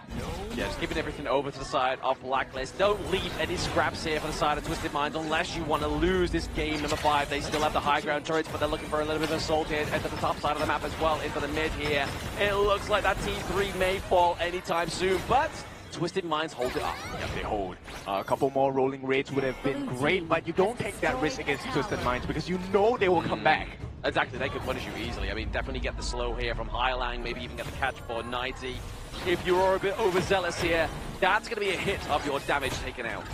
Yeah, just giving everything over to the side of Blacklist. Don't leave any scraps here for the side of Twisted Minds unless you want to lose this game number 5. They still have the high ground turrets, but they're looking for a little bit of assault here into the top side of the map as well, into the mid here. It looks like that T3 may fall anytime soon, but Twisted Minds hold it up. Yep, they hold. A couple more rolling raids would have been great, but you don't take that risk against Twisted Minds because you know they will come back. Exactly, they could punish you easily. I mean, definitely get the slow here from Highlang, maybe even get the catch for 90. If you're a bit overzealous here, that's going to be a hit of your damage taken out.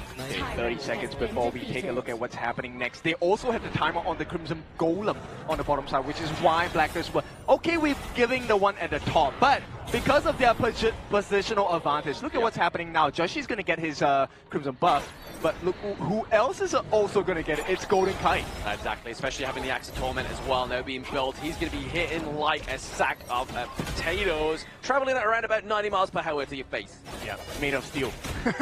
30 seconds before we take a look at what's happening next. They also have the timer on the Crimson Golem on the bottom side, which is why Blacklist were okay with giving the one at the top. But because of their positional advantage. Look at what's happening now. Joshi's going to get his Crimson buff, but look who else is also going to get it. It's Golden Kite. Exactly, especially having the Axe of Torment as well now being built. He's going to be hitting like a sack of potatoes, traveling at around about 90 miles per hour to your face. Yeah, made of steel.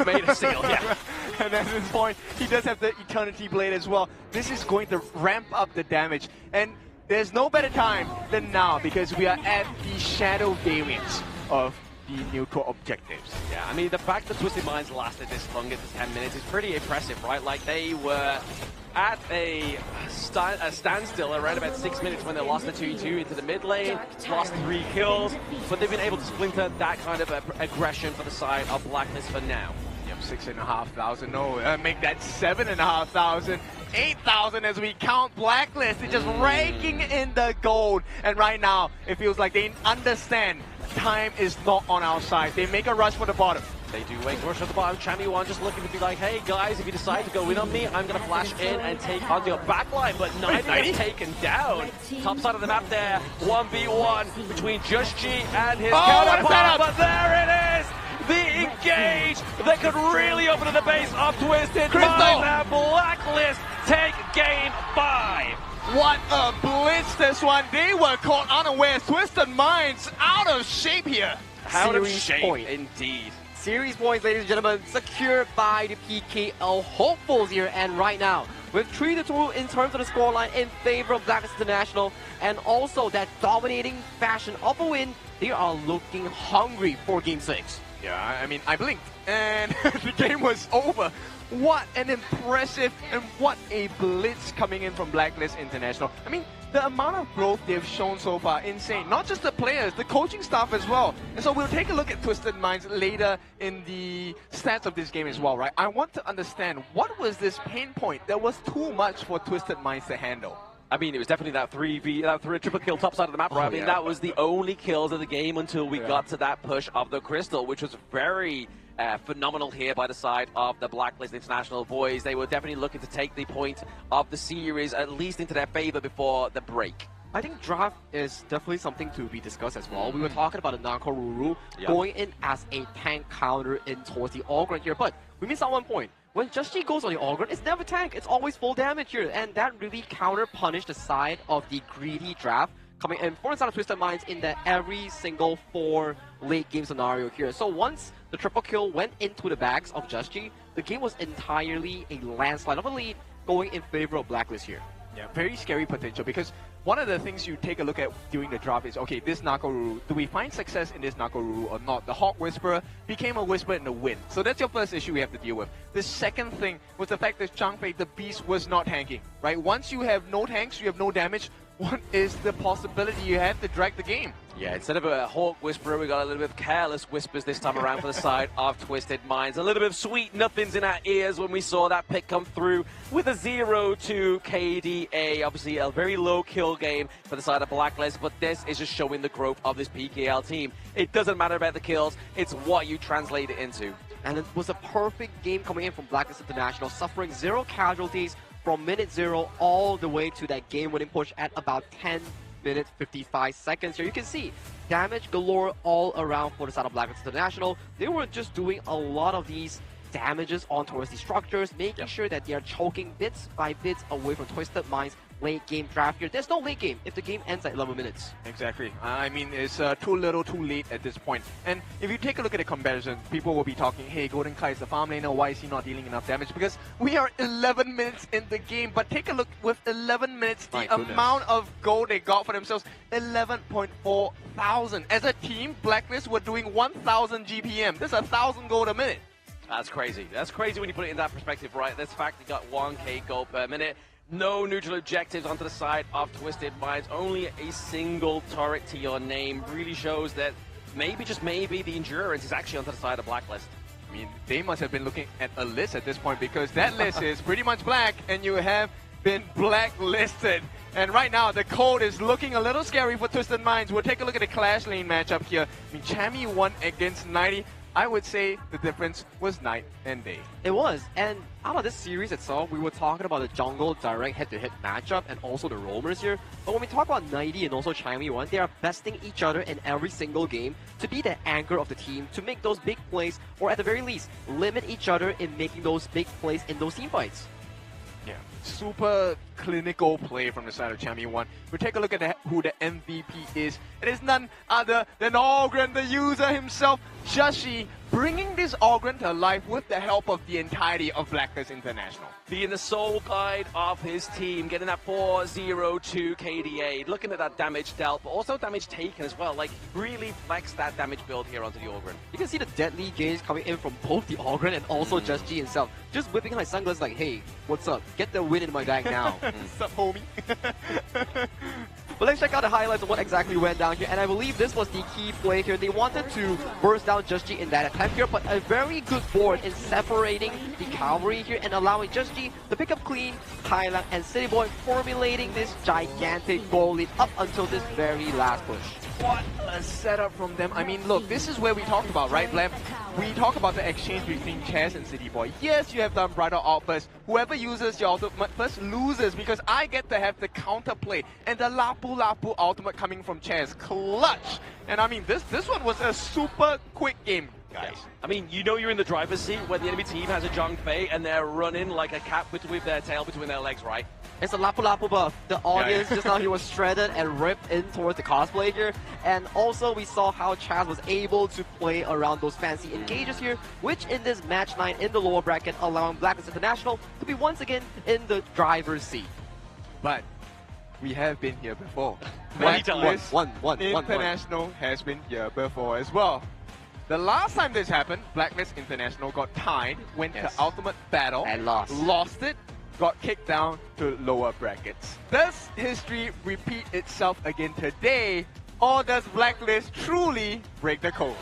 Made of steel, yeah. And at this point, he does have the Eternity Blade as well. This is going to ramp up the damage. And there's no better time than now because we are at the shadow variants of the neutral objectives. Yeah, I mean, the fact that Twisted Minds lasted this long at 10 minutes is pretty impressive, right? Like, they were at a standstill around about 6 minutes when they lost the 2-2 into the mid lane, lost 3 kills, but they've been able to splinter that kind of aggression for the side of Blacklist for now. Yep, 6,500. No, make that 7,500. 8,000 as we count Blacklist. They're just raking in the gold. And right now, it feels like they understand time is not on our side. They make a rush for the bottom. They do make a rush for the bottom. Chammy1 just looking to be like, hey guys, if you decide to go in on me, I'm going to flash in and take on your backline. But 90 is taken down. Top side of the map there. 1v1 between Just G and his counterpart. But there it is. The engage that could really open up the base of Twisted Minds, and Blacklist take game 5. What a blitz this one. They were caught unawares. Twisted Minds out of shape here. Out of shape, indeed. Series points, ladies and gentlemen, secured by the PKL hopefuls here. And right now, with 3-2 in terms of the scoreline in favor of Blacklist International, and also that dominating fashion of a win, they are looking hungry for Game 6. Yeah, I mean, I blinked and the game was over. What an impressive and what a blitz coming in from Blacklist International. I mean, the amount of growth they've shown so far, insane. Not just the players, the coaching staff as well. And so we'll take a look at Twisted Minds later in the stats of this game as well, right? I want to understand, what was this pain point that was too much for Twisted Minds to handle? I mean, it was definitely that triple kill top side of the map, right? I mean, that was the only kills of the game until we got to that push of the Crystal, which was very phenomenal here by the side of the Blacklist International boys. They were definitely looking to take the point of the series at least into their favor before the break. I think draft is definitely something to be discussed as well. We were talking about the Nako Ruru going in as a tank counter in towards the Ogre here, but we missed out one point. When Just G goes on the Ogre, it's never tank, it's always full damage here, and that really counter-punished the side of the greedy draft coming in for the side of Twisted Minds in the every single 4 late game scenario here. So once the triple kill went into the bags of Just G, the game was entirely a landslide of a lead going in favor of Blacklist here. Yeah, very scary potential because one of the things you take a look at during the draft is, okay, this Nakoruru, do we find success in this Nakoruru or not? The Hawk Whisperer became a Whisper in the wind. So that's your first issue we have to deal with. The second thing was the fact that Changfei, the Beast, was not tanking, right? Once you have no tanks, you have no damage, what is the possibility you have to drag the game? Yeah, instead of a Hawk Whisperer, we got a little bit of Careless Whispers this time around for the side of Twisted Minds. A little bit of sweet nothings in our ears when we saw that pick come through with a 0-2 KDA. Obviously, a very low kill game for the side of Blacklist, but this is just showing the growth of this PKL team. It doesn't matter about the kills, it's what you translate it into. And it was a perfect game coming in from Blacklist International, suffering 0 casualties from minute 0 all the way to that game-winning push at about 10 minutes 55 seconds here. You can see damage galore all around for the side of Blacklist International. They were just doing a lot of these damages on towards the structures, making sure that they are choking bits by bits away from Twisted Minds late game draft here. There's no late game if the game ends at 11 minutes. Exactly. I mean, it's too little, too late at this point. And if you take a look at the comparison, people will be talking, hey, Golden Kai is the farm laner, why is he not dealing enough damage? Because we are 11 minutes in the game, but take a look with 11 minutes, the amount of gold they got for themselves, 11.4 thousand. As a team, Blacklist were doing 1,000 GPM. That's 1,000 gold a minute. That's crazy. That's crazy when you put it in that perspective, right? This fact, they got 1k gold per minute. No neutral objectives onto the side of Twisted Minds. Only a single turret to your name really shows that maybe, just maybe, the endurance is actually onto the side of Blacklist. I mean, they must have been looking at a list at this point because that list is pretty much black and you have been blacklisted. And right now, the code is looking a little scary for Twisted Minds. We'll take a look at the Clash Lane matchup here. I mean, Chammy won against 90. I would say the difference was night and day. It was, and out of this series itself, we were talking about the jungle direct head-to-head matchup and also the roamers here. But when we talk about 90 and also Chime1, they are besting each other in every single game to be the anchor of the team, to make those big plays, or at the very least, limit each other in making those big plays in those team fights. Yeah, super clinical play from the side of Chime1. We take a look at who the MVP is. It is none other than Ogren, the user himself, Jashi, bringing this Ogren to life with the help of the entirety of Blacklist International. Being the sole guide of his team, getting that 4-0-2 KDA, looking at that damage dealt, but also damage taken as well. Like, really flex that damage build here onto the Ogren. You can see the deadly gauge coming in from both the Ogren and also Just G himself. Just whipping out his sunglasses like, hey, what's up? Get the win in my bag now. What's up, homie? But let's check out the highlights of what exactly went down here. And I believe this was the key play here. They wanted to burst down Just G in that attempt here, but a very good board in separating the cavalry here and allowing Just G to pick up clean, Thailand, and City Boy formulating this gigantic goal lead up until this very last push. What a setup from them. I mean, look, this is where we talked about, right, Blem? We talk about the exchange between Chaz and City Boy. Yes, you have the Unbridled Outburst. Whoever uses your ultimate first loses because I get to have the counter play. And the Lapu Lapu ultimate coming from Chaz. Clutch! And I mean, this one was a super quick game, guys. Yeah. I mean, you know you're in the driver's seat when the enemy team has a Zhang Fei and they're running like a cat with their tail between their legs, right? It's a Lapu Lapu buff. The audience just now, he was shredded and ripped in towards the cosplay here. And also we saw how Chaz was able to play around those fancy engages here, which in this match 9 in the lower bracket allowing Blacklist International to be once again in the driver's seat. But we have been here before. Blacklist International has been here before as well. The last time this happened, Blacklist International got tied, went to Ultimate Battle, and lost it, got kicked down to lower brackets. Does history repeat itself again today, or does Blacklist truly break the code?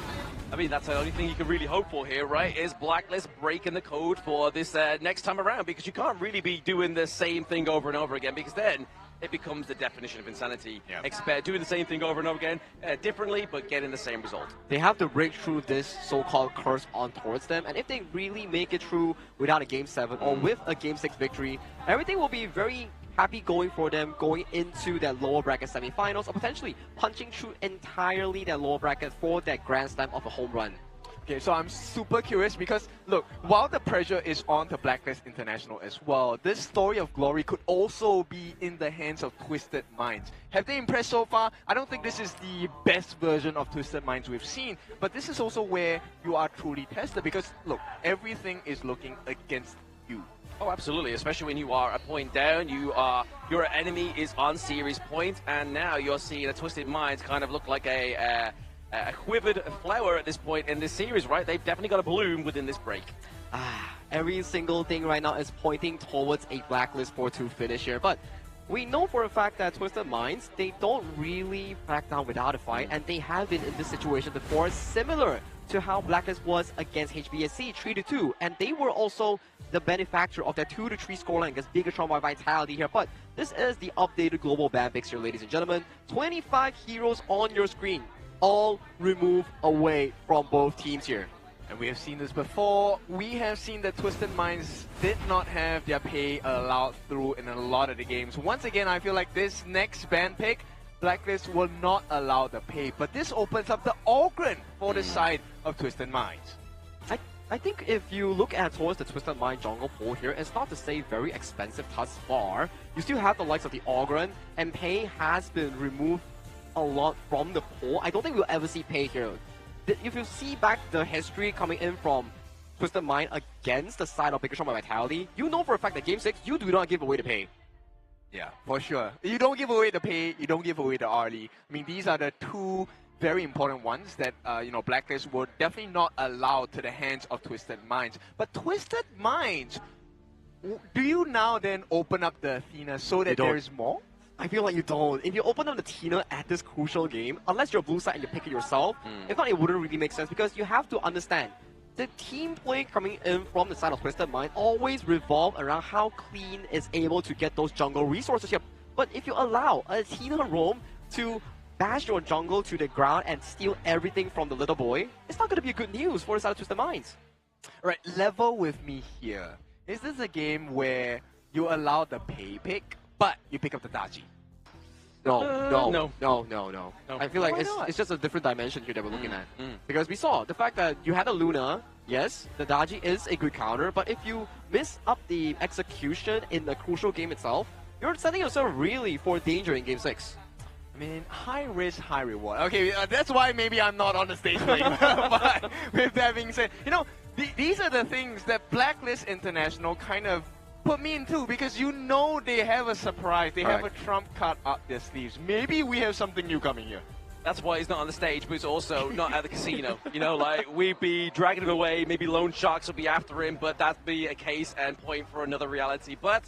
I mean, that's the only thing you can really hope for here, right? Is Blacklist breaking the code for this next time around, because you can't really be doing the same thing over and over again, because then it becomes the definition of insanity. Expect doing the same thing over and over again, differently, but getting the same result. They have to break through this so-called curse on towards them, and if they really make it through without a Game 7 or with a Game 6 victory, everything will be very happy going for them going into that lower bracket semifinals, or potentially punching through entirely that lower bracket for that grand slam of a home run. Okay, so I'm super curious because, look, while the pressure is on to Blacklist International as well, this story of glory could also be in the hands of Twisted Minds. Have they impressed so far? I don't think this is the best version of Twisted Minds we've seen, but this is also where you are truly tested because, look, everything is looking against you. Oh, absolutely, especially when you are a point down, your enemy is on series point, and now you're seeing a Twisted Minds kind of look like a quivered flower at this point in this series, right? They've definitely got a bloom within this break. Every single thing right now is pointing towards a Blacklist 4-2 finish here, but we know for a fact that Twisted Minds, they don't really back down without a fight, and they have been in this situation before, similar to how Blacklist was against HBSC 3-2, and they were also the benefactor of that 2-3 scoreline against Bigatron by Vitality here. But this is the updated global ban picks here, ladies and gentlemen. 25 heroes on your screen, all removed away from both teams here. And we have seen this before. We have seen that Twisted Minds did not have their pay allowed through in a lot of the games. Once again, I feel like this next ban pick, Blacklist will not allow the pay, but this opens up the Ogren for the side of Twisted Minds. I think if you look at towards the Twisted Mind jungle pool here, it's not to say very expensive thus far. You still have the likes of the Ogren, and pay has been removed a lot from the pool. I don't think we'll ever see pay here. If you see back the history coming in from Twisted Mind against the side of Bigatron by Vitality, you know for a fact that Game 6, you do not give away the pay. Yeah, for sure. You don't give away the pay, you don't give away the early. I mean, these are the two very important ones that, Blacklist will definitely not allow to the hands of Twisted Minds. But Twisted Minds, do you now then open up the Athena so that there is more? I feel like you don't. If you open up the Tina at this crucial game, unless you're blue side and you pick it yourself, if not, it wouldn't really make sense because you have to understand the team play coming in from the side of Twisted Mind always revolve around how Clean is able to get those jungle resources here. But if you allow a Tina roam to bash your jungle to the ground and steal everything from the little boy, it's not going to be good news for the side of Twisted Minds. Right, level with me here. Is this a game where you allow the pay pick, but you pick up the Daji? No. I feel like Why not? it's just a different dimension here that we're looking at. Because we saw the fact that you had a Luna, yes, the Daji is a good counter, but if you miss up the execution in the crucial game itself, you're setting yourself really for danger in Game 6. I mean, high risk, high reward. Okay, that's why maybe I'm not on the stage playing. But with that being said, you know, these are the things that Blacklist International kind of put me into, because you know they have a surprise. They have a trump card up their sleeves. Maybe we have something new coming here. That's why he's not on the stage, but he's also not at the casino. You know, like, we'd be dragging him away, maybe Lone Sharks would be after him, but that'd be a case and point for another reality. But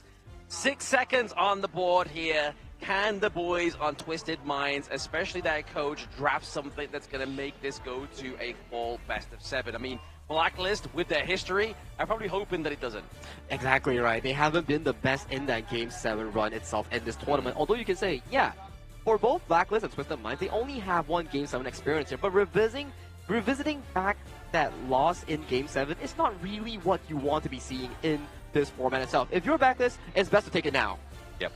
6 seconds on the board here. Can the boys on Twisted Minds, especially their coach, draft something that's going to make this go to a full best of 7? I mean, Blacklist, with their history, I'm probably hoping that it doesn't. Exactly right. They haven't been the best in that Game 7 run itself in this tournament. Although you can say, yeah, for both Blacklist and Twisted Minds, they only have one Game 7 experience here. But revisiting back that loss in Game 7 is not really what you want to be seeing in this format itself. If you're Blacklist, it's best to take it now. Yep.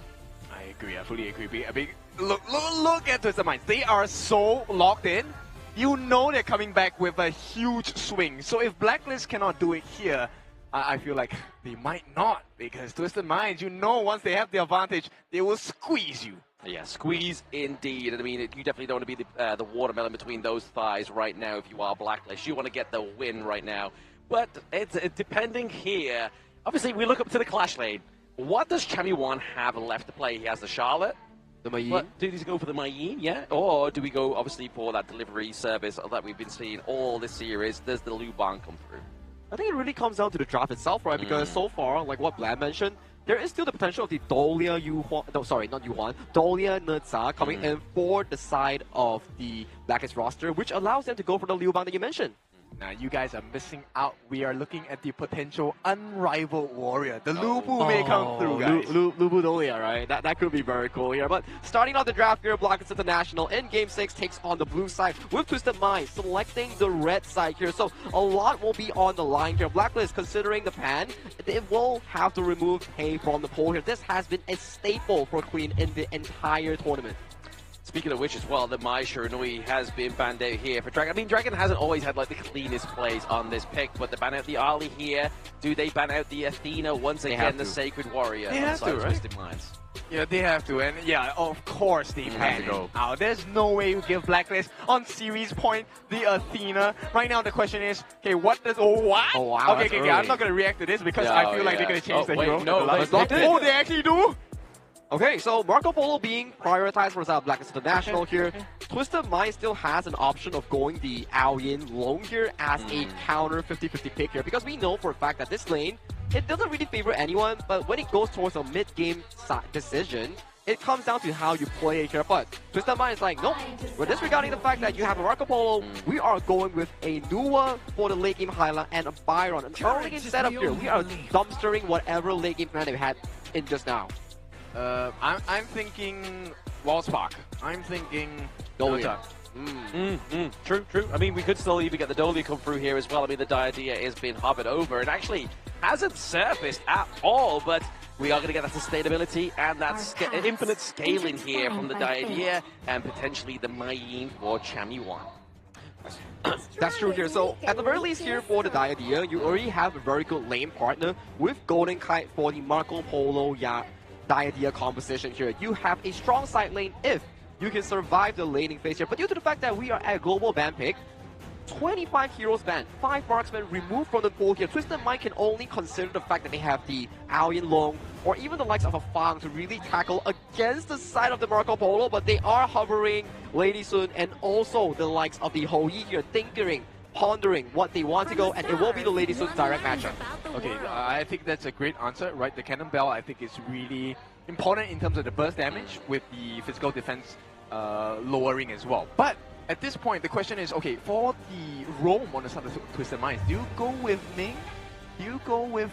I agree. I fully agree. I mean, look at Twisted Minds. They are so locked in. You know they're coming back with a huge swing. So if Blacklist cannot do it here, I feel like they might not, because Twisted Minds, you know, once they have the advantage, they will squeeze you. Yeah, squeeze indeed. I mean, you definitely don't want to be the watermelon between those thighs right now if you are Blacklist. You want to get the win right now. But it's depending here. Obviously, we look up to the Clash lane. What does Chami1 have left to play? He has the Charlotte. The Mayin. Do we go for the Mayin, yeah? Or do we go, obviously, for that delivery service that we've been seeing all this series? Does the Luban come through? I think it really comes down to the draft itself, right? Because so far, like what Vlad mentioned, there is still the potential of the Dolia Yuhuan, no, sorry, not Yuhuan, Dolia Neza coming in for the side of the Blacklist roster, which allows them to go for the Luban that you mentioned. Now, you guys are missing out. We are looking at the potential unrivaled warrior. The Lubu may come through, guys. Lubu Dolia, right? That could be very cool here. But starting out the draft here, Blacklist International in Game 6 takes on the blue side with Twisted Minds, selecting the red side here. So a lot will be on the line here. Blacklist, considering the pan, it will have to remove Hay from the pool here. This has been a staple for Queen in the entire tournament. Speaking of which as well, the Mai Shiranui has been banned out here for Dragon. I mean, Dragon hasn't always had like the cleanest plays on this pick, but they ban out the Ali here. Do they ban out the Athena once again, the Sacred Warrior? They have to, right? Twisted Minds. Yeah, they have to, and yeah, of course they have to go. Now, there's no way you give Blacklist on series point the Athena. Right now, the question is, okay, what does? Oh wow! Okay, I'm not gonna react to this because I feel like they're gonna change the hero. No, they actually do. Okay, so Marco Polo being prioritized for Blacklist International here. Twisted Mind still has an option of going the Ao Yin Long here as a counter 50-50 pick here, because we know for a fact that this lane, it doesn't really favor anyone, but when it goes towards a mid-game decision, it comes down to how you play it here. But Twisted Mind is like, nope, we're disregarding the fact that you have a Marco Polo, we are going with a Nuwa for the late game highlight and a Byron. An early game setup here, we are dumpstering whatever late game plan we had in just now. I'm thinking Wall Spark. I'm thinking Dolia. True. I mean, we could still even get the Dolia come through here as well. I mean, the Diadea is being hovered over and actually hasn't surfaced at all, but we are going to get that sustainability and that infinite scaling here from the Diadea and potentially the Mayin for Chami1. That's true here. So at the very least here for the Diadea, you already have a very good lane partner with Golden Kite for the Marco Polo Diadea composition here. You have a strong side lane if you can survive the laning phase here. But due to the fact that we are at global ban pick, 25 heroes banned, 5 marksmen removed from the pool here. Twisted Mind can only consider the fact that they have the Ao Yin Long or even the likes of a Fang to really tackle against the side of the Marco Polo, but they are hovering Lady Sun and also the likes of the Hou Yi here, pondering what they want to go, and it will be the Lady Sun's direct matchup. Okay, I think that's a great answer, right? The Cannon Bell, I think, is really important in terms of the burst damage with the physical defense lowering as well. But at this point, the question is, okay, for the roam on the side of Twisted Minds, do you go with Ning? Do you go with,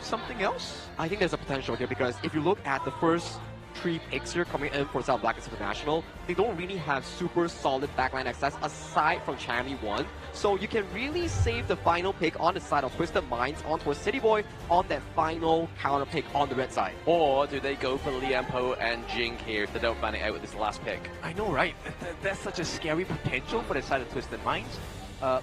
something else? I think there's a potential here because if you look at the first three picks here coming in for South Blacklist International. They don't really have super solid backline access aside from Chammy 1. So you can really save the final pick on the side of Twisted Minds onto a City Boy on that final counter pick on the red side. Or do they go for Liampo and Jing here if they don't ban it out with this last pick? I know, right? That's such a scary potential for the side of Twisted Minds.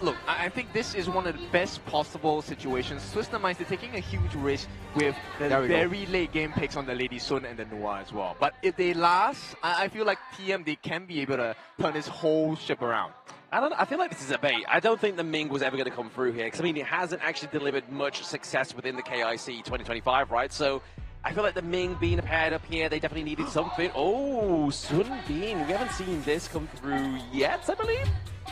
Look, I think this is one of the best possible situations. Twisted Minds, they're taking a huge risk with the very late game picks on the Lady Sun and the Noah as well. But if they last, I feel like TM, they can be able to turn this whole ship around. I feel like this is a bait. I don't think the Ming was ever going to come through here, because I mean, it hasn't actually delivered much success within the KIC 2025, right? So I feel like the Ming being paired up here, they definitely needed something. Oh, Sun Bean, we haven't seen this come through yet, I believe.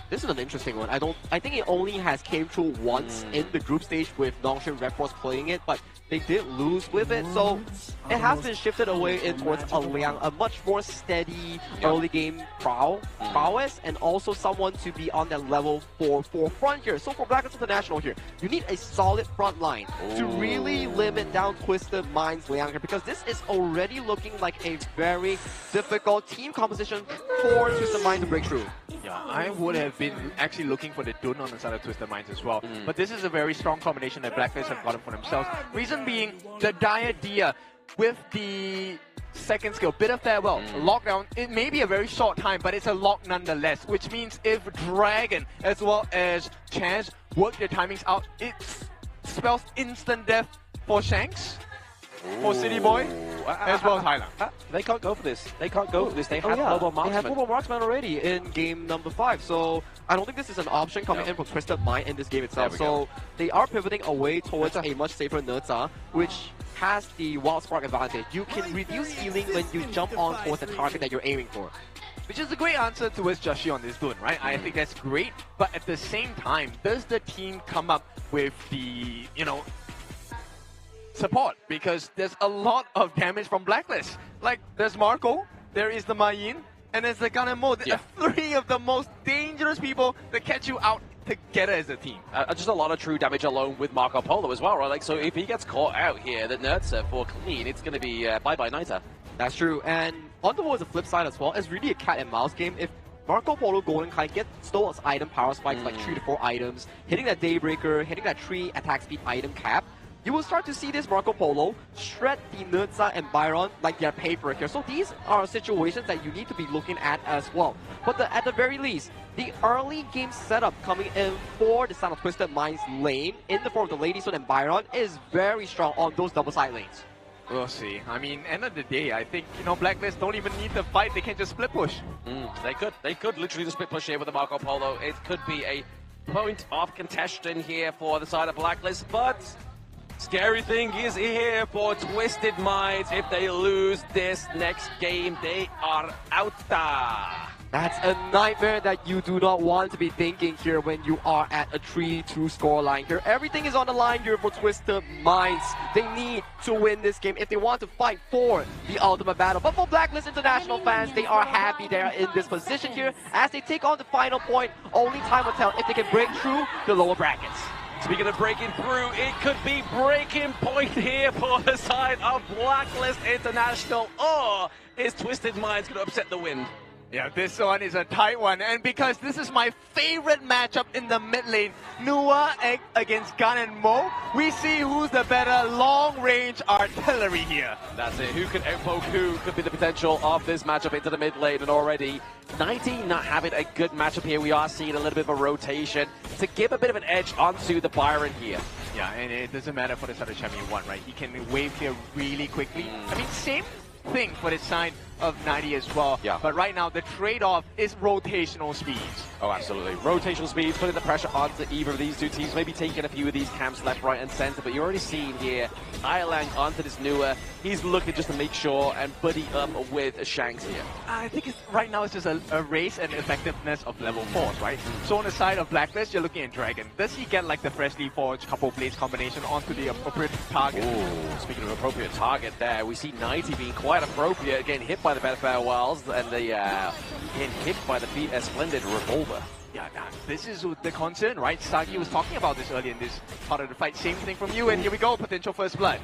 This is an interesting one. I think it only has came through once in the group stage with Nongshin Red Force playing it, but they did lose with it, so it has been shifted away in towards a Liang, a much more steady early game prowess, and also someone to be on that level for front here. So for Blacklist International here, you need a solid front line to really limit down Twisted Minds Liang here, because this is already looking like a very difficult team composition for Twisted Minds to break through. Yeah, I would have been actually looking for the Dun on the side of Twisted Minds as well. But this is a very strong combination that Blacklist have gotten for themselves. Reason being, the Dia with the second skill, Bit of Farewell, lockdown, it may be a very short time, but it's a lock nonetheless, which means if Dragon as well as Chance work their timings out, it spells instant death for Shanks, for City Boy, as well as Highland. They can't go for this. They can't go for this. They have Mobile Marksman. They have Mobile Marksman already in game number 5, so I don't think this is an option coming in from Twisted Mind in this game itself. So they are pivoting away towards a much safer Nerza, which has the Wild Spark advantage. You can reduce healing when you jump on towards the target that you're aiming for. Which is a great answer towards Joshi on this Dun, right? I think that's great, but at the same time, does the team come up with the, support? Because there's a lot of damage from Blacklist. Like, there's Marco, there is the Mayin, and there's the Ganemo. There are 3 of the most dangerous people that catch you out together as a team. Just a lot of true damage alone with Marco Polo as well, right? Like, so if he gets caught out here, the Nerza for clean, it's going to be bye-bye Nita. That's true, and on the flip side as well, it's really a cat and mouse game. If Marco Polo Golden Kai gets stole its item power spikes like 3 to 4 items, hitting that Daybreaker, hitting that 3 attack speed item cap, you will start to see this Marco Polo shred the Nerza and Byron like they're paper here. So these are situations that you need to be looking at as well. But at the very least, the early game setup coming in for the Sound of Twisted Minds lane in the form of the Lady Sun and Byron is very strong on those double side lanes. We'll see. I mean, end of the day, I think, Blacklist don't even need to fight. They can just split push. They could literally just split push here with the Marco Polo. It could be a point of contention here for the side of Blacklist, but scary thing is here for Twisted Minds. If they lose this next game, they are out. That's a nightmare that you do not want to be thinking here when you are at a 3-2 scoreline here. Everything is on the line here for Twisted Minds. They need to win this game if they want to fight for the ultimate battle. But for Blacklist International fans, they are happy they are in this position here as they take on the final point. Only time will tell if they can break through the lower brackets. Speaking of breaking through, it could be breaking point here for the side of Blacklist International. Or is Twisted Minds going to upset the wind? Yeah, this one is a tight one, and because this is my favorite matchup in the mid lane, Nua against Gun and Mo, we see who's the better long-range artillery here. That's it. Who can outpoke who could be the potential of this matchup into the mid lane, and already 19 not having a good matchup here. We are seeing a little bit of a rotation to give a bit of an edge onto the Byron here. Yeah, and it doesn't matter for the side of Champion 1, right? He can wave clear really quickly. I mean, same thing for the side of 90 as well. Yeah. But right now, the trade-off is rotational speeds. Oh, absolutely. Rotational speeds, putting the pressure onto either of these two teams, maybe taking a few of these camps left, right, and center. But you're already seeing here, Ireland onto this Nua. He's looking just to make sure and buddy up with Shanks here. I think right now it's just a race and effectiveness of level 4s, right? So on the side of Blacklist, you're looking at Dragon. Does he get like the freshly forged couple blades combination onto the appropriate target? Ooh, speaking of appropriate target there, we see 90 being quite appropriate, getting hit by the Better Farewells, and getting hit by the Splendid Revolver. Yeah, this is the concern, right? Sagi was talking about this earlier in this part of the fight. Same thing from you, and here we go, potential first blood.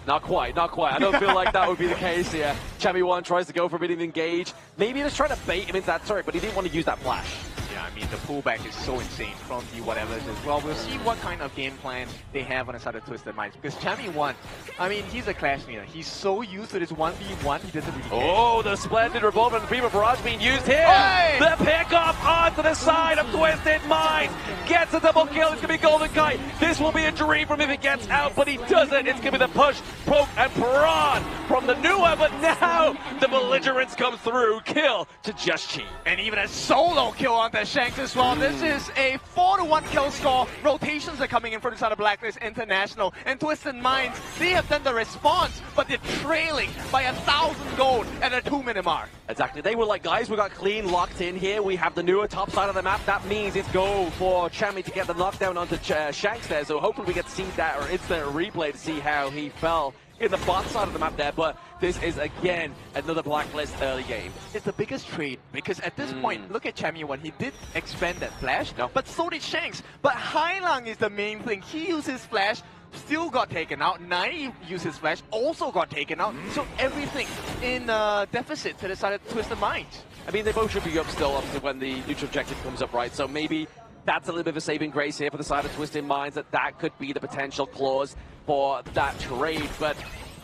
Not quite, not quite. I don't feel like that would be the case here. Chammy1 tries to go for a bit of engage. Maybe he's trying to bait him into that turret, but he didn't want to use that flash. Yeah, I mean, the pullback is so insane from the whatever as well. We'll see what kind of game plan they have on the side of Twisted Minds. Because Chammy1, I mean, he's a Clash leader. He's so used to this 1v1, he doesn't really care. Oh, the splendid revolver and the Fever Barrage being used here. Hey! The pickoff onto the side of Twisted Minds. Gets a double kill. It's going to be Golden Kite. This will be a dream from him if he gets out, but he doesn't. It's going to be the push, poke, and prawn from the Nua, but now the belligerence comes through. Kill to Just Chi. And even a solo kill on the Shanks as well. This is a 4-1 kill score. Rotations are coming in for the side of Blacklist International. And Twisted Minds, they have done the response, but they're trailing by 1,000 gold at a 2-minute mark. Exactly. They were like, guys, we got clean locked in here. We have the newer top side of the map. That means it's go for Chammy to get the knockdown onto Shanks there. So hopefully we get to see that or instant replay to see how he fell in the bot side of the map there. But this is, again, another Blacklist early game. It's the biggest trade because at this point, look at Chammy1. He did expand that flash, but so did Shanks. But Hailang is the main thing. He used his flash, still got taken out. 90 used his flash, also got taken out. So everything in deficit to the side of Twisted Minds. I mean, they both should be up still, obviously, when the neutral objective comes up, right? So maybe that's a little bit of a saving grace here for the side of Twisted Minds, that could be the potential clause for that trade. But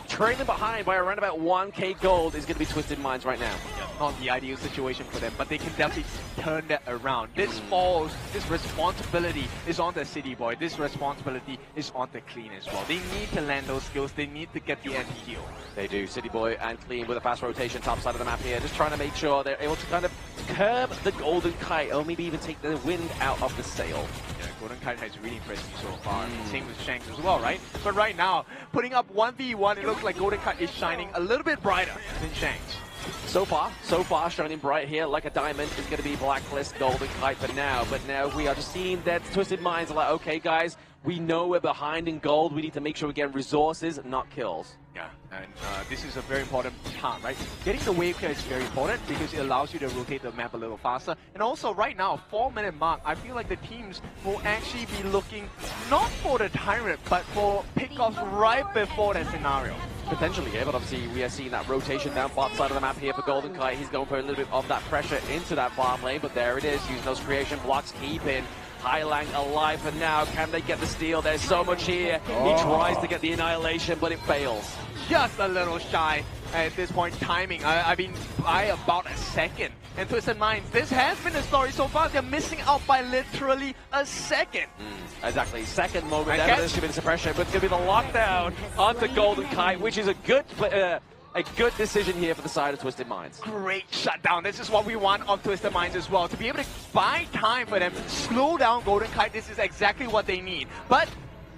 trailing behind by around about 1k gold is going to be Twisted Minds right now. Yeah, not the ideal situation for them, but they can definitely turn that around. This falls, this responsibility is on the City Boy. This responsibility is on the Clean as well. They need to land those skills. They need to get the anti-heal. They do. City Boy and Clean with a fast rotation top side of the map here. Just trying to make sure they're able to kind of curb the Golden Kite, or maybe even take the wind out of the sail. Yeah, Golden Kite has really impressed me so far. Same with Shanks as well, right? But right now, putting up 1v1, it looks like Golden Kite is shining a little bit brighter than Shanks. So far, shining bright here like a diamond is going to be Blacklist Golden Kite for now. But now we are just seeing that Twisted Minds are like, okay, guys, we know we're behind in gold. We need to make sure we get resources, not kills. Yeah, and this is a very important part, right? Getting the wave clear is very important because it allows you to rotate the map a little faster. And also, right now, 4-minute mark, I feel like the teams will actually be looking not for the Tyrant, but for pickoffs right before that scenario. Potentially, yeah, but obviously we are seeing that rotation down bot side of the map here for Golden Kite. He's going for a little bit of that pressure into that farm lane, but there it is, using those creation blocks, keeping Hailang alive for now. Can they get the steal? There's so much here. He tries to get the annihilation, but it fails. Just a little shy at this point. Timing, I mean, by about a second. And Twisted Minds, this has been the story so far. They're missing out by literally a second. Exactly, second moment. There's going to be the suppression, but it's going to be the lockdown onto Golden Kite, which is a good decision here for the side of Twisted Minds. Great shutdown. This is what we want of Twisted Minds as well. To be able to buy time for them, slow down Golden Kite, this is exactly what they need. But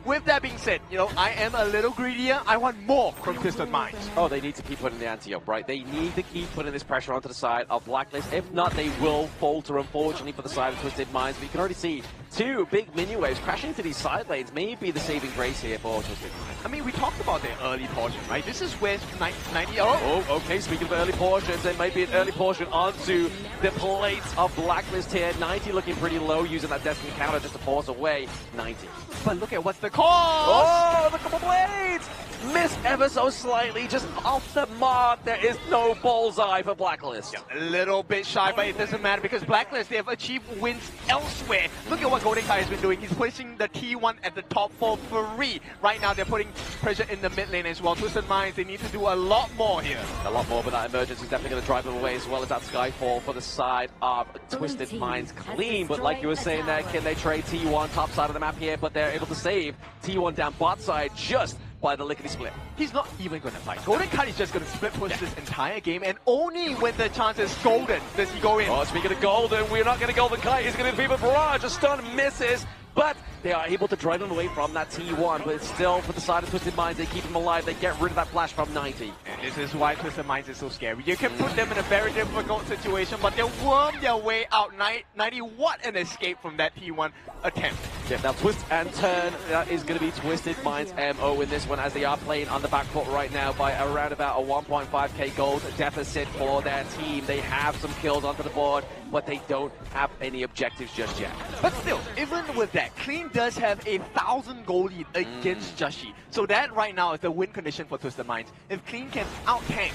with that being said, you know, I am a little greedier. I want more from Twisted Minds. Oh, they need to keep putting the ante up, right? They need to keep putting this pressure onto the side of Blacklist. If not, they will falter, unfortunately, for the side of Twisted Minds. But you can already see two big minion waves crashing into these side lanes. Maybe the saving grace here for Twisted Minds. I mean, we talked about the early portion, right? This is where 90... Oh, okay. Speaking of early portions, there might be an early portion onto the plates of Blacklist here. 90 looking pretty low, using that Destiny counter just to force away 90. But look at what's the cause! Oh, the couple blades! Missed ever so slightly, just off the mark. There is no bullseye for Blacklist. Yeah, a little bit shy, but it doesn't matter because Blacklist, they have achieved wins elsewhere. Look at what Golden Kite has been doing. He's pushing the T1 at the top for free. Right now, they're putting pressure in the mid lane as well. Twisted Minds, they need to do a lot more here. A lot more, but that emergence is definitely going to drive them away, as well as that Skyfall for the side of Twisted Minds. Clean, but like you were saying there, can they trade T1 top side of the map here? But they're able to save T1 down bot side just by the lickety split. He's not even going to fight. Golden Kite is just going to split push this entire game, and only when the chance is golden does he go in. Oh, speaking of golden, we're not getting Golden Kite. He's going to be Fever Barrage. A stun misses, but they are able to drive him away from that T1, but it's still for the side of Twisted Minds. They keep him alive. They get rid of that flash from 90. And this is why Twisted Minds is so scary. You can put them in a very difficult situation, but they'll worm their way out. 90, what an escape from that T1 attempt. Yeah, now twist and turn, that is going to be Twisted Minds' MO in this one, as they are playing on the back foot right now by around about a 1.5k gold deficit for their team. They have some kills onto the board, but they don't have any objectives just yet. But still, even with that, that, Clean does have a 1,000 goal lead against Joshi. So that right now is the win condition for Twisted Minds. If Clean can out-tank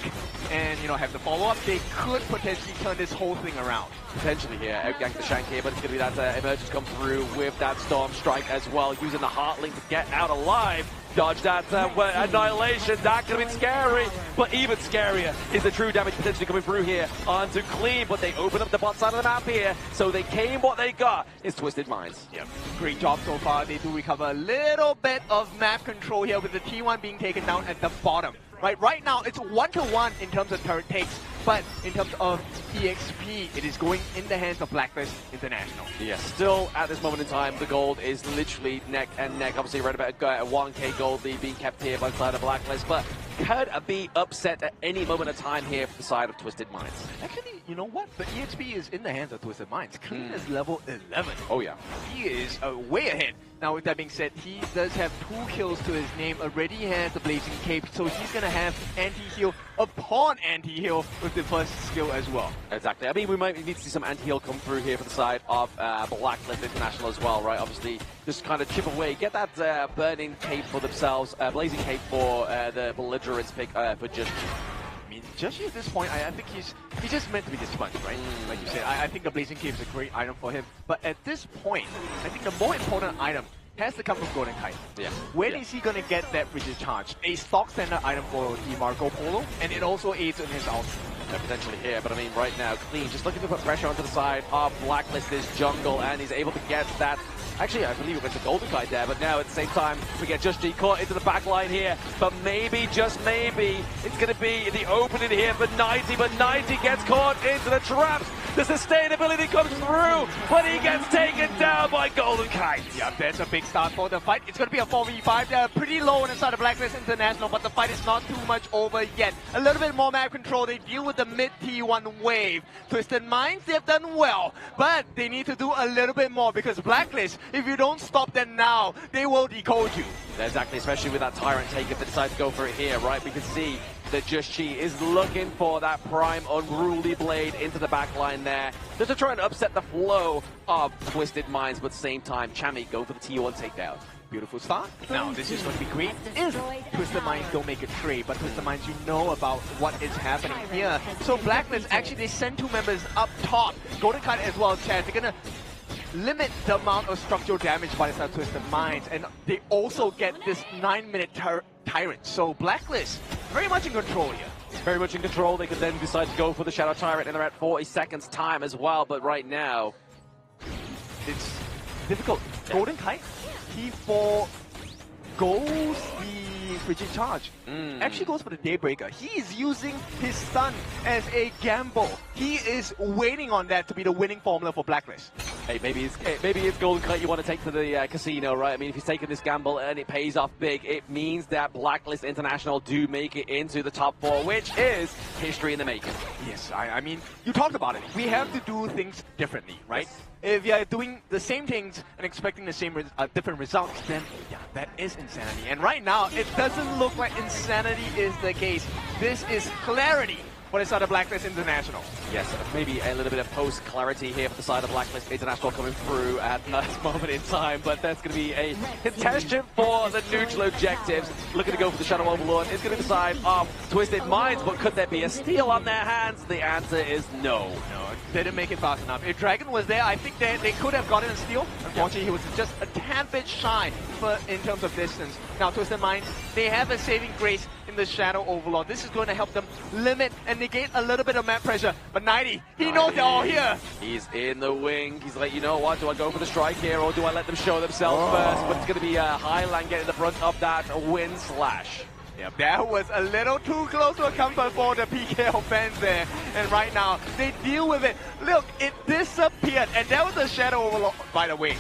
and, you know, have the follow-up, they could potentially turn this whole thing around. Potentially here, outgank the Shank here, but it's going to be that Emergence come through with that Storm Strike as well, using the Heartlink to get out alive. Dodge that Annihilation, that could have been scary, but even scarier is the true damage potentially coming through here onto Clean, but they open up the bot side of the map here, so they came what they got is Twisted Minds. Yep, great job so far. They do recover a little bit of map control here with the T1 being taken down at the bottom. Right now, it's 1-to-1 in terms of turret takes, but in terms of EXP, it is going in the hands of Blacklist International. Yeah, still at this moment in time, the gold is literally neck and neck. Obviously, right about a 1k gold lead being kept here by the side of Blacklist, but could be upset at any moment of time here for the side of Twisted Minds. Actually, you know what? The EXP is in the hands of Twisted Minds. Clean is level 11. Oh, yeah. He is way ahead. Now, with that being said, he does have 2 kills to his name, already has the Blazing Cape, so he's going to have anti-heal upon anti-heal with the first skill as well. Exactly. I mean, we might need to see some anti-heal come through here for the side of Blacklist International as well, right? Obviously, just kind of chip away, get that Burning Cape for themselves, Blazing Cape for the Belligerents pick for just... I mean, Joshi at this point, I think he's just meant to be the sponge, right? Like you said, I think the Blazing Cape is a great item for him. But at this point, I think the more important item has to come from Golden Kite. Yeah. When is he going to get that Frigid Charge? A stock standard item for the Marco Polo, and it also aids in his ulti. Potentially here, but I mean, right now, Clean just looking to put pressure onto the side of Blacklist's jungle, and he's able to get that. Actually, I believe it went to Golden Kite there, but now at the same time, we get Just G caught into the back line here. But maybe, just maybe, it's going to be the opening here for 90, but 90 gets caught into the traps. The sustainability comes through, but he gets taken down by Golden Kite. Yeah, that's a big start for the fight. It's going to be a 4v5. They're pretty low on the side of Blacklist International, but the fight is not too much over yet. A little bit more map control. They deal with the mid T1 wave. Twisted Minds, they've done well, but they need to do a little bit more because Blacklist, if you don't stop them now, they will decode you. Exactly, especially with that Tyrant take if they decide to go for it here, right? We can see that Just Chi is looking for that prime unruly blade into the back line there, just to try and upset the flow of Twisted Minds, but at the same time, Chami go for the T1 takedown. Beautiful start. Now, this is going to be great if Twisted Minds don't make a trade, but Twisted Minds, you know about what is happening here. So Blacklist, actually, they send 2 members up top. Golden Kite as well, Chad. They're going to limit the amount of structural damage by the side of Twisted Minds, and they also get this 9-minute Tyrant. So Blacklist, very much in control here. Very much in control. They could then decide to go for the Shadow Tyrant, and they're at 40 seconds time as well, but right now, it's difficult. Golden Kite, T4 goes the Frigid Charge. Actually goes for the Daybreaker. He is using his stun as a gamble. He is waiting on that to be the winning formula for Blacklist. Hey, maybe it's Golden Kite you want to take to the casino, right? I mean, if he's taking this gamble and it pays off big, it means that Blacklist International do make it into the top 4, which is history in the making. Yes, I mean, you talked about it. We have to do things differently, right? Yes. If you're doing the same things and expecting the same different results, then yeah, that is insanity. And right now, it doesn't look like insanity is the case. This is clarity for the side of Blacklist International. Yes, maybe a little bit of post-clarity here for the side of Blacklist International coming through at this moment in time, but that's going to be a contention for the neutral objectives. Looking to go for the Shadow Overlord. It's going to be the side of Twisted Minds, but could there be a steal on their hands? The answer is no. No, they didn't make it fast enough. If Dragon was there, I think they could have gotten a steal. Unfortunately, he was just a tad bit shy in terms of distance. Now, Twisted Minds, they have a saving grace in the Shadow Overlord. This is going to help them limit and negate a little bit of map pressure. But 90, he knows they're all here. He's in the wing. He's like, you know what? Do I go for the strike here or do I let them show themselves first? But it's going to be Highland getting the brunt of that wind slash. Yep, that was a little too close to a comfort for the PKO fans there. And right now, they deal with it. Look, it disappeared. And that was a Shadow Overlord, by the way.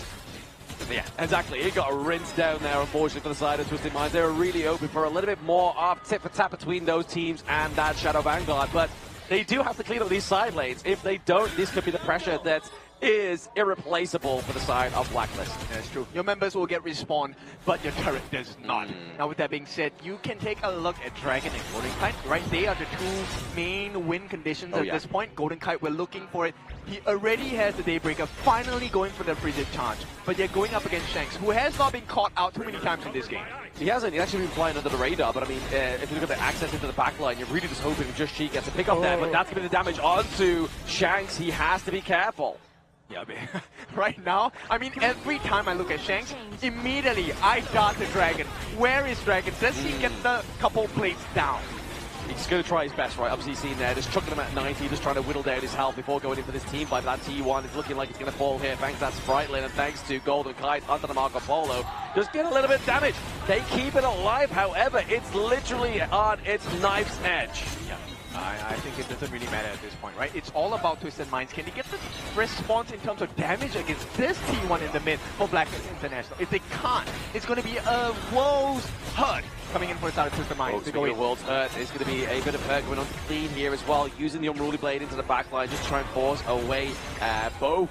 Yeah, exactly. It got rinsed down there, unfortunately, for the side of Twisted Minds. They were really open for a little bit more of tit-for-tat between those teams and that Shadow Vanguard. But they do have to clean up these side lanes. If they don't, this could be the pressure that is irreplaceable for the side of Blacklist. That's true. Your members will get respawn, but your turret does not. Now, with that being said, you can take a look at Dragon and Golden Kite, right? They are the two main win conditions at this point. Golden Kite, we're looking for it. He already has the Daybreaker, finally going for the Frigid Charge. But you're going up against Shanks, who has not been caught out too many times in this game. He hasn't. He's actually been flying under the radar, but I mean, if you look at the access into the backline, you're really just hoping Just She gets a pick up there, but that's going to be the damage onto Shanks. He has to be careful. Yeah, man. Right now, I mean, every time I look at Shanks, immediately I dart the Dragon. Where is Dragon? Does he get the couple plates down? He's going to try his best, right? Obviously, seen there, just chucking him at 90, just trying to whittle down his health before going into this team fight. That T1 is looking like it's going to fall here, thanks to that Spritelin, and thanks to Golden Kite under the Marco Polo. Just get a little bit of damage. They keep it alive, however, it's literally on its knife's edge. Yeah. I think it doesn't really matter at this point, right? It's all about Twisted Minds. Can they get the response in terms of damage against this T1 in the mid for Blacklist International? If they can't, it's going to be a world's hurt coming in for the side of Twisted Minds. To go in world's hurt, it's going to be a bit of hurt going on Clean here as well, using the Unruly Blade into the backline, just trying to force away both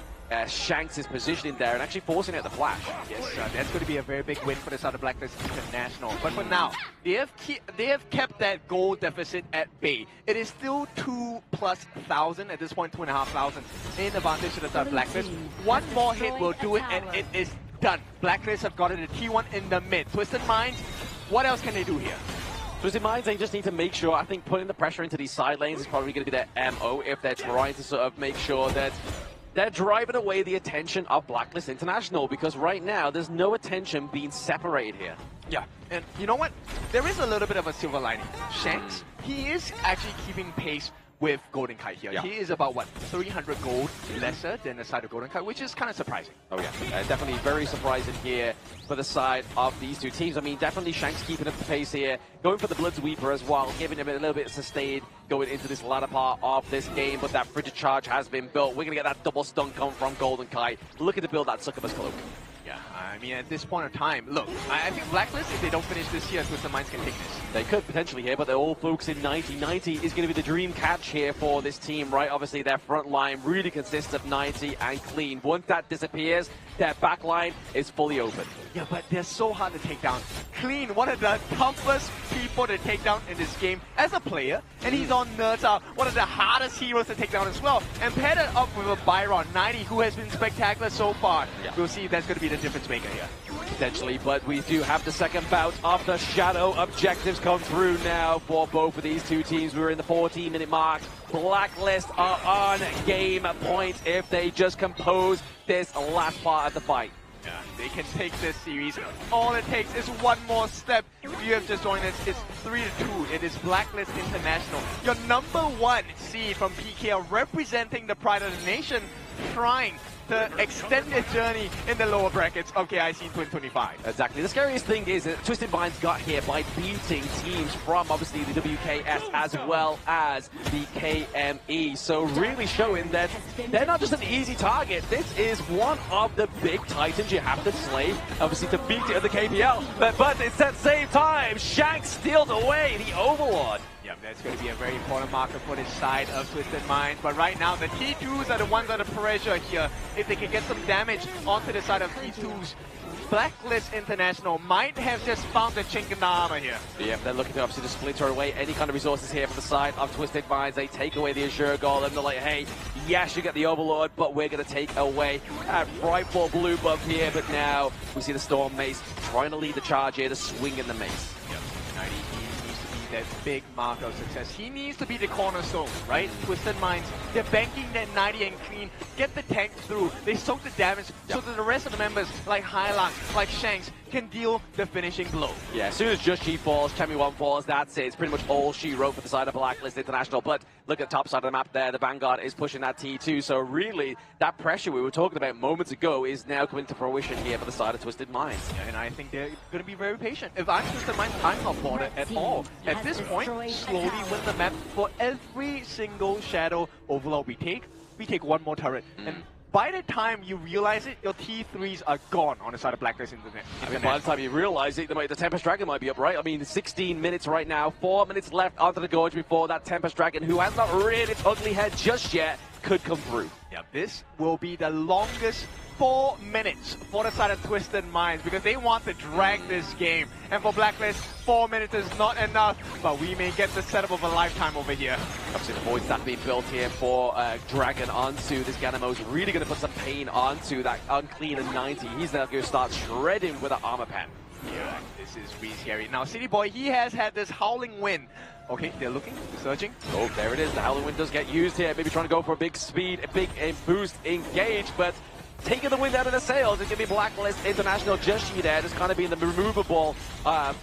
Shanks' positioning there and actually forcing it at the flash. Yes, that's going to be a very big win for the side of Blacklist International. But for now, they have kept that goal deficit at bay. It is still 2,000+ at this point, 2,500 in advantage to the side of Blacklist. One more hit will do it, and it is done. Blacklist have got it at T1 in the mid. Twisted Minds, what else can they do here? Twisted Minds, they just need to make sure, I think putting the pressure into these side lanes is probably going to be their MO if they're trying to sort of make sure that they're driving away the attention of Blacklist International, because right now there's no attention being separated here. Yeah, and you know what? There is a little bit of a silver lining. Shanks, he is actually keeping pace with Golden Kite here. Yeah. He is about, what, 300 gold lesser than the side of Golden Kite, which is kind of surprising. Oh yeah, definitely very surprising here for the side of these two teams. I mean, definitely Shanks keeping up the pace here, going for the Bloodsweeper as well, giving him a little bit sustained going into this latter part of this game, but that Frigid Charge has been built. We're going to get that double stun come from Golden Kite, looking to build that Succubus Cloak. Yeah, I mean, at this point in time, look, I think Blacklist, if they don't finish this here, Twisted Minds can take this. They could potentially here, but they're all focusing 90. 90 is going to be the dream catch here for this team, right? Obviously, their front line really consists of 90 and Clean. Once that disappears, their back line is fully open. Yeah, but they're so hard to take down. Clean, one of the toughest people to take down in this game as a player, and he's on Nerds, one of the hardest heroes to take down as well. And paired it up with a Byron, 90, who has been spectacular so far. Yeah. We'll see if that's going to be the difference maker here. Potentially, but we do have the second bout of the Shadow objectives come through now for both of these two teams. We're in the 14-minute mark. Blacklist are on game point if they just compose this last part of the fight. Yeah, they can take this series. All it takes is one more step. If you have just joined us, it's 3-2. It is Blacklist International. Your #1 seed from PKL, representing the pride of the nation, trying to extend their journey in the lower brackets of KIC 2025. Exactly. The scariest thing is that Twisted Minds got here by beating teams from obviously the WKS as well as the KME. So really showing that they're not just an easy target. This is one of the big titans you have to slay, obviously, to beat it at the KPL. But it's at the same time, Shanks steals away the Overlord. Yeah, that's going to be a very important marker for this side of Twisted Minds. But right now, the T2s are the ones under pressure here. If they can get some damage onto the side of T2s, Blacklist International might have just found the chink in the armor here. Yeah, they're looking to obviously just splinter away any kind of resources here for the side of Twisted Minds. They take away the Azure Golem. They're like, hey, yes, you get the Overlord, but we're going to take away that frightful blue buff here. But now we see the Storm Mace trying to lead the charge here to swing in the Mace. Yep. 90 needs to be that big mark of success. He needs to be the cornerstone, right? Twisted Minds, they're banking that 90 and Clean, get the tank through. They soak the damage so that the rest of the members, like Hylang, like Shanks, can deal the finishing blow. Yeah, as soon as Just She falls, Chemi 1 falls, that's it. It's pretty much all she wrote for the side of Blacklist International. But look at the top side of the map there. The Vanguard is pushing that T2. So really, that pressure we were talking about moments ago is now coming to fruition here for the side of Twisted Minds. Yeah, and I think they're going to be very patient. If I'm Twisted Minds, I'm not bothered at all. At this point, slowly win the map. For every single Shadow Overlord we take one more turret. And by the time you realize it, your T3s are gone on the side of Blacklist Internet. I mean, by the time you realize it, the Tempest Dragon might be up, right? I mean, 16 minutes right now, 4 minutes left onto the gorge before that Tempest Dragon, who has not reared its ugly head just yet, could come through. Yeah, this will be the longest 4 minutes for the side of Twisted Minds because they want to drag this game. And for Blacklist, 4 minutes is not enough, but we may get the setup of a lifetime over here. Obviously, the voids that being built here for Dragon onto this Ganamo is really going to put some pain onto that unclean and 90. He's now going to start shredding with an armor pen. Yeah, this is really scary. Now, City Boy, he has had this Howling Wind. Okay, they're looking, searching. Oh, there it is. The Howling Wind does get used here. Maybe trying to go for a big speed, a big boost, engage, but taking the wind out of the sails. It's going to be Blacklist International just there, just kind of being the removable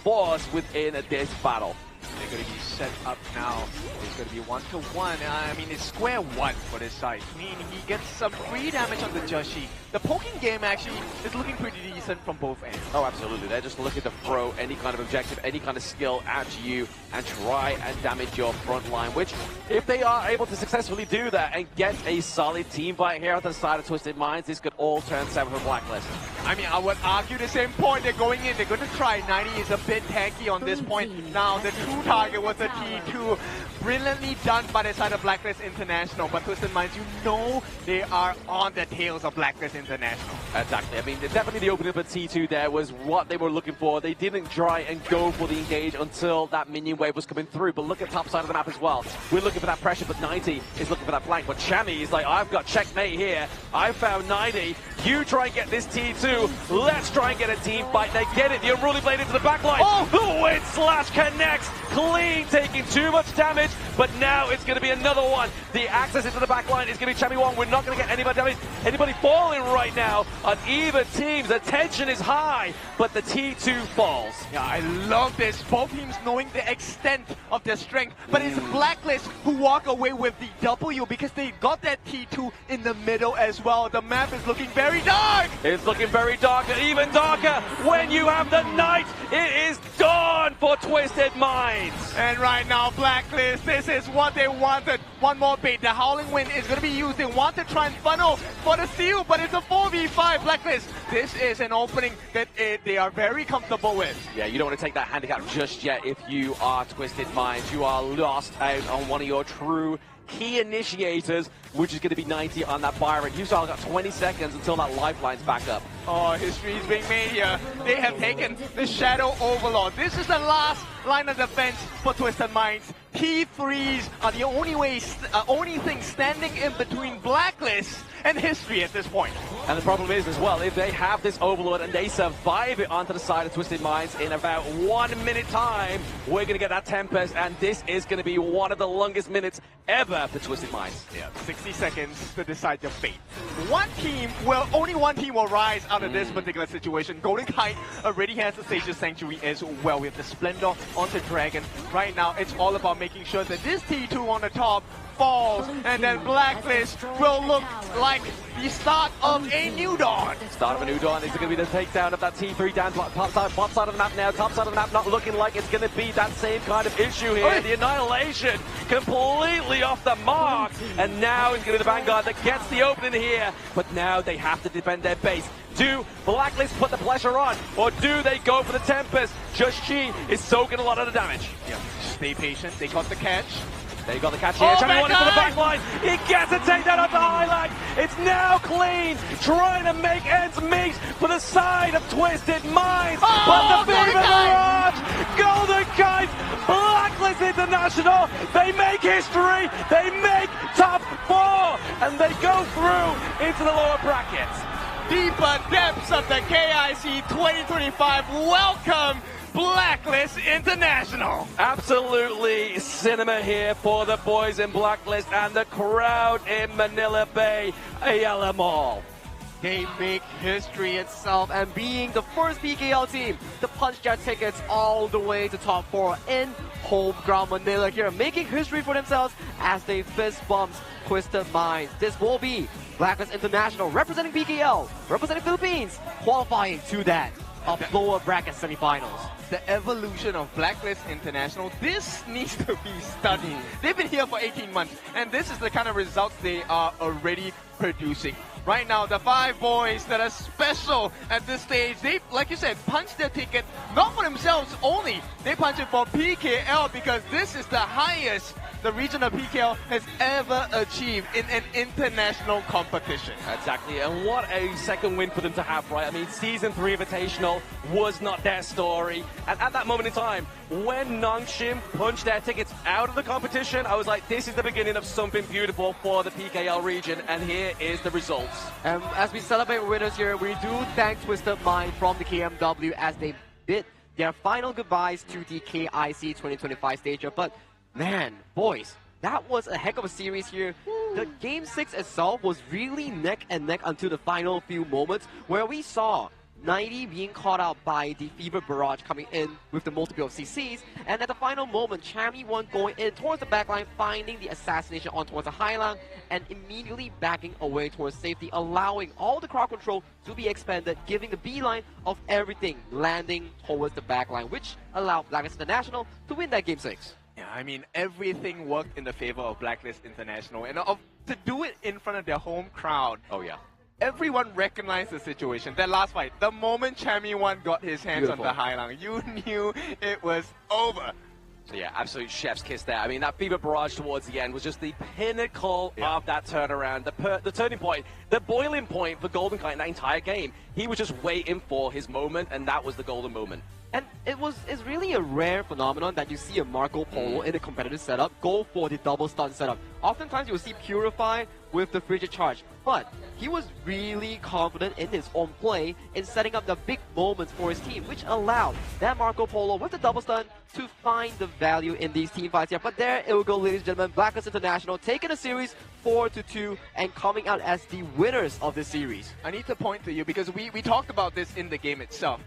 force within this battle. They're going to be set up now. It's going to be 1-to-1. I mean, it's square one for this side. I mean, he gets some free damage on the Joshi. The poking game actually is looking pretty decent from both ends. Oh, absolutely. They're just looking to throw any kind of objective, any kind of skill at you and try and damage your front line, which, if they are able to successfully do that and get a solid team fight here on the side of Twisted Minds, this could all turn 7 for Blacklist. I mean, I would argue the same point. They're going in. They're going to try. 90 is a bit tanky on this point. Now, the true target was the T2. Brilliantly done by the side of Blacklist International. But Twisted Minds, you know they are on the tails of Blacklist International. Exactly. I mean, definitely the opening up at T2 there was what they were looking for. They didn't try and go for the engage until that minion wave was coming through. But look at top side of the map as well. We're looking for that pressure, but 90 is looking for that flank. But Chami is like, I've got checkmate here. I found 90. You try and get this T2. Let's try and get a team fight. They get it. The Unruly Blade into the backline. Oh, the wind slash connects. Clean, taking too much damage. But now it's going to be another one. The access into the backline is going to be Chami Wong. We're not going to get anybody falling right now on either teams. The tension is high, but the T2 falls. Yeah, I love this. Both teams knowing the extent of their strength. But it's Blacklist who walk away with the W because they got that T2 in the middle as well. The map is looking very dark. It's looking very dark, and even darker when you have the night. It is dawn for Twisted Minds. And right now, Blacklist, this is what they wanted. One more bait. The Howling Wind is going to be used. They want to try and funnel for the steal, but it's a 4v5. Blacklist, this is an opening that they are very comfortable with. Yeah, you don't want to take that handicap just yet if you are Twisted Minds. You are lost out on one of your true key initiators, which is going to be 90 on that Byron. You still got 20 seconds until that lifeline's back up. Oh, history is being made here. They have taken the Shadow Overlord. This is the last line of defense for Twisted Minds. T3s are the only thing standing in between Blacklist and history at this point. And the problem is as well, if they have this Overlord and they survive it onto the side of Twisted Minds in about 1 minute time, we're going to get that Tempest, and this is going to be one of the longest minutes ever for Twisted Minds. Yeah, 60 seconds to decide your fate. Only one team will rise out of this particular situation. Golden Kite already has the Sage's Sanctuary as well. We have the Splendor onto Dragon. Right now, it's all about making sure that this T2 on the top falls, and then Blacklist will look like the start of a new dawn. Start of a new dawn. Is it going to be the takedown of that T3 down top side of the map now? Top side of the map not looking like it's going to be that same kind of issue here. The Annihilation completely off the mark, and now it's going to be the Vanguard that gets the opening here, but now they have to defend their base. Do Blacklist put the pressure on, or do they go for the Tempest? Just Chi is soaking a lot of the damage. Yeah, stay patient. They got the catch. They got the catch here. Chami Wong into the back line. He gets a takedown off the highlight. It's now clean, trying to make ends meet for the side of Twisted Minds. But the Fever Mirage, Golden Kite, Blacklist International, they make history. They make top 4, and they go through into the lower brackets. Deeper depths of the KIC 2025. Welcome, Blacklist International. Absolutely cinema here for the boys in Blacklist and the crowd in Manila Bay, Ayala Mall. They make history itself, and being the first PKL team to punch their tickets all the way to top 4 in home ground Manila here, making history for themselves as they fist bumps Twisted Minds. This will be Blacklist International representing PKL, representing Philippines, qualifying to that of lower bracket semifinals. The evolution of Blacklist International, this needs to be studied. They've been here for 18 months, and this is the kind of results they are already producing. right now, the 5 boys that are special at this stage, they, like you said, punched their ticket, not for themselves only, they punched it for PKL because this is the highest the region of PKL has ever achieved in an international competition. Exactly, and what a second win for them to have, right? I mean, Season 3 Invitational was not their story, and at that moment in time, when Nongshim punched their tickets out of the competition, I was like, this is the beginning of something beautiful for the PKL region, and here is the results. As we celebrate winners here, we do thank Twisted Mind from the KMW as they bid their final goodbyes to the KIC 2025 stage here. But man, boys, that was a heck of a series here. The Game 6 itself was really neck and neck until the final few moments where we saw 90 being caught out by the Fever Barrage coming in with the multiple of CCs, and at the final moment, Chami1 going in towards the backline, finding the assassination on towards the highline, and immediately backing away towards safety, allowing all the crowd control to be expanded, giving the beeline of everything landing towards the backline, which allowed Blacklist International to win that Game 6. Yeah, I mean, everything worked in the favor of Blacklist International, and to do it in front of their home crowd. Oh yeah. Everyone recognized the situation. That last fight, the moment Chami1 got his hands on the Highlang, you knew it was over. So yeah, absolute chef's kiss there. I mean, that Fever Barrage towards the end was just the pinnacle of that turnaround, the turning point, the boiling point for Golden Kite in that entire game. He was just waiting for his moment, and that was the golden moment. And it's really a rare phenomenon that you see a Marco Polo in a competitive setup go for the double stun setup. Oftentimes you'll see Purify with the Frigid Charge, but he was really confident in his own play in setting up the big moments for his team, which allowed that Marco Polo with the double stun to find the value in these team fights here. But there it will go, ladies and gentlemen. Blacklist International taking a series 4-2 and coming out as the winners of this series. I need to point to you because we talked about this in the game itself.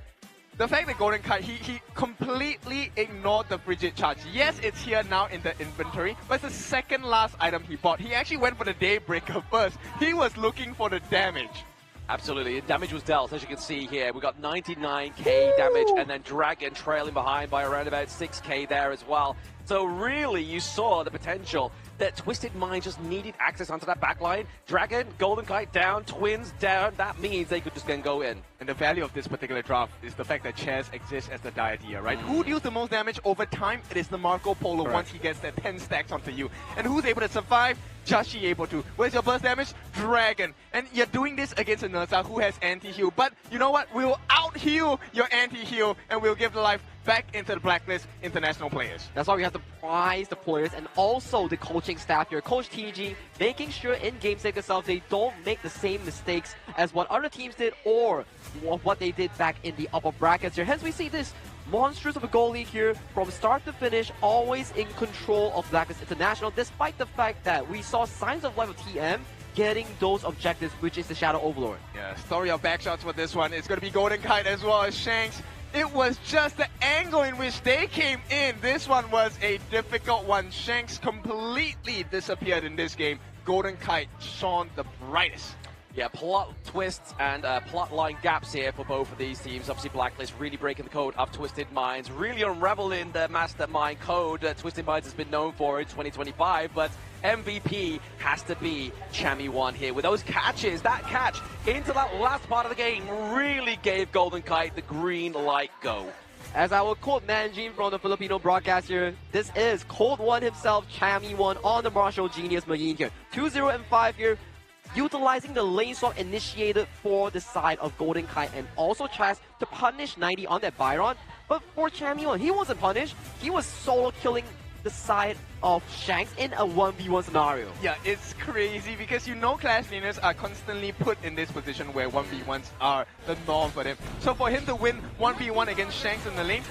The fact that Golden Kite, he completely ignored the Frigid Charge. Yes, it's here now in the inventory, but it's the second last item he bought. He actually went for the Daybreaker first. He was looking for the damage. Absolutely, damage was dealt, as you can see here. We got 99k damage, and then Dragon trailing behind by around about 6k there as well. So really, you saw the potential that Twisted Mind just needed access onto that backline. Dragon, Golden Kite down, Twins down. That means they could just then go in. And the value of this particular draft is the fact that Chess exists as the Diadea, right? Who deals the most damage over time? It is the Marco Polo. Correct. Once he gets that 10 stacks onto you. And who's able to survive? Jashi able to. Where's your burst damage? Dragon. And you're doing this against a Nursa who has anti-heal. But you know what? We'll out-heal your anti-heal and we'll give the life back into the Blacklist International players. That's why we have to prize the players and also the coaching staff here. Coach TG making sure in Game 6 itself they don't make the same mistakes as what other teams did or what they did back in the upper brackets here. Hence we see this monstrous of a goalie here from start to finish, always in control of Blacklist International, despite the fact that we saw signs of life of TM getting those objectives, which is the Shadow Overlord. Yeah, story of backshots for this one. It's going to be Golden Kite as well as Shanks. It was just the angle in which they came in. This one was a difficult one. Shanks completely disappeared in this game. Golden Kite shone the brightest. Yeah, plot twists and plot line gaps here for both of these teams. Obviously, Blacklist really breaking the code of Twisted Minds, really unraveling the mastermind code that Twisted Minds has been known for in 2025. But MVP has to be Chami1 here with those catches. That catch into that last part of the game really gave Golden Kite the green light go. As I will quote Manjin from the Filipino broadcast here, this is Cold One himself, Chami1 on the Martial Genius Marine here. 2-0 and 5 here. Utilizing the lane swap initiated for the side of Golden Kite and also tries to punish 90 on that Byron. But for Chami1, he wasn't punished. He was solo killing the side of Shanks in a 1v1 scenario. Yeah, it's crazy because you know Clash Leaders are constantly put in this position where 1v1s are the norm for them. So for him to win 1v1 against Shanks in the lane,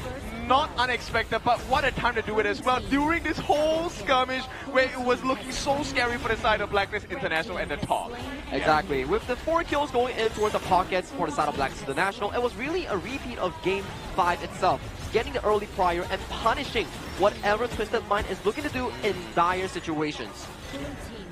not unexpected, but what a time to do it as well during this whole skirmish where it was looking so scary for the side of Blacklist International and the top. Exactly. With the 4 kills going in towards the pockets for the side of Blacklist International, it was really a repeat of Game 5 itself. Getting the early prior and punishing whatever Twisted Mind is looking to do in dire situations.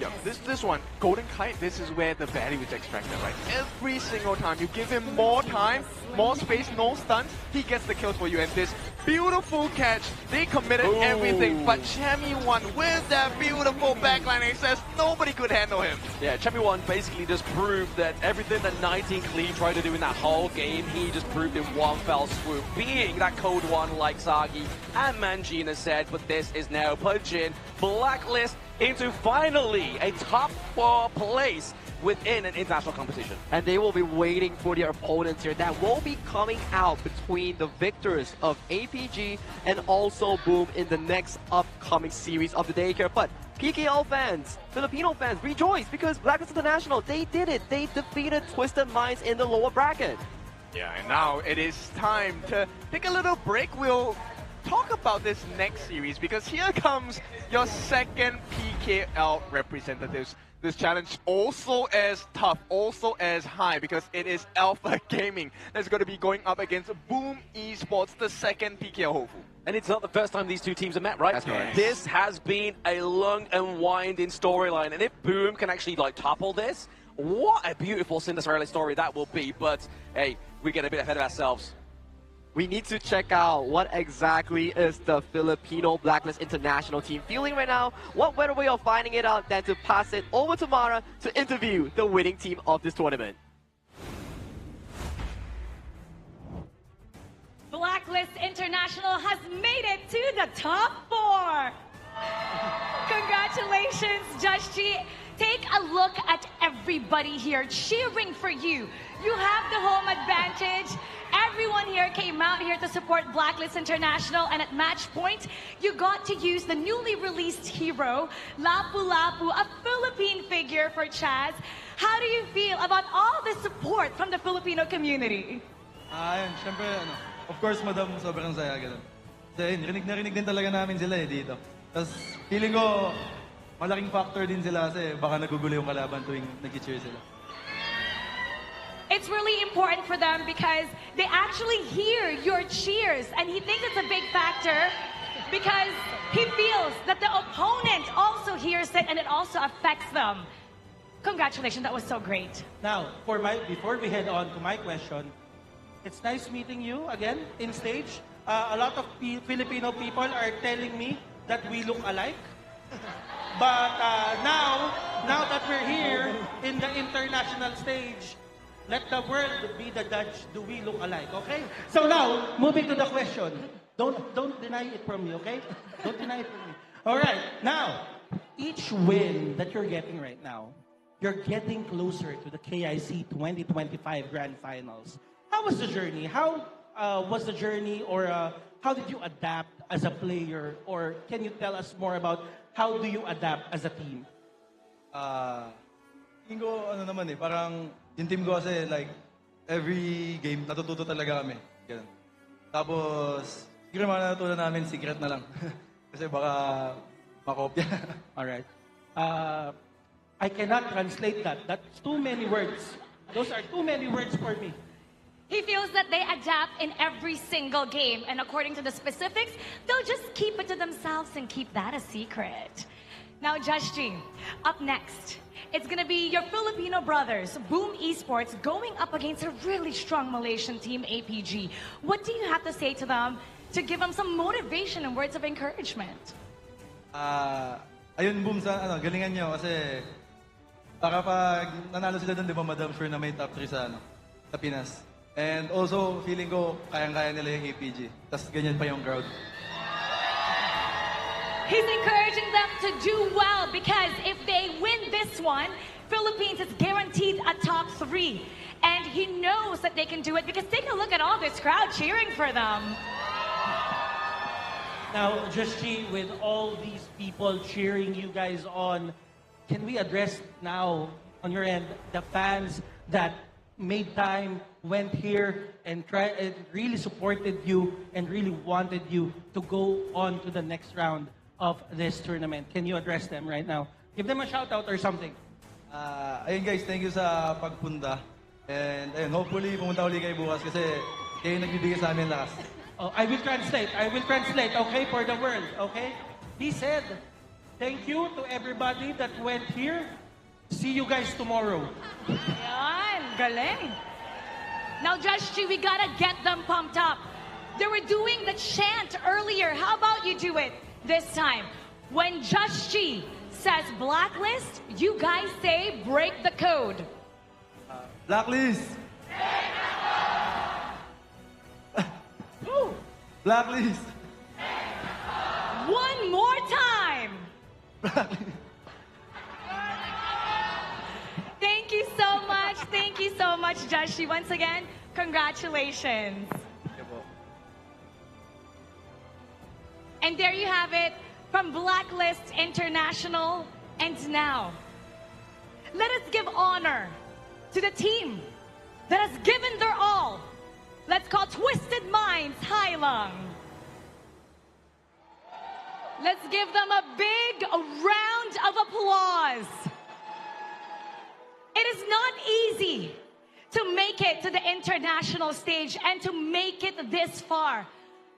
Yeah, this one, Golden Kite, this is where the value is extracted, right? Every single time you give him more time, more space, no stunts, he gets the kills for you. And this Beautiful catch. They committed everything, but Chemi won with that beautiful backline access. Nobody could handle him. Yeah, Chemi One basically just proved that everything that 19 Clean tried to do in that whole game, he just proved in one fell swoop, being that code one like Sagi and Mangina said, but this is now punching Blacklist into finally a top 4 place within an international competition. And they will be waiting for their opponents here that will be coming out between the victors of APG and also Boom in the next upcoming series of the daycare. But PKL fans, Filipino fans, rejoice because Blacklist International, they did it. They defeated Twisted Minds in the lower bracket. Yeah, and now it is time to take a little break. We'll talk about this next series because here comes your second PKL representatives. This challenge also as tough, also as high because it is Alpha Gaming that's going to be going up against Boom Esports, the second PKL hopeful. And it's not the first time these two teams have met, right? That's correct. This has been a long and winding storyline, and if Boom can actually like topple this, what a beautiful Cinderella story that will be. But hey, we get a bit ahead of ourselves. We need to check out what exactly is the Filipino Blacklist International team feeling right now. What better way of finding it out than to pass it over to Mara to interview the winning team of this tournament. Blacklist International has made it to the top 4. Congratulations, Josh G. Take a look at everybody here cheering for you. You have the home advantage. Everyone here came out here to support Blacklist International, and at match point, you got to use the newly released hero, Lapu Lapu, a Philippine figure for Chaz. How do you feel about all the support from the Filipino community? Ayun, syempre, of course, madam, sobrang saya ganun. Kasi rinig na rinig din talaga namin sila dito. Tapos, feeling ko, malaking factor din sila kasi baka nagugulo yung kalaban tuwing nag-cheer sila. It's really important for them because they actually hear your cheers, and he thinks it's a big factor because he feels that the opponent also hears it and it also affects them. Congratulations, that was so great. Now, before we head on to my question, it's nice meeting you again in stage. A lot of Filipino people are telling me that we look alike. But now that we're here in the international stage, let the world be the judge. Do we look alike? Okay. So now, moving to the question. Don't deny it from me. Okay. Don't deny it from me. All right. Now, each win that you're getting right now, you're getting closer to the KIC 2025 Grand Finals. How was the journey? How was the journey, or how did you adapt as a player, or can you tell us more about how do you adapt as a team? Tingin ko, parang yung team ko kasi, like, every game, natututo talaga kami. Ganun. Tapos, siguro mga natutunan namin, secret na lang. Kasi baka makopya. Alright. I cannot translate that. That's too many words. Those are too many words for me. He feels that they adapt in every single game, and according to the specifics, they'll just keep it to themselves and keep that a secret. Now, Josh G, up next, it's going to be your Filipino brothers, Boom Esports, going up against a really strong Malaysian team, APG. What do you have to say to them to give them some motivation and words of encouragement? Ayun, Boom, galingan nyo kasi para pag nanalo sila dun, di ba, madam, sure na may top 3 sa Pinas. And also, feeling ko, kayang-kaya nila yung APG. Tapos ganyan pa yung crowd. He's encouraging them to do well because if they win this one, Philippines is guaranteed a top 3. And he knows that they can do it because take a look at all this crowd cheering for them. Now, Joshi, with all these people cheering you guys on, can we address now on your end the fans that made time, went here, and really supported you and really wanted you to go on to the next round of this tournament? Can you address them right now? Give them a shout out or something. Ayun guys, thank you sa pagpunta. And ayun, hopefully pumunta uli kayo bukas kasi kayo nagbibigay sa amin lakas. Oh, I will translate, okay, for the world, okay? He said, thank you to everybody that went here. See you guys tomorrow. Yan, galing. Now, Josh G, we gotta get them pumped up. They were doing the chant earlier. How about you do it this time? When Just G says Blacklist, you guys say break the code. Blacklist! Blacklist! One more time! Thank you so much. Thank you so much, Joshi. Once again, congratulations. And there you have it from Blacklist International. And now, let us give honor to the team that has given their all. Let's call Twisted Minds Hailung. Let's give them a big round of applause. It is not easy to make it to the international stage and to make it this far.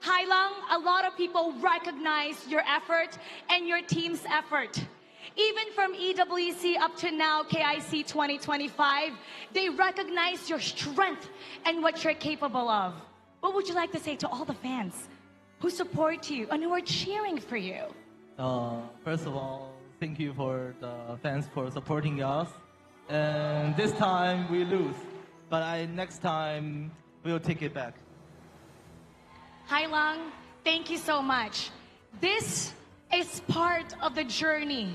Hailung, a lot of people recognize your effort and your team's effort. Even from EWC up to now, KIC 2025, they recognize your strength and what you're capable of. What would you like to say to all the fans who support you and who are cheering for you? First of all, thank you for the fans for supporting us. And this time we lose, but next time we'll take it back. Hailung, thank you so much. This is part of the journey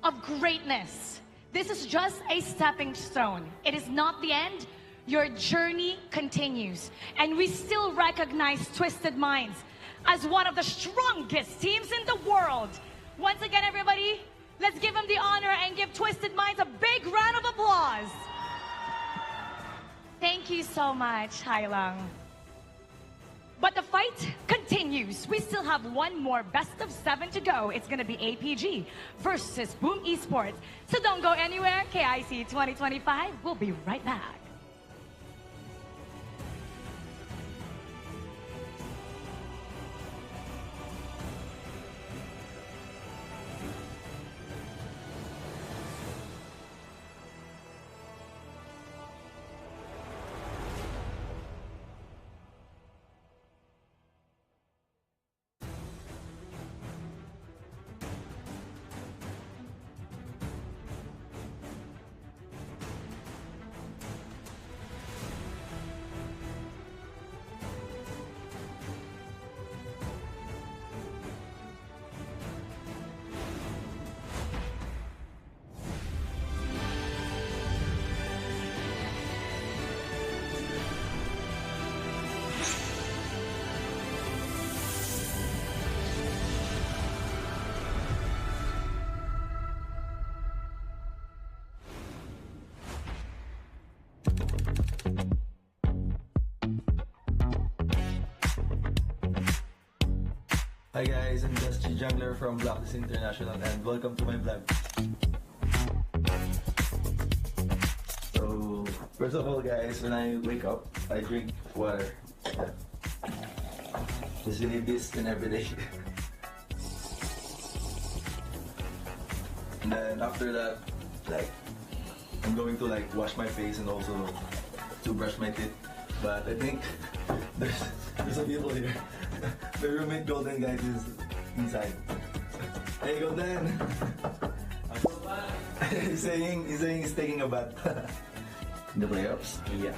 of greatness. This is just a stepping stone. It is not the end. Your journey continues. And we still recognize Twisted Minds as one of the strongest teams in the world. Once again, everybody, let's give them the honor and give Twisted Minds a big round of applause. Thank you so much, Hailung. But the fight continues. We still have one more best of 7 to go. It's going to be APG versus Boom Esports. So don't go anywhere. KIC 2025. We'll be right back. Hi guys, I'm Just G Jungler from Blacklist International and welcome to my vlog. So, first of all guys, when I wake up, I drink water. Just really this and every day. And then after that, I'm going to wash my face and also to brush my teeth. But I think there's some people here. My roommate Golden guys is inside. Hey Golden! he's saying he's taking a bath. In the playoffs? Yeah.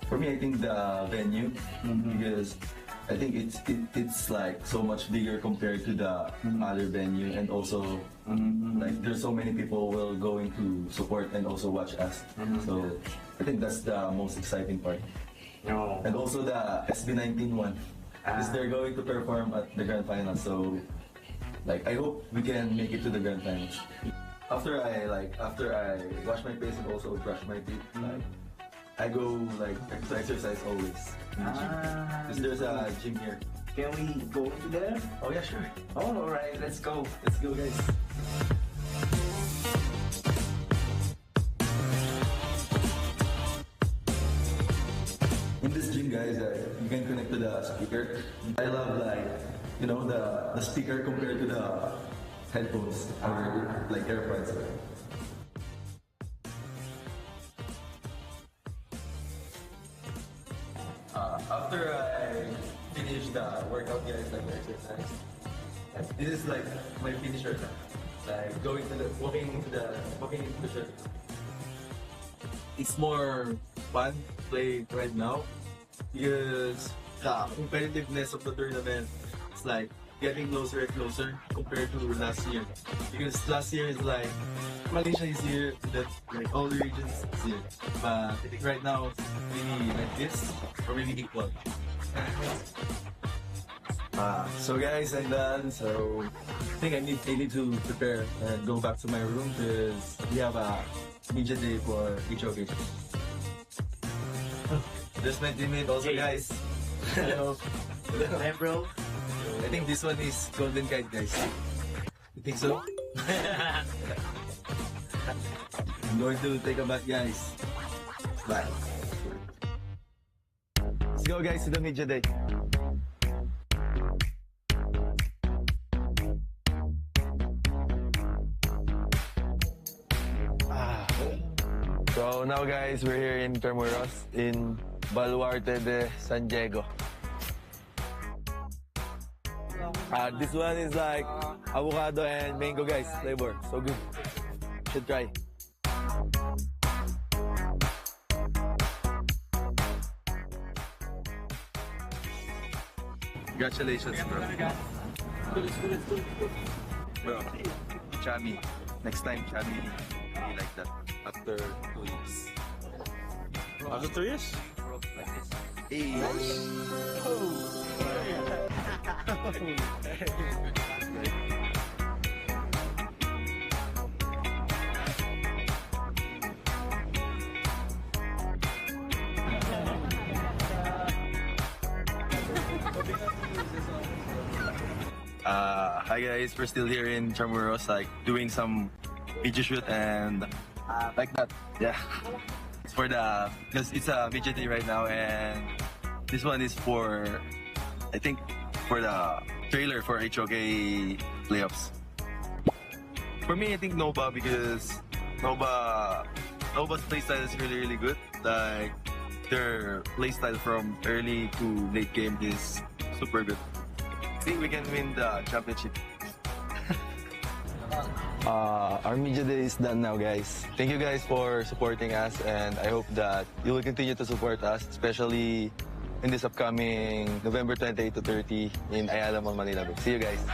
For me, I think the venue, because I think it's like so much bigger compared to the other venue, and also there's so many people will going to support and also watch us. So I think that's the most exciting part. And also the SB19 one, because they're going to perform at the Grand Finals. So I hope we can make it to the Grand Finals. After I wash my face and also brush my teeth, I go to exercise always in the gym. Because there's a gym here. Can we go to there? Oh yeah, sure. Oh, alright, let's go. Let's go guys. In this gym guys, you can connect to the speaker. I love the speaker compared to the headphones or AirPods. finish the workout, guys, like the exercise. This is like my finisher. Like walking into the shirt. It's more fun to play right now because the competitiveness of the tournament is like getting closer and closer compared to last year. Because last year is like Malaysia is here, that like all the regions is here. But right now it's really like this, or really equal. So guys, I'm done. So I think I need to prepare and go back to my room because we have a media day for HOK. There's my teammate also, guys. Hello. Hey, bro. I think this one is Golden Kite, guys. You think so? I'm going to take a bath, guys. Bye. Let's go, guys, to the media day. So now guys, we're here in Termuros in Baluarte de San Diego. This one is like avocado and mango, guys, flavor. So good. Should try. Congratulations, bro. Bro, Chami. Next time, Chami, be like that. After 2 years. After 2 years? Like this. Hey. Hi guys, we're still here in Chamorros, like doing some video shoot and like that. Yeah, it's for the because it's a video day right now, and this one is for I think for the trailer for HOK playoffs. For me, I think Nova because Nova's playstyle is really good. Like their playstyle from early to late game is super good. I think we can win the championship. Our media day is done now, guys. Thank you guys for supporting us, and I hope that you will continue to support us, especially in this upcoming November 28 to 30 in Ayala Mall, Manila. See you guys.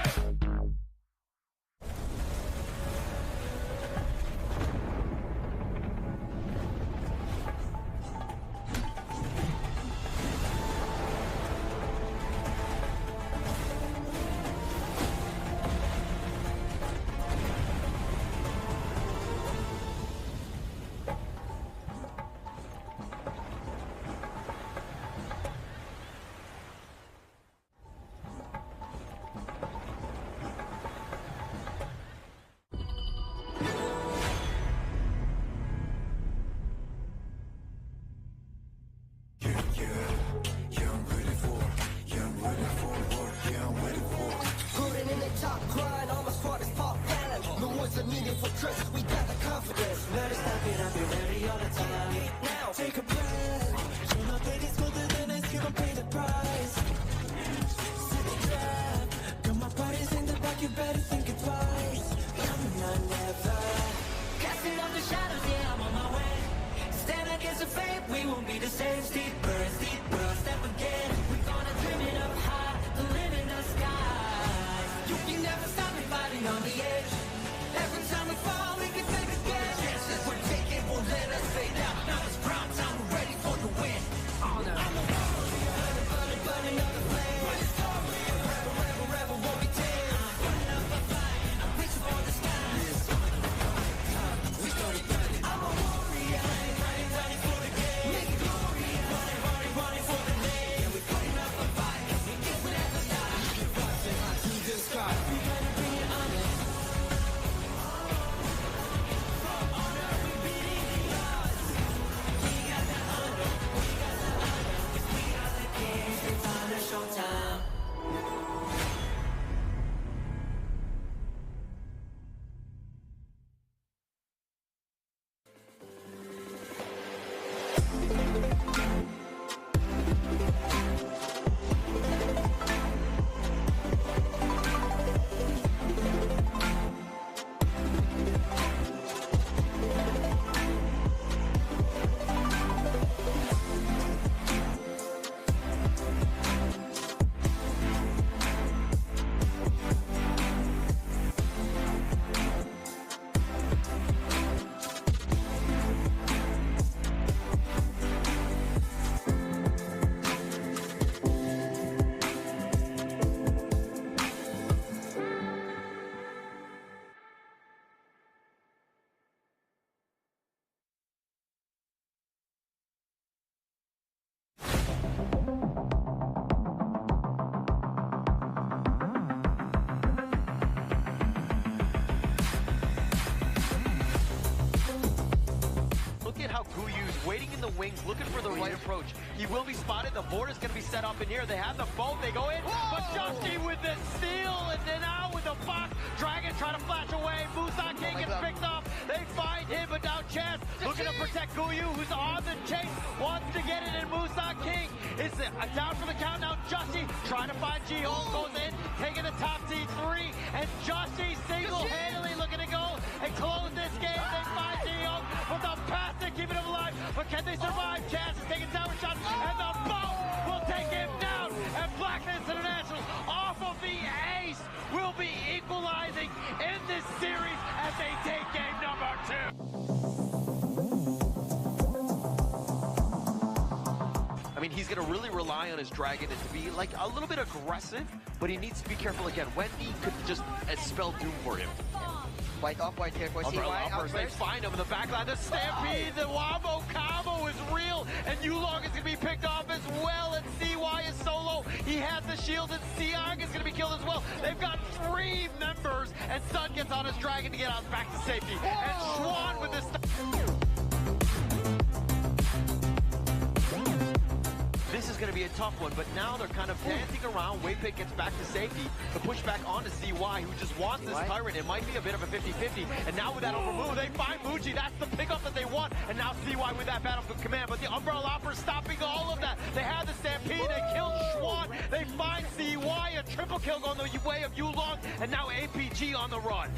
We got the confidence. Let us stop it, I'll be ready all the time. Now, take a breath. You're not ready, so the next you gon' pay the price. Sit and drive. Got my bodies in the back, you better think it twice. I'm not never. Casting off the shadows, yeah, I'm on my way. Stand against the fate, we won't be the same. Steep burn, step again. We're gonna dream it up high, to live in the skies. You can never stop me fighting on the edge. Every time we fall, we can take again. Chances we're taking won't let us fade out. Now it's prime time, we're ready for the win. I'm a burning up the flame. Rebel, won't be tamed. I'm burning up a fight. I'm reaching for the skies. We started burning. I'm a warrior, ready for the game. Make it glorious. looking for the right approach. He will be spotted. The board is going to be set up in here. They have the boat. They go in. Whoa! But Justy with the steal, and then out with the box. Dragon trying to flash away. Musa King gets picked up. They find him, but now Chess looking to protect Guyu, who's on the chase. Wants to get it, and Musa King is down for the count now. Justy trying to find Ji-Hong, goes in, taking the top seed 3, and Justy single-handedly looking to go and close this game. They find Ji-Hong, but the pass to keep him alive. But can they survive? Chaz is taking tower shots, and the boat will take him down. And Blacklist International, off of the ace, will be equalizing in this series as they take game number 2. I mean, he's going to really rely on his Dragon and to be like a little bit aggressive, but he needs to be careful again. Wendy could just spell doom for him. White off white here for CY. They find him in the backline. The Stampede, the Wombo combo is real, and Yulong is going to be picked off as well, and CY is solo. He has the shield, and Siang is going to be killed as well. They've got 3 members, and Sun gets on his Dragon to get out back to safety. And Schwan with this. This is going to be a tough one, but now they're kind of dancing around. Waypick gets back to safety. The push back onto CY, who just wants this Tyrant. It might be a bit of a 50-50. And now with that over move, they find Muji. That's the pickup that they want. And now CY with that battlefield command. But the Umbrella Opera stopping all of that. They have the Stampede. They kill Schwan. They find CY. A triple kill going the way of Yulong. And now APG on the run.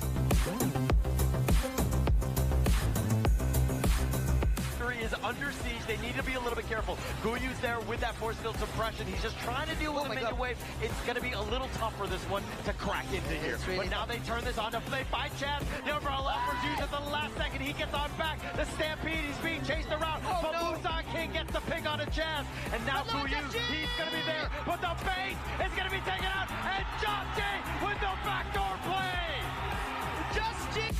Is under siege. They need to be a little bit careful. Guyu's there with that force field suppression. He's just trying to deal with the minion wave. It's going to be a little tough for this one to crack into here. But now they turn this on to play by Chaz. The overall offers used at the last second. He gets on back. The Stampede, he's being chased around. But Musa King gets the pick on a Chaz. And now Guyu, he's going to be there. But the base is going to be taken out. And Justy with the backdoor play. Justy.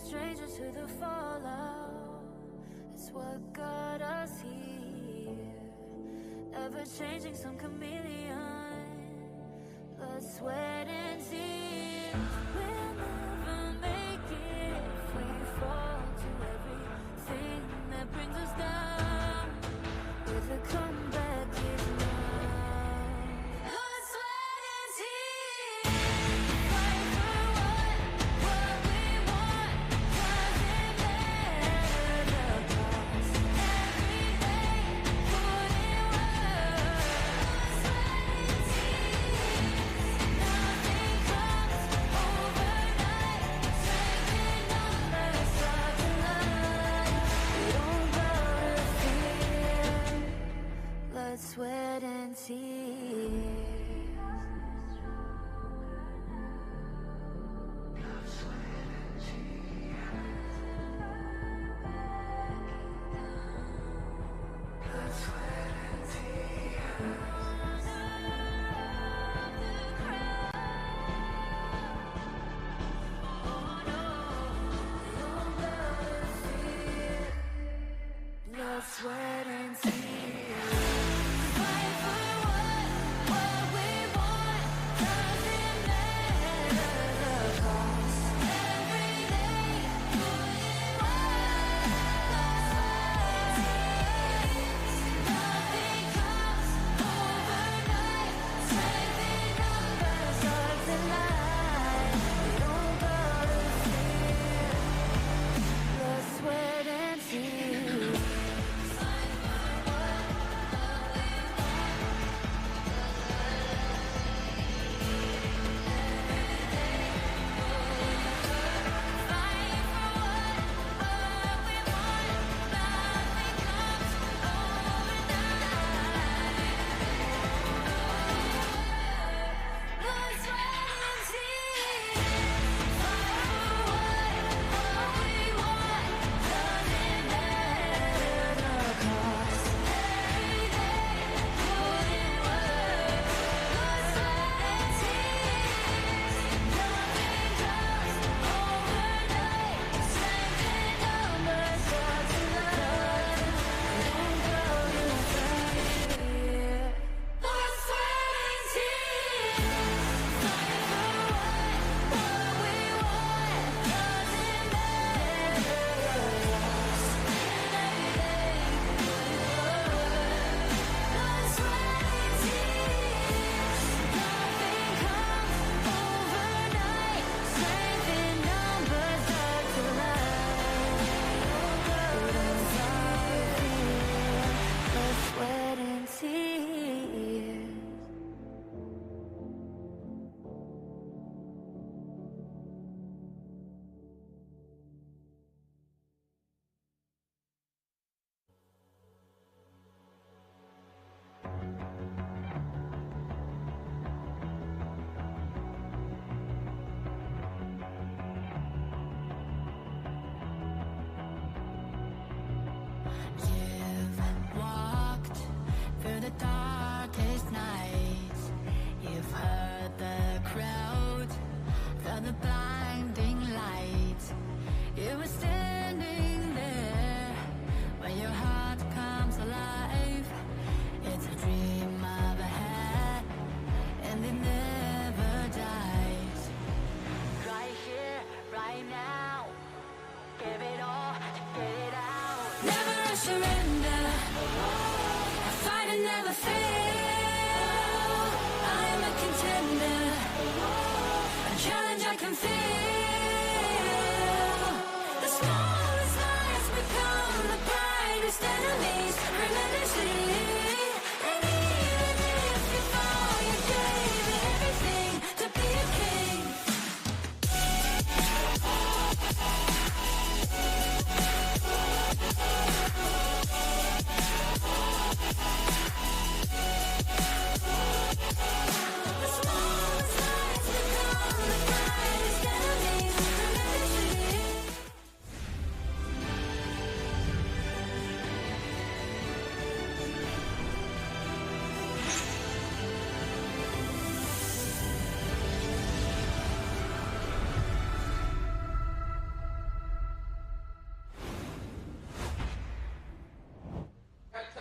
Strangers to the fallout, it's what got us here. Ever changing, some chameleon, blood, sweat, and tears. We'll never make it if we fall to everything that brings us down. With a comeback is now. Blood, sweat, and tears. Fight for what we want. Doesn't matter the cost. Every day, put in work. Blood, sweat, and tears. Nothing comes overnight. Strength in numbers start to lie. We don't gotta fear. Blood, sweat, and tears. Blood, sweat, and tears. Fight for what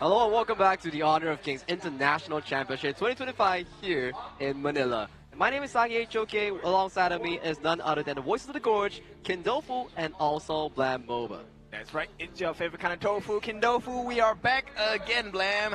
Hello and welcome back to the Honor of Kings International Championship 2025 here in Manila. My name is Sagi Choke. Alongside of me is none other than the Voices of the Gorge, Kindofu, and also Blam Moba. That's right, it's your favorite kind of tofu, Kindofu. We are back again, Blam.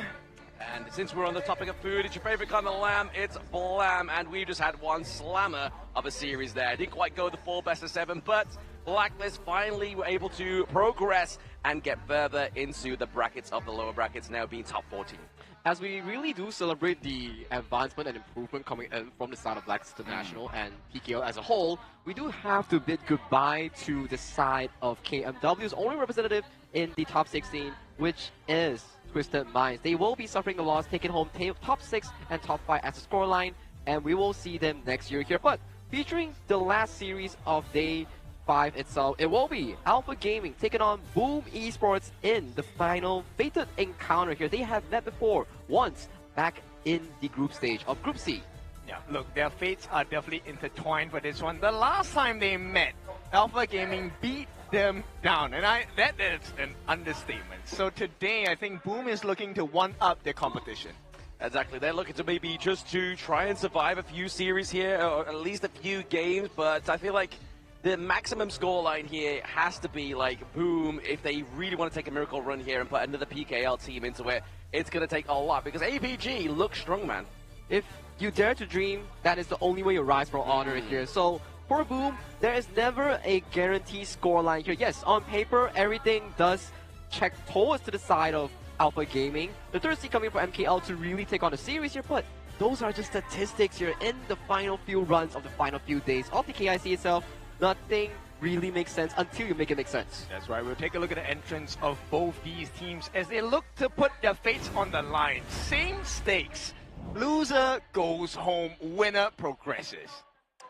And since we're on the topic of food, it's your favorite kind of lamb, it's Blam. And we just had one slammer of a series there. Didn't quite go the full best of 7, but Blacklist finally were able to progress and get further into the brackets of the lower brackets, now being top 14. As we really do celebrate the advancement and improvement coming in from the side of Blacklist International and PKO as a whole, we do have to bid goodbye to the side of KMW's only representative in the top 16, which is Twisted Minds. They will be suffering a loss, taking home top 6 and top 5 as a scoreline, and we will see them next year here. But featuring the last series of day 5 itself, it will be Alpha Gaming taking on Boom Esports in the final fated encounter here. They have met before once back in the group stage of Group C. Yeah, look, their fates are definitely intertwined for this one. The last time they met, Alpha Gaming beat them down, and that is an understatement. So today, I think Boom is looking to one-up their competition. Exactly, they're looking to maybe just to try and survive a few series here, or at least a few games, but I feel like the maximum scoreline here has to be like Boom. If they really want to take a miracle run here and put another PKL team into it, it's going to take a lot, because APG looks strong, man. If you dare to dream, that is the only way you rise from honor here. So for Boom, there is never a guaranteed scoreline here. Yes, on paper, everything does check towards to the side of Alpha Gaming. The third seed coming for MKL to really take on the series here, but those are just statistics here in the final few runs of the final few days of the KIC itself. Nothing really makes sense until you make it make sense. That's right. We'll take a look at the entrance of both these teams as they look to put their fates on the line. Same stakes. Loser goes home, winner progresses.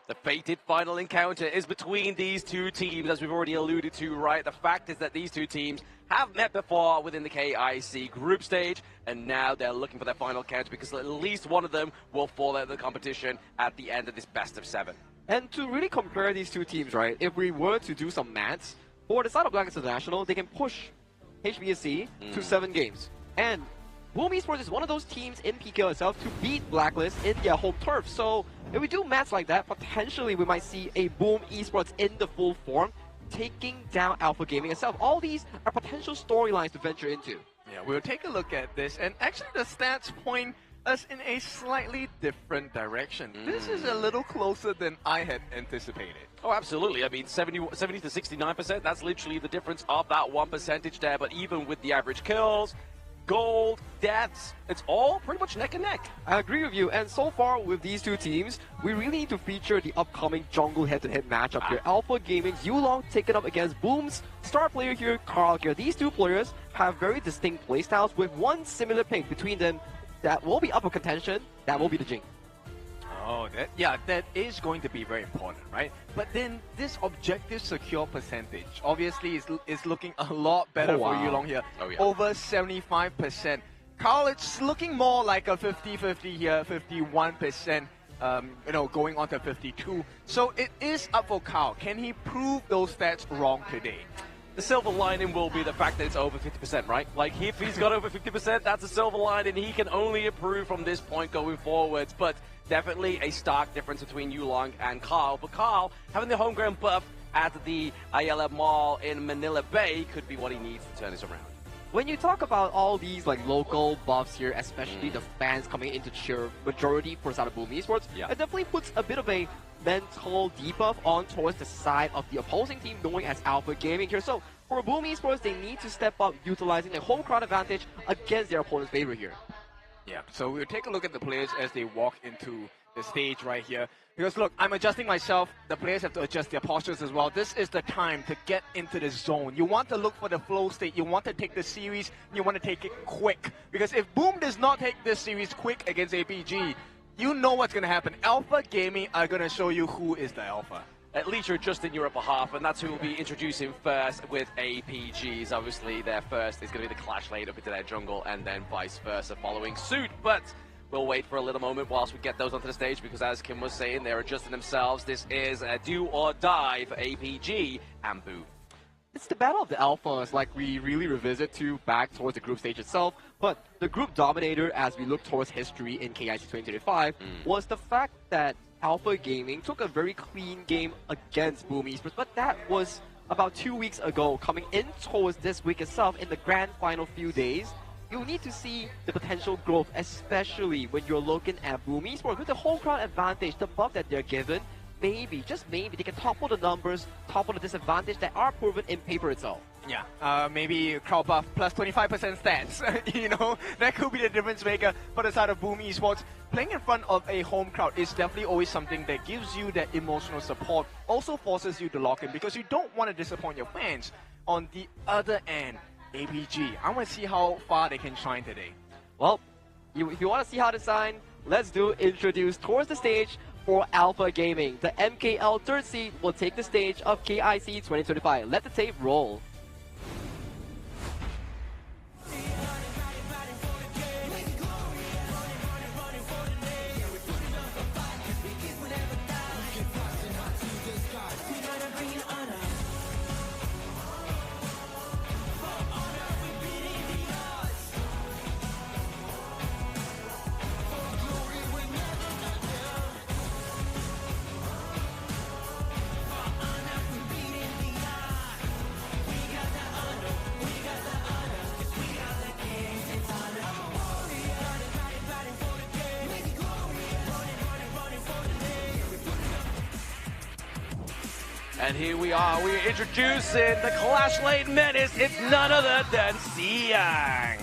The fated final encounter is between these two teams, as we've already alluded to, right? The fact is that these two teams have met before within the KIC group stage, and now they're looking for their final encounter because at least one of them will fall out of the competition at the end of this best of 7. And to really compare these two teams, right, if we were to do some maths, for the side of Blacklist International, they can push HBSC to 7 games. And Boom Esports is one of those teams in PKL itself to beat Blacklist in their home turf. So if we do maths like that, potentially we might see a Boom Esports in the full form taking down Alpha Gaming itself. All these are potential storylines to venture into. Yeah, we'll take a look at this, and actually the stats point us in a slightly different direction. This is a little closer than I had anticipated. Oh, absolutely. I mean, 70 to 69%, that's literally the difference of that 1% there. But even with the average kills, gold, deaths, it's all pretty much neck and neck. I agree with you. And so far with these two teams, we really need to feature the upcoming jungle head-to-head matchup here. Alpha Gaming's Yulong taking up against Boom's star player here, Carl here. These two players have very distinct playstyles with one similar pick between them that will be up for contention. That will be the Jing. Oh, that is going to be very important, right? But then this objective secure percentage obviously is looking a lot better for Yulong here. Over 75%. Carl, it's looking more like a 50-50 here, 51%, going on to 52. So it is up for Carl. Can he prove those stats wrong today? The silver lining will be the fact that it's over 50%, right? Like, if he's got over 50%, that's a silver lining. He can only improve from this point going forwards. But definitely a stark difference between Yulong and Carl. But Carl, having the home ground buff at the Ayala Mall in Manila Bay could be what he needs to turn this around. When you talk about all these like local buffs here, especially the fans coming into cheer majority for side of Boom Esports, it definitely puts a bit of a mental debuff on towards the side of the opposing team, known as Alpha Gaming here. So for Boom Esports, they need to step up utilizing their home crowd advantage against their opponent's favor here. Yeah, so we'll take a look at the players as they walk into the stage right here. Because look, I'm adjusting myself. The players have to adjust their postures as well. This is the time to get into the zone. You want to look for the flow state. You want to take the series. You want to take it quick. Because if Boom does not take this series quick against APG, you know what's going to happen. Alpha Gaming are going to show you who is the alpha. At least you're just in your upper half, and that's who we'll be introducing first with APGs. Obviously, their first is going to be the clash lane up into their jungle, and then vice versa following suit. But we'll wait for a little moment whilst we get those onto the stage, because as Kim was saying, they're adjusting themselves. This is a do or die for APG and Boom. it's the battle of the alphas, like we really revisit to back towards the group stage itself. But the group dominator, as we look towards history in KIC 2025, was the fact that Alpha Gaming took a very clean game against Boom Esports, but that was about 2 weeks ago. Coming in towards this week itself, in the grand final few days, you need to see the potential growth, especially when you're looking at Boom Esports. With the home crowd advantage, the buff that they're given, maybe, just maybe, they can topple the numbers, topple the disadvantage that are proven in paper itself. Yeah, maybe crowd buff plus 25% stats. You know, that could be the difference maker for the side of Boom Esports. Playing in front of a home crowd is definitely always something that gives you that emotional support, also forces you to lock in because you don't want to disappoint your fans. On the other end, APG, I want to see how far they can shine today. Well, if you want to see how to shine, let's introduce towards the stage for Alpha Gaming. The MKL third seed will take the stage of KIC 2025. Let the tape roll. And here we are, we're introducing the Clash Lane Menace. It's none other than Siang.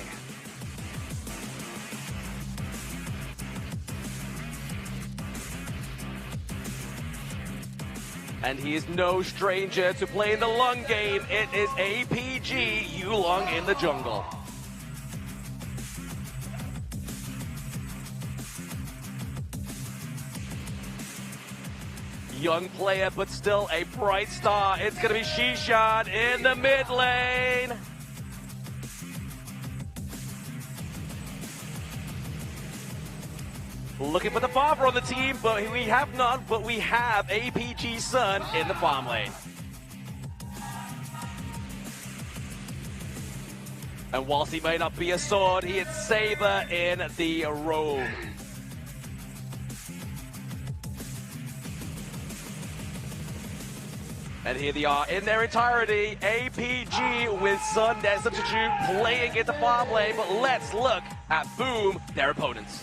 And he is no stranger to playing the Lung game. It is APG Yulong in the jungle. Young player, but still a bright star. It's going to be Shishan in the mid lane. Looking for the father on the team, but we have none, but we have APG Sun in the farm lane. And whilst he may not be a sword, he is Saber in the roam. And here they are in their entirety, APG with Sun, their substitute, playing in the farm lane. But let's look at Boom, their opponents.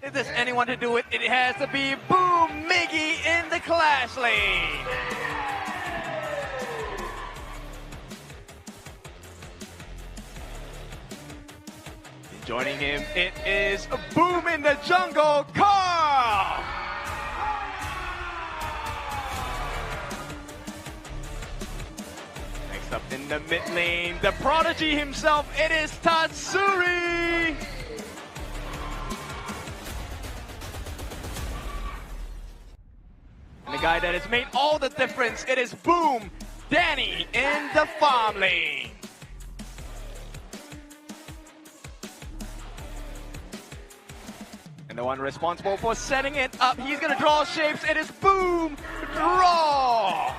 If there's anyone to do it, it has to be Boom Miggy in the Clash lane. Joining him, it is Boom in the jungle, Carl! Next up in the mid lane, the prodigy himself, it is Tatsuri! And the guy that has made all the difference, it is Boom, Danny in the farm lane. And the one responsible for setting it up, he's gonna draw shapes, it is Boom, draw!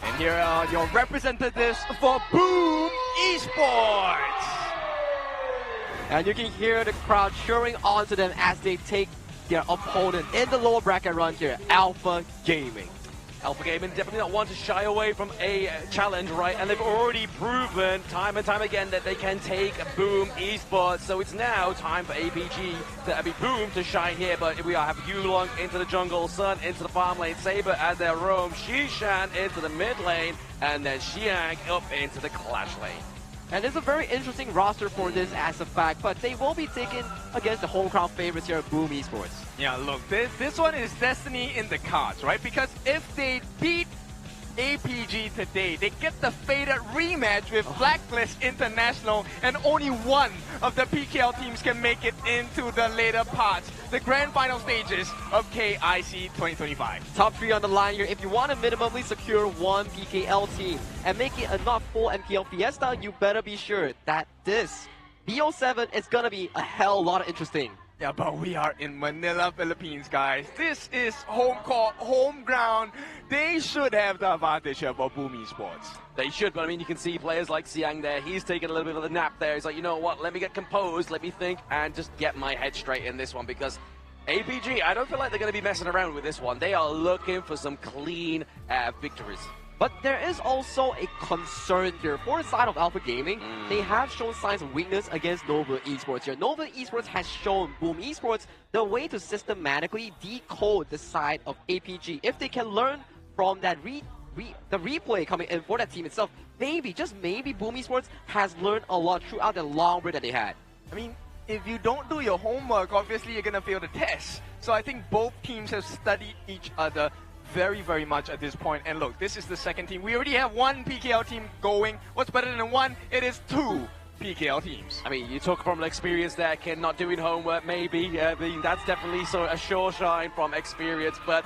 And here are your representatives for Boom Esports. And you can hear the crowd cheering onto them as they take their opponent in the lower bracket run here, Alpha Gaming. Alpha Gaming definitely not want to shy away from a challenge, right? And they've already proven time and time again that they can take Boom Esports. So it's now time for APG to be Boom to shine here. But we have Yulong into the jungle, Sun into the farm lane, Saber as their roam, Shishan into the mid lane, and then Xiang up into the Clash lane. And it's a very interesting roster for this as a fact, but they will be taken against the home crowd favorites here at Boom Esports. Yeah, look, this one is destiny in the cards, right? Because if they beat APG today, they get the fated rematch with Blacklist International, and only one of the PKL teams can make it into the later parts, the grand final stages of KIC 2025. Top 3 on the line here. If you want to minimally secure one PKL team and make it a not full MPL Fiesta, you better be sure that this BO7 is going to be a hell lot of interesting. Yeah, but we are in Manila, Philippines, guys. This is home court, home ground. They should have the advantage here for Boom Esports. They should, but I mean, you can see players like Siang there. He's taking a little bit of a nap there. He's like, you know what, let me get composed, let me think, and just get my head straight in this one, because APG, I don't feel like they're going to be messing around with this one. They are looking for some clean victories. But there is also a concern here. For the side of Alpha Gaming, they have shown signs of weakness against Nova Esports here. Nova Esports has shown Boom Esports the way to systematically decode the side of APG. If they can learn from that the replay coming in for that team itself, maybe, just maybe, Boom Esports has learned a lot throughout the long break that they had. I mean, if you don't do your homework, obviously you're going to fail the test. So I think both teams have studied each other very, very much at this point. And look, this is the second team. We already have one PKL team going. What's better than one? It is two PKL teams. I mean, you talk from experience there, Ken, not doing homework, maybe. I mean, that's definitely a sure shine from experience, but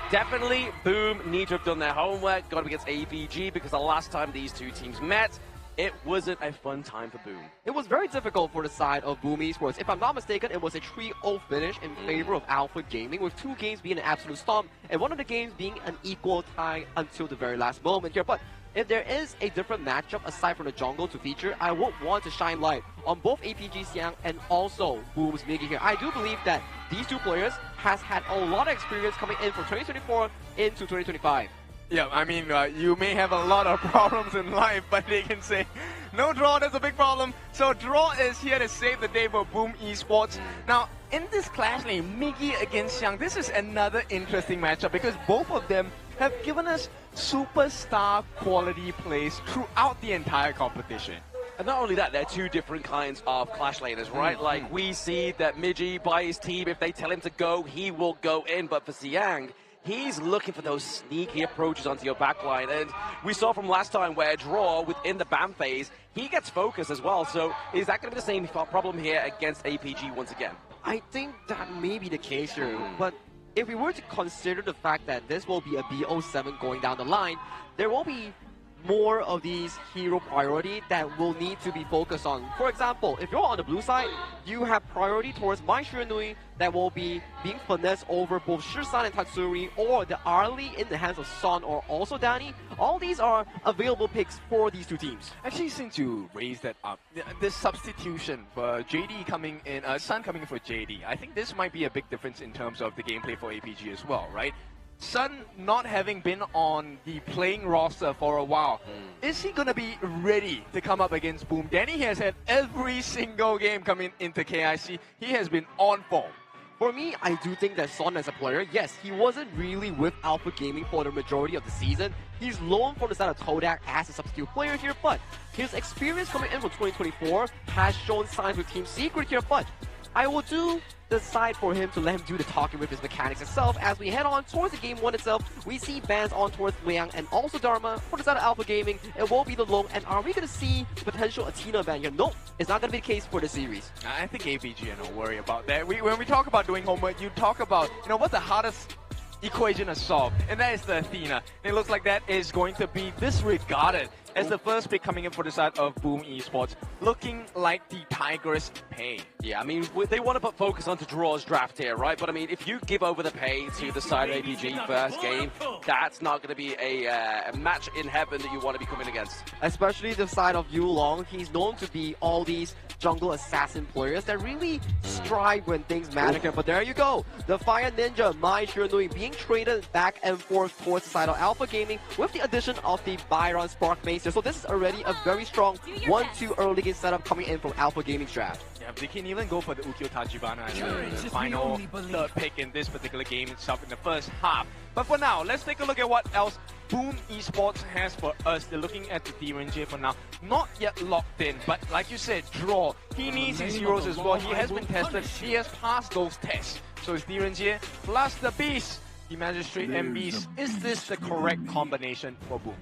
definitely Boom need to have done their homework, got up against APG, because the last time these two teams met, it wasn't a fun time for Boom. It was very difficult for the side of Boom Esports. If I'm not mistaken, it was a 3-0 finish in favor of Alpha Gaming, with 2 games being an absolute stomp, and one of the games being an equal tie until the very last moment here. But if there is a different matchup aside from the jungle to feature, I would want to shine light on both APG Siang and also Boom's Miggy here. I do believe that these two players has had a lot of experience coming in from 2024 into 2025. Yeah, I mean, you may have a lot of problems in life, but they can say, no draw, that's a big problem. So draw is here to save the day for Boom Esports. Now, in this clash lane, Miggy against Xiang, this is another interesting matchup because both of them have given us superstar quality plays throughout the entire competition. And not only that, they're two different kinds of clash laners, right? Like, we see that Miggy, by his team, if they tell him to go, he will go in. But for Siang, he's looking for those sneaky approaches onto your backline. And we saw from last time where Draw, within the BAM phase, he gets focused as well. So is that going to be the same problem here against APG once again? I think that may be the case here. But if we were to consider the fact that this will be a BO7 going down the line, there will be more of these hero priority that will need to be focused on. For example, if you're on the blue side, you have priority towards Mai Shiranui that will be being finessed over both Shisan and Tatsuri, or the Arlie in the hands of Son or also Danny. All these are available picks for these two teams. Actually, since you raised that up, this substitution for JD coming in, Sun coming in for JD, I think this might be a big difference in terms of the gameplay for APG as well, right? Sun not having been on the playing roster for a while, is he going to be ready to come up against Boom? Danny has had every single game coming into KIC. He has been on form. For me, I do think that Son as a player, yes, he wasn't really with Alpha Gaming for the majority of the season. He's loaned from the side of Todak as a substitute player here, but his experience coming in from 2024 has shown signs with Team Secret here, but I will do decide for him to let him do the talking with his mechanics itself. As we head on towards the game 1 itself, we see bans on towards Liang and also Dharma. For the side of Alpha Gaming, it won't be the long. And are we going to see the potential Athena ban here? Nope, it's not going to be the case for the series. I think APG, don't worry about that. When we talk about doing homework, you talk about, what's the hardest equation to solve, and that is the Athena. It looks like that is going to be disregarded as the first pick coming in for the side of Boom Esports, looking like the Tigress pay. Yeah, I mean, they want to put focus onto Draw's draft here, right? But I mean, if you give over the pay to the side of APG first game, that's not going to be a match in heaven that you want to be coming against. Especially the side of Yu Long, he's known to be all these jungle assassin players that really strive when things matter. But there you go, the Fire Ninja Mai Shiranui being traded back and forth towards the side of Alpha Gaming with the addition of the Byron Spark Mace. So this is already a very strong 1-2 early game setup coming in from Alpha Gaming's draft. Yeah, they can even go for the Ukyo Tachibana as the final third pick in this particular game itself in the first half. But for now, let's take a look at what else Boom Esports has for us, they're looking at the DRNJ for now. Not yet locked in, but like you said, draw. He needs his heroes as well. He has been tested. He has passed those tests. So it's DRNJ plus the Beast, the Magistrate and Beast. Is this the correct combination for Boom?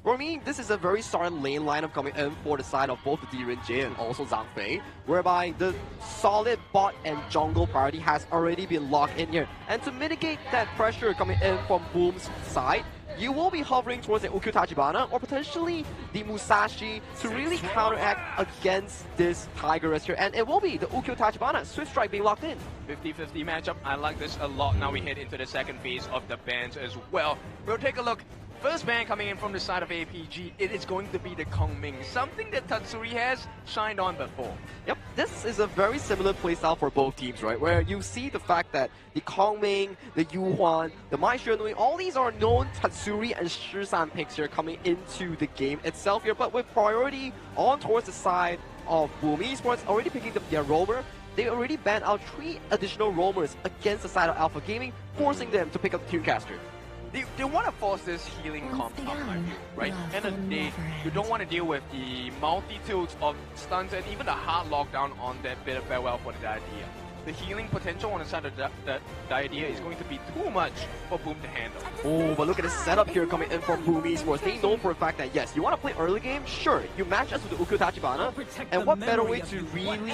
For me, this is a very solid lane lineup coming in for the side of both the DRNJ and also Zhang Fei, whereby the solid bot and jungle priority has already been locked in here. And to mitigate that pressure coming in from Boom's side, you will be hovering towards the Ukyu Tachibana or potentially the Musashi to really counteract against this Tigress here. And it will be the Ukyu Tachibana, Swift Strike being locked in. 50-50 matchup. I like this a lot. Now we head into the second phase of the bans as well. We'll take a look. First ban coming in from the side of APG, it is going to be the Kongming, something that Tatsuri has shined on before. Yep, this is a very similar playstyle for both teams, right? Where you see the fact that the Kongming, the Yuhuan, the Mai Xuanui, all these are known Tatsuri and Shisan picks here coming into the game itself here, but with priority on towards the side of Boom Esports, already picking up their roamer. They already banned out 3 additional roamers against the side of Alpha Gaming, forcing them to pick up the Tunecaster. They want to force this healing comp up, right? End of the day, you don't want to deal with the multitudes of stuns and even the hard lockdown on that bit of farewell for the idea. The healing potential on the side of the idea is going to be too much for Boom to handle. Oh, but look at the setup here coming in from Boom Esports. They know for a fact that yes, you want to play early game, sure, you match us with the Ukyu Tachibana, and what better way to really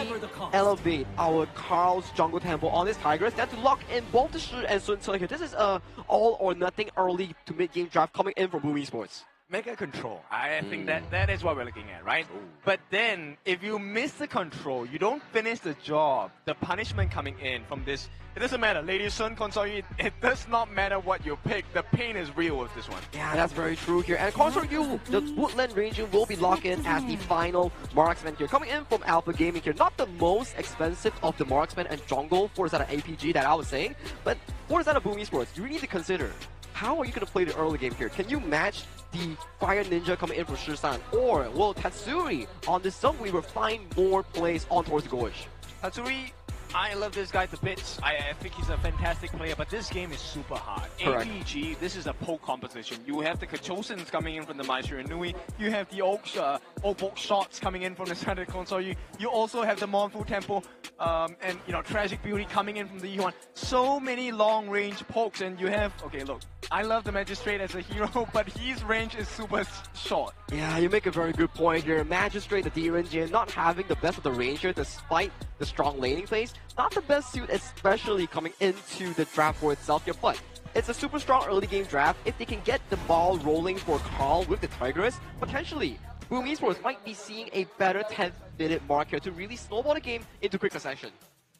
elevate our Carl's jungle tempo on this Tigress than to lock in both the Shi and Sun Ce here. This is a all or nothing early to mid-game draft coming in from Boom Esports. Mega control. I think that is what we're looking at, right? But then, if you miss the control, you don't finish the job, the punishment coming in from this, it doesn't matter. Lady Sun, Konsoryu, it does not matter what you pick. The pain is real with this one. Yeah, that's very true here. And Konsoryu, the Woodland Ranger will be locked in as the final marksman here. Coming in from Alpha Gaming here. Not the most expensive of the marksman and jungle for the side of APG that I was saying, but for the side of Boom Esports, you need to consider, how are you going to play the early game here? Can you match the Fire Ninja coming in from Shisan? Or will Tatsuri on this zone weaver find more plays on towards the Gorge? Tatsuri, I love this guy to bits. I think he's a fantastic player, but this game is super hard. Correct. APG, this is a poke competition. You have the Kachosins coming in from the Mai Xuanui. You have the Oak shots coming in from the side of the console. You also have the Monfu Temple and Tragic Beauty coming in from the Yuan. So many long-range pokes, and you have, okay, look, I love the Magistrate as a hero, but his range is super short. Yeah, you make a very good point here. Magistrate, the DRNJ, not having the best of the range here despite the strong laning phase. Not the best suit, especially coming into the draft for itself here, but it's a super strong early game draft. If they can get the ball rolling for Carl with the Tigress, potentially Boom Esports might be seeing a better 10th-minute mark here to really snowball the game into quick succession.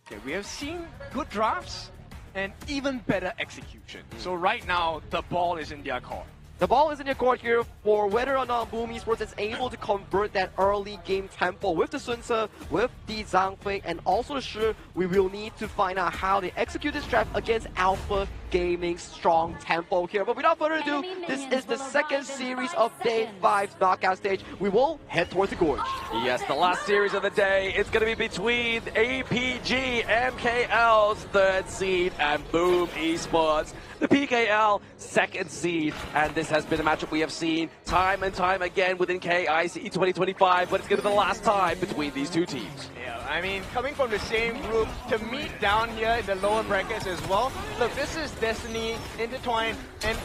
Okay, we have seen good drafts and even better execution. So right now, the ball is in their court. The ball is in your court here for whether or not Boom Esports is able to convert that early game tempo with the Sun Ce, with the Zhang Fei, and also the Shi. We will need to find out how they execute this draft against Alpha Gaming's strong tempo here. But without further ado, this is the second series of Day 5's knockout stage. We will head towards the Gorge. Yes, the last series of the day is going to be between APG, MKL's 3rd seed, and Boom Esports, the PKL 2nd seed. And this has been a matchup we have seen time and time again within KIC 2025, but it's going to be the last time between these two teams. Yeah, I mean, coming from the same group to meet down here in the lower brackets as well. Look, this is Destiny intertwined, and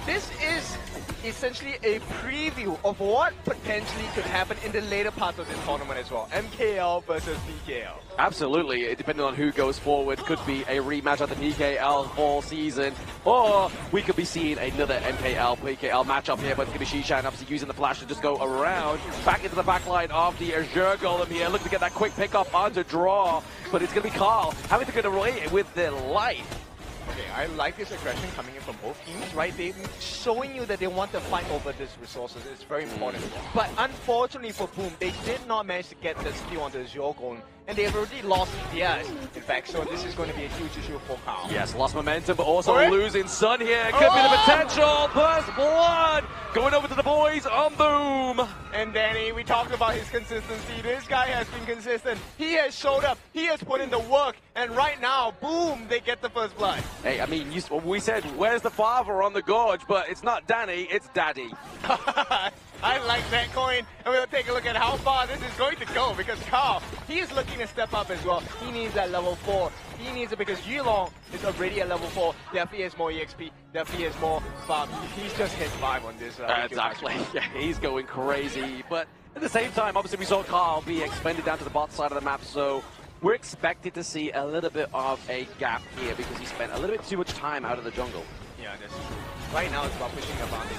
this is essentially a preview of what potentially could happen in the later part of this tournament as well. MKL versus PKL. Absolutely, depending on who goes forward, could be a rematch of the PKL all season, or we could be seeing another MKL-PKL matchup here, but it's going to be Shishan obviously using the flash to just go around, back into the backline of the Azure Golem here, looking to get that quick pickup onto draw, but it's going to be Carl having to get away with the life. Okay, I like this aggression coming in from both teams, right? They're showing you that they want to fight over these resources. It's very important. But unfortunately for Boom, they did not manage to get the steal on the Azure Golem, and they've already lost ETS, in fact, so this is going to be a huge issue for Carl. Yes, lost momentum, but also losing Sun here. Could be the potential. First blood going over to the boys on Boom. And Danny, we talked about his consistency. This guy has been consistent. He has showed up. He has put in the work. And right now, boom, they get the first blood. Hey, I mean, we said, where's the father on the gorge? But it's not Danny, it's Daddy. I like that coin. And we'll take a look at how far this is going to go. Because Carl, he is looking to step up as well. He needs that level 4. He needs it because Yulong is already at level 4. Definitely has more EXP. Definitely has more farm. He's just hit 5 on this. Exactly. Yeah, he's going crazy. But at the same time, obviously, we saw Carl be expended down to the bot side of the map. So we're expected to see a little bit of a gap here because he spent a little bit too much time out of the jungle. Yeah, that's true. Right now, it's about pushing advantage.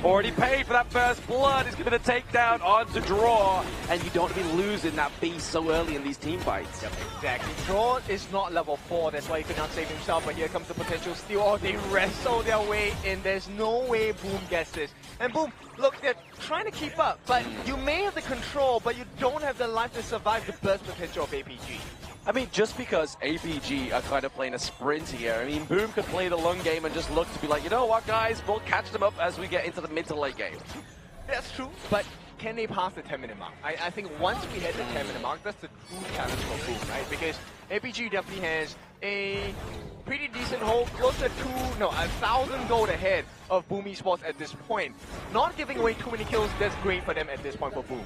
Already paid for that first blood. He's going to take down onto Draw. And you don't want to be losing that beast so early in these team fights. Yep, exactly. Draw is not level 4. That's why he could not save himself. But here comes the potential steal. Oh, they wrestle their way in. There's no way Boom gets this. And Boom, look, they're trying to keep up. But you may have the control, but you don't have the life to survive the burst potential of APG. I mean, just because APG are kind of playing a sprint here, I mean, Boom could play the long game and just look to be like, you know what, guys, we'll catch them up as we get into the mid to late game. That's true, but can they pass the 10-minute mark? I think once we hit the 10-minute mark, that's the true challenge for Boom, right? Because APG definitely has a pretty decent hold, closer to 1,000 gold ahead of Boom Esports at this point. Not giving away too many kills, that's great for them at this point for Boom.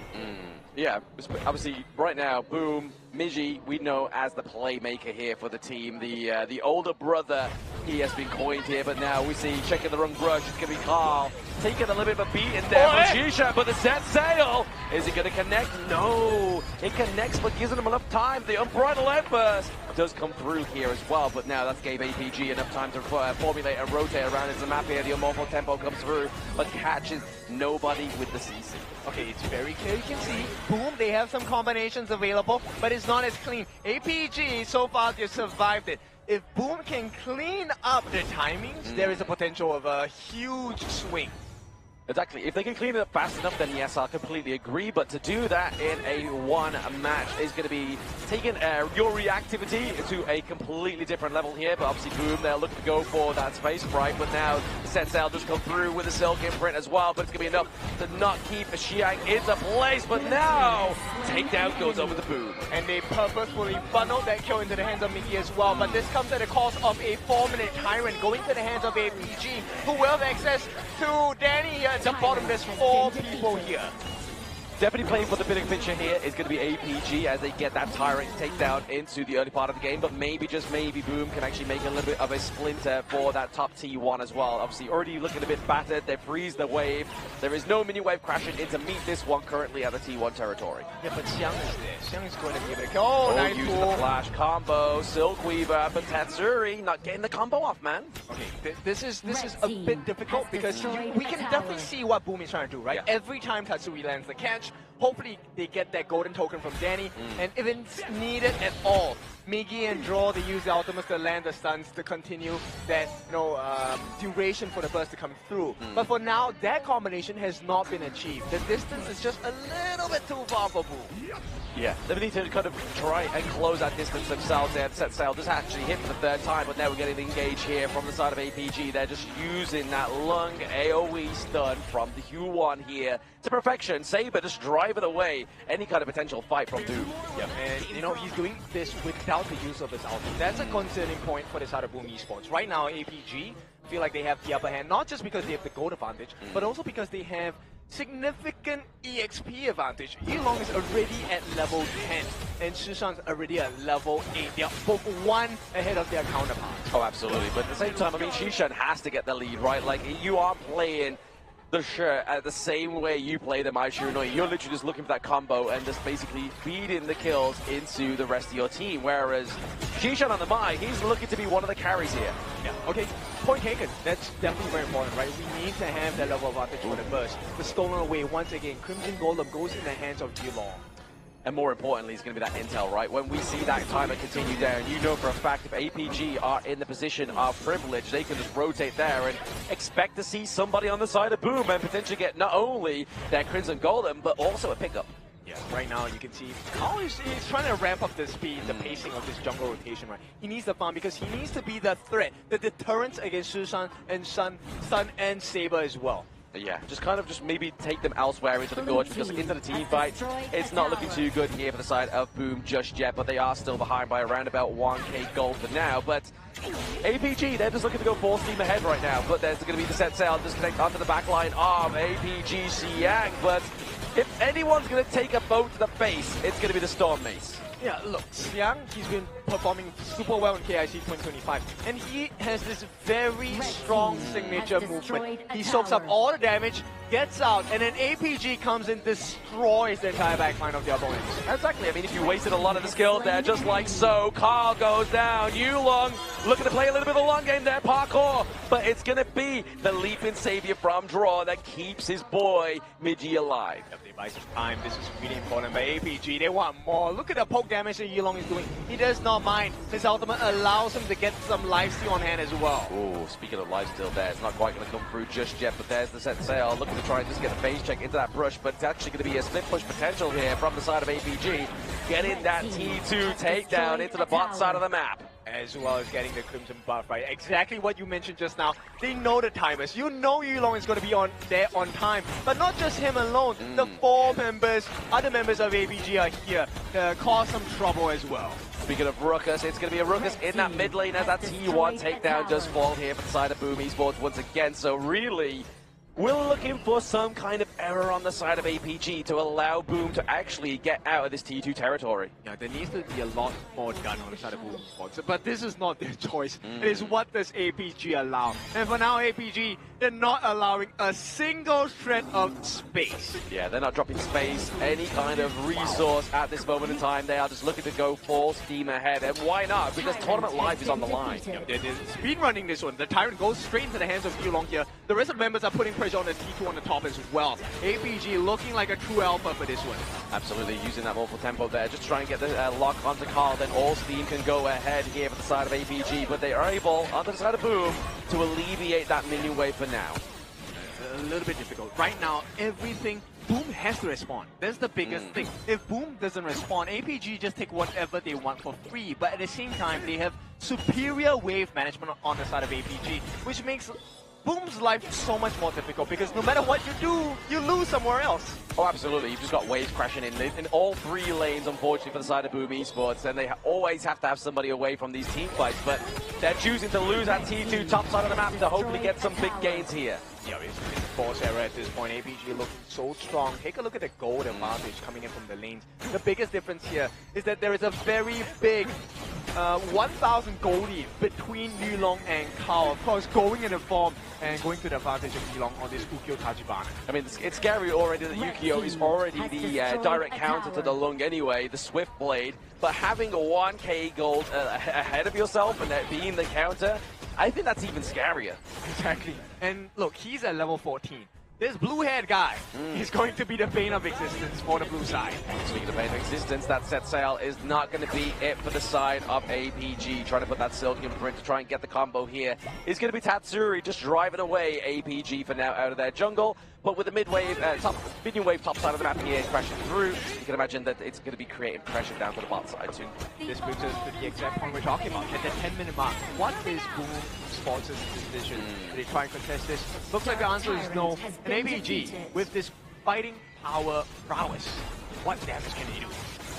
Yeah, obviously right now, Boom, Miji, we know as the playmaker here for the team. The older brother, he has been coined here, but now we see checking the wrong brush. It's going to be Carl taking a little bit of a beat in there from Shisha, but the set sail, is it going to connect? No, it connects, but gives him enough time. The unbridled outburst does come through here as well, but now that's gave APG enough time to formulate and rotate around into the map here. The unmortal tempo comes through, but catches nobody with the CC. Okay, it's very clear. You can see, Boom, they have some combinations available, but it's not as clean. APG, so far, they survived it. If Boom can clean up their timings, there is a potential of a huge swing. Exactly. If they can clean it up fast enough, then yes, I'll completely agree. But to do that in a one match is going to be taking your reactivity to a completely different level here. But obviously, Boom, they're looking to go for that space right. But now, set sail just come through with a silk imprint as well. But it's going to be enough to not keep Xiang into place. But now, takedown goes over to Boom. And they purposefully funneled that kill into the hands of Mickey as well. But this comes at the cost of a 4-minute Tyrant going to the hands of APG, who will have access to Danny here. At the bottom, there's 4 people here. Definitely playing for the bigger picture here is going to be APG as they get that Tyrant takedown into the early part of the game, but maybe, just maybe, Boom can actually make a little bit of a splinter for that top T1 as well. Obviously, already looking a bit battered. They freeze the wave. There is no mini wave crashing in to meet this one currently at the T1 territory. Yeah, but Xiang is there. Xiang is going to give it a go. Oh, nice using the flash combo. Silk Weaver, but Tatsuri not getting the combo off, man. Okay, this is a bit difficult because we can definitely see what Boom is trying to do, right? Yeah. Every time Tatsuri lands the catch, hopefully they get that golden token from Danny, and if it's needed at all, Miggy and Draw, they use the ultimates to land the stuns to continue that duration for the burst to come through. But for now, that combination has not been achieved. The distance is just a little bit too far for Boom. Yeah, they need to kind of try and close that distance themselves there. Set sail just actually hit for the 3rd time, but now we're getting engaged here from the side of APG. They're just using that lung AoE stun from the Q1 here to perfection. Saber just driving away any kind of potential fight from Doom. Yeah, and he's doing this without the use of his ulti. That's a concerning point for the side of Boom Esports. Right now, APG feel like they have the upper hand, not just because they have the gold advantage, but also because they have significant EXP advantage. Yulong is already at level 10, and Shishan's already at level 8. They are both 1 ahead of their counterparts. Oh, absolutely. But at the same time, I mean, Shishan has to get the lead, right? Like, you are playing the shirt the same way you play the Maishirunoi. You're literally just looking for that combo and just basically feeding the kills into the rest of your team. Whereas Shishan on the Mai, he's looking to be one of the carries here. Yeah, okay. Point taken. That's definitely very important, right? We need to have that level of advantage for the burst. The stolen away once again. Crimson Golem goes in the hands of Yulong. And more importantly, it's going to be that intel, right? When we see that timer continue there, and you know for a fact if APG are in the position of privilege, they can just rotate there and expect to see somebody on the side of Boom and potentially get not only their Crimson Golem, but also a pickup. Yeah, right now you can see Kao is trying to ramp up the speed, the pacing of this jungle rotation, right? He needs the farm because he needs to be the threat, the deterrent against Sushan and Sun and Saber as well. Yeah, just maybe take them elsewhere into the gorge, because into the team fight, it's not looking too good here for the side of Boom just yet, but they are still behind by around about 1k gold for now. But APG, they're just looking to go full steam ahead right now, but there's going to be the set sail disconnect onto the back line of APG Siang. But if anyone's going to take a boat to the face, it's going to be the Storm Mace. Yeah, look, Siang, he's been performing super well in KIC 2025, and he has this very strong signature movement. He soaks up all the damage, gets out, and then APG comes and destroys the entire backline of the opponents. Exactly. I mean, if you wasted a lot of the skill there, just like so, Carl goes down. Yulong looking to play a little bit of a long game there, parkour, but it's going to be the leaping savior from Draw that keeps his boy Miji alive. If they buy some time, this is really important, but APG, they want more. Look at the poke damage that Yulong is doing. He does not mind. His ultimate allows him to get some lifesteal on hand as well. Oh, speaking of lifesteal there, it's not quite going to come through just yet, but there's the set sail. Looking to try and just get a phase check into that brush, but it's actually going to be a split push potential here from the side of APG. Getting that T2 takedown into the bot side of the map. As well as getting the Crimson buff, right? Exactly what you mentioned just now. They know the timers. You know Yulong is going to be there on time. But not just him alone. The other members of APG are here to cause some trouble as well. Speaking of Ruckus, it's going to be a Ruckus in that mid lane as that T1 takedown does fall here for the side of Boom Esports once again. So really, we're looking for some kind of error on the side of APG to allow Boom to actually get out of this T2 territory. Yeah, there needs to be a lot more done on the side of Boom Esports, but this is not their choice. It is what does APG allow. And for now, APG, they're not allowing a single shred of space. Yeah, they're not dropping space, any kind of resource at this moment in time. They are just looking to go full steam ahead. And why not? Because tournament life is on the line. Yeah, they're speed running this one. The Tyrant goes straight into the hands of Yulong here. The rest of the members are putting pressure on the T2 on the top as well. APG looking like a true alpha for this one. Absolutely, using that multiple tempo there. Just trying to get the lock onto Carl, then all steam can go ahead here for the side of APG. But they are able, onto the side of Boom, to alleviate that minion wave for now. A little bit difficult. Right now, everything, Boom has to respond. That's the biggest thing. If Boom doesn't respond, APG just take whatever they want for free. But at the same time, they have superior wave management on the side of APG, which makes Boom's life is so much more difficult because no matter what you do, you lose somewhere else. Oh, absolutely. You've just got waves crashing in all three lanes, unfortunately, for the side of Boom Esports, and they always have to have somebody away from these team fights, but they're choosing to lose that T2 top side of the map to hopefully get some big gains here. Yeah, it's a force error at this point. APG looking so strong. Take a look at the gold advantage coming in from the lanes. The biggest difference here is that there is a very big 1,000 goldie between Yulong and Kao. Of course, going in the form and going to the advantage of Yulong on this Ukyo Tachibana. I mean, it's scary already that Yukio is already the direct counter to the Lung anyway, the Swift Blade. But having a 1k gold ahead of yourself and that being the counter, I think that's even scarier. Exactly. And look, he's at level 14. This blue-haired guy is going to be the bane of existence for the blue side. Speaking of bane of existence, that set sail is not going to be it for the side of APG. Trying to put that Silk Imprint to try and get the combo here is going to be Tatsuri just driving away APG for now out of their jungle. But with the mid-wave, minion wave top side of the map here crashing through, you can imagine that it's going to be creating pressure down to the bot side too. This brings us to the exact point we're talking about, at the 10-minute mark. What is Boom Sports' decision? Do they try and contest this? Looks like the answer is no. And APG, with this fighting power prowess, what damage can they do?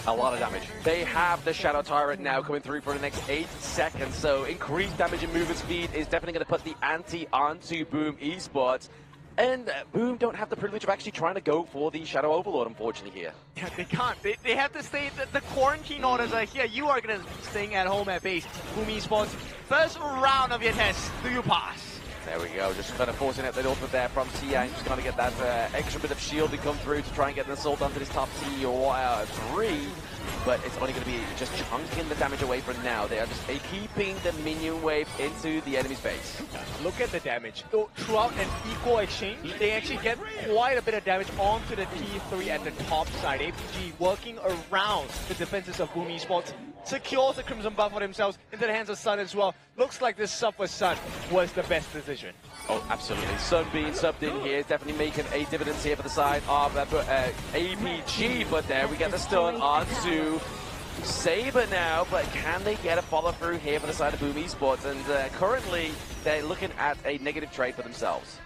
A lot of damage. They have the Shadow Tyrant now coming through for the next 8 seconds, so increased damage and movement speed is definitely going to put the ante onto Boom Esports. And Boom don't have the privilege of actually trying to go for the Shadow Overlord, unfortunately, here. Yeah, they can't. They have to stay. The quarantine orders are here. You are going to be staying at home at base. Boom Esports, first round of your test. Do you pass? There we go. Just kind of forcing out the ultimate there from Siang. Just kind of get that extra bit of shield to come through to try and get an assault onto this top T3. But it's only going to be just chunking the damage away for now. They are just keeping the minion wave into the enemy's base. Look at the damage. Throughout an equal exchange, they actually get quite a bit of damage onto the T3 at the top side. APG working around the defenses of Boom Esports, secures the Crimson buff for themselves into the hands of Sun as well. Looks like this sub for Sun was the best decision. vision. Oh, absolutely. Sunbeam subbed in here, definitely making a dividends here for the side of APG, but there we get the stun onto Saber now, but can they get a follow-through here for the side of Boom Esports? And currently, they're looking at a negative trade for themselves.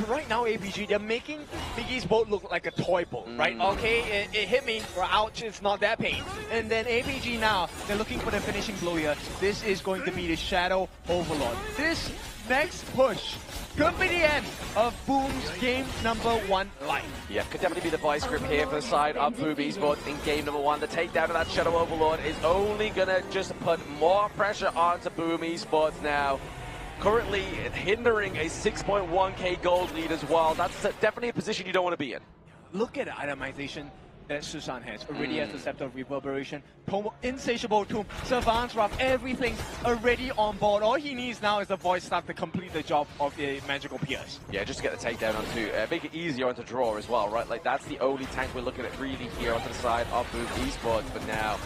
Right now, APG, they're making Bigie's boat look like a toy boat, right? Okay, it hit me, or ouch, it's not that pain. And then APG now, they're looking for the finishing blow here. This is going to be the Shadow Overlord. This next push could be the end of Boom's game number 1 life. Yeah, could definitely be the vice grip here for the side of Boom Esports in game number 1. The takedown of that Shadow Overlord is only going to just put more pressure onto Boom Esports now. Currently hindering a 6.1k gold lead as well. That's definitely a position you don't want to be in. Look at the itemization that Susan has. Already has the Scepter of Reverberation, Insatiable Tomb, Savant's Wrath, everything already on board. All he needs now is the Void Staff to complete the job of the Magical Pierce. Yeah, just to get the takedown onto, make it easier onto draw as well, right? Like, that's the only tank we're looking at really here onto the side of Boom Esports. But now,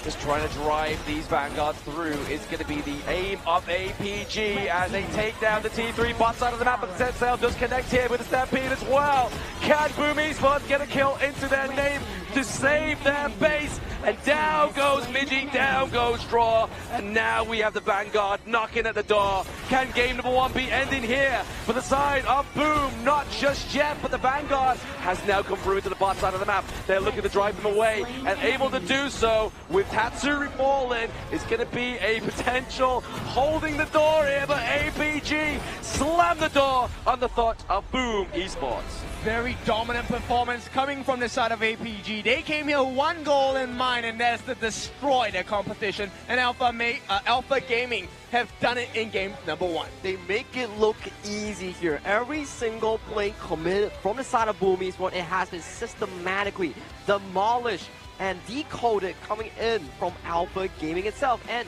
just trying to drive these Vanguards through is going to be the aim of APG as they take down the T3 bot side of the map, but the Set Sail does connect here with the Stampede as well. Can Boom Esports get a kill into their name to save their base? And down goes Midgie, down goes Draw, and now we have the Vanguard knocking at the door. Can game number 1 be ending here for the side of Boom? Not just yet, but the Vanguard has now come through into the bot side of the map. They're looking to drive them away, and able to do so with Tatsuri falling. Is going to be a potential holding the door here, but APG slam the door on the thought of Boom Esports. Very dominant performance coming from the side of APG. They came here 1 goal in mind, and that's to destroy their competition. And Alpha Gaming have done it in game number 1. They make it look easy here. Every single play committed from the side of Boom Esports, it has been systematically demolished and decoded coming in from Alpha Gaming itself. And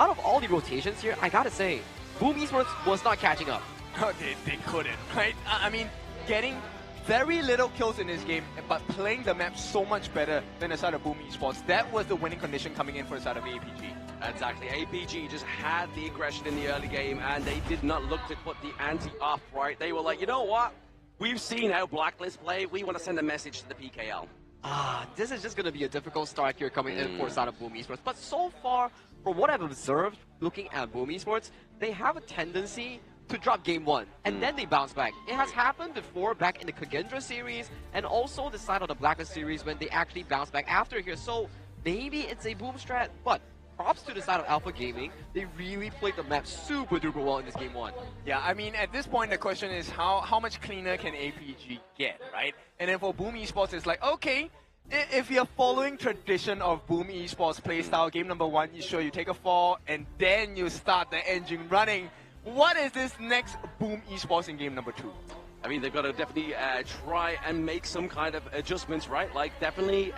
out of all the rotations here, I gotta say, Boom Esports was not catching up. Oh, they couldn't, right? I mean, getting very little kills in this game, but playing the map so much better than the side of Boom Esports. That was the winning condition coming in for the side of APG. Exactly. APG just had the aggression in the early game, and they did not look to put the ante up, right? They were like, you know what? We've seen how Blacklist play. We want to send a message to the PKL. This is just going to be a difficult start here coming in for the side of Boom Esports. But so far, from what I've observed, looking at Boom Esports, they have a tendency to drop game 1, and then they bounce back. It has happened before back in the Kagendra series, and also the side of the Blacklist series when they actually bounce back after here. So maybe it's a Boom strat, but props to the side of Alpha Gaming. They really played the map super duper well in this game 1. Yeah, I mean, at this point, the question is how much cleaner can APG get, right? And then for Boom Esports, it's like, okay, if you're following tradition of Boom Esports playstyle, game number 1, you take a fall, and then you start the engine running. What is this next Boom Esports in game number 2? I mean, they've got to definitely try and make some kind of adjustments, right? Like, definitely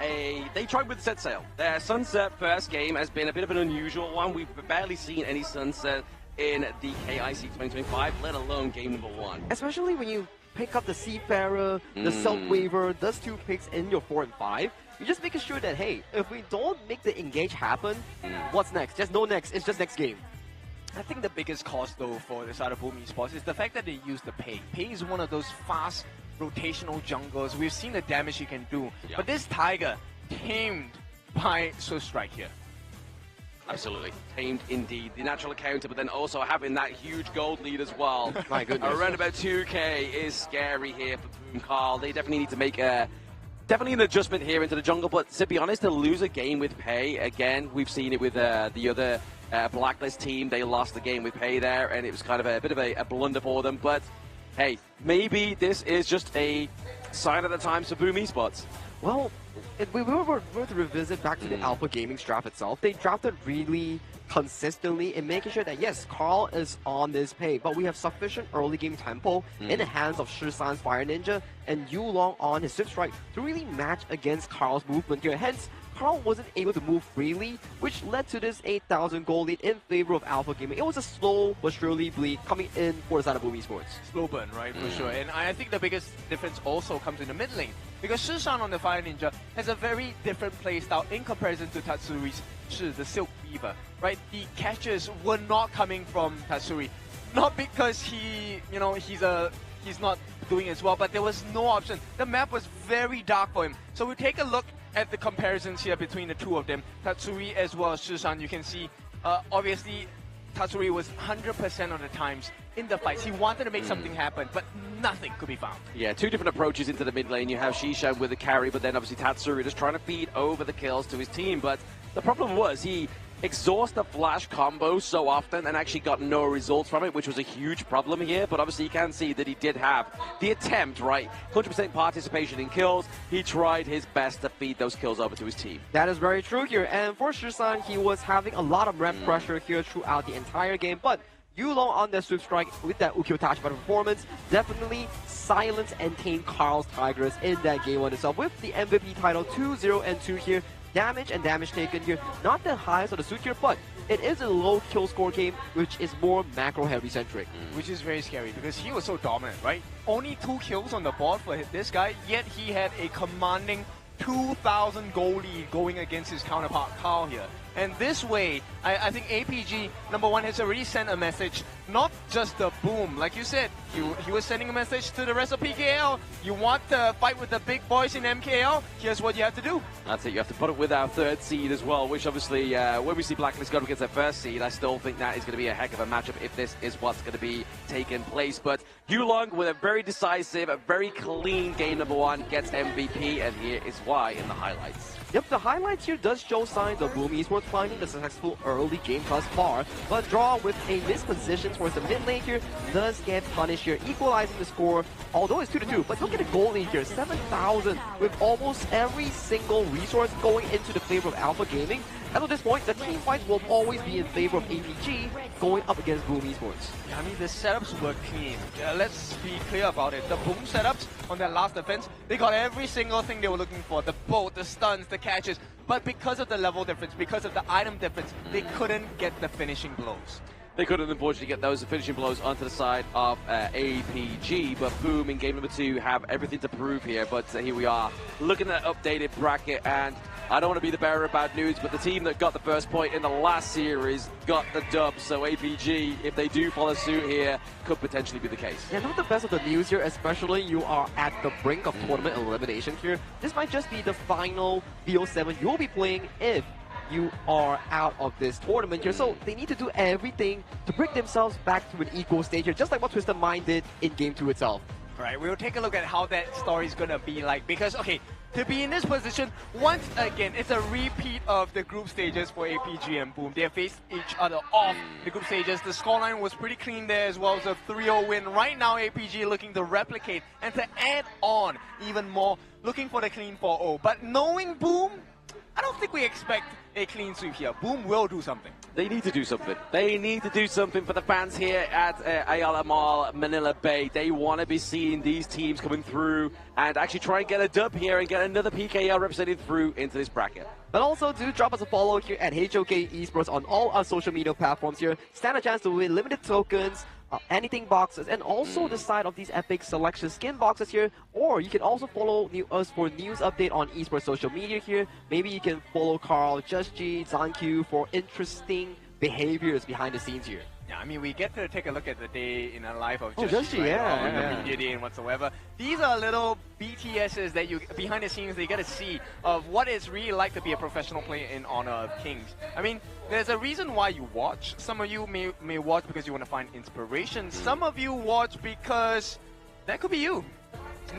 they tried with Set Sail. Their Sunset first game has been a bit of an unusual one. We've barely seen any Sunset in the KIC 2025, let alone game number 1. Especially when you pick up the Seafarer, the Self Waver, those 2 picks in your 4 and 5. You're just making sure that, hey, if we don't make the engage happen, what's next? Just no next. It's just next game. I think the biggest cost, though, for the side of Boom Esports is the fact that they use the Pei. Pei is one of those fast, rotational jungles. We've seen the damage he can do. Yeah. But this Tiger, tamed by Swift Strike here. Absolutely. Tamed indeed. The natural counter, but then also having that huge gold lead as well. My goodness. Around about 2k is scary here for Boom Carl. They definitely need to make definitely an adjustment here into the jungle, but to be honest, to lose a game with Pei, again, we've seen it with the other Blacklist team. They lost the game with Pei there, and it was kind of a bit of a blunder for them, but hey, maybe this is just a sign of the times for Boom Esports. Well, if we were to revisit back to the Alpha Gaming draft itself, they drafted really consistently in making sure that, yes, Carl is on this Pei, but we have sufficient early game tempo in the hands of Shisan's Fire Ninja and Yulong on his Swift Strike to really match against Carl's movement here. Hence, Carl wasn't able to move freely, which led to this 8,000 goal lead in favor of Alpha Gaming. It was a slow but surely bleed coming in for the side of Boom Esports. Slow burn, right, for sure. And I think the biggest difference also comes in the mid lane, because Shisan on the Fire Ninja has a very different playstyle in comparison to Tatsuri's Shi, the Silk Weaver, right? The catches were not coming from Tatsuri. not because he's not doing as well, but there was no option. The map was very dark for him. So we take a look at the comparisons here between the two of them, Tatsuri as well as Shishan. You can see, obviously, Tatsuri was 100% of the times in the fights. He wanted to make something happen, but nothing could be found. Yeah, two different approaches into the mid lane. You have Shishan with the carry, but then obviously Tatsuri just trying to feed over the kills to his team. But the problem was he exhaust the flash combo so often and actually got no results from it, which was a huge problem here. But obviously you can see that he did have the attempt, right? 100% participation in kills. He tried his best to feed those kills over to his team. That is very true here. And for Shisan, he was having a lot of rep pressure here throughout the entire game. But Yulong on the Swift Strike with that Ukiyo Tachibana performance definitely silenced and tamed Carl's Tigers in that game on itself with the MVP title 2-0-2 here. Damage and damage taken here, not the highest of the suit here, but it is a low kill score game, which is more macro heavy centric. Which is very scary because he was so dominant, right? Only 2 kills on the board for this guy, yet he had a commanding 2,000 goal lead going against his counterpart Carl here. And this way, I think APG, number one, has already sent a message, not just the boom. Like you said, he was sending a message to the rest of PKL. You want to fight with the big boys in MKL? Here's what you have to do. That's it. You have to put it with our 3rd seed as well, which obviously, when we see Blacklist go up against their 1st seed, I still think that is going to be a heck of a matchup if this is what's going to be taking place. But Yulong, with a very decisive, a very clean game number 1, gets MVP, and here is why in the highlights. Yep, the highlights here does show signs of Boom Esports finding the successful early game thus far, but draw with a missed position towards the mid lane here does get punished here, equalizing the score, although it's 2-2, but look at the goal lead here, 7,000 with almost every single resource going into the favor of Alpha Gaming. And at this point, the team fights will always be in favor of APG going up against Boom Esports. Yeah, I mean, the setups were clean. Let's be clear about it. The Boom setups on their last defense, they got every single thing they were looking for. The bolt, the stuns, the catches. But because of the level difference, because of the item difference, they couldn't get the finishing blows. They couldn't, unfortunately, get those finishing blows onto the side of APG, but Boom in game number 2 have everything to prove here. But here we are, looking at an updated bracket, and I don't want to be the bearer of bad news, but the team that got the first point in the last series got the dub. So APG, if they do follow suit here, could potentially be the case. Yeah, not the best of the news here, especially you are at the brink of tournament elimination here. This might just be the final BO7 you'll be playing if you are out of this tournament here. So they need to do everything to bring themselves back to an equal stage here, just like what Twisted Mind did in Game 2 itself. Right, we'll take a look at how that story is going to be like, because, okay, to be in this position, once again, it's a repeat of the group stages for APG and Boom. They have faced each other off the group stages. The scoreline was pretty clean there as well as a 3-0 win. Right now, APG looking to replicate and to add on even more, looking for the clean 4-0. But knowing Boom, I don't think we expect a clean sweep here. Boom will do something. They need to do something. They need to do something for the fans here at Ayala Mall, Manila Bay. They want to be seeing these teams coming through and actually try and get a dub here and get another PKL represented through into this bracket. But also do drop us a follow here at HOK Esports on all our social media platforms here. Stand a chance to win limited tokens, anything boxes, and also the side of these epic selection skin boxes here. Or you can also follow us for news update on esports social media here. Maybe you can follow Carl, Just G, ZanQ for interesting behaviors behind the scenes here. Yeah, I mean, we get to take a look at the day in a life of Just G, the media day and whatsoever. These are little BTSs that you, behind the scenes, they get to see of what it's really like to be a professional player in Honor of Kings. I mean, there's a reason why you watch. Some of you may watch because you want to find inspiration. Some of you watch because that could be you.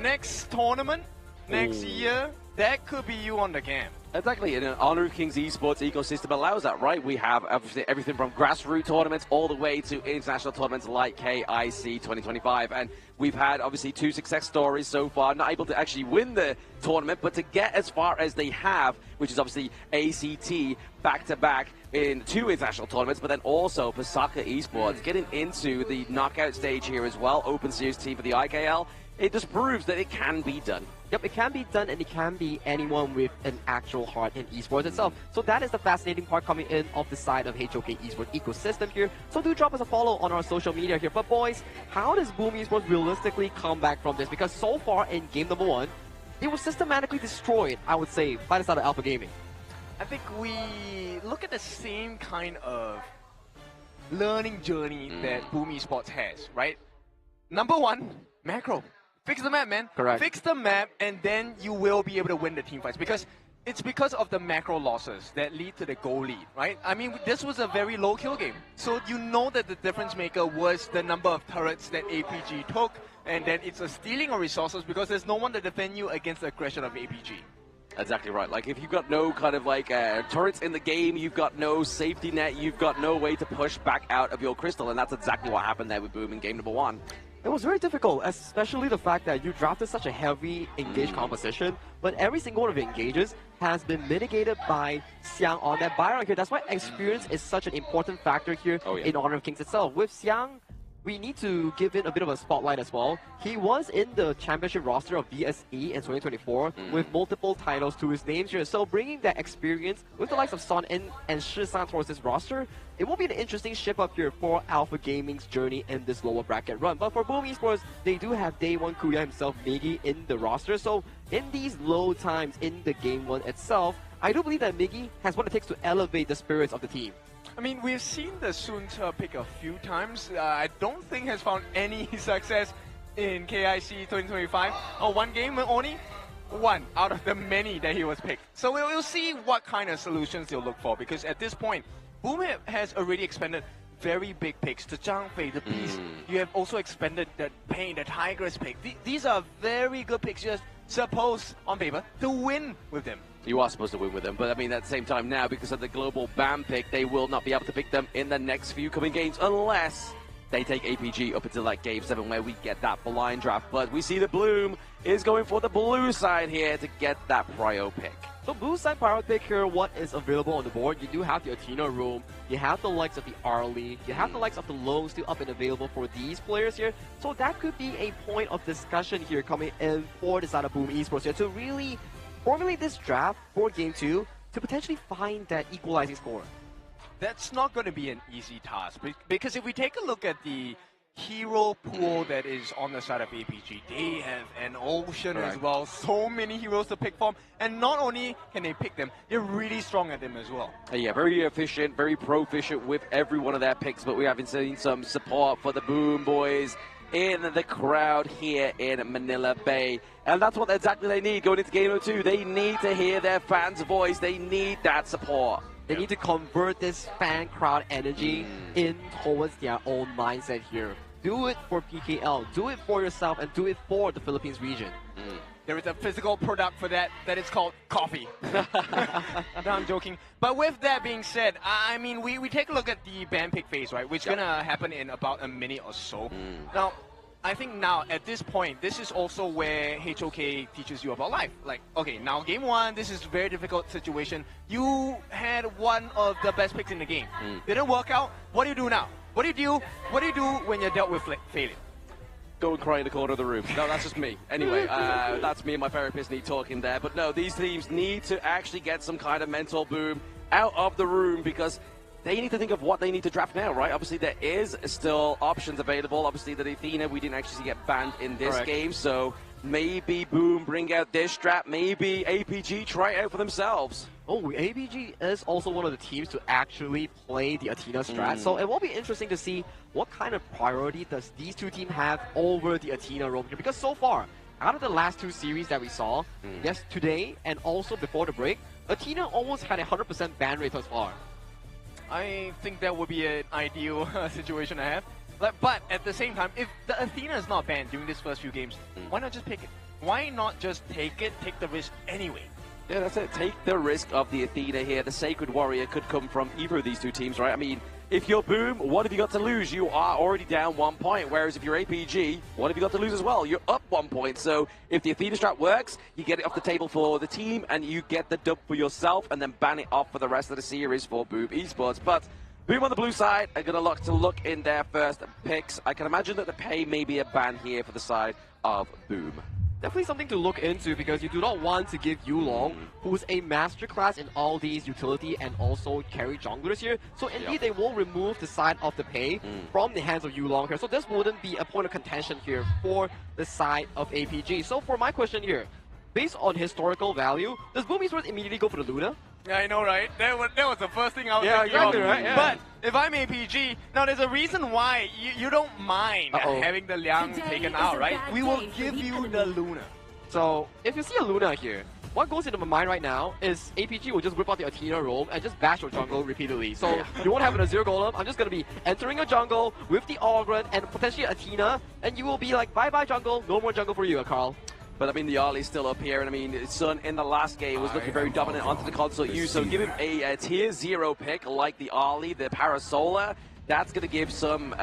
Next tournament, next year, that could be you on the cam. Exactly, and an Honor of Kings esports ecosystem allows that, right? We have everything from grassroots tournaments all the way to international tournaments like KIC 2025. And we've had, obviously, 2 success stories so far, not able to actually win the tournament, but to get as far as they have, which is obviously ACT back-to-back in 2 international tournaments, but then also Pasaka Esports getting into the knockout stage here as well, Open Series team for the IKL. It just proves that it can be done. Yep, it can be done, and it can be anyone with an actual heart in esports itself. So that is the fascinating part coming in off the side of HOK esports ecosystem here. So do drop us a follow on our social media here. But boys, how does Boom Esports realistically come back from this? Because so far in game number 1, it was systematically destroyed, I would say, by the side of Alpha Gaming. I think we look at the same kind of learning journey that Boom Esports has, right? Number one, macro. Fix the map, man. Correct. Fix the map, and then you will be able to win the team fights. Because it's because of the macro losses that lead to the goal lead, right? I mean, this was a very low kill game. So you know that the difference maker was the number of turrets that APG took, and then it's a stealing of resources because there's no one to defend you against the aggression of APG. Exactly right. Like, if you've got no kind of like turrets in the game, you've got no safety net, you've got no way to push back out of your crystal, and that's exactly what happened there with Boom in game number 1. It was very difficult, especially the fact that you drafted such a heavy engaged composition, but every single one of your engages has been mitigated by Xiang on that Byron here. That's why experience is such an important factor here in Honor of Kings itself. With Xiang, we need to give in a bit of a spotlight as well. He was in the championship roster of BSE in 2024 with multiple titles to his name here. So bringing that experience with the likes of Son and Shi San towards this roster, it will be an interesting ship up here for Alpha Gaming's journey in this lower bracket run. But for Boom Esports, they do have Day 1 Kuya himself, Miggy, in the roster. So in these low times in the game 1 itself, I do believe that Miggy has what it takes to elevate the spirits of the team. I mean, we've seen the Sunta pick a few times. I don't think has found any success in KIC 2025. One game only? One out of the many that he was picked. So we'll see what kind of solutions they'll look for, because at this point, Boom has already expended very big picks. The Zhang Fei, the Beast. You have also expended the Pain, the Tigress pick. These are very good picks. You're supposed, on paper, to win with them. You are supposed to win with them, but I mean, at the same time now, because of the global ban pick, they will not be able to pick them in the next few coming games unless they take APG up until like game 7 where we get that blind draft. But we see the Bloom is going for the blue side here to get that prio pick. So blue side prio pick here, what is available on the board? You do have the Athena room, you have the likes of the Arlie, you have the likes of the Lone still up and available for these players here. So that could be a point of discussion here coming in for the side of Boom Esports here to really formulate this draft for game 2 to potentially find that equalizing score. That's not going to be an easy task, because if we take a look at the hero pool that is on the side of APG, they have an ocean as well. So many heroes to pick from, and not only can they pick them, they're really strong at them as well. Yeah, very efficient, very proficient with every one of their picks, but we haven't seen some support for the Boom boys in the crowd here in Manila Bay. And that's what exactly they need going into game 2. They need to hear their fans' voice. They need that support. They need to convert this fan crowd energy in towards their own mindset here. Do it for PKL, do it for yourself, and do it for the Philippines region. There is a physical product for that is called coffee. No, I'm joking. But with that being said, I mean, we take a look at the ban pick phase, right? Which is going to happen in about a minute or so. Now, I think now, at this point, this is also where HOK teaches you about life. Like, okay, now game 1, this is a very difficult situation. You had one of the best picks in the game. Didn't work out. What do you do now? What do you do? What do you do when you're dealt with failure? Go and cry in the corner of the room. No, that's just me. Anyway, that's me and my therapist need talking there. But no, these teams need to actually get some kind of mental boom out of the room, because they need to think of what they need to draft now, right? Obviously, there is still options available. Obviously, the Athena, we didn't actually get banned in this game, so maybe Boom bring out this strat. Maybe APG try it out for themselves. Oh, APG is also one of the teams to actually play the Athena strat, so it will be interesting to see what kind of priority does these two teams have over the Athena role here, because so far, out of the last 2 series that we saw, yes, today and also before the break, Athena almost had a 100% ban rate thus far. I think that would be an ideal situation to have. But at the same time, if the Athena is not banned during these first few games, why not just pick it? Why not just take the risk anyway? Yeah, that's it. Take the risk of the Athena here. The Sacred Warrior could come from either of these two teams, right? I mean, if you're Boom, what have you got to lose? You are already down 1 point, whereas if you're APG, what have you got to lose as well? You're up 1 point. So if the Athena strat works, you get it off the table for the team, and you get the dub for yourself, and then ban it off for the rest of the series for Boom Esports. But Boom on the blue side are going to look in their first picks. I can imagine that the pay may be a ban here for the side of Boom. Definitely something to look into, because you do not want to give Yulong, who's a masterclass in all these utility and also carry junglers here. So indeed, they will remove the side of the pay from the hands of Yulong here. So this wouldn't be a point of contention here for the side of APG. So for my question here, based on historical value, does Boom Esports immediately go for the Luna? Yeah, I know, right? That was the first thing I was thinking exactly, of. right? Yeah. But if I'm APG, now there's a reason why you don't mind having the Liang taken out, right? We will give you the Luna. So if you see a Luna here, what goes into my mind right now is APG will just whip out the Athena roam and just bash your jungle repeatedly. So you won't have an Azir Golem. I'm just going to be entering a jungle with the Ogren and potentially Athena, and you will be like, bye-bye jungle, no more jungle for you, Carl. But I mean, the Ali's still up here, and I mean, Sun in the last game was looking very dominant onto the console use. So give him a tier 0 pick like the Ali, the Parasola. That's going to give some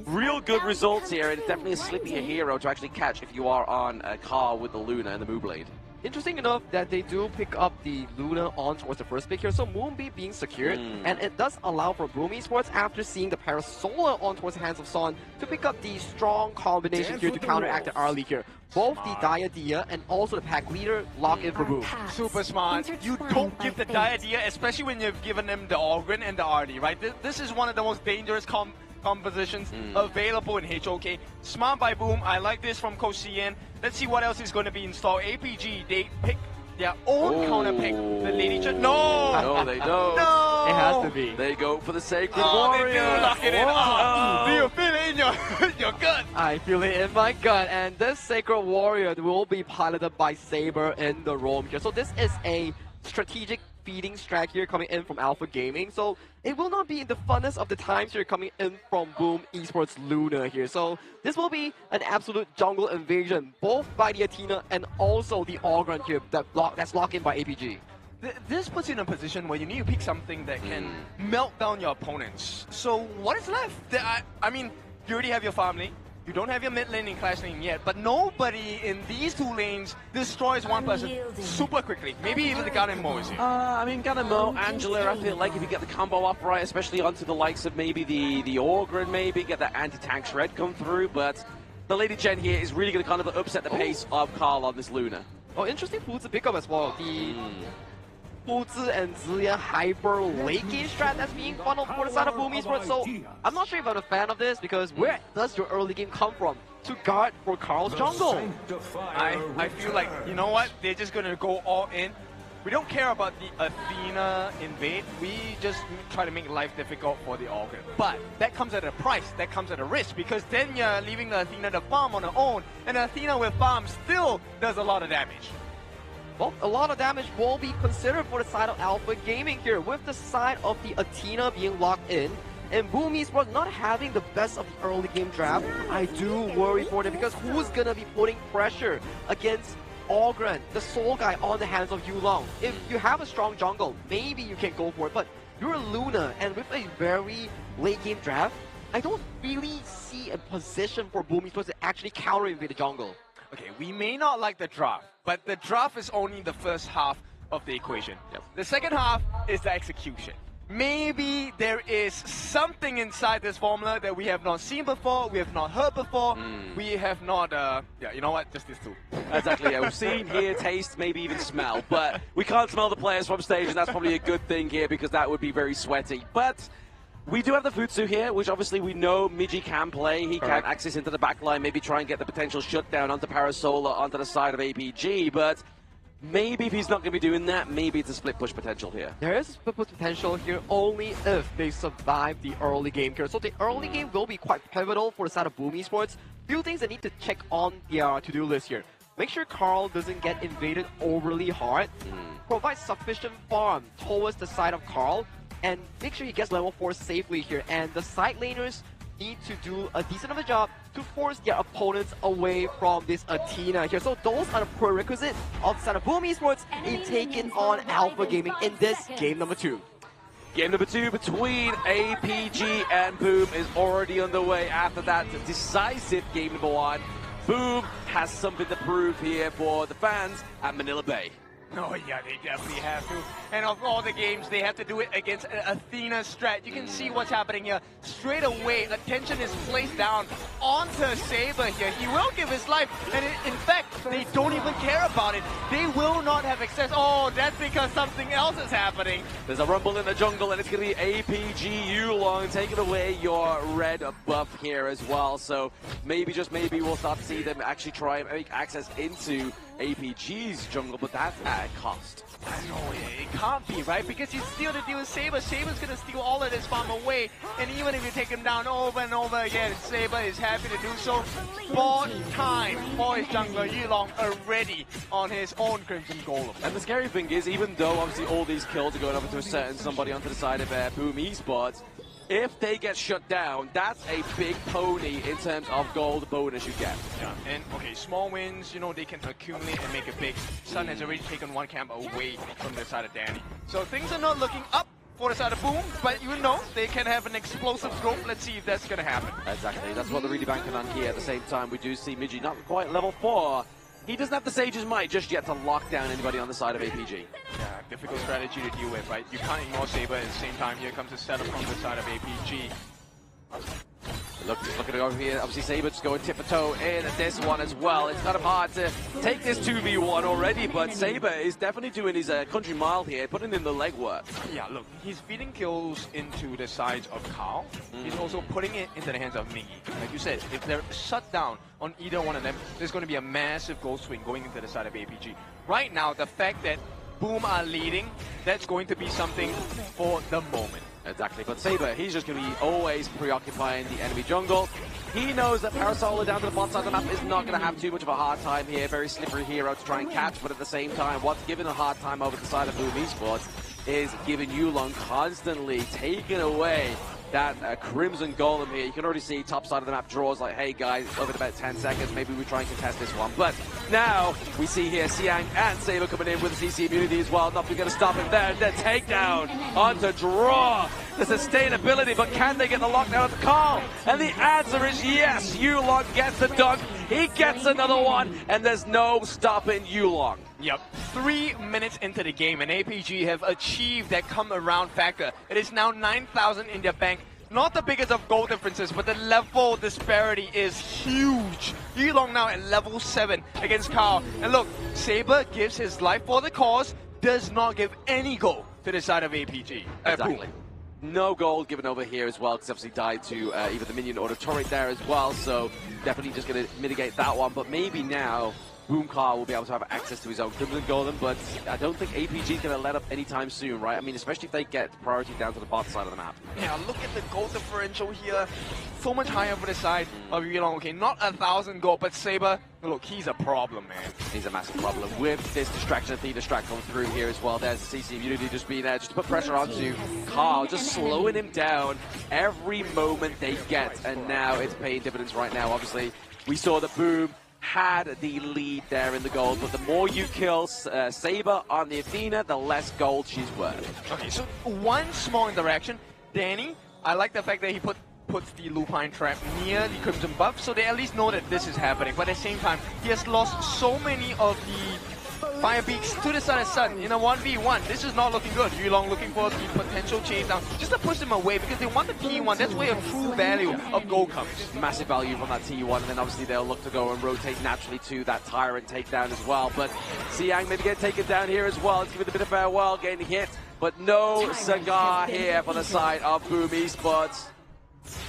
real good results here, and definitely a slippy hero to actually catch if you are on a car with the Luna and the Mooblade. Interesting enough that they do pick up the Luna on towards the first pick here, so Moonbeam being secured, and it does allow for Boom Esports, after seeing the Parasola on towards the hands of Son, to pick up the strong combination here to counteract the early here. Both the Diadea and also the pack leader lock in for Boom. Super smart. You don't give the Diadea, especially when you've given them the Ogren and the RD, right? This is one of the most dangerous compositions available in HOK. Smart by Boom. I like this from Coach CN. Let's see what else is going to be installed. APG, they pick their own counter pick. The Lady No! No, they don't. No! It has to be. They go for the Sacred Warrior. They do lock it in. Do you feel it in your gut? I feel it in my gut. And this Sacred Warrior will be piloted by Saber in the roam here. So this is a strategic feeding strat here coming in from Alpha Gaming. So it will not be the funnest of the times here coming in from Boom Esports Luna here. So this will be an absolute jungle invasion, both by the Athena and also the Ogren here that's locked in by APG. This puts you in a position where you need to pick something that can melt down your opponents. So what is left? I mean, you already have your farm lane. You don't have your mid lane in Clash lane yet, but nobody in these two lanes destroys one person super quickly. Maybe even the Ganemo is here. I mean, Ganemo, Angela, I feel like if you get the combo up right, especially onto the likes of maybe the Ogren, maybe get that anti-tank shred come through, but the Lady Jen here is really going to kind of upset the pace of Carl on this Luna. Oh, interesting food to pick up as well. The Fuzi and Zilia hyper late game strat that's being funneled for the side of Boom Esports. So I'm not sure if I'm a fan of this, because where does your early game come from to guard for Carl's jungle? I feel like, you know what? They're just going to go all in. We don't care about the Athena invade. We just try to make life difficult for the Ogre. But that comes at a price. That comes at a risk, because then you're leaving the Athena to farm on her own, and Athena with farm still does a lot of damage. Well, a lot of damage will be considered for the side of Alpha Gaming here, with the side of the Athena being locked in, and Boom Esports not having the best of the early game draft. I do worry for them, because who's gonna be putting pressure against Ogren, the Soul Guy, on the hands of Yulong? If you have a strong jungle, maybe you can go for it, but you're Luna, and with a very late game draft, I don't really see a position for Boom Esports to actually counter-invade the jungle. Okay, we may not like the draft, but the draft is only the first half of the equation. The second half is the execution. Maybe there is something inside this formula that we have not seen before, we have not heard before, we have not, yeah, you know what, just this too. Exactly, yeah, we've seen, hear, taste, maybe even smell, but we can't smell the players from stage, and that's probably a good thing here, because that would be very sweaty. But we do have the Futsu here, which obviously we know Miji can play. He can access into the backline, maybe try and get the potential shutdown onto Parasola onto the side of APG, but maybe if he's not going to be doing that, maybe it's a split push potential here. There is a split push potential here only if they survive the early game here. So the early game will be quite pivotal for the side of Boom Esports. Few things that need to check on their to-do list here. Make sure Carl doesn't get invaded overly hard. Provide sufficient farm towards the side of Carl, and make sure he gets level 4 safely here. And the side laners need to do a decent of a job to force their opponents away from this Athena here. So those are the prerequisites of the side of Boom Esports in taking on Alpha Gaming in this game number 2. Game number 2 between APG and Boom is already underway after that decisive game number 1. Boom has something to prove here for the fans at Manila Bay. Oh yeah, they definitely have to. And of all the games, they have to do it against Athena strat. You can see what's happening here. Straight away, attention is placed down onto Saber here. He will give his life, and in fact, they don't even care about it. They will not have access. Oh, that's because something else is happening. There's a rumble in the jungle, and it's going to be APG Yulong taking away your red buff here as well. So maybe, just maybe, we'll start to see them actually try and make access into APG's jungle, but that's at a cost. I know, it can't be, right? Because he's still to deal with Saber. Saber's gonna steal all of this farm away, and even if you take him down over and over again, Saber is happy to do so. Bought time for his jungler, Yilong, already on his own Crimson Golem. And the scary thing is, even though obviously all these kills are going over to a certain somebody onto the side of Boom Esports, if they get shut down, that's a big pony in terms of gold bonus you get. Yeah, and okay, small wins, you know, they can accumulate and make it big. Sun has already taken one camp away from the side of Danny. So things are not looking up for the side of Boom, but you know, they can have an explosive growth. Let's see if that's going to happen. Exactly, that's what they're really banking on here. At the same time, we do see Miji not quite level 4. He doesn't have the Sage's Might just yet to lock down anybody on the side of APG. Yeah, difficult strategy to deal with, right? You can't ignore Saber at the same time. Here comes the setup from the side of APG. Look at it over here. Obviously, Saber just going tip-for-toe in this one as well. It's kind of hard to take this 2v1 already, but Saber is definitely doing his country mile here, putting in the legwork. Yeah, look, he's feeding kills into the sides of Carl. He's also putting it into the hands of Miggy. Like you said, if they're shut down on either one of them, there's going to be a massive goal swing going into the side of APG. Right now, the fact that Boom are leading, that's going to be something for the moment. Exactly, but Saber, he's just going to be always preoccupying the enemy jungle. He knows that Parasolar down to the bot side of the map is not going to have too much of a hard time here. Very slippery hero to try and catch, but at the same time, what's giving a hard time over the side of Boom Esports is giving Yulong constantly taking away that Crimson Golem here. You can already see top side of the map draws like, hey guys, over about 10 seconds, maybe we try and contest this one. But now we see here Siang and Saber coming in with the CC immunity as well. Nothing going to stop him there. The takedown onto draw. The sustainability, but can they get the lockdown at the call? And the answer is yes. Yulong gets the dunk. He gets another one, and there's no stopping Yulong. Yep, 3 minutes into the game, and APG have achieved that come-around factor. It is now 9,000 in their bank. Not the biggest of goal differences, but the level disparity is huge. Yulong now at level 7 against Carl. And look, Saber gives his life for the cause, does not give any goal to the side of APG. Exactly. No gold given over here as well, because obviously died to either the minion or the turret there as well, so definitely just going to mitigate that one. But maybe now Boom Carl will be able to have access to his own Crimson Golem, but I don't think APG is going to let up anytime soon, right? I mean, especially if they get priority down to the bot side of the map. Yeah, look at the gold differential here. So much higher for the side of Yulong. Okay, not 1,000 gold, but Saber, look, he's a problem, man. He's a massive problem with this distraction, the distract coming through here as well. There's the CC immunity just being there, just to put pressure onto Carl, just slowing him down every moment they get. And now it's paying dividends right now. Obviously, we saw that Boom had the lead there in the gold, but the more you kill Saber on the Athena, the less gold she's worth. Okay, so one small interaction. Danny, I like the fact that he puts the Lupine trap near the Crimson buff, so they at least know that this is happening. But at the same time, he has lost so many of the Fire Beaks to the side of Sun in a 1v1. This is not looking good. Yulong looking for the potential chase down just to push them away because they want the T1. That's where a true value of gold comes. Massive value from that T1, and then obviously they'll look to go and rotate naturally to that Tyrant takedown as well. But Siang maybe getting taken down here as well. Let's give it a bit of farewell, getting hit. But no cigar here for the side of Boom Esports.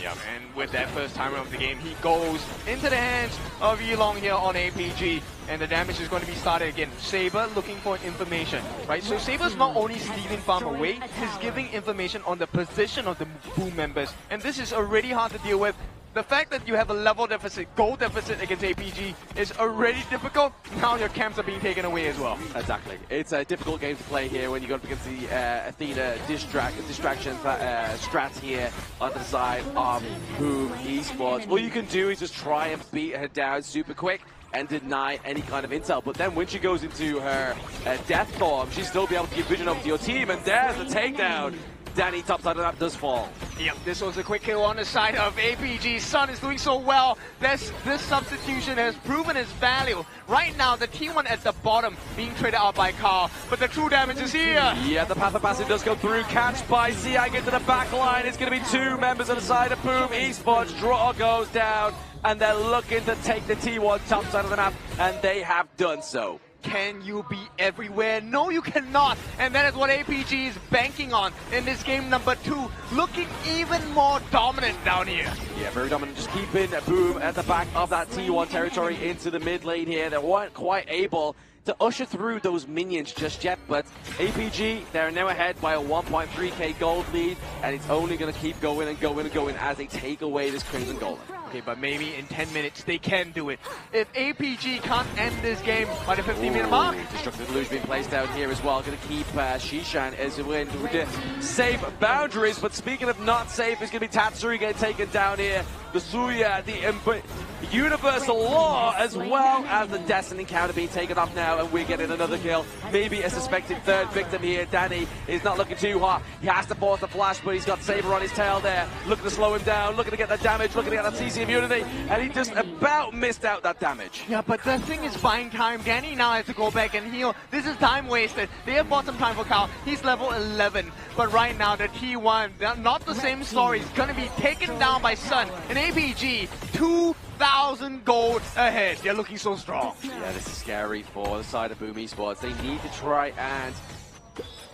Yeah, and with that first timer of the game, he goes into the hands of Yulong here on APG, and the damage is going to be started again. Saber looking for information, right? So Saber's not only stealing farm away, he's giving information on the position of the Boom members, and this is already hard to deal with. The fact that you have a level deficit, gold deficit against APG is already difficult. Now your camps are being taken away as well. Exactly. It's a difficult game to play here when you go up against the Athena distraction strats here on the side of Boom Esports. All you can do is just try and beat her down super quick and deny any kind of intel. But then when she goes into her death form, she'll still be able to give vision over to your team, and there's the takedown. Danny, top side of the map, does fall. Yep, this was a quick kill on the side of APG. Sun is doing so well. This substitution has proven its value. Right now, the T1 at the bottom being traded out by Carl, but the true damage is here. Yeah, the Path of Passage does go through. Catch by Siang into the back line. It's going to be 2 members on the side of Boom Esports. Draw goes down, and they're looking to take the T1 top side of the map, and they have done so. can you be everywhere? No, you cannot. And that is what APG is banking on in this game number 2, looking even more dominant down here. Yeah, very dominant. Just keeping Boom at the back of that T1 territory into the mid lane here. They weren't quite able to usher through those minions just yet, but APG, they're now ahead by a 1.3k gold lead, and it's only going to keep going and going and going as they take away this Crimson Golem. Okay, but maybe in 10 minutes they can do it. If APG can't end this game by the 15-minute mark. Destructive Deluge being placed down here as well. Going to keep Shishan as it wins with the safe boundaries, but speaking of not safe, it's going to be Tatsuri getting taken down here. The Suya, the Universal Law, as well as the Destiny counter being taken off now, and we're getting another kill. Maybe a suspected third victim here. Danny is not looking too hot. He has to force the flash, but he's got Saber on his tail there. Looking to slow him down, looking to get the damage, looking to get that CC immunity, and he just about missed out that damage. Yeah, but the thing is buying time. Danny now has to go back and heal. This is time wasted. They have bought some time for Kyle. He's level 11, but right now the T1, not the same story. He's going to be taken down by Sun. And APG, 2,000 gold ahead. They're looking so strong. Yeah, this is scary for the side of Boom Esports. They need to try and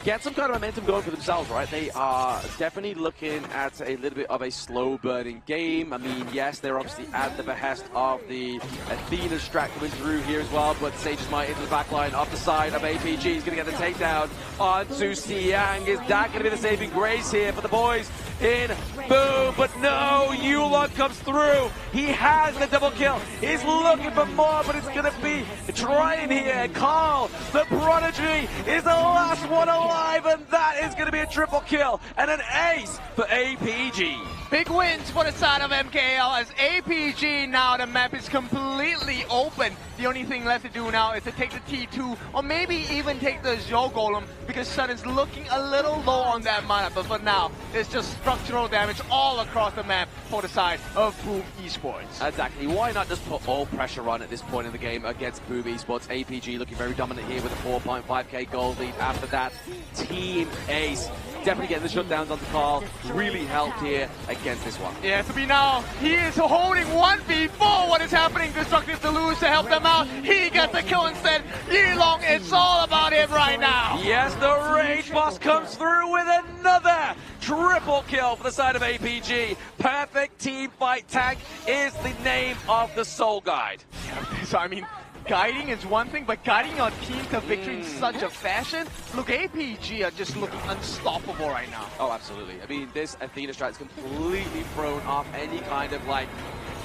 get some kind of momentum going for themselves, right? They are definitely looking at a little bit of a slow-burning game. I mean, yes, they're obviously at the behest of the Athena strat coming through here as well, but Sage's Might into the backline off the side of APG. He's going to get the takedown onto Siang. Is that going to be the saving grace here for the boys in Boom? But no, Yulon comes through. He has the double kill. He's looking for more, but it's going to be trying here. Carl, the Prodigy, is the last one alive, and that is going to be a triple kill and an ace for APG. Big wins for the side of MKL as APG now the map is completely open. The only thing left to do now is to take the T2 or maybe even take the Zhou Golem because Sun is looking a little low on that mana. But for now, it's just structural damage all across the map for the side of Boom Esports. Exactly. Why not just put all pressure on at this point in the game against Boom Esports? APG looking very dominant here with a 4.5k gold lead. After that, Team Ace definitely getting the shutdowns on the call. Really helped here against this one. Yeah, to be now, he is holding 1v4. What is happening? Destructive Deluge to help them out. He gets the kill instead. Yilong, it's all about him right now. Yes, the Rage Boss comes through with another triple kill for the side of APG. Perfect team fight tag is the name of the Soul Guide. Yeah, so I mean, guiding is one thing, but guiding your team to victory in such a fashion, look, APG are just looking unstoppable right now. Oh, absolutely. I mean, this Athena strat is completely thrown off any kind of, like,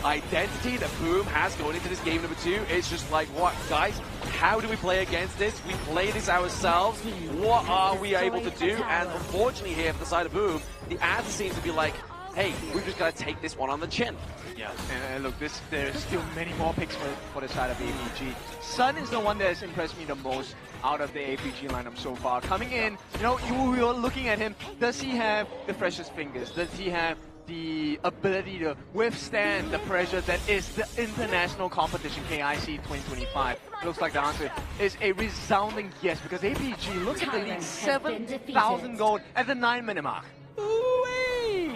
identity that Boom has going into this game number 2. It's just like, what, guys, how do we play against this? We play this ourselves. What are we able to do? And unfortunately here for the side of Boom, the answer seems to be like, hey, we've just got to take this one on the chin. Yeah, and look, there's still many more picks for the side of APG. Sun is the one that has impressed me the most out of the APG lineup so far. Coming in, you know, you were looking at him. Does he have the freshest fingers? Does he have the ability to withstand the pressure that is the international competition, KIC 2025? Looks like the answer is a resounding yes, because APG, look at the lead, 7,000 gold at the 9-minute mark.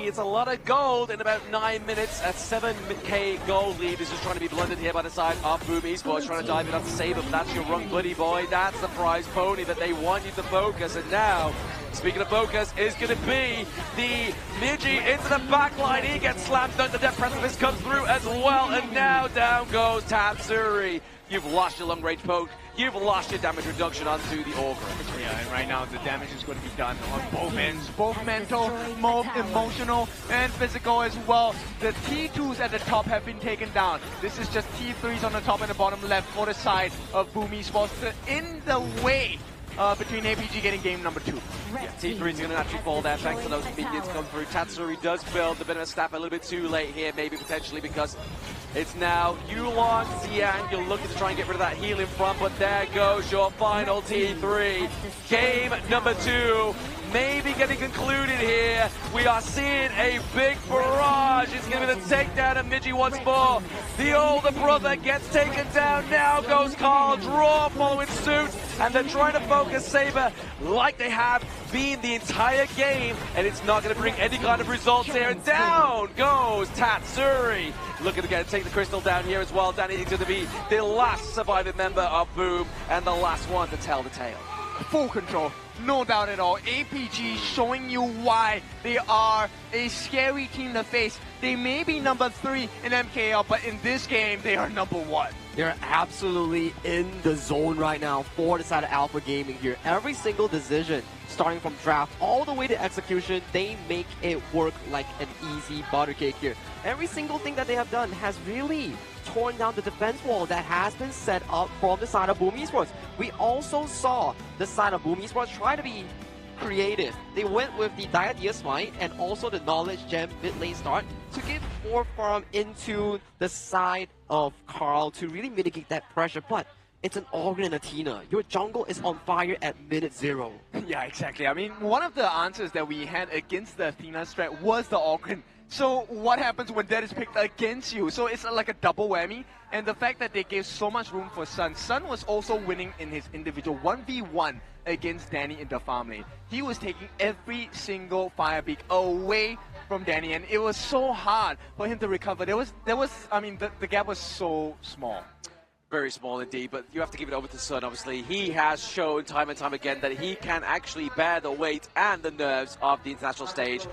It's a lot of gold in about 9 minutes. A 7k gold lead is just trying to be blundered here by the side of Boom Esports, trying to dive it up to Saber. That's your wrong buddy boy. That's the prize pony that they want you to focus. And now, speaking of focus, is going to be the Migi into the back line. He gets slammed down. The Death Precipice comes through as well. And now down goes Tatsuri. You've lost your long range poke. You've lost your damage reduction onto the Augur. Yeah, and right now the damage is going to be done on both ends. Both mental, both emotional, and physical as well. The T2s at the top have been taken down. This is just T3s on the top and the bottom left for the side of Boom Esports. In the way between APG getting game number 2. Yeah, T3 is going to naturally fall there thanks to those minions come through. Tatsuri does build a bit of a staff a little bit too late here, maybe potentially because it's now Yulon, Xiang. You're looking to try and get rid of that heal in front, but there goes your final T3. Game number 2. Maybe getting concluded here. We are seeing a big barrage. It's going to be the takedown of Migi once more. The older brother gets taken down. Now goes Carl. Draw following suit. And they're trying to focus Saber like they have been the entire game, and it's not going to bring any kind of results here. And down goes Tatsuri. Looking to take the crystal down here as well. Danny is going to be the last surviving member of Boom, and the last one to tell the tale. Full control, no doubt at all. APG showing you why they are a scary team to face. They may be number 3 in MKL, but in this game, they are number 1. They're absolutely in the zone right now for the side of Alpha Gaming here. Every single decision, starting from draft all the way to execution, they make it work like an easy butter cake here. Every single thing that they have done has really torn down the defense wall that has been set up from the side of Boom Esports. We also saw the side of Boom Esports try to be creative. They went with the Diadia Smite and also the Knowledge Gem mid lane start to get 4 farm into the side of Carl to really mitigate that pressure. But it's an Ogre and Athena. Your jungle is on fire at minute 0. Yeah, exactly. I mean, one of the answers that we had against the Athena strat was the Ogre. So what happens when that is picked against you? So it's like a double whammy. And the fact that they gave so much room for Sun. Sun was also winning in his individual 1v1 against Danny in the farm lane. He was taking every single fire peak away from Danny, and it was so hard for him to recover. I mean, the gap was so small. Very small indeed, but you have to give it over to Sun, obviously. He has shown time and time again that he can actually bear the weight and the nerves of the international stage,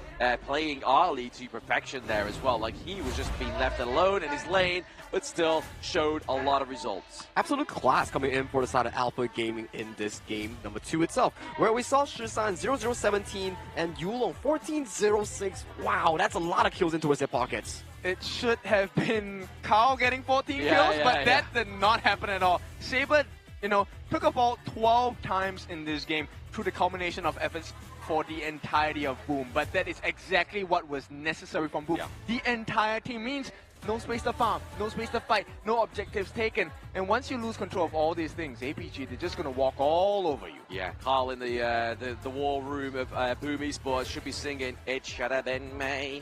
playing Arlie to perfection there as well. Like, he was just being left alone in his lane, but still showed a lot of results. Absolute class coming in for the side of Alpha Gaming in this game, number 2 itself, where we saw Shisan 0017 and Yulong 1406. Wow, that's a lot of kills into his pockets. It should have been Carl getting 14 kills, but that did not happen at all. Saber, took a ball 12 times in this game through the culmination of efforts for the entirety of Boom. But that is exactly what was necessary from Boom. The entire team means no space to farm, no space to fight, no objectives taken. And once you lose control of all these things, APG, they're just going to walk all over you. Yeah, Carl in the war room of Boom Esports should be singing, "It should have been me."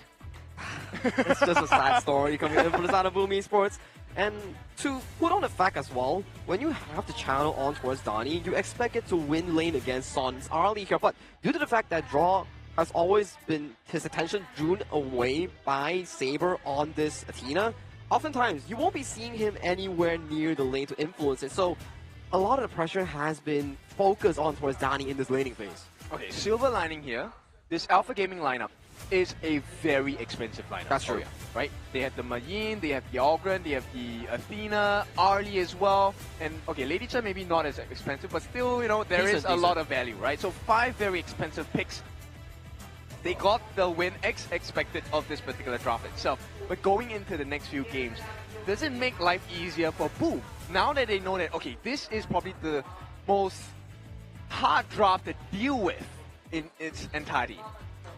It's just a sad story coming in from the side of Boom Esports. And to put on the fact as well, when you have the channel on towards Donnie, you expect it to win lane against Son's Arlie here. But due to the fact that Draw has always been his attention drawn away by Saber on this Athena, oftentimes you won't be seeing him anywhere near the lane to influence it. So a lot of the pressure has been focused on towards Donnie in this laning phase. Okay, silver lining here, this Alpha Gaming lineup is a very expensive lineup. That's true. Right? They have the Mayin, they have the Ogren, they have the Athena, Arlie as well. And okay, Lady Chen maybe not as expensive, but still, there is a lot of value, right? So 5 very expensive picks. They got the win expected of this particular draft itself. But going into the next few games, does it make life easier for Boom? Now that they know that, okay, this is probably the most hard draft to deal with in its entirety.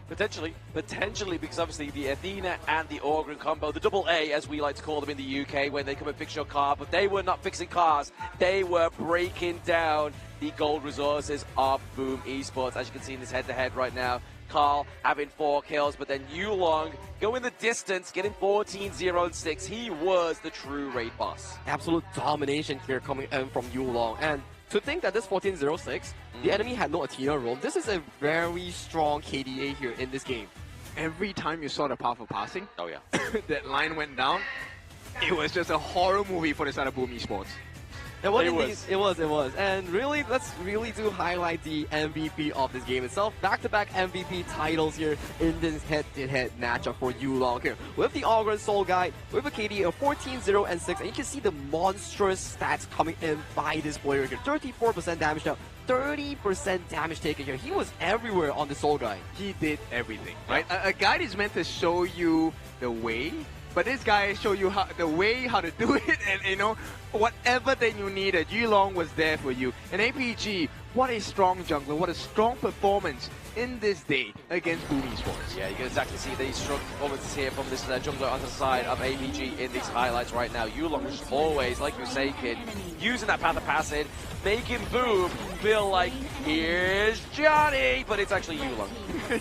Potentially, because obviously the Athena and the Ogren combo, the double A as we like to call them in the UK when they come and fix your car, but they were not fixing cars, they were breaking down the gold resources of Boom Esports, as you can see in this head-to-head right now. Carl having 4 kills, but then Yulong going the distance, getting 14-0-6. He was the true raid boss. Absolute domination here coming in from Yulong. And to think that this 14-0-6, the enemy had no Athena roam, this is a very strong KDA here in this game. Every time you saw the powerful passing, oh yeah, that line went down, it was just a horror movie for the side of Boom Esports. It was. And really, let's really do highlight the MVP of this game itself. Back-to-back MVP titles here in this head-to-head matchup for Yulong here. With the Ogren Soul Guide, with a KD of 14-0-6, and you can see the monstrous stats coming in by this player here. 34% damage now, 30% damage taken here. He was everywhere on the Soul Guide. He did everything, right? A guide is meant to show you the way, but this guy showed you how to do it, and whatever that you needed, Yulong was there for you. And APG, what a strong jungler, what a strong performance in this day against Boom Esports. Yeah, you can exactly see these strong performances here from this jungler on the side of APG in these highlights right now. Yulong is always, like you say, kid, using that Path of Passage, making Boom feel like, here's Johnny, but it's actually Yulong.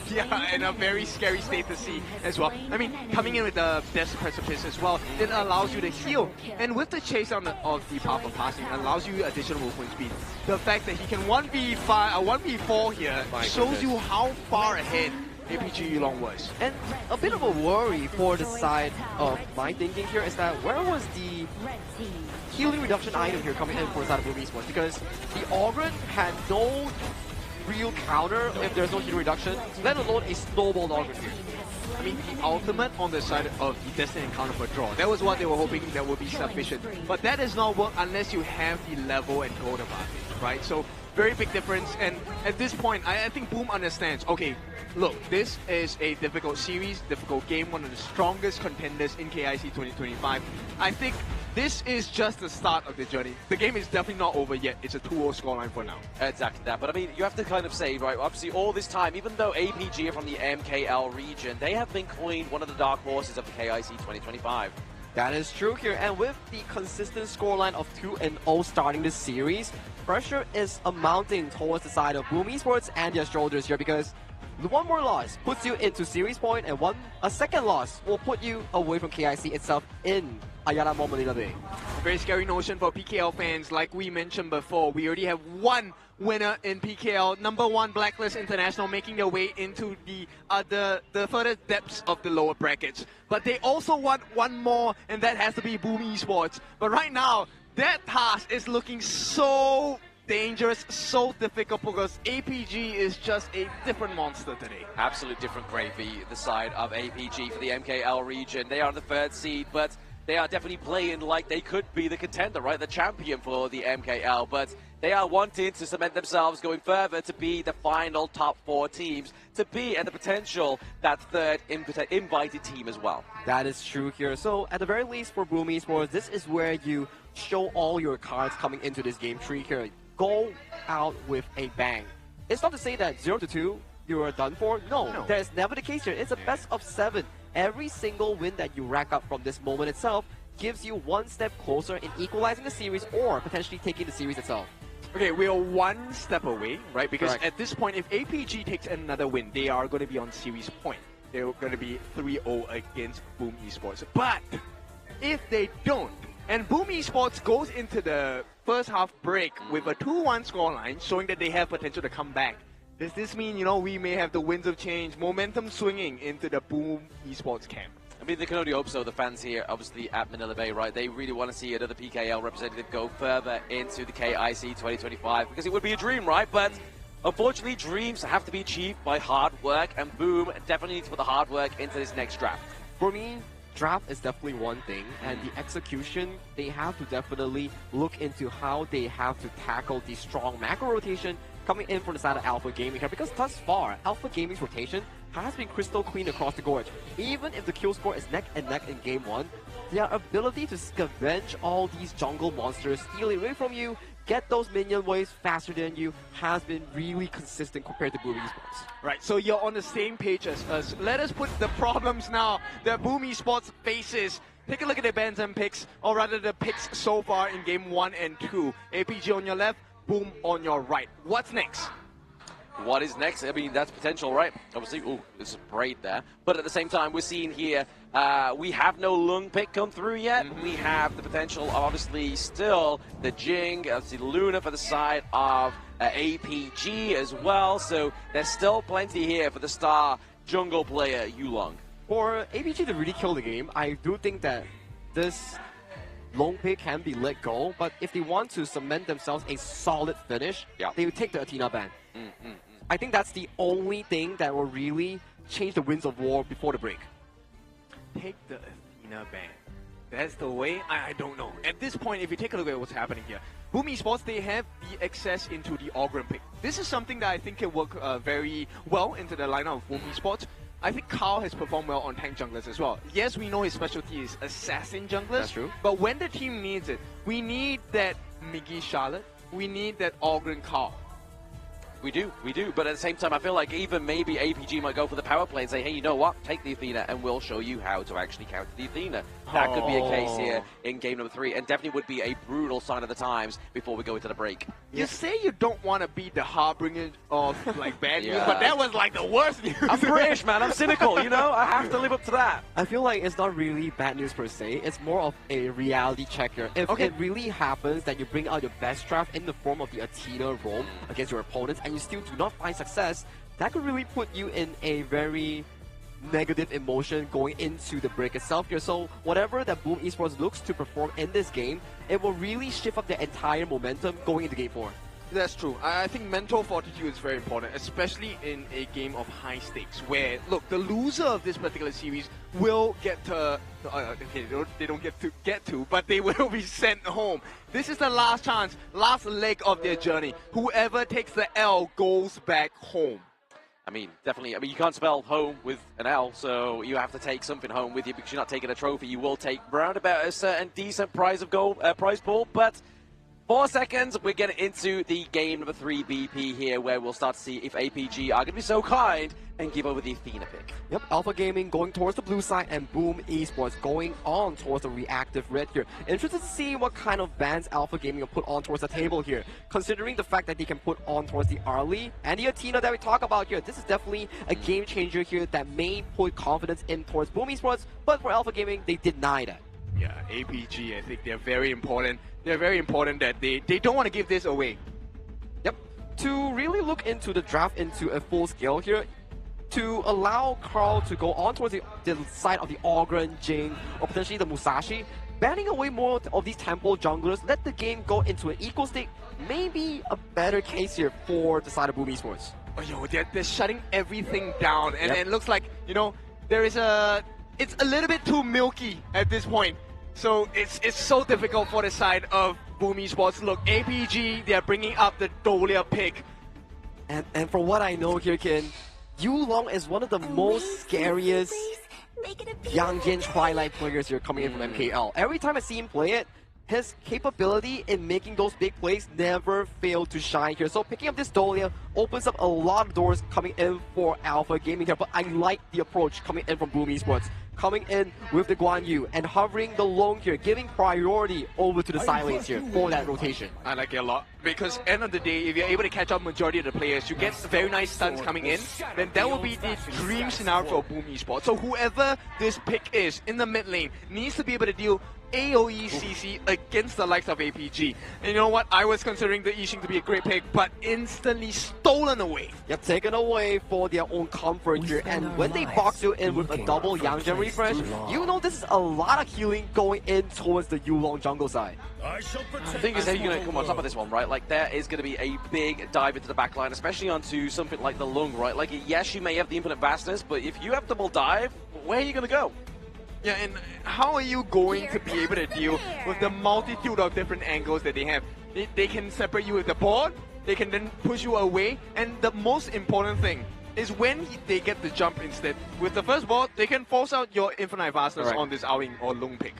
Yeah, and a very scary state to see as well. I mean, coming in with the Death Precipice as well, it allows you to heal. And with the chase on of the Path of Passing, it allows you additional movement speed. The fact that he can 1v 1v5, 1v4 here shows you how far ahead APG Yulong was. And a bit of a worry for the side of my thinking here is that where was the healing reduction item here coming in for the side of Boom Esports? Because the Ogren had no real counter if there's no healing reduction, let alone a snowball Ogren here. I mean, the ultimate on the side of the Destiny Encounter for draw. That was what they were hoping that would be sufficient. But that does not work unless you have the level and gold advantage, right? So, very big difference. And at this point, I think Boom understands, okay, look, this is a difficult series, difficult game, one of the strongest contenders in KIC 2025. I think this is just the start of the journey. The game is definitely not over yet. It's a 2-0 scoreline for now. Exactly that. But I mean, you have to kind of say, right, obviously all this time, even though APG are from the MKL region, they have been coined one of the dark horses of the KIC 2025. That is true here. And with the consistent scoreline of 2-0 starting this series, pressure is amounting towards the side of Boom Esports and their shoulders here, because one more loss puts you into series point, and a second loss will put you away from KIC itself in Ayala Manila Bay. A very scary notion for PKL fans. Like we mentioned before, we already have one winner in PKL. Number 1 Blacklist International making their way into the further depths of the lower brackets. But they also want one more, and that has to be Boom Esports. But right now, that task is looking so dangerous, so difficult, because APG is just a different monster today. Absolute different gravy, the side of APG for the MKL region. They are the 3rd seed, but they are definitely playing like they could be the contender, right? The champion for the MKL, but they are wanting to cement themselves going further to be the final top 4 teams, to be at the potential that 3rd invited team as well. That is true here. So at the very least for Boom Esports, this is where you show all your cards coming into this game tree here. Go out with a bang. It's not to say that 0-2 you are done for. No, that is never the case here. It's a best of 7. Every single win that you rack up from this moment itself gives you one step closer in equalizing the series or potentially taking the series itself. Okay, we are one step away, right? Because at this point, if APG takes another win, they are going to be on series point. They're going to be 3-0 against Boom Esports. But if they don't, and Boom Esports goes into the first half break with a 2-1 scoreline, showing that they have potential to come back, does this mean, you know, we may have the winds of change, momentum swinging into the Boom Esports camp? I mean, they can only hope so. The fans here, obviously, at Manila Bay, right? They really want to see another PKL representative go further into the KIC 2025, because it would be a dream, right? But unfortunately, dreams have to be achieved by hard work, and Boom definitely needs to put the hard work into this next draft. For me, draft is definitely one thing, and the execution, they have to definitely look into how they have to tackle the strong macro rotation coming in from the side of Alpha Gaming here, because thus far, Alpha Gaming's rotation has been crystal clean across the gorge. Even if the kill score is neck and neck in game 1, their ability to scavenge all these jungle monsters, steal it away from you, get those minion waves faster than you, has been really consistent compared to Boom Esports. Right, so you're on the same page as us. Let us put the problems now that Boom Esports faces. Take a look at the bans and picks, or rather the picks so far in game 1 and 2. APG on your left, Boom on your right. What's next? What is next? I mean, that's potential, right? Obviously, ooh, there's a braid there. But at the same time, we're seeing here, we have no Lung pick come through yet. We have the potential of, obviously, still the Jing, obviously Luna for the side of APG as well. So there's still plenty here for the star jungle player, Yulong. For APG to really kill the game, I do think that this Long pick can be let go, but if they want to cement themselves a solid finish, they would take the Athena ban. I think that's the only thing that will really change the winds of war before the break. Take the Athena ban. That's the way? I don't know. At this point, if you take a look at what's happening here, Boom Esports, they have the access into the Ogren pick. This is something that I think can work very well into the lineup of Boom Esports. I think Carl has performed well on tank junglers as well. Yes, we know his specialty is assassin junglers. That's true. But when the team needs it, we need that Miggy Charlotte. We need that Ogren Carl. We do. But at the same time, I feel like even maybe APG might go for the power play and say, hey, you know what? Take the Athena and we'll show you how to actually counter the Athena. That could be a case here in game number 3 and definitely would be a brutal sign of the times before we go into the break. You say you don't want to be the harbinger of like bad news, but that was like the worst news. I'm British, man. I'm cynical, you know? I have to live up to that. I feel like it's not really bad news per se. It's more of a reality check here. If it really happens that you bring out your best draft in the form of the Athena roam against your opponents and you still do not find success, that could really put you in a very negative emotion going into the break itself here. So whatever that Boom Esports looks to perform in this game, it will really shift up the entire momentum going into game 4. That's true. I think mental fortitude is very important, especially in a game of high stakes where, look, the loser of this particular series will get to, okay, they don't get to, but they will be sent home. This is the last chance, last leg of their journey. Whoever takes the L goes back home. I mean, definitely. I mean, you can't spell home with an L, so you have to take something home with you because you're not taking a trophy. You will take round about a certain decent prize of gold, prize pool, but 4 seconds, we're getting into the game number 3 BP here, where we'll start to see if APG are going to be so kind and give over the Athena pick. Yep, Alpha Gaming going towards the blue side and Boom Esports going on towards the reactive red here. Interested to see what kind of bans Alpha Gaming will put on towards the table here. Considering the fact that they can put on towards the Arlie and the Athena that we talk about here, this is definitely a game changer here that may put confidence in towards Boom Esports, but for Alpha Gaming, they deny that. Yeah, APG, I think they're very important. They're very important that they don't want to give this away. Yep. To really look into the draft into a full scale here, to allow Carl to go on towards the side of the Ogren, Jing, or potentially the Musashi, banning away more of these tempo junglers, let the game go into an equal state, maybe a better case here for the side of Boom Esports. Oh, yo, they're shutting everything down, and it looks like, you know, there is it's a little bit too milky at this point. So it's so difficult for the side of Boom Esports. Look, APG, they're bringing up the Dolia pick. And from what I know here, Ken, Yulong is one of the most scariest Yangjin Twilight players here coming in from MKL. Every time I see him play it, his capability in making those big plays never failed to shine here. So picking up this Dolia opens up a lot of doors coming in for Alpha Gaming here. But I like the approach coming in from Boom Esports. Coming in with the Guan Yu and hovering the Long here, giving priority over to the sidelines here for that rotation. I like it a lot because end of the day, if you're able to catch up majority of the players, you get very nice stuns coming in, then that will be the dream scenario for Boom Esports. So whoever this pick is in the mid lane needs to be able to deal AoE CC against the likes of APG. And you know what? I was considering the Yixing to be a great pick, but instantly stolen away. Yep, taken away for their own comfort here. And when they box you in with a double Yangjin refresh, you know this is a lot of healing going in towards the Yulong jungle side. The thing is, how you're going to come on top of this one, right? Like, there is going to be a big dive into the backline, especially onto something like the Lung, right? Like, yes, you may have the infinite vastness, but if you have double dive, where are you going to go? Yeah, and how are you going to be able to deal with the multitude of different angles that they have? They can separate you with the board, they can then push you away, and the most important thing is when they get the jump instead. With the first board, they can force out your infinite vastness on this Owing or Lung pick.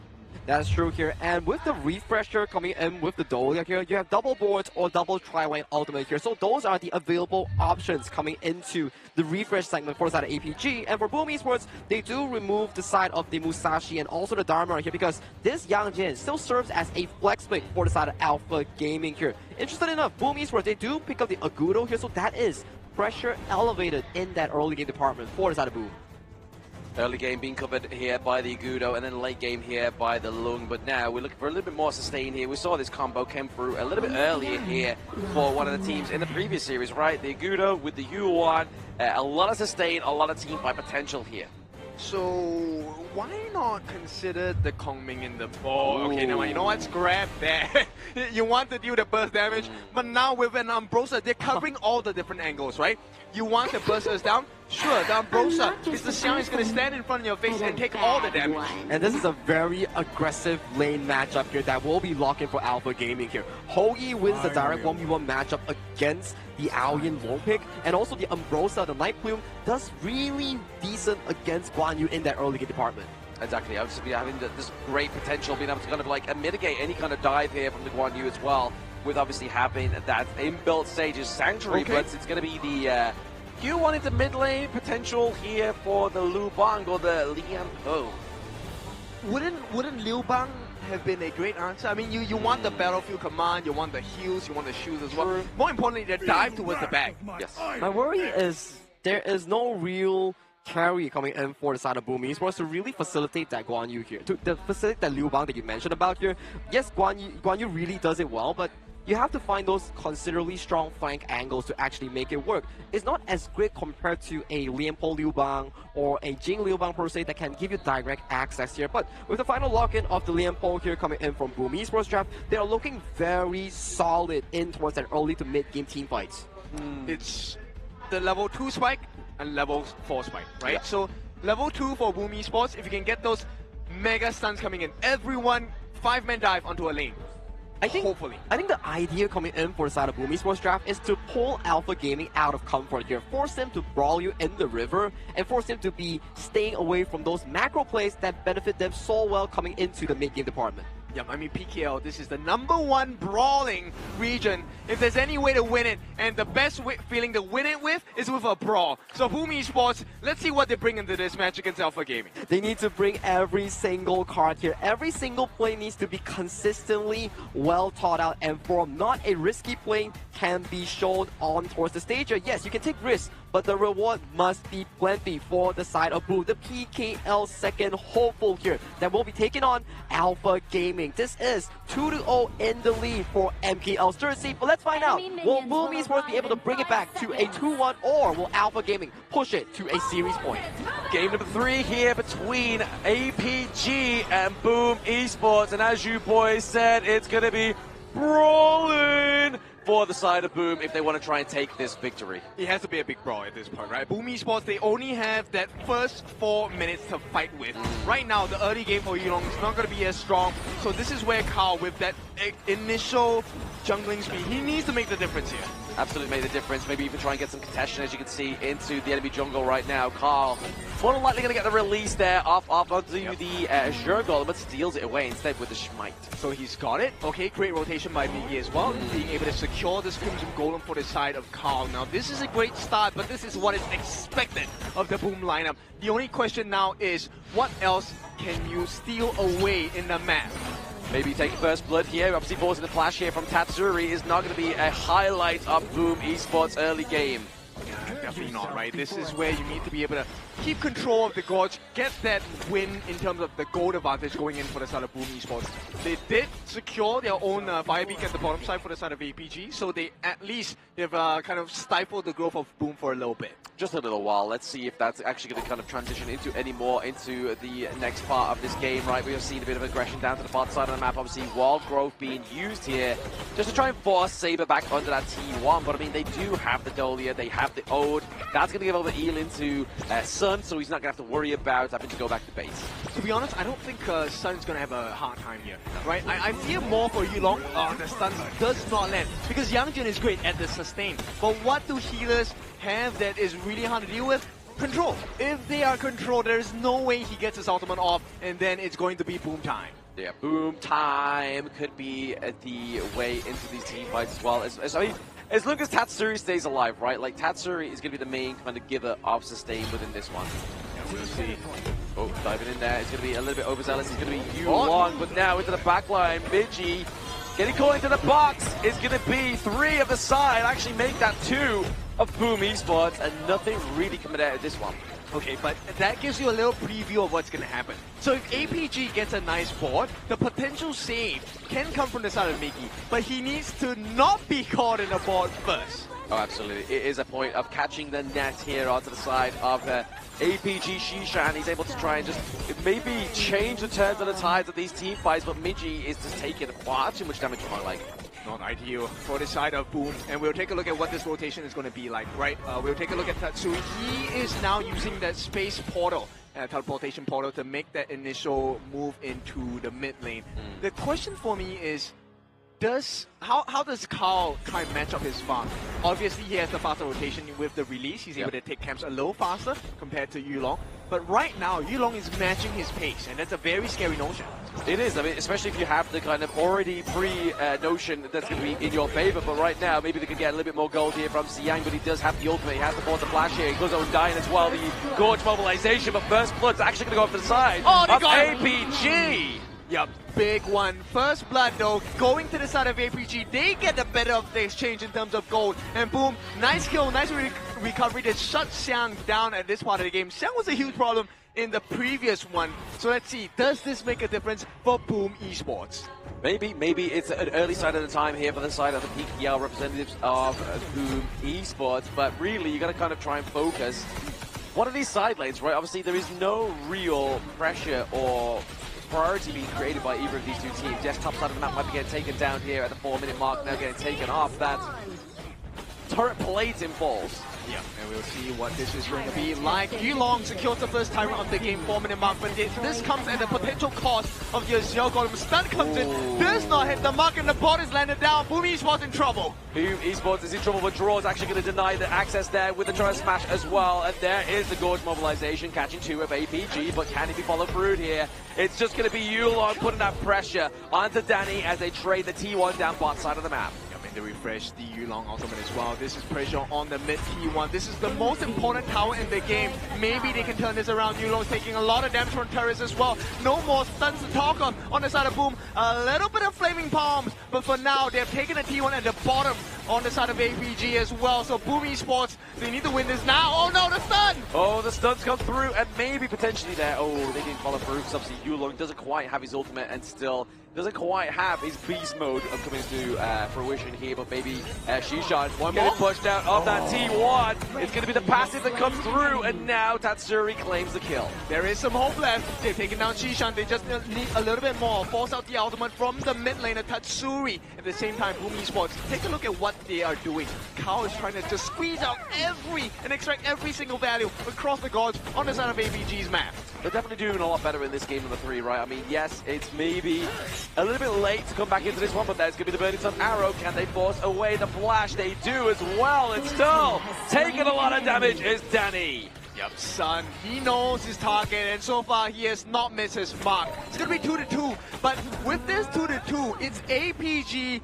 That's true here, and with the refresher coming in with the Dolia here, you have double boards or double tri-lane ultimate here. So those are the available options coming into the refresh segment for the side of APG. And for Boom Esports, they do remove the side of the Musashi and also the Dharma here because this Yangjin still serves as a flex pick for the side of Alpha Gaming here. Interesting enough, Boom Esports, they do pick up the Agudo here, so that is pressure elevated in that early game department for the side of Boom. Early game being covered here by the Agudo, and then late game here by the Lung. But now we're looking for a little bit more sustain here. We saw this combo came through a little bit earlier here for one of the teams in the previous series, right? The Agudo with the Yuan. A lot of sustain, a lot of team fight potential here. So why not consider the Kongming in the ball? Okay, now you know what? Grab that. You want to deal the burst damage, but now with an Ambrosia, they're covering all the different angles, right? You want to burst us down? Sure, the Ambrosia, Mr. Xiang is going to stand in front of your face and take all the damage. And this is a very aggressive lane matchup here that will be locking for Alpha Gaming here. Hoagie wins the direct 1v1 matchup against the Aoyan Long pick, and also the Ambrosia, the Night Plume, does really decent against Guan Yu in that early game department. Exactly, I would just be having this great potential, being able to kind of like mitigate any kind of dive here from the Guan Yu as well. with obviously having that inbuilt Sage's Sanctuary, but it's going to be the Q1 into mid lane potential here for the Liu Bang or the Liam Po. Wouldn't Liu Bang have been a great answer? I mean, you want the battlefield command, you want the heals, you want the shields as well. More importantly, the dive towards the back. Yes. My worry is there is no real carry coming in for the side of Boom Esports to really facilitate that Guan Yu here. To facilitate that Liu Bang that you mentioned about here. Yes, Guan Yu really does it well, but you have to find those considerably strong flank angles to actually make it work. It's not as great compared to a Lianpo Liu Bang or a Jing Liu Bang per se that can give you direct access here. But with the final lock-in of the Lianpo here coming in from Boom Esports draft, they are looking very solid in towards that early to mid-game team fights. It's the level 2 spike and level 4 spike, right? Yeah. So level 2 for Boom Esports, if you can get those mega stuns coming in, everyone 5-man dive onto a lane. I think the idea coming in for the side of Boom Esports draft is to pull Alpha Gaming out of comfort here, force them to brawl you in the river, and force them to be staying away from those macro plays that benefit them so well coming into the mid-game department. Yeah, I mean, PKL, this is the #1 brawling region. If there's any way to win it, and the best feeling to win it with is with a brawl. So Boom Esports, let's see what they bring into this match against Alpha Gaming. They need to bring every single card here. Every single play needs to be consistently well thought out and formed. Not a risky play can be shown on towards the stage. Yes, you can take risks, but the reward must be plenty for the side of Boom. The PKL second hopeful here that will be taking on Alpha Gaming. This is 2-0 in the lead for MKL's third seed, but let's find out. Will Boom Esports be able to bring it back to a 2-1, or will Alpha Gaming push it to a series point? Game number 3 here between APG and Boom Esports, and as you boys said, it's going to be brawling for the side of Boom if they want to try and take this victory. It has to be a big brawl at this point, right? Boom Esports, they only have that first 4 minutes to fight with. Right now, the early game for Yulong is not going to be as strong, so this is where Carl, with that initial jungling speed, he needs to make the difference here. Absolutely made the difference. Maybe even try and get some contention, as you can see, into the enemy jungle right now. Carl, more than likely going to get the release there off onto the Azure Golem, but steals it away instead with the Schmite. So he's got it. Okay, great rotation by Miggy as well, being able to secure this Crimson Golem for the side of Carl. Now, this is a great start, but this is what is expected of the Boom lineup. The only question now is, what else can you steal away in the map? Maybe taking first blood here. Obviously, forcing the flash here from Tatsuri is not going to be a highlight of Boom Esports' early game. Yeah, definitely not, right? This is where you need to be able to keep control of the Gorge, get that win in terms of the gold advantage going in for the side of Boom Esports. They did secure their own fire beak at the bottom side for the side of APG, so they at least have kind of stifled the growth of Boom for a little bit. Just a little while. Let's see if that's actually going to kind of transition into any more into the next part of this game, right? We have seen a bit of aggression down to the far side of the map. Obviously, Wild Growth being used here just to try and force Saber back under that T1. But I mean, they do have the Dolia, they have the Ode. That's going to give over Eel into Sun, so he's not going to have to worry about having to go back to base. To be honest, I don't think Sun's going to have a hard time here, right? I fear more for Yulong. The stun does not land, because Yangjun is great at the sustain. But what do healers have that is really hard to deal with? Control. If they are controlled, there's no way he gets his ultimate off, and then it's going to be Boom time. Yeah, Boom time could be the way into these team fights as well. As long as Tatsuri stays alive, right? Like, Tatsuri is going to be the main kind of giver of sustain within this one. Yeah, we'll see. Oh, diving in there. It's going to be a little bit overzealous. It's going to be Yu-Long, but now into the backline. Midgie getting caught into the box. It's going to be 3 of the side. Actually make that 2 of Boom Esports, and nothing really coming out of this one. Okay, but that gives you a little preview of what's going to happen. So if APG gets a nice board, the potential save can come from the side of Mickey, but he needs to not be caught in a board first. Oh, absolutely. It is a point of catching the net here onto the side of APG Shisha, and he's able to try and just maybe change the turns of the tides of these team fights, but Midgie is just taking far too much damage from like. Not ideal for the side of Boom, and we'll take a look at what this rotation is going to be like, right? We'll take a look at Tatsui. He is now using that space portal, teleportation portal, to make that initial move into the mid lane. The question for me is, how does Carl try and match up his farm? Obviously, he has the faster rotation with the release. He's able to take camps a little faster compared to Yulong. But right now, Yulong is matching his pace, and that's a very scary notion. It is, I mean, especially if you have the kind of already notion that's going to be in your favor. But right now, maybe they could get a little bit more gold here from Siang, but he does have the ultimate. He has the forward the flash here. He goes Undyne as well, the Gorge mobilization. But First Blood's actually going to go off to the side of APG. Yep, big one. First Blood, though, going to the side of APG. They get the better of the exchange in terms of gold. And boom, nice kill, nice recovery to shut Xiang down at this part of the game. Xiang was a huge problem in the previous one. So let's see, does this make a difference for Boom Esports? Maybe it's an early sign of the time here for the side of the PKL representatives of Boom Esports. But really, you got to kind of try and focus. One of these side lanes, right? Obviously, there is no real pressure or priority being created by either of these two teams. Yes, top side of the map might be getting taken down here at the 4-minute mark, now getting taken off. That turret plate in falls. Yeah, and we'll see what this is going to be like. Yulong secures the first timer of the game, 4-minute mark, but this comes at the potential cost of your Xiao Golem. Stun comes in, does not hit the mark, and the bot is landed down. Boom Esports in trouble. Boom Esports is in trouble, but Draw is actually going to deny the access there with the try smash as well. And there is the Gorge mobilization, catching 2 of APG, but can he be followed through here? It's just going to be Yulong putting that pressure onto Danny as they trade the T1 down bot side of the map. To refresh the Yulong ultimate as well. This is pressure on the mid T1. This is the most important tower in the game. Maybe they can turn this around. Yulong's taking a lot of damage from turrets as well. No more stuns to talk on the side of Boom. A little bit of flaming palms, but for now they've taken the T1 at the bottom on the side of APG as well. So Boom Esports, they need to win this now. Oh no, the stun! Oh, the stuns come through and maybe potentially there. Oh, they didn't follow through because obviously Yulong doesn't quite have his ultimate and still doesn't quite have his beast mode coming to fruition here, but maybe Shishan getting pushed out of that T1. It's going to be the passive that comes through, and now Tatsuri claims the kill. There is some hope left. They've taken down Shishan. They just need a little bit more. Force out the ultimate from the mid laner Tatsuri. At the same time, Boom Esports, take a look at what they are doing. Kao is trying to just squeeze out and extract every single value across the gods on the side of APG's map. They're definitely doing a lot better in this game than the 3, right? I mean, yes, it's maybe a little bit late to come back into this one, but there's going to be the Burning Sun arrow. Can they force away the flash? They do as well. And still taking a lot of damage is Danny. Yep, Sun, he knows his target, and so far he has not missed his mark. It's going to be 2-2, but with this 2-2, it's APG,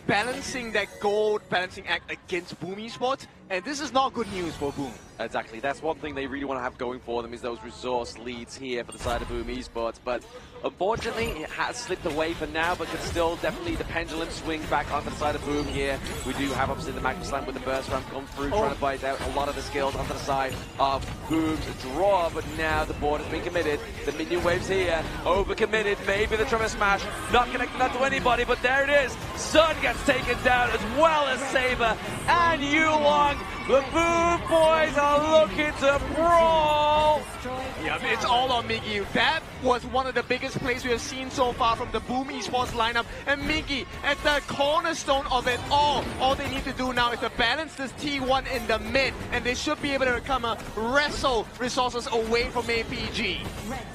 balancing that gold balancing act against Boom Esports, and this is not good news for Boom. Exactly, that's one thing they really want to have going for them is those resource leads here for the side of Boom Esports, but unfortunately it has slipped away for now, but could still definitely the pendulum swing back onto the side of Boom here. We do have obviously the Magnum Slam with the burst ramp come through, trying to bite out a lot of the skills onto the side of Boom's Draw, but now the board has been committed. The minion waves here, overcommitted, maybe the Tremor Smash, not connecting that to anybody, but there it is. Sun gets taken down as well as Saber and Yulong. The Boom boys are looking to brawl. Yeah, it's all on Miggy. That was one of the biggest plays we have seen so far from the Boom Esports lineup. And Miggy at the cornerstone of it all. All they need to do now is to balance this T1 in the mid, and they should be able to wrestle resources away from APG.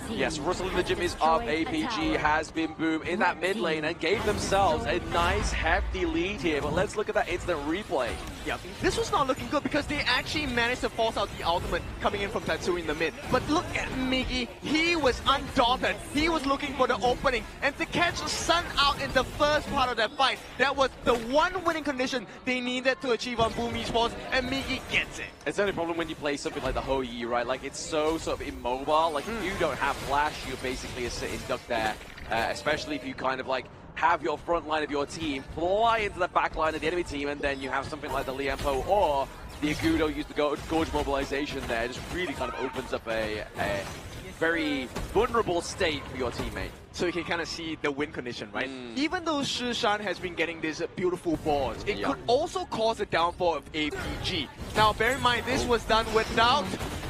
Yes, wrestling the jimmies of APG has been Boom in that mid lane and gave themselves a nice hefty lead here. But let's look at that instant replay. Yeah, this was not looking good because they actually managed to force out the ultimate coming in from Tatsuri in the mid. But look at Miggy, he was undaunted. He was looking for the opening, and to catch Sun out in the first part of that fight, that was the one winning condition they needed to achieve on Boom Esports, and Miggy gets it. It's the only problem when you play something like the Ho Yi, right? Like, it's so sort of immobile. Like, if you don't have flash, you're basically a sitting duck there, especially if you kind of like have your front line of your team fly into the back line of the enemy team, and then you have something like the Lianpo or the Agudo use the Gorge mobilization there. It just really kind of opens up a very vulnerable state for your teammate. So you can kind of see the win condition, right? Even though Shishan has been getting these beautiful balls, it could also cause a downfall of APG. Now, bear in mind, this was done without...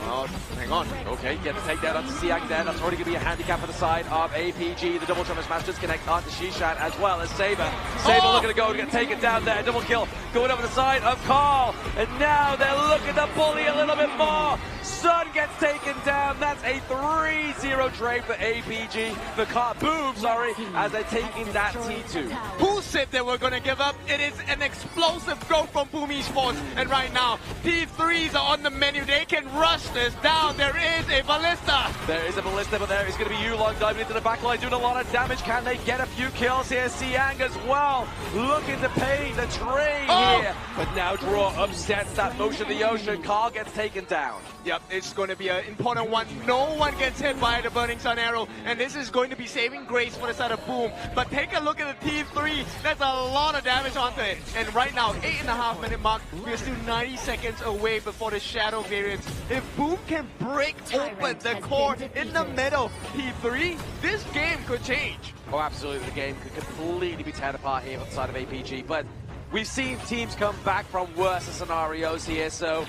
Oh, hang on. Okay, get the takedown onto Siak there. That's already going to be a handicap for the side of APG. The double Tremor Smash does connect onto Shishan as well as Saber. Saber looking to go to get taken down there. Double kill going over the side of Carl. And now they're looking to bully a little bit more. Sun gets taken down. That's a 3-0 trade for APG. Boom, sorry, as they're taking that T2. Who said they were going to give up? It is an explosive growth from Boom Esports. And right now, T3s are on the menu. They can rush this down. There is a ballista. There is a ballista, but there is going to be Yulong diving into the backline, doing a lot of damage. Can they get a few kills here? Siang as well, looking to pay the trade here. But now Draw upsets that motion of the ocean. Carl gets taken down. Yep, it's going to be an important one. No one gets hit by the Burning Sun Arrow, and this is going to be saving grace for the side of Boom. But take a look at the T3. That's a lot of damage onto it. And right now, 8.5 minute mark, we're still 90 seconds away before the Shadow variants. If Boom can break open the core in the middle, T3, this game could change. Oh, absolutely. The game could completely be torn apart here on the side of APG. But we've seen teams come back from worse scenarios here, so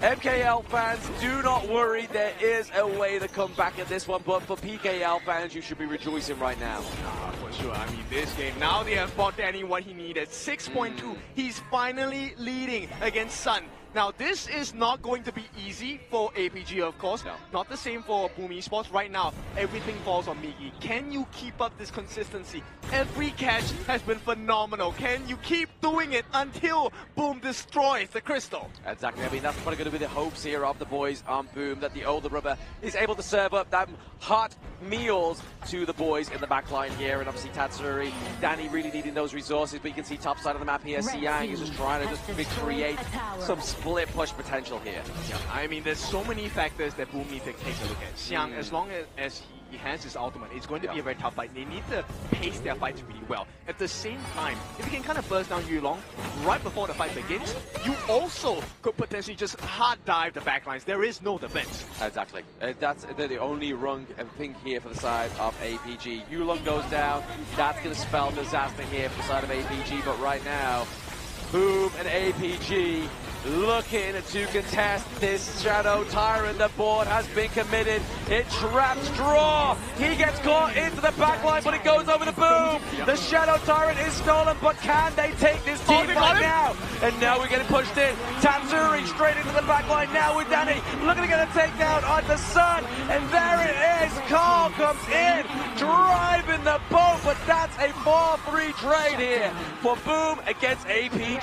MKL fans, do not worry. There is a way to come back in this one, but for PKL fans, you should be rejoicing right now. For sure. I mean, this game, now they have bought Danny what he needed. 6.2. He's finally leading against Sun. Now, this is not going to be easy for APG, of course. No. Not the same for Boom Esports. Right now, everything falls on Miggy. Can you keep up this consistency? Every catch has been phenomenal. Can you keep doing it until Boom destroys the crystal? Exactly. I mean, that's probably going to be the hopes here of the boys on Boom, that the older brother is able to serve up that hot meals to the boys in the back line here. And obviously, Tatsuri, Danny really needing those resources. But you can see top side of the map here, Siang is just trying to just create some split push potential here. Yeah, I mean, there's so many factors that Boom need to take a look at. Xiang, as long as he has his ultimate, it's going to be a very tough fight. They need to pace their fights really well. At the same time, if you can kind of burst down Yulong right before the fight begins, you also could potentially just hard dive the backlines. There is no defense. Exactly. That's the only rung and thing here for the side of APG. Yulong goes down. That's going to spell disaster here for the side of APG. But right now, Boom and APG looking to contest this Shadow Tyrant. The board has been committed. It traps Draw. He gets caught into the backline, but it goes over the Boom. The Shadow Tyrant is stolen, but can they take this team right now? And now we're getting pushed in. Tatsuri straight into the backline now with Danny. Looking to get a takedown on the Sun. And there it is. Carl comes in, driving the boat, but that's a 4-3 trade here for Boom against APG.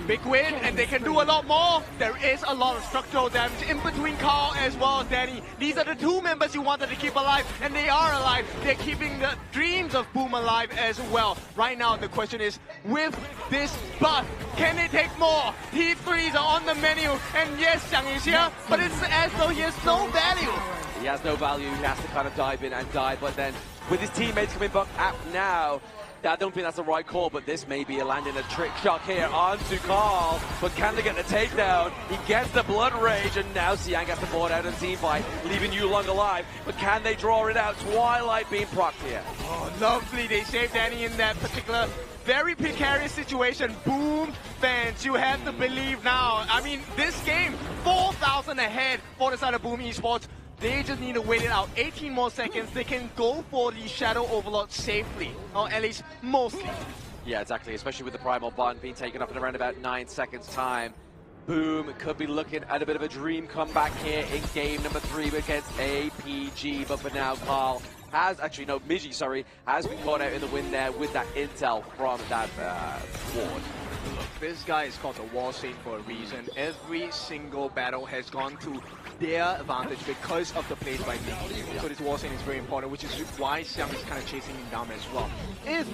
Big win, and they can do a lot more. There is a lot of structural damage in between Carl as well as Danny. These are the two members you wanted to keep alive, and they are alive. They're keeping the dreams of Boom alive as well. Right now, the question is, with this buff, can they take more? T3s are on the menu, and yes, Xiang is here, but it's as though he has no value. He has no value. He has to kind of dive in and die, but then with his teammates coming back out now, I don't think that's the right call, but this may be landing a trick shot here onto Carl. But can they get the takedown? He gets the Blood Rage, and now Siang gets the board out in team fight, leaving Yulong alive. But can they draw it out? Twilight being procced here. Oh, lovely. They saved Danny in that particular very precarious situation. Boom fans, you have to believe now. I mean, this game, 4,000 ahead for the side of Boom Esports. They just need to wait it out. 18 more seconds. They can go for the Shadow Overlord safely, or at least mostly. Yeah, exactly. Especially with the Primal Bond being taken up in around about 9 seconds' time. Boom could be looking at a bit of a dream comeback here in game number 3 against APG. But for now, Carl has actually, no, Miji, sorry, has been caught out in the wind there with that intel from that ward. Look, this guy is called the Wall Saint for a reason. Every single battle has gone to their advantage because of the plays by Miggy. So this Wall Saint is very important, which is why Xiang is kind of chasing him down as well. If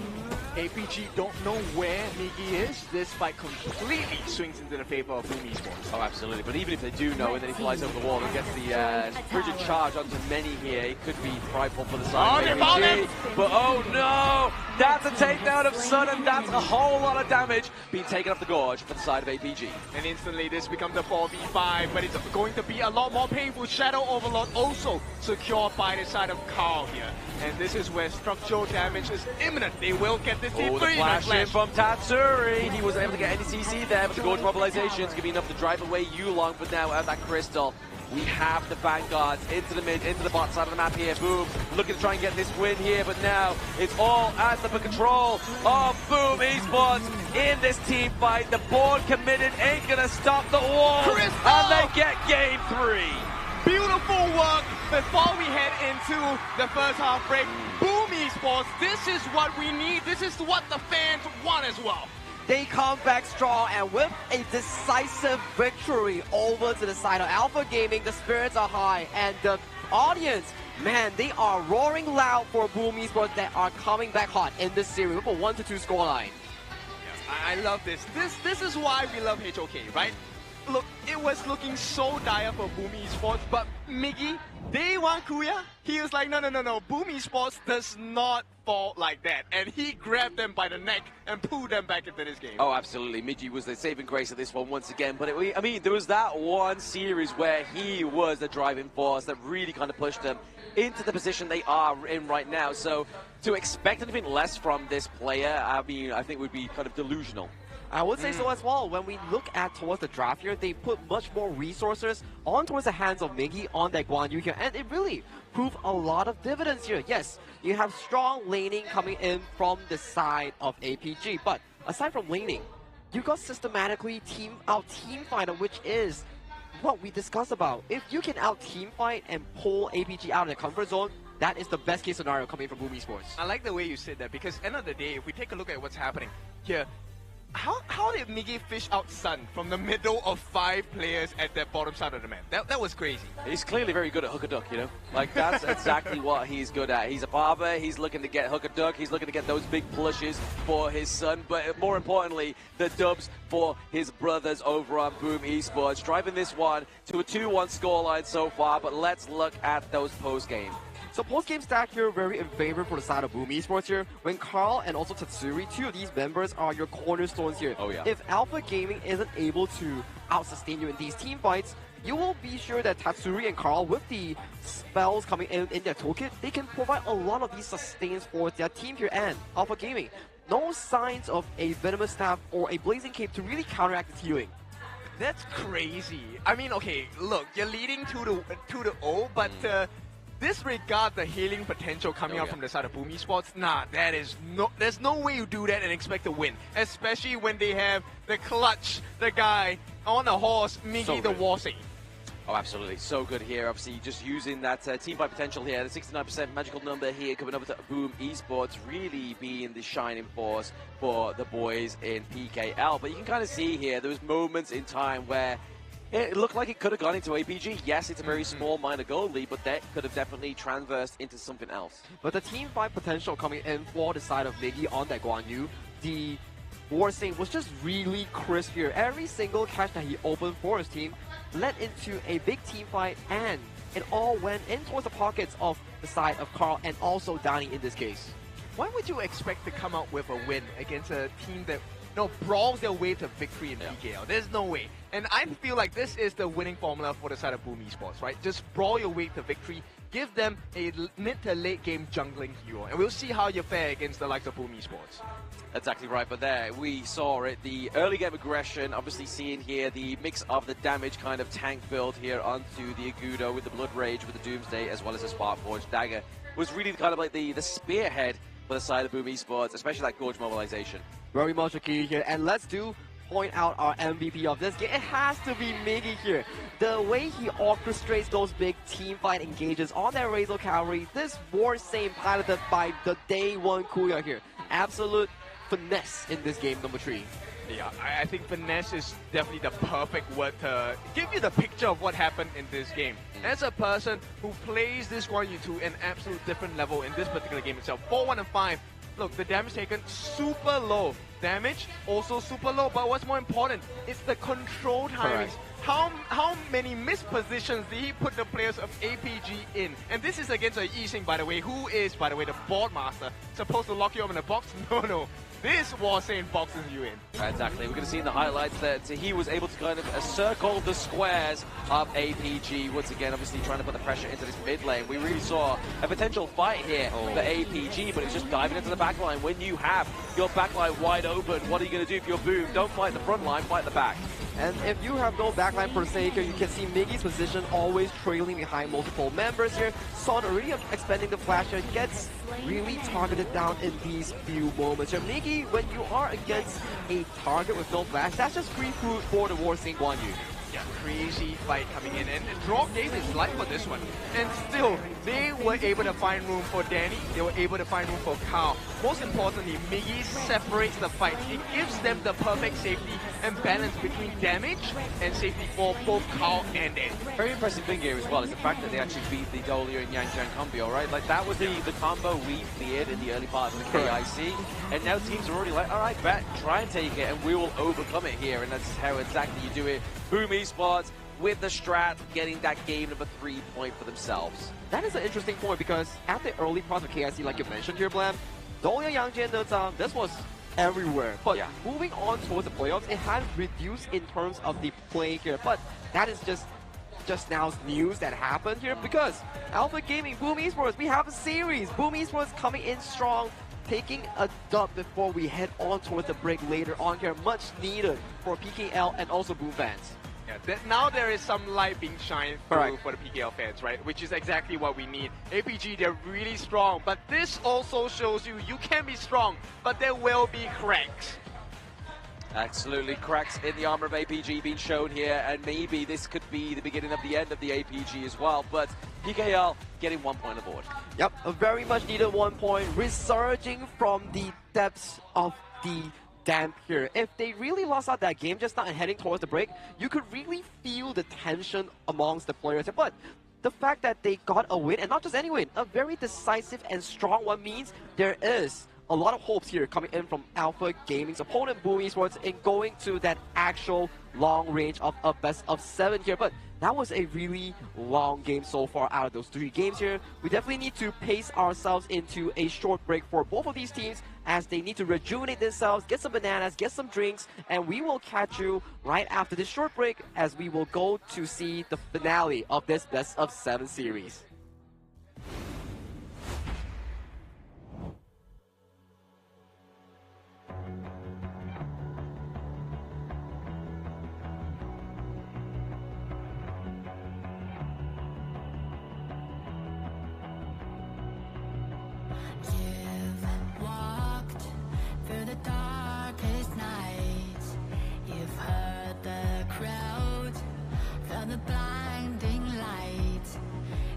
APG don't know where Miggy is, this fight completely swings into the favor of Boom Esports. Oh, absolutely. But even if they do know, and then he flies over the wall and gets the frigid charge onto many here, it could be frightful for the side of APG. But oh no! That's a takedown of Sun, and that's a whole lot of damage being taken off the gorge for the side of APG. And instantly this becomes a 4v5, but it's going to be a lot more painful. Shadow Overlord also secured by the side of Carl here. And this is where structural damage is imminent. They will get this T3. Oh, the flash in from Tatsuri. He wasn't able to get any CC there, but the gorge mobilizations giving enough to drive away Yulong. But now at that crystal, we have the Vanguards into the mid, into the bot side of the map here. Boom, looking to try and get this win here, but now it's all under the control of Boom Esports in this team fight. The board committed ain't gonna stop the wall, and they get game 3. Beautiful work before we head into the first half break. Boom Esports, this is what we need. This is what the fans want as well. They come back strong and with a decisive victory over to the side of Alpha Gaming. The spirits are high and the audience, man, they are roaring loud for Boom Esports that are coming back hot in this series with a 1-2 scoreline. I love this. This is why we love HOK, right? Look, it was looking so dire for Boom Esports, but Miggy, day one Kuya, he was like, no. Boom Esports does not fall like that. And he grabbed them by the neck and pulled them back into this game. Oh, absolutely. Miggy was the saving grace of this one once again. But I mean, there was that one series where he was the driving force that really kind of pushed them into the position they are in right now. So to expect anything less from this player, I mean, I think would be kind of delusional. I would say so as well. When we look at towards the draft here, they put much more resources on towards the hands of Miggy on that Guan Yu here, and it really proved a lot of dividends here. Yes, you have strong laning coming in from the side of APG, but aside from laning, you got systematically team fighter, which is what we discussed about. If you can out team fight and pull APG out of the comfort zone, that is the best case scenario coming from Boom Esports. I like the way you said that because end of the day, if we take a look at what's happening here, how did Miggy fish out Sun from the middle of 5 players at the bottom side of the map? That was crazy. He's clearly very good at hook a duck, you know? Like, that's exactly what he's good at. He's a barber, he's looking to get hook a duck, he's looking to get those big plushes for his son, but more importantly, the dubs for his brothers over on Boom Esports, driving this one to a 2-1 scoreline so far, but let's look at those post-game. So post-game stack here, very in favor for the side of Boom Esports here. When Carl and also Tatsuri, 2 of these members are your cornerstones here. Oh yeah. If Alpha Gaming isn't able to out-sustain you in these team fights, you will be sure that Tatsuri and Carl, with the spells coming in their toolkit, they can provide a lot of these sustains for their team here and Alpha Gaming. No signs of a Venomous Staff or a Blazing Cape to really counteract this healing. That's crazy. I mean, okay, look, you're leading 2-0, but disregard the healing potential coming out from the side of Boom Esports. Nah, there's no way you do that and expect to win. Especially when they have the clutch, the guy on a horse, Miggy the Warsing. Oh, absolutely. So good here. Obviously, just using that team fight potential here. The 69% magical number here coming over to Boom Esports, really being the shining force for the boys in PKL. But you can kind of see here, there was moments in time where it looked like it could have gone into APG. Yes, it's a very small minor goal lead, but that could have definitely transversed into something else. But the team fight potential coming in for the side of Miggy on that Guan Yu, the Warsing was just really crisp here. Every single catch that he opened for his team led into a big team fight, and it all went in towards the pockets of the side of Carl and also Danny in this case. Why would you expect to come out with a win against a team that brawls their way to victory in PKL? There's no way. And I feel like this is the winning formula for the side of Boom Esports, right? Just brawl your way to victory. Give them a mid to late game jungling hero. And we'll see how you fare against the likes of Boom Esports. Exactly right, but there we saw it. The early game aggression, obviously seeing here the mix of the damage kind of tank build here onto the Agudo with the Blood Rage, with the Doomsday, as well as the Sparkforge Dagger, was really kind of like the spearhead for the side of Boom Esports, especially that Gorge mobilization. Very much a key here, and let's point out our MVP of this game. It has to be Miggy here. The way he orchestrates those big team fight engages on that Razor Cavalry, this Warsing piloted by the day one Kuya here. Absolute finesse in this game, number 3. Yeah, I think finesse is definitely the perfect word to give you the picture of what happened in this game. As a person who plays this Guan Yu to an absolute different level in this particular game itself, 4-1 and 5, look, the damage taken super low. Damage also super low, but what's more important is the control timings. How many missed positions did he put the players of APG in? And this is against a Yixing, by the way, who is, by the way, the board master. Supposed to lock you up in a box? No. This Warsing boxes you in. Exactly. We're going to see in the highlights that he was able to kind of circle the squares of APG. Once again, obviously trying to put the pressure into this mid lane. We really saw a potential fight here for APG, but it's just diving into the back line. When you have your back line wide open, what are you going to do if you're Boom? Don't fight the front line, fight the back. And if you have no backline per se here, you can see Miggy's position always trailing behind multiple members here. Son already expanding the flash here, gets really targeted down in these few moments here. Miggy, when you are against a target with no flash, that's just free food for the Warsing Guan Yu. Yeah, crazy fight coming in, and draw game is light for this one. And still, they were able to find room for Danny, they were able to find room for Carl. Most importantly, Miggy separates the fight. It gives them the perfect safety and balance between damage and safety for both Carl and Danny. Very impressive thing here as well is the fact that they actually beat the Dolio and Yangjiang combo, right? Like that was the combo we feared in the early part of the KIC, and now teams are already like, all right, bet, try and take it, and we will overcome it here, and that's how exactly you do it. Boom Esports with the strat, getting that game number 3 point for themselves. That is an interesting point because at the early part of KIC, like you mentioned here, Blam, Dolio, Yangjiang, this was everywhere. But moving on towards the playoffs, it has reduced in terms of the play here. But that is just now's news that happened here because Alpha Gaming, Boom Esports, we have a series. Boom Esports coming in strong, taking a dub before we head on towards the break later on here. Much needed for PKL and also Boom fans. Yeah, now there is some light being shined through for the PKL fans, right? Which is exactly what we need. APG, they're really strong, but this also shows you can be strong, but there will be cracks. Absolutely, cracks in the armor of APG being shown here, and maybe this could be the beginning of the end of the APG as well, but PKL getting 1 point aboard. Yep, a very much needed 1 point, resurging from the depths of the damp here. If they really lost out that game just now and heading towards the break, you could really feel the tension amongst the players. But the fact that they got a win, and not just any win, a very decisive and strong one, means there is a lot of hopes here coming in from Alpha Gaming's opponent, Boom Esports, in going to that actual long range of a best of 7 here. But that was a really long game so far out of those 3 games here. We definitely need to pace ourselves into a short break for both of these teams as they need to rejuvenate themselves, get some bananas, get some drinks, and we will catch you right after this short break as we will go to see the finale of this best of 7 series. You've walked through the darkest nights. You've heard the crowd, felt the blinding light.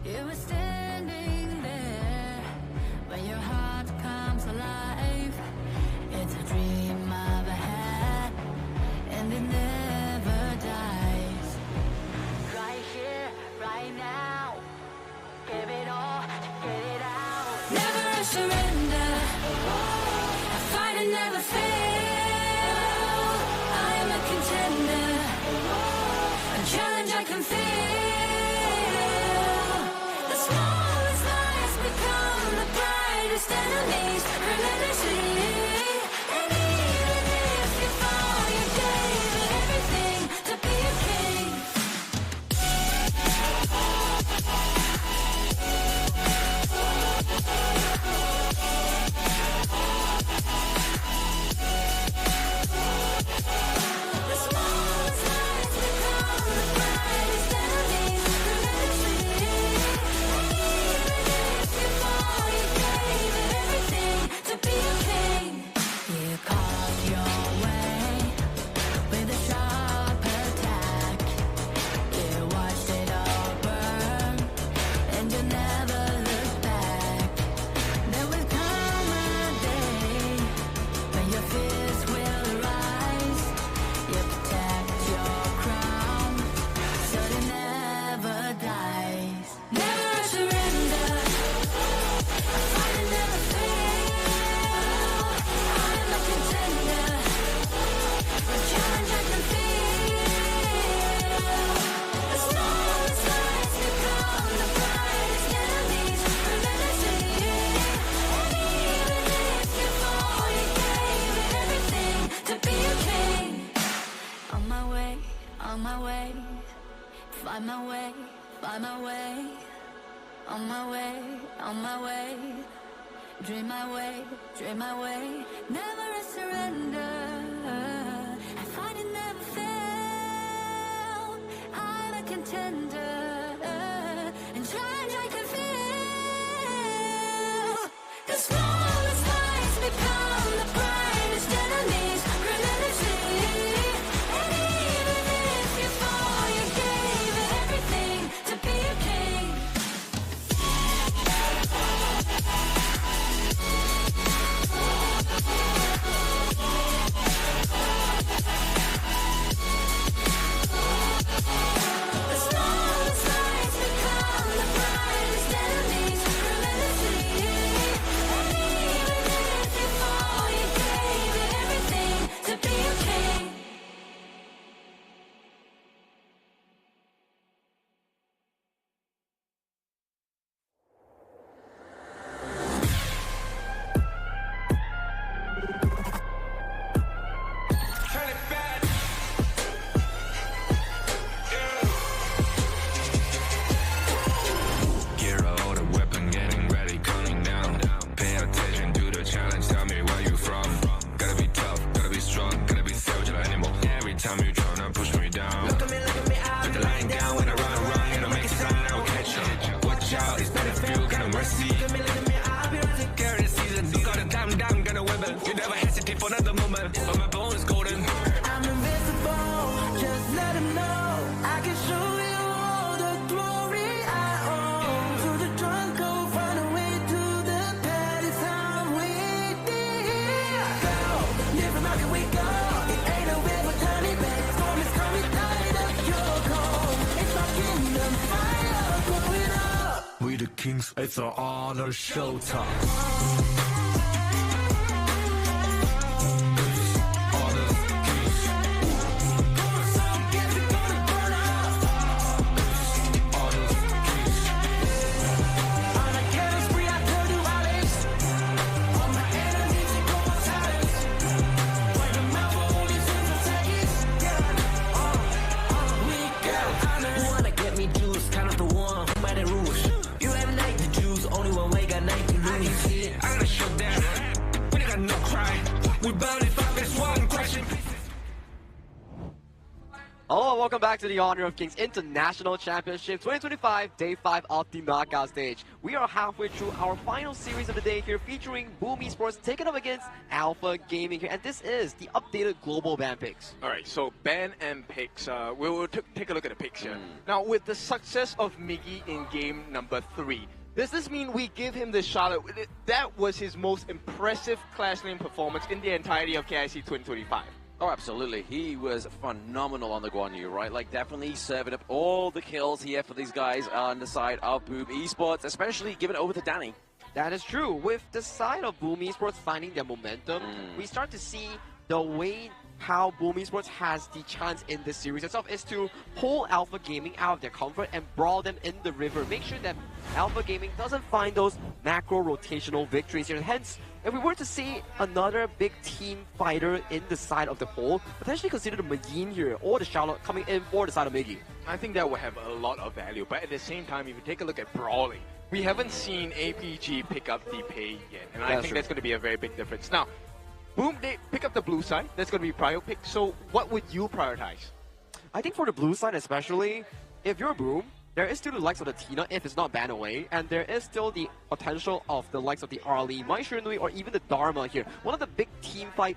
You were standing there when your heart comes alive. It's a dream of a hat, and it never dies. Right here, right now, give it all, get it out. Never surrender, I fight and never fail. I am a contender, a challenge I can feel. The smallest lies become the brightest enemies, relentlessly. And even if you fall, you gave it everything to be a king. The smallest lies become the brightest enemies, relentlessly. And even if you fall, you gave it everything to be a king. You carved your way with a sharp attack. You watched it all burn, and you never looked back. There will come a day when your fears will rise. You protect your crown, so it never dies. Never surrender, I fight and never fail. I am a contender, a challenge I can feel. The smallest lies become the brightest enemies, relentlessly. And even if you fall, you gave it everything to be a king. On my way, find my way, find my way. On my way, dream my way, never a surrender. I fight and never fail. I'm a contender, and challenge I can feel. The smallest lies become the brightest enemies, relentlessly. And even if you fall, It's an honor showtime. Hello and welcome back to the Honor of Kings International Championship 2025, Day 5 of the knockout stage. We are halfway through our final series of the day here, featuring Boom Esports taking up against Alpha Gaming here, and this is the updated global ban picks. Alright, so ban and picks, we will take a look at the picks here. Now, with the success of Miggy in game number 3, does this mean we give him the Charlotte? That was his most impressive Clash Lane performance in the entirety of KIC 2025. Oh, absolutely. He was phenomenal on the Guan Yu, right? Like, definitely serving up all the kills here for these guys on the side of Boom Esports, especially giving it over to Danny. That is true. With the side of Boom Esports finding their momentum, we start to see the way how Boom Esports has the chance in this series itself is to pull Alpha Gaming out of their comfort and brawl them in the river. Make sure that Alpha Gaming doesn't find those macro rotational victories here. Hence, if we were to see another big team fighter in the side of the poll, potentially consider the Magin here or the Charlotte coming in for the side of Miggy. I think that will have a lot of value, but at the same time, if you take a look at brawling, we haven't seen APG pick up the pay yet, and I think that's going to be a very big difference. Now, Boom, they pick up the blue side. That's going to be prior pick. So what would you prioritize? I think for the blue side especially, if you're Boom, there is still the likes of the Tina if it's not banned away, and there is still the potential of the likes of the Arlie, Mai Shiranui, or even the Dharma here. One of the big team fight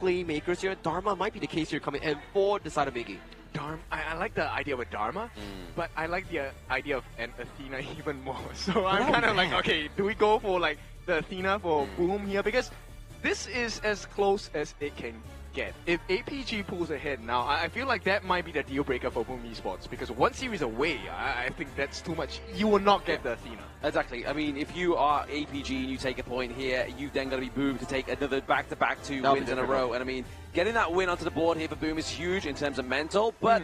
playmakers here, Dharma might be the case here coming in for the side of Miggy. Dharma, I like the idea with Dharma, but I like the idea of an Athena even more. So I'm kind of like, okay, do we go for like the Athena for Boom here? Because this is as close as it can get. If APG pulls ahead now, I feel like that might be the deal breaker for Boom Esports, because one series away, I think that's too much. You will not get the Athena. Exactly. I mean, if you are APG and you take a point here, you've then got to be Boom to take another back-to-back 2 wins in a row. And I mean, getting that win onto the board here for Boom is huge in terms of mental, but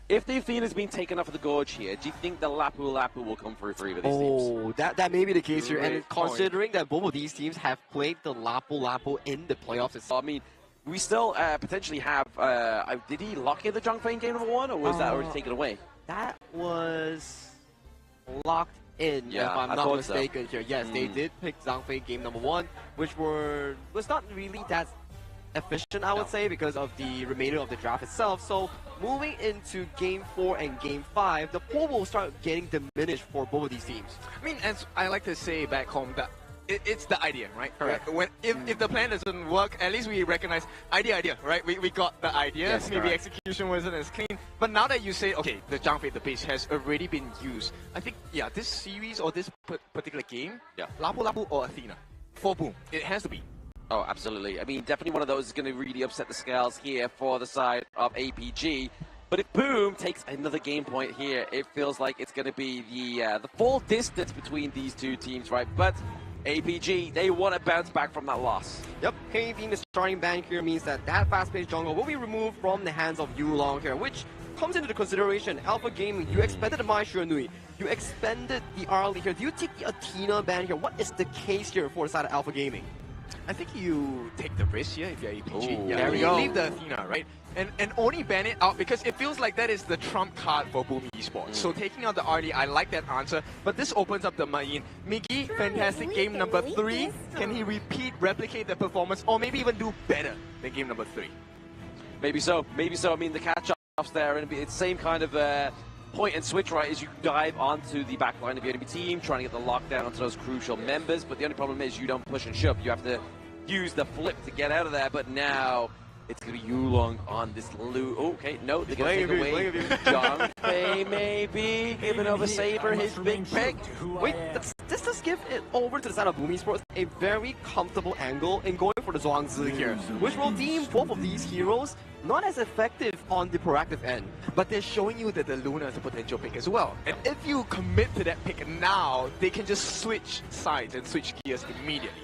if the Athena's been taken off of the gorge here, do you think the Lapu Lapu will come through for either of these teams? That may be the case here, and considering that both of these teams have played the Lapu Lapu in the playoffs itself. I mean, we still potentially have, did he lock in the Zhang Fei in game number 1, or was that already taken away? That was locked in, if I'm not mistaken here. Yes, they did pick Zhang Fei game number 1, which was not really that efficient, I would say, because of the remainder of the draft itself. So moving into game 4 and game 5, the pool will start getting diminished for both of these teams. I mean, as I like to say back home, that it's the idea, right? Correct. If the plan doesn't work, at least we recognize idea, right? We got the idea. Yes, maybe execution wasn't as clean. But now that you say, okay, the Zhang Fei, the base has already been used, I think, this series or this particular game, Lapu Lapu or Athena, for Boom, it has to be. Oh, absolutely. I mean, definitely one of those is going to really upset the scales here for the side of APG. But if Boom takes another game point here, it feels like it's going to be the full distance between these two teams, right? But APG, they want to bounce back from that loss. Yep, K being the starting ban here means that fast-paced jungle will be removed from the hands of Yulong here, which comes into the consideration. Alpha Gaming, you expended the Mai Shiranui, you expended the Arlie here. Do you take the Athena ban here? What is the case here for the side of Alpha Gaming? I think you take the risk here if you're APG. There we go. Leave the Athena, right? And only ban it out because it feels like that is the trump card for Boom Esports. So taking out the RD, I like that answer. But this opens up the Mayin. Miggy, fantastic game number 3. Can he replicate the performance, or maybe even do better than game number 3? Maybe so. Maybe so. I mean, the catch-ups there, and it's the same kind of point and switch, right, as you dive onto the back line of your enemy team, trying to get the lockdown onto those crucial members. But the only problem is you don't push and shove. You have to use the flip to get out of there. But now it's going to be Yulong on this loot. Okay, no, they're going to take away Zhang Fei, maybe giving over Saber his big pick. Wait, this does give it over to the side of Boom Esports a very comfortable angle in going for the Zhuangzi here, which will deem both of these heroes not as effective on the proactive end. But they're showing you that the Luna is a potential pick as well. And if you commit to that pick now, they can just switch sides and switch gears immediately.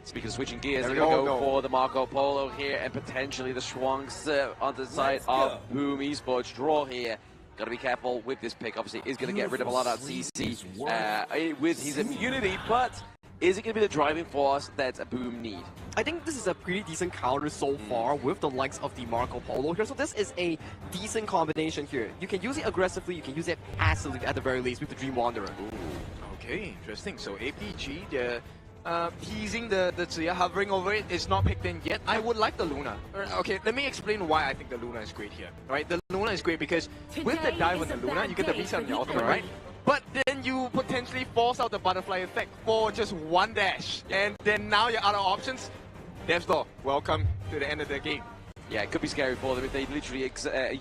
Speaking of switching gears, they're going to go for the Marco Polo here and potentially the Schwangse on the side of Boom Esports. Draw here. Got to be careful with this pick. Obviously, is going to get rid of a lot of CC with his immunity, but is it going to be the driving force that a Boom need? I think this is a pretty decent counter so far with the likes of the Marco Polo here. So this is a decent combination here. You can use it aggressively, you can use it passively at the very least with the Dream Wanderer. Ooh. Okay, interesting. So APG, they're teasing the Tsuya, hovering over it. It's not picked in yet. I would like the Luna. Okay, let me explain why I think the Luna is great here. Right, the Luna is great because with the dive on the Luna, you get the reset on your ultimate, right? But then you potentially force out the butterfly effect for just one dash. And then now you're out of options. Dev's Door, welcome to the end of the game. Yeah, it could be scary for them if they literally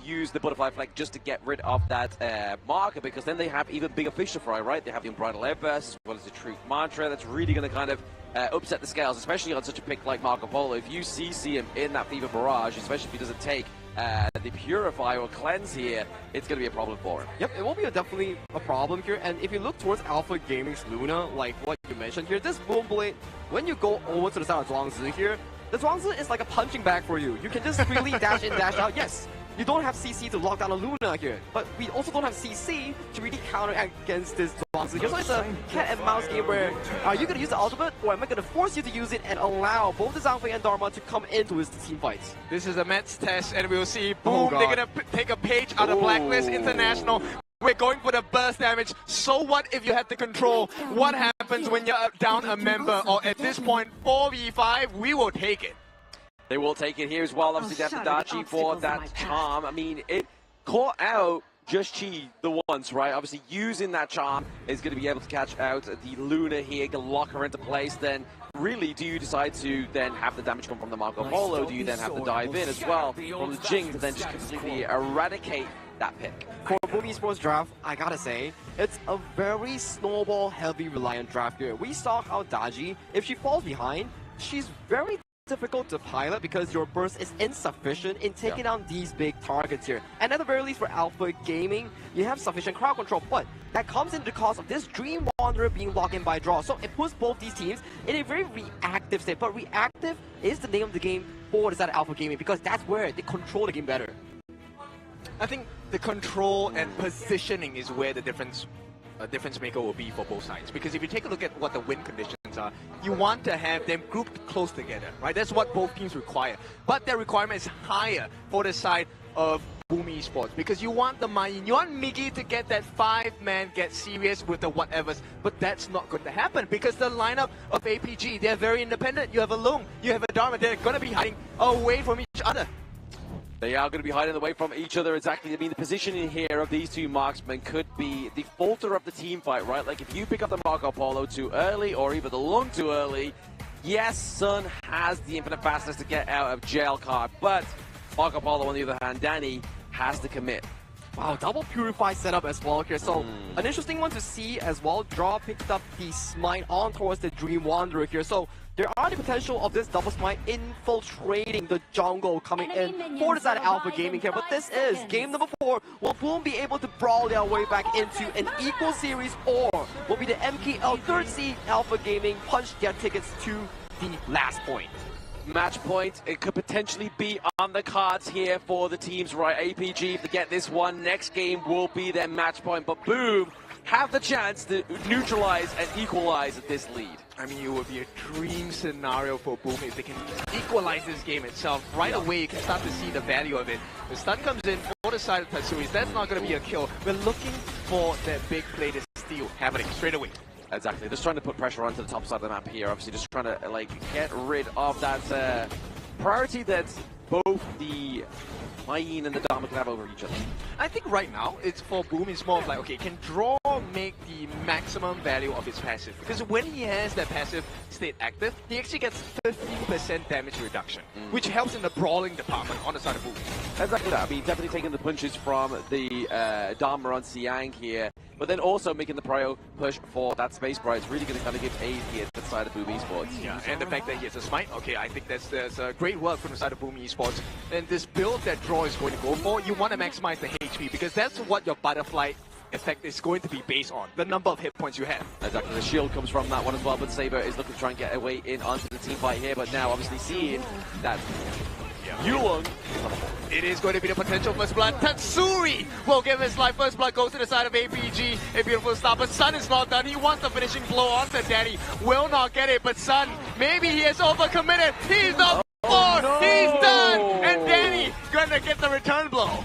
use the butterfly flag just to get rid of that marker, because then they have even bigger fish to fry, right? They have the Unbridled Airburst as well as the Truth Mantra. That's really going to kind of upset the scales, especially on such a pick like Marco Polo. If you CC him in that Fever Barrage, especially if he doesn't take the Purify or Cleanse here, it's going to be a problem for him. Yep, it will be definitely a problem here. And if you look towards Alpha Gaming's Luna, like what you mentioned here, this Boom Blade, when you go over to the side of Zhuangzi here, the Zhuangzi is like a punching bag for you. You can just freely dash in, dash out. Yes, you don't have CC to lock down a Luna here, but we also don't have CC to really counter against this Zhuangzi here. So it's a cat and mouse game where are you going to use the ultimate, or am I going to force you to use it and allow both the Zhangfei and Dharma to come into his team fights? This is a Mets test, and we'll see. Boom, they're going to take a page out of Blacklist International. We're going for the burst damage. So what if you have to control? What happens when you're down a member? Or at this point, 4v5, we will take it. They will take it here as well. Obviously, that's Dachi for that charm. I mean, it caught out just Chi the once, right? Obviously, using that charm is going to be able to catch out the Luna here, can lock her into place. Then, really, do you decide to then have the damage come from the Marco Polo? Do you then have to dive in as well from the Jing to then just completely eradicate that pick? For Boom Esports draft, I gotta say, it's a very snowball-heavy reliant draft here. We saw how Daji, if she falls behind, she's very difficult to pilot because your burst is insufficient in taking down these big targets here. And at the very least for Alpha Gaming, you have sufficient crowd control, but that comes into the cause of this Dream Wanderer being locked in by draw. So it puts both these teams in a very reactive state, but reactive is the name of the game for the side of Alpha Gaming because that's where they control the game better. I think the control and positioning is where the difference maker will be for both sides. Because if you take a look at what the win conditions are, you want to have them grouped close together, right? That's what both teams require. But their requirement is higher for the side of Boom Esports because you want the Mayin, you want Miggy to get that 5-man get serious with the whatevers, but that's not going to happen because the lineup of APG, they're very independent. You have a Lung, you have a Dharma, they're going to be hiding away from each other. They are going to be hiding away from each other, exactly. I mean, the positioning here of these two marksmen could be the falter of the team fight, right? Like, if you pick up the Marco Polo too early, or even the Lung too early, yes, Sun has the infinite fastness to get out of jail card, but Marco Polo, on the other hand, Danny has to commit. Wow, double Purify setup as well here. So, an interesting one to see as well. Draw picked up the Smite on towards the Dream Wanderer here. So, there are the potential of this double Smite infiltrating the jungle coming in for the side of Alpha Gaming here. But this is game number 4. Will Boom be able to brawl their way back into an equal series, or will be the MKL 3rd seed Alpha Gaming punch their tickets to the last point? Match point, it could potentially be on the cards here for the teams, right? APG, if they get this one, next game will be their match point, but Boom have the chance to neutralize and equalize this lead. I mean, it would be a dream scenario for Boom if they can equalize this game itself. Right away, you can start to see the value of it. The stun comes in for the side of Tatsui's. That's not going to be a kill. We're looking for that big play to steal happening straight away. Exactly, just trying to put pressure onto the top side of the map here. Obviously, just trying to like get rid of that priority that both the Mayin and the Dharma can have over each other. I think right now, it's for Boom, it's more of like, okay, can Draw make the maximum value of his passive? Because when he has that passive state active, he actually gets 15% damage reduction, which helps in the brawling department on the side of Boom. Exactly that. I mean, definitely taking the punches from the Dharma on Siang here. but then also making the prio push for that space bar. It's really going to kind of give aid here to the side of Boom Esports. Yeah, and the fact that he has a smite, okay, I think that's great work from the side of Boom Esports. And this build that Draw is going to go for, you want to maximize the HP because that's what your butterfly effect is going to be based on, the number of hit points you have. Exactly, the shield comes from that one as well, but Saber is looking to try and get away in onto the team fight here, but now obviously seeing that Yulong, it is going to be the potential first blood. Tatsuri will give his life. First blood goes to the side of APG. A beautiful stop, but Sun is not done. He wants the finishing blow onto Danny. Will not get it, but Sun, maybe he is overcommitted. He's the floor. He's done. And Danny gonna get the return blow.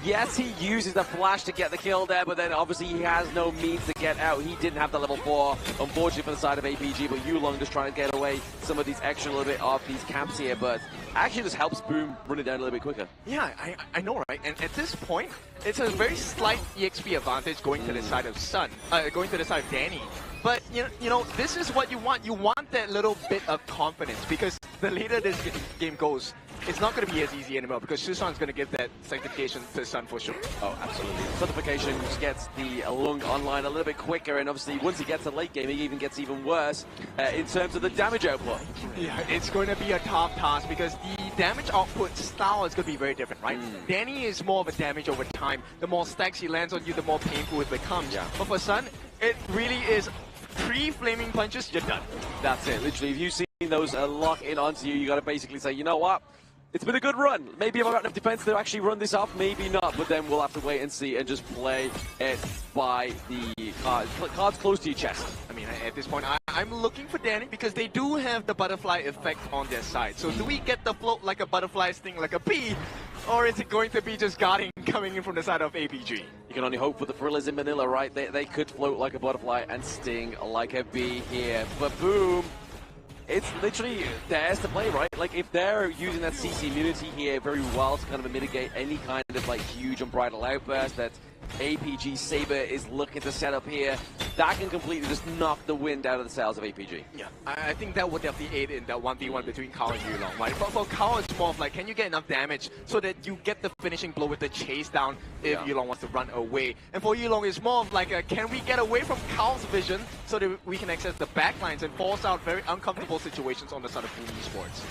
Yes, he uses the flash to get the kill there, but then obviously he has no means to get out. He didn't have the level 4, unfortunately, for the side of APG, but Yulong just trying to get away some of these extra little bit of these camps here, but actually just helps Boom run it down a little bit quicker. Yeah, I know, right? And at this point, it's a very slight EXP advantage going to the side of Sun, going to the side of Danny. But, you know, this is what you want. You want that little bit of confidence because the later this game goes, it's not going to be as easy anymore because Susan's going to give that sanctification to Sun for sure. Oh, absolutely. Certification just gets the Lung online a little bit quicker, and obviously once he gets to late game, he even gets even worse in terms of the damage output. Yeah, it's going to be a tough task because the damage output style is going to be very different, right? Danny is more of a damage over time. The more stacks he lands on you, the more painful it becomes. Yeah. But for Sun, it really is 3 flaming punches, you're done. That's it. Literally, if you've seen those lock in onto you, you got to basically say, you know what? It's been a good run. Maybe if I got enough defense to actually run this off, maybe not. But then we'll have to wait and see and just play it by the cards close to your chest. I mean, at this point, I'm looking for Danny because they do have the butterfly effect on their side. So do we get the float like a butterfly, sting like a bee? Or is it going to be just guarding coming in from the side of APG? You can only hope for the thrillers in Manila, right? They could float like a butterfly and sting like a bee here. But Boom, it's literally theirs to play, right? Like, if they're using that CC immunity here very well to kind of mitigate any kind of, like, huge unbridled outburst that APG Saber is looking to set up here, that can completely just knock the wind out of the sails of APG. Yeah, I think that would definitely aid in that 1v1 between Kao and Yulong, right? But for Kao, it's more of like, can you get enough damage so that you get the finishing blow with the chase down if Yulong wants to run away? And for Yulong, it's more of like, can we get away from Kao's vision so that we can access the backlines and force out very uncomfortable situations on the side of Boom Esports?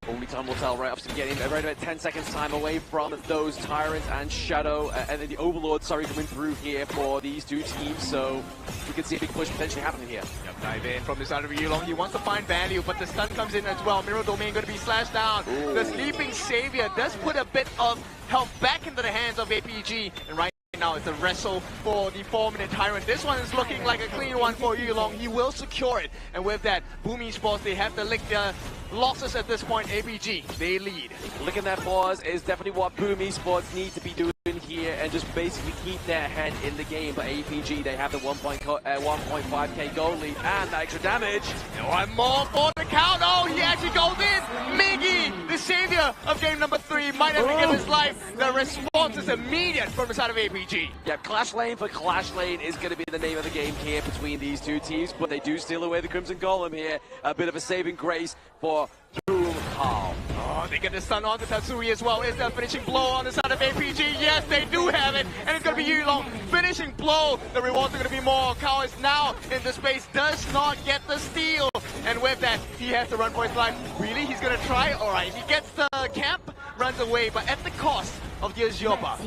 Only time will tell, right? Obviously getting right about 10 seconds time away from those Tyrants and Shadow, and then the Overlord, coming through here for these two teams, so we can see a big push potentially happening here. Yep, dive in from the side of Yulong. He wants to find value, but the stun comes in as well. Mirror Domain going to be slashed down. Ooh. The Sleeping Savior does put a bit of health back into the hands of APG, and right now it's a wrestle for the 4-minute Tyrant. This one is looking like a clean one for Yulong. He will secure it, and with that, Boom Esports, they have to lick their losses at this point. APG, they lead. Licking that pause is definitely what Boom Esports need to be doing here and just basically keep their head in the game. But APG, they have the 1.5k goal lead and the extra damage. One more for the count. Oh, he actually goes in. Miggy, the savior of game number 3, might have to give his life. The response is immediate from the side of APG. Yeah, Clash Lane for Clash Lane is going to be the name of the game here between these two teams, but they do steal away the Crimson Golem here. A bit of a saving grace for Boom Hall. Oh, they get the stun on the Tatsuri as well. Is that finishing blow on the side of APG? Yes, they do have it. And it's going to be Yulong. Finishing blow. The rewards are going to be more. Kao is now in the space. Does not get the steal. And with that, he has to run for his life. Really? He's going to try? Alright, he gets the camp, runs away, but at the cost of the Azure buff.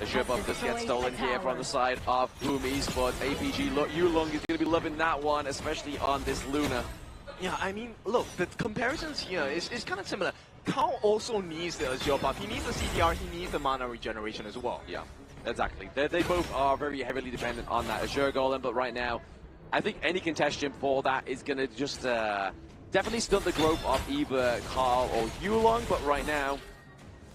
Azure buff just gets stolen here from the side of Boom Esports. APG, Yulong is going to be loving that one, especially on this Luna. Yeah, I mean, look, the comparisons here is kind of similar. Kao also needs the Azure buff. He needs the CDR, he needs the mana regeneration as well. Yeah, exactly. They both are very heavily dependent on that Azure Golem, but right now, I think any contention for that is going to just definitely stunt the growth of either Carl or Yulong, but right now,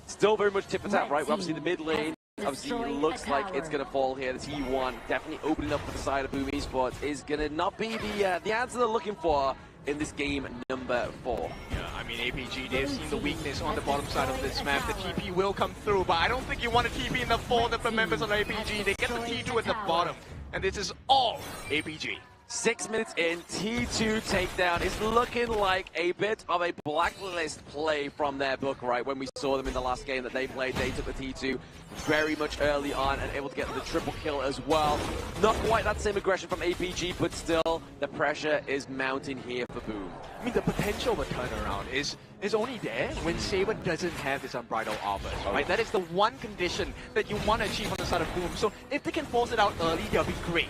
still very much tip for tap, right? We're obviously the mid lane. Obviously, it looks like it's going to fall here. The T1 definitely opening up for the side of Boom Esports is going to not be the answer they're looking for in this game number 4. Yeah, I mean, APG, they've seen the weakness on the bottom side of this map. The TP will come through, but I don't think you want a TP in the 4 different members on APG. They get the T2 at the bottom, and this is all APG. 6 minutes in, T2 takedown. It's looking like a bit of a Blacklist play from their book, right? When we saw them in the last game that they played, they took the T2 very much early on and able to get the triple kill as well. Not quite that same aggression from APG, but still the pressure is mounting here for Boom. I mean, the potential of a turnaround is only there when Saber doesn't have his unbridled offers, right? That is the one condition that you want to achieve on the side of Boom. So if they can force it out early, that'll be great.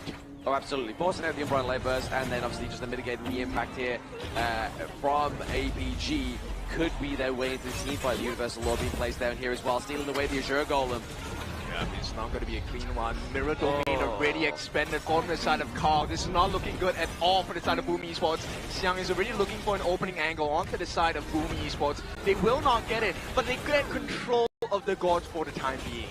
Oh, absolutely. Forcing out the Umbrella Light Burst, and then obviously just mitigating the impact here from APG could be their way into the team fight. The Universal Law being placed down here as well, stealing away the Azure Golem. Yeah, it's not going to be a clean one. Mirror Domain already expended from the side of Carl. This is not looking good at all for the side of Boom Esports. Xiang is already looking for an opening angle onto the side of Boom Esports. They will not get it, but they get control of the Gorge for the time being.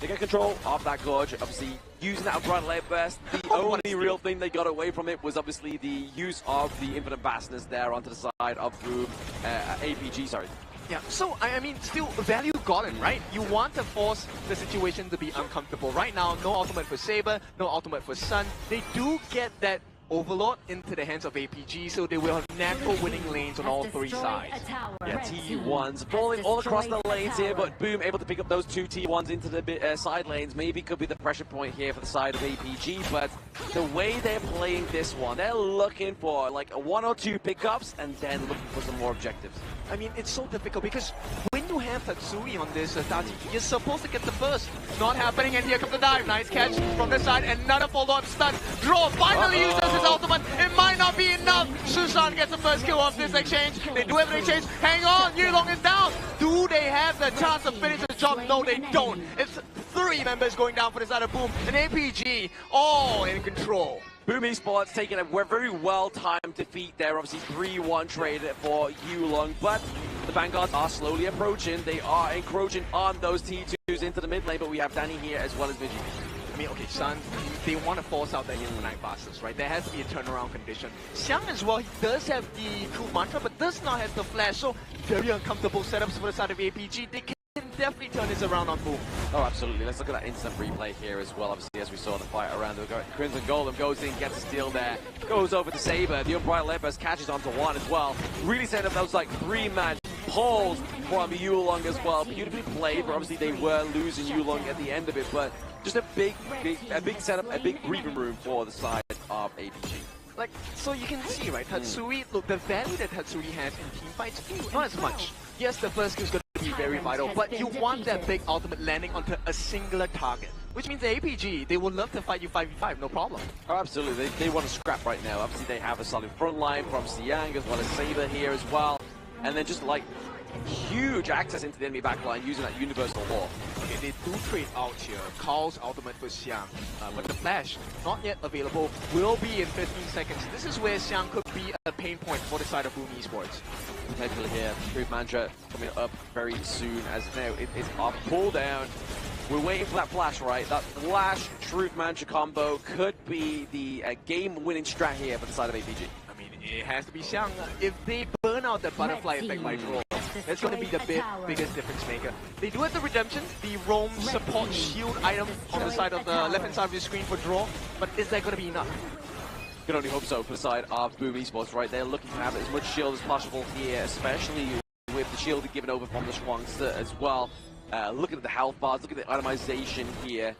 They get control of that Gorge, obviously using that Umbrella Light Burst. The only real thing they got away from it was obviously the use of the Infinite Vastness there onto the side of Boom, APG, sorry. Yeah, so, I mean, still value gotten, right? You want to force the situation to be uncomfortable. Right now, no ultimate for Saber, no ultimate for Sun. They do get that Overlord into the hands of APG, so they will have natural winning lanes on all three sides. Yeah, T1s falling all across the lanes here, but Boom able to pick up those two T1s into the side lanes. Maybe could be the pressure point here for the side of APG, but the way they're playing this one, they're looking for like 1 or 2 pickups and then looking for some more objectives. I mean, it's so difficult because when you have Tatsui on this Tati, you're supposed to get the burst. Not happening, and here comes the dive. Nice catch from the side. Another follow-up stun. Draw finally uses his ultimate. It might not be enough. Susan gets the first kill off this exchange. They do have an exchange. Hang on, Yulong is down. Do they have the chance to finish the job? No, they don't. It's 3 members going down for the side of Boom. And APG all in control. Boom Esports taking a very well-timed defeat there. Obviously 3-1 trade for Yulong, but the Vanguards are slowly approaching. They are encroaching on those T2s into the mid lane, but we have Danny here as well as Vigi. I mean, okay, Sun, they want to force out the Infinite Bastards, right? There has to be a turnaround condition. Xiang as well, he does have the True Mantra, but does not have the Flash, so very uncomfortable setups for the side of APG. They can definitely turn this around on Boom. Oh, absolutely. Let's look at that instant replay here as well. Obviously, as we saw the fight around the Crimson Golem goes in, gets a steal there, goes over to Saber. The Umbrella Light Burst catches onto one as well. Really setting up those like 3-man pulls from Yulong as well. Beautifully played, but obviously they were losing Yulong at the end of it. But just a big setup, a big breathing room for the side of APG. Like, so you can see, right, Tatsui, look, the value that Tatsui has in team fights, not as much. Yes, the first skill is going to be very vital, but you want that big ultimate landing onto a singular target. Which means the APG, they will love to fight you 5v5, no problem. Oh, absolutely. They want to scrap right now. Obviously, they have a solid front line from Xiang as well as Saber here as well. And then just like huge access into the enemy backline using that Universal Law. Okay, they do trade out here. Carl's ultimate for Xiang, but the flash, not yet available, will be in 15 seconds. This is where Xiang could be a pain point for the side of Boom Esports. Potentially here, Truth Mantra coming up very soon as now it is a pull down. We're waiting for that flash, right? That flash Truth Mantra combo could be the game-winning strat here for the side of APG. I mean, it has to be Xiang. If they burn out the butterfly effect by draw, that's going to be the biggest difference maker. They do have the redemption, the roam support shield item on the side of the left-hand side of your screen for draw, but is that going to be enough? Can only hope so for the side of Boom Esports, right? They're looking to have as much shield as possible here, especially with the shield given over from the Schwangster as well. Looking at the health bars, look at the itemization here.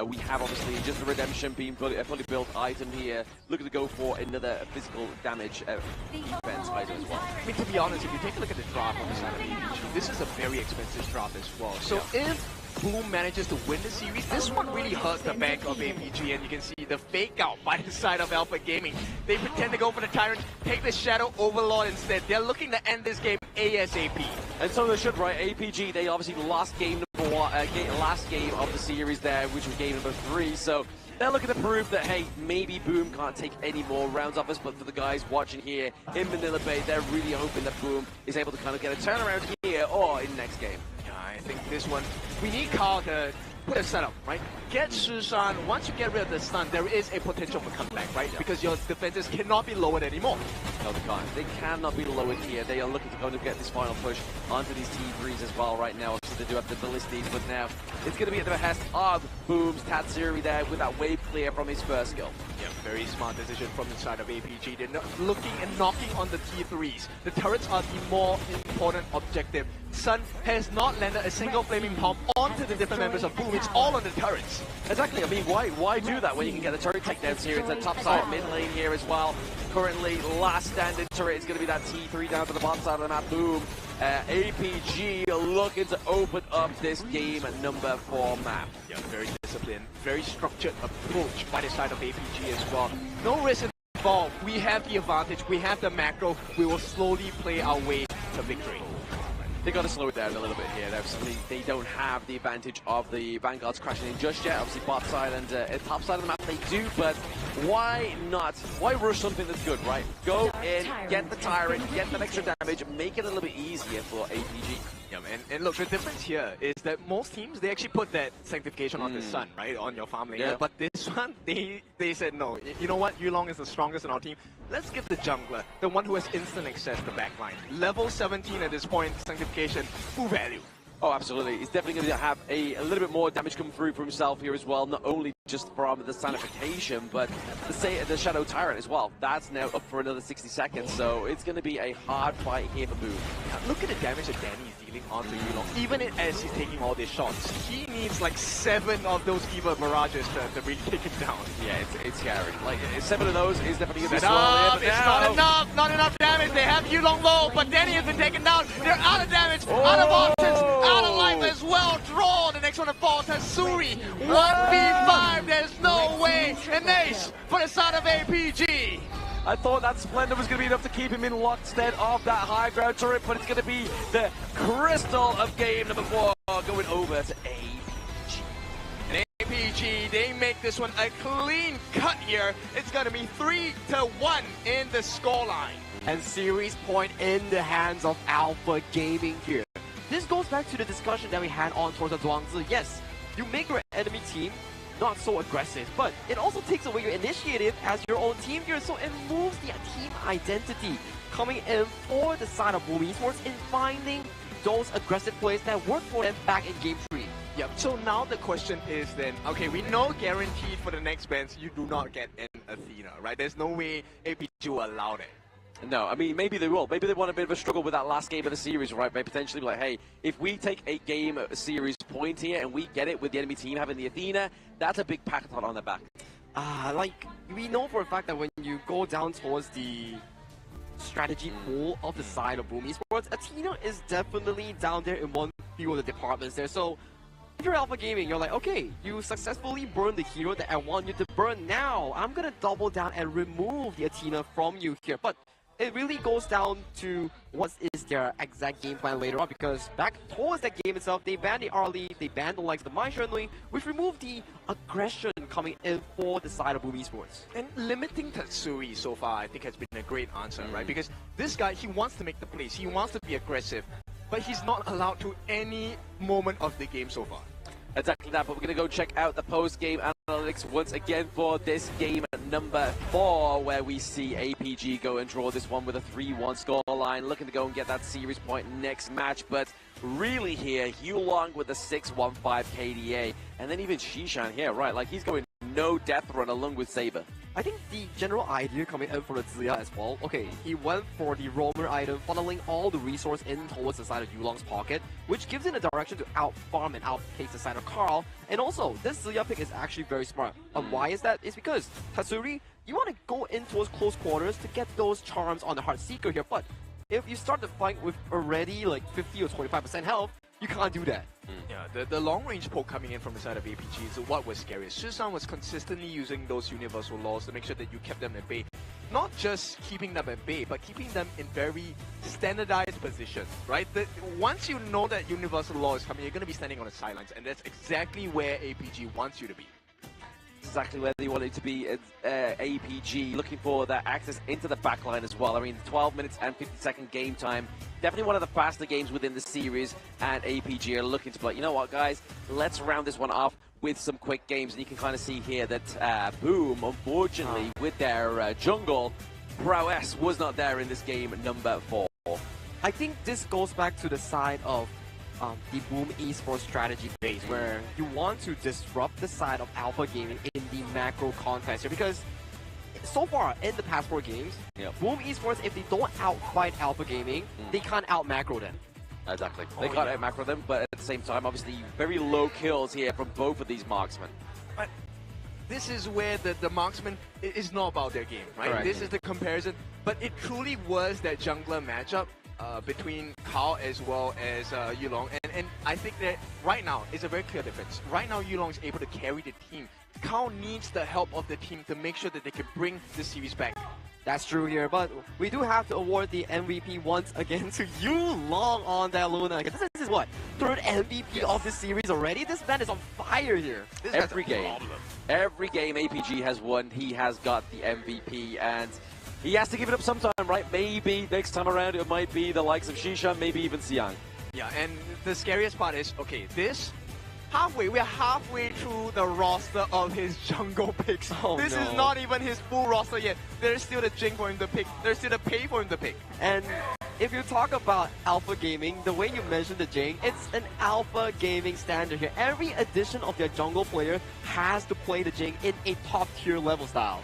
We have obviously just the redemption being a fully built item here. Looking to go for another physical damage defense item as well. I mean, to be honest, if you take a look at the drop on the side of APG, this is a very expensive drop as well. So if Boom manages to win the series, this one really hurts the bank of APG, and you can see the fake out by the side of Alpha Gaming. They pretend to go for the Tyrant, take the Shadow Overlord instead. They're looking to end this game ASAP. And so they should, right? APG, they obviously lost game number 1, last game of the series there, which was game number 3. So they're looking to prove that, hey, maybe Boom can't take any more rounds off us, but for the guys watching here in Manila Bay, they're really hoping that Boom is able to kind of get a turnaround here or in the next game. I think this one, we need Carl to put a setup, right? Get Susan, once you get rid of the stun, there is a potential for comeback, right? Because your defenses cannot be lowered anymore. No, they can't. They cannot be lowered here. They are looking to go to get this final push onto these T3s as well right now. they do have the ballistic, but now it's going to be at the behest of Boom's Tatsuri there with that wave clear from his first skill. Yeah, very smart decision from the side of APG. They're looking and knocking on the T3s. The turrets are the more important objective. Sun has not landed a single flaming bomb onto the different members of Boom. It's all on the turrets. Exactly. I mean, why do that when you can get the turret takedowns here? It's a top side mid lane here as well. Currently, last standing turret is going to be that T3 down to the bottom side of the map. Boom. APG looking to open up this game at number 4 map. Yeah, very disciplined, very structured approach by the side of APG as well. No risk involved. We have the advantage. We have the macro. We will slowly play our way to victory. They got to slow it down a little bit here. Obviously, they don't have the advantage of the Vanguards crashing in just yet. Obviously, bot side and top side of the map they do, but why not? Why rush something that's good, right? Go in, get the Tyrant, get that extra damage, make it a little bit easier for APG. Yeah, and look, the difference here is that most teams, they actually put that sanctification on the Sun, right? On your farm lane. Yeah. But this one, they said, no, you know what? Yulong is the strongest in our team. Let's give the jungler, the one who has instant access to backline. Level 17 at this point, sanctification, full value. Oh, absolutely. He's definitely going to have a little bit more damage come through for himself here as well, not only just from the sanification, but the Shadow Tyrant as well. That's now up for another 60 seconds, so it's going to be a hard fight here for Boom. Look at the damage that Danny is dealing onto Yulong. Even as he's taking all these shots, he needs like 7 of those Eva Mirages to really take him down. Yeah, it's scary. Like, 7 of those is definitely going to be slow. It's not enough damage. They have Yulong low, but Danny has been taken down. They're out of damage, out of options, out of life as well. Draw the next one to fall. Tatsuri, 1v5. There's no way. An ace for the side of APG. I thought that Splendor was going to be enough to keep him in lockstep of that high ground turret, but it's going to be the crystal of game number 4 going over to APG. And APG, they make this one a clean cut here. It's going to be 3-1 in the scoreline. And series point in the hands of Alpha Gaming here. This goes back to the discussion that we had on towards the Zhuangzi. Yes, you make your enemy team not so aggressive, but it also takes away your initiative as your own team here, so it moves the team identity coming in for the side of Boom Esports in finding those aggressive plays that work for them back in Game 3. Yep, so now the question is then, okay, we know guaranteed for the next bans you do not get an Athena, right? There's no way APG will allow that. No, I mean, maybe they will. Maybe they want a bit of a struggle with that last game of the series, right? They potentially be like, hey, if we take a game series point here and we get it with the enemy team having the Athena, that's a big packathon on their back. Like, we know for a fact that when you go down towards the strategy pool of the side of Boom Esports, Athena is definitely down there in one few of the departments there. So, if you're Alpha Gaming, you're like, okay, you successfully burned the hero that I want you to burn now. I'm gonna double down and remove the Athena from you here. But it really goes down to what is their exact game plan later on, because back towards that game itself, they banned the early, they banned the likes of the Mai Shenlui, which removed the aggression coming in for the side of Boom Esports. And limiting Tatsuri so far, I think, has been a great answer, right? Because this guy, he wants to make the plays, he wants to be aggressive, but he's not allowed to any moment of the game so far. Exactly that, but we're going to go check out the post-game analytics once again for this game number 4, where we see APG go and draw this one with a 3-1 scoreline, looking to go and get that series point next match, but really here, Yulong with a 6-1-5 KDA, and then even Shishan here, right, like he's going no death run along with Saber. I think the general idea coming in for the Ziya as well, okay, he went for the roamer item, funneling all the resource in towards the side of Yulong's pocket, which gives him a direction to out-farm and outpace the side of Carl. And also, this Ziya pick is actually very smart. And why is that? It's because Tatsuri, you want to go in towards close quarters to get those charms on the Heartseeker here, but if you start the fight with already like 50 or 25% health, you can't do that. Yeah, the long-range poke coming in from the side of APG is what was scariest. Shisan was consistently using those universal laws to make sure that you kept them at bay. Not just keeping them at bay, but keeping them in very standardized positions, right? Once you know that universal law is coming, you're going to be standing on the sidelines, and that's exactly where APG wants you to be. Exactly where they wanted to be at APG, looking for that access into the backline as well. I mean, 12 minutes and 50-second game time. Definitely one of the faster games within the series, and APG are looking to be like, you know what, guys, let's round this one off with some quick games. And you can kind of see here that Boom, unfortunately, with their jungle, prowess was not there in this game number 4. I think this goes back to the side of the Boom Esports strategy phase, where you want to disrupt the side of Alpha Gaming in the macro context here, because so far in the past 4 games, Boom Esports, if they don't outfight Alpha Gaming, they can't out-macro them. Exactly. They can't out-macro them, but at the same time, obviously, very low kills here from both of these marksmen. But this is where the marksman is not about their game, right? Correct. This is the comparison, but it truly was that jungler matchup between Kao as well as Yulong, and I think that right now is a very clear difference. Right now, Yulong is able to carry the team. Kao needs the help of the team to make sure that they can bring the series back. That's true here, but we do have to award the MVP once again to Yulong on that Luna. This is what? 3rd MVP of this series already? This man is on fire here. Every game APG has won, he has got the MVP, and he has to give it up sometime, right? Maybe next time around it might be the likes of Shisha, maybe even Siang. Yeah, and the scariest part is, okay, we're halfway through the roster of his jungle picks. This is not even his full roster yet. There's still the Jing for him to pick. There's still the pay for him to pick. And if you talk about Alpha Gaming, the way you mentioned the Jing, it's an Alpha Gaming standard here. Every addition of their jungle player has to play the Jing in a top tier level style.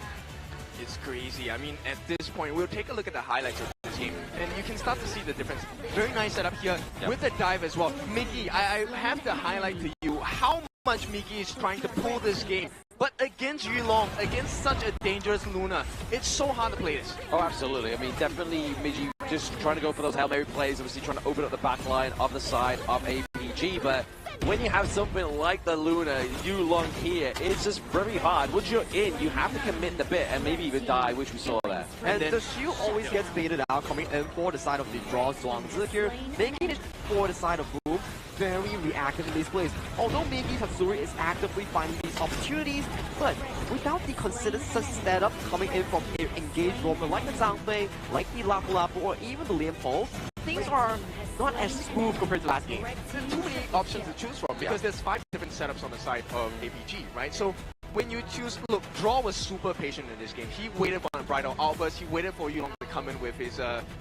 It's crazy. I mean, at this point, we'll take a look at the highlights of this game, and you can start to see the difference. Very nice setup here with the dive as well. Miggy, I have to highlight to you how much Miggy is trying to pull this game. But against Yulong, against such a dangerous Luna, it's so hard to play this. Oh, absolutely. I mean, definitely Miggy just trying to go for those Hail Mary plays, obviously trying to open up the back line of the side of APG, but when you have something like the Luna, Yulong here, it's just very hard. Once you're in, you have to commit the bit and maybe even die, which we saw there. And the shield always gets baited out, coming in for the side of the draw Zhuangzi here, making it for the side of Boom very reactive in these plays. Although maybe Tatsuri is actively finding these opportunities, but without the considered setup coming in from an engaged rover like the Zhangfei, like the Lapu Lapu, or even the Liam Po, things are not as smooth compared to last game. Too many options to choose from because there's 5 different setups on the side of APG, right? So when you choose, look, Draw was super patient in this game. He waited for a Bridal Outburst, he waited for Yulong to come in with his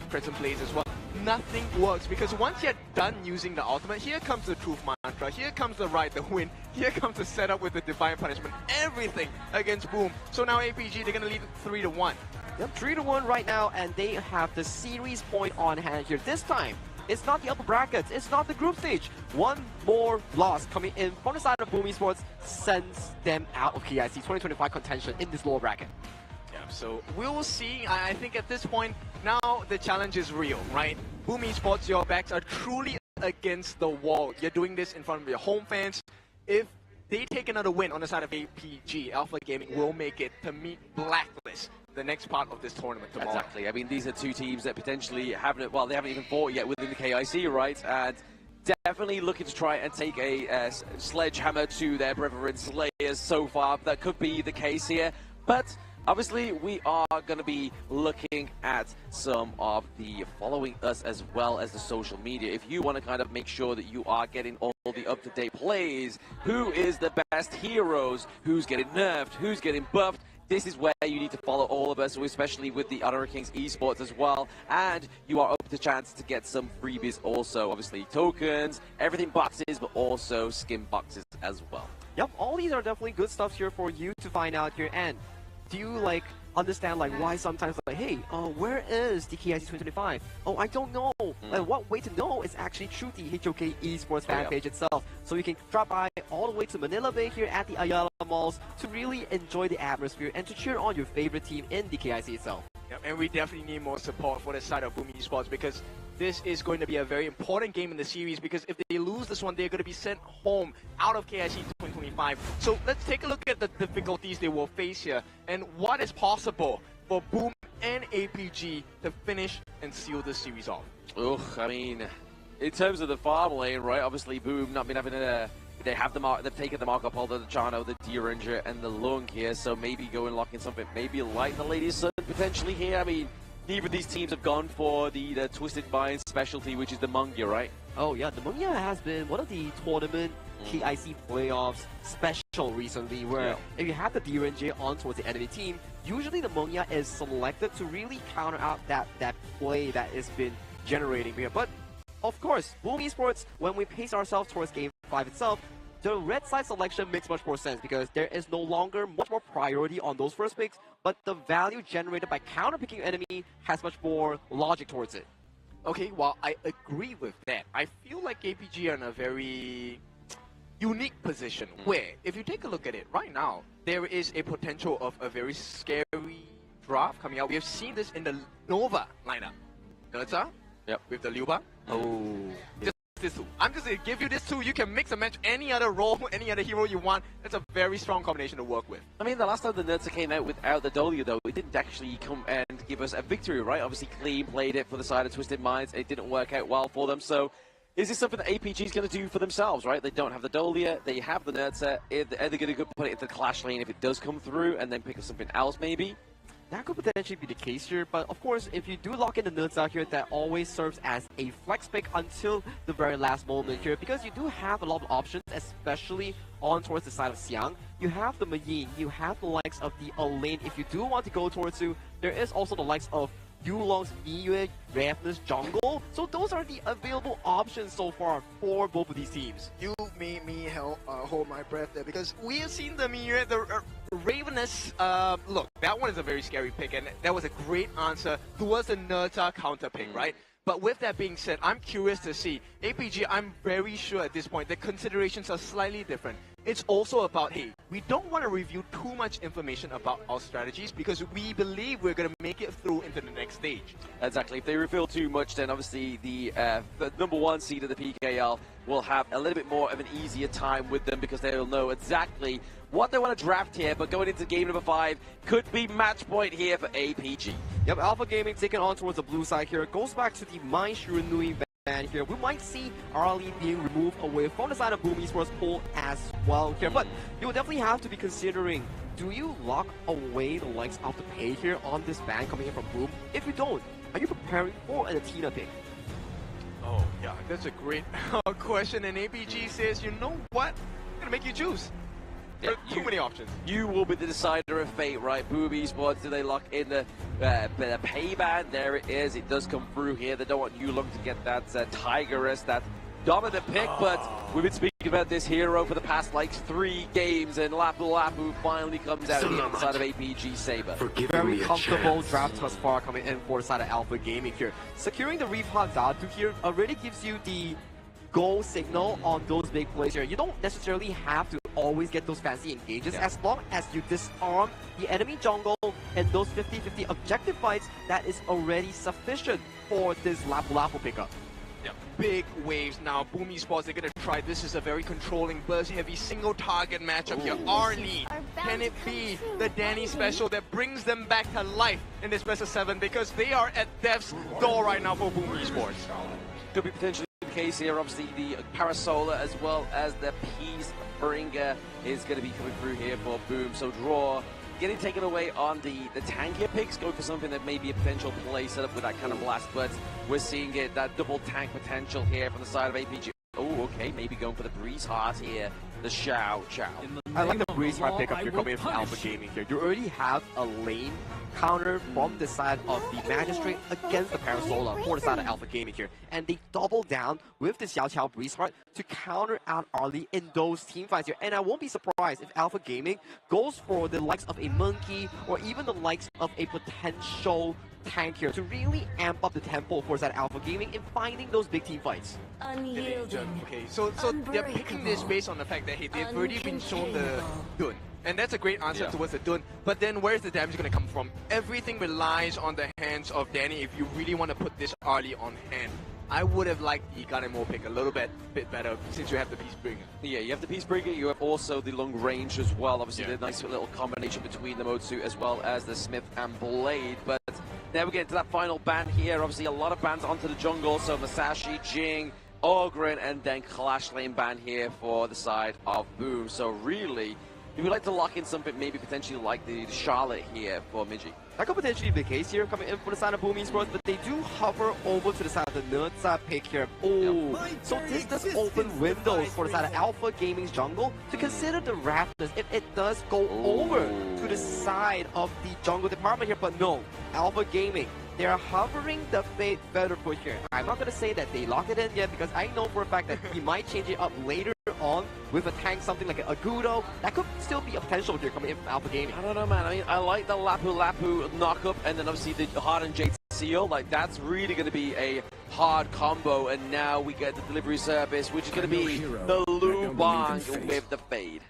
Crimson Blaze as well. Nothing works because once you're done using the ultimate, here comes the Truth Mantra, here comes the Ride the Wind, here comes the setup with the Divine Punishment, everything against Boom. So now APG, they're gonna lead 3-1. Yep, 3-1 right now, and they have the series point on hand here. This time, it's not the upper brackets, it's not the group stage. One more loss coming in from the side of Boom Esports sends them out of KIC 2025 contention in this lower bracket. Yeah, so we'll see. I think at this point, now the challenge is real, right? Boom Esports, your backs are truly against the wall. You're doing this in front of your home fans. If they take another win on the side of APG, Alpha Gaming will make it to meet Blacklist, the next part of this tournament tomorrow. Exactly. I mean, these are 2 teams that potentially haven't, well, they haven't even fought yet within the KIC, right? And definitely looking to try and take a sledgehammer to their brethren Slayers so far. That could be the case here. But obviously, we are going to be looking at some of the following us as well as the social media. If you want to kind of make sure that you are getting all the up-to-date plays, who is the best heroes, who's getting nerfed, who's getting buffed, this is where you need to follow all of us, especially with the Honor of Kings Esports as well. And you are up to chance to get some freebies also. Obviously, tokens, everything boxes, but also skin boxes as well. Yep, all these are definitely good stuff here for you to find out here. And do you understand why sometimes hey, where is the KIC 2025? Oh, I don't know. And what way to know is actually through the HOK Esports fan page itself. So you can drop by all the way to Manila Bay here at the Ayala Malls to really enjoy the atmosphere and to cheer on your favorite team in the KIC itself. Yep, and we definitely need more support for the side of Boom Esports because this is going to be a very important game in the series because if they lose this one, they're going to be sent home out of KIC 2025. So let's take a look at the difficulties they will face here and what is possible for Boom and APG to finish and seal this series off. Ugh, I mean, in terms of the farm lane, right, obviously Boom not been having a... They have the mark. They've taken the Marco Polo, the Chano, the D-Ranger, and the Lung here. So maybe go and lock in something, maybe like the Lady Sun potentially here. I mean, neither of these teams have gone for the Twisted Mind specialty, which is the Mungia, right? Oh yeah, the Mungia has been one of the tournament KIC playoffs special recently, where if you have the D-Ranger on towards the enemy team, usually the Mungia is selected to really counter out that play that has been generating here. But of course, Boom Esports, when we pace ourselves towards Game 5 itself, the red side selection makes much more sense because there is no longer much more priority on those first picks, but the value generated by counter-picking enemy has much more logic towards it. Okay, well, I agree with that. I feel like APG are in a very unique position where, if you take a look at it right now, there is a potential of a very scary draft coming out. We have seen this in the Nova lineup. Nerza, with the Liu Bang. This two. I'm just going to give you this two. You can mix and match any other role, any other hero you want. That's a very strong combination to work with. I mean, the last time the Nerza came out without the Dolia, though, it didn't actually come and give us a victory, right? Obviously, Clean played it for the side of Twisted Minds. It didn't work out well for them. So, is this something that APG is going to do for themselves, right? They don't have the Dolia. They have the Nerza. Are they going to put it into the Clash lane if it does come through and then pick up something else, maybe? That could potentially be the case here, but of course, if you do lock in the Nerza here, that always serves as a flex pick until the very last moment here, because you do have a lot of options, especially on towards the side of Xiang. You have the Mayin, you have the likes of the Elaine. If you do want to go towards you, there is also the likes of Yulong's Miyue, Ravnus Jungle. So those are the available options so far for both of these teams. You made me hold my breath there because we have seen the Miyue, the Ravenous. Look, that one is a very scary pick, and that was a great answer towards the Nerza counter pick, right? But with that being said, I'm curious to see. APG, I'm very sure at this point the considerations are slightly different. It's also about, hey, we don't want to reveal too much information about our strategies because we believe we're going to make it through into the next stage. Exactly. If they reveal too much, then obviously the #1 seed of the PKL will have a little bit more of an easier time with them because they'll know exactly what they want to draft here. But going into game number 5 could be match point here for APG. Yep, Alpha Gaming taking on towards the blue side here. It goes back to the Mai Shiranui ban here. We might see Arlie being removed away from the side of Boom Esports pool as well here. But you will definitely have to be considering, do you lock away the likes of the pay here on this ban coming in from Boom? If you don't, are you preparing for an Athena pick? Oh, yeah, that's a great question. And APG says, you know what? I'm going to make you choose. There are too many options. You will be the decider of fate, right? Boom Esports, do they lock in the pay ban? There it is. It does come through here. They don't want Yulong to get that Tigeress, that dominant pick, but we've been speaking about this hero for the past, like, 3 games, and Lapu Lapu finally comes out here on the side of APG Saber. Very comfortable draft thus far coming in for the side of Alpha Gaming here. Securing the Reef-Hot Datu here already gives you the go signal on those big plays here. You don't necessarily have to always get those fancy engages. As long as you disarm the enemy jungle and those 50-50 objective fights, that is already sufficient for this Lapu Lapu pickup. Yeah, big waves now. Boom Esports, they're going to try. This is a very controlling, burst-heavy, single-target matchup here. Arlie, can it be the Danny special that brings them back to life in this best of 7? Because they are at death's door right now for Boom Esports. Could be potentially the case here. Obviously, the Parasolar as well as the Peace Bringer is going to be coming through here for Boom. So draw getting taken away on the tankier picks, going for something that may be a potential play set up with that kind of blast, but we're seeing it, that double tank potential here from the side of APG. Oh, okay, maybe going for the Breeze Heart here, the Xiao Xiao. I like the Breeze Heart pickup here coming in from Alpha Gaming here. You already have a lane counter from the side of the Magistrate against the Parasolar for the side of Alpha Gaming here. And they double down with the Xiao Xiao Breeze Heart to counter out Arlie in those team fights here. And I won't be surprised if Alpha Gaming goes for the likes of a Monkey or even the likes of a potential tank here to really amp up the tempo for that Alpha Gaming in finding those big team fights. Okay, so they're picking this based on the fact that, hey, they've already been shown the Dun. And that's a great answer towards the Dun. But then where's the damage going to come from? Everything relies on the hands of Danny if you really want to put this early on hand. I would have liked the Ganemo pick a little bit better since you have the Peacebringer. Yeah, you have the Peacebringer, you have also the long range as well. Obviously, the nice little combination between the Motsu as well as the Smith and Blade. But now we get into that final ban here. Obviously, a lot of bans onto the jungle. So Masashi, Jing, Ogren, and then Clash Lane ban here for the side of Boom. So really, if we like to lock in something maybe potentially like the Charlotte here for Miji. That could potentially be the case here, coming in for the side of Boom Esports, but they do hover over to the side of the Nerza pick here. Oh, so this does open windows for the side of Alpha Gaming's jungle to consider the Raptors if it does go over to the side of the jungle department here, but no. Alpha Gaming they're hovering the Fate better push here. I'm not going to say that they locked it in yet because I know for a fact that he might change it up later on with a tank, something like a Gudo. That could still be a potential here coming in from Alpha Gaming. I don't know, man. I mean, I like the Lapu knock-up and then obviously the Hardened Jade Seal. Like, that's really going to be a hard combo. And now we get the delivery service, which is going to be the Lubang with the Fade.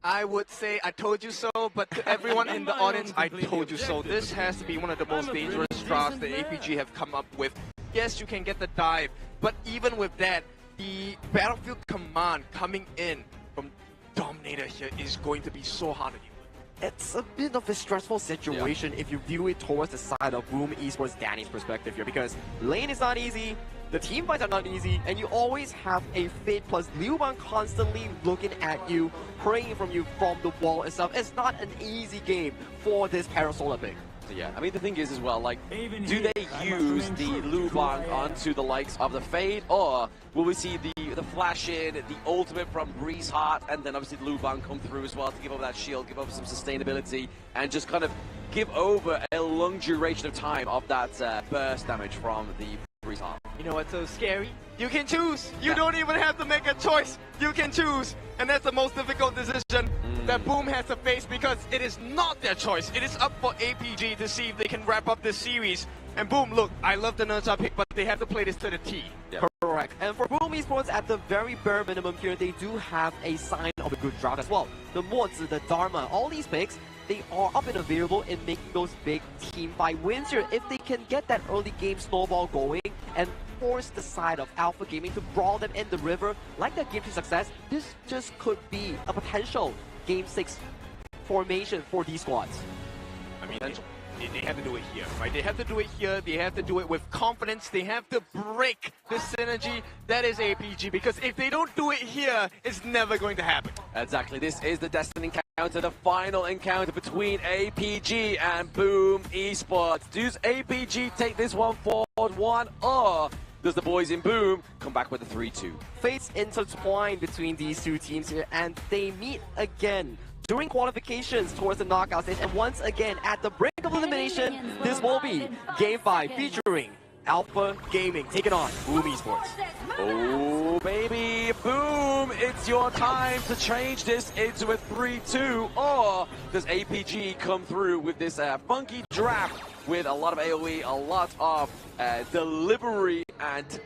I would say I told you so, but to everyone in the audience, I told you so. This has to be one of the most dangerous drafts that APG have come up with. Yes, you can get the dive, but even with that, the battlefield command coming in from Dominator here is going to be so hard on you. It's a bit of a stressful situation if you view it towards the side of Boom Esports Danny's perspective here, because lane is not easy, the team fights are not easy, and you always have a Fate plus Liuban constantly looking at you, praying from you from the wall itself. It's not an easy game for this Parasolar pick. So yeah, I mean the thing is as well, like, do they use the Lubang onto the likes of the Fade, or will we see the flash in, the ultimate from Breeze Heart, and then obviously the Lubang come through as well to give over that shield, give over some sustainability, and just kind of give over a long duration of time of that burst damage from the Breeze Heart. You know what's so scary? You can choose! You don't even have to make a choice! You can choose! And that's the most difficult decision that Boom has to face, because it is not their choice. It is up for APG to see if they can wrap up this series. And Boom, look, I love the Nerja pick, but they have to play this to the T. Correct. And for Boom Esports, at the very bare minimum here, they do have a sign of a good draft as well. The Mods, the Dharma, all these picks, they are up and available in making those big team fight wins here. If they can get that early game snowball going and force the side of Alpha Gaming to brawl them in the river, like that game to success, this just could be a potential Game 6 formation for these squads. I mean, they have to do it here, right? They have to do it here. They have to do it with confidence. They have to break the synergy that is APG, because if they don't do it here, it's never going to happen. Exactly. This is the Destiny encounter, the final encounter between APG and Boom Esports. Does APG take this one forward, or does the boys in Boom come back with a 3-2? Fates intertwine between these two teams here, and they meet again during qualifications towards the knockout stage, and once again at the brink of elimination. This will be Game 5 featuring Alpha Gaming taking on Boom Esports. Oh baby, Boom, it's your time to change this into a 3-2, or does APG come through with this funky draft with a lot of AoE, a lot of delivery, and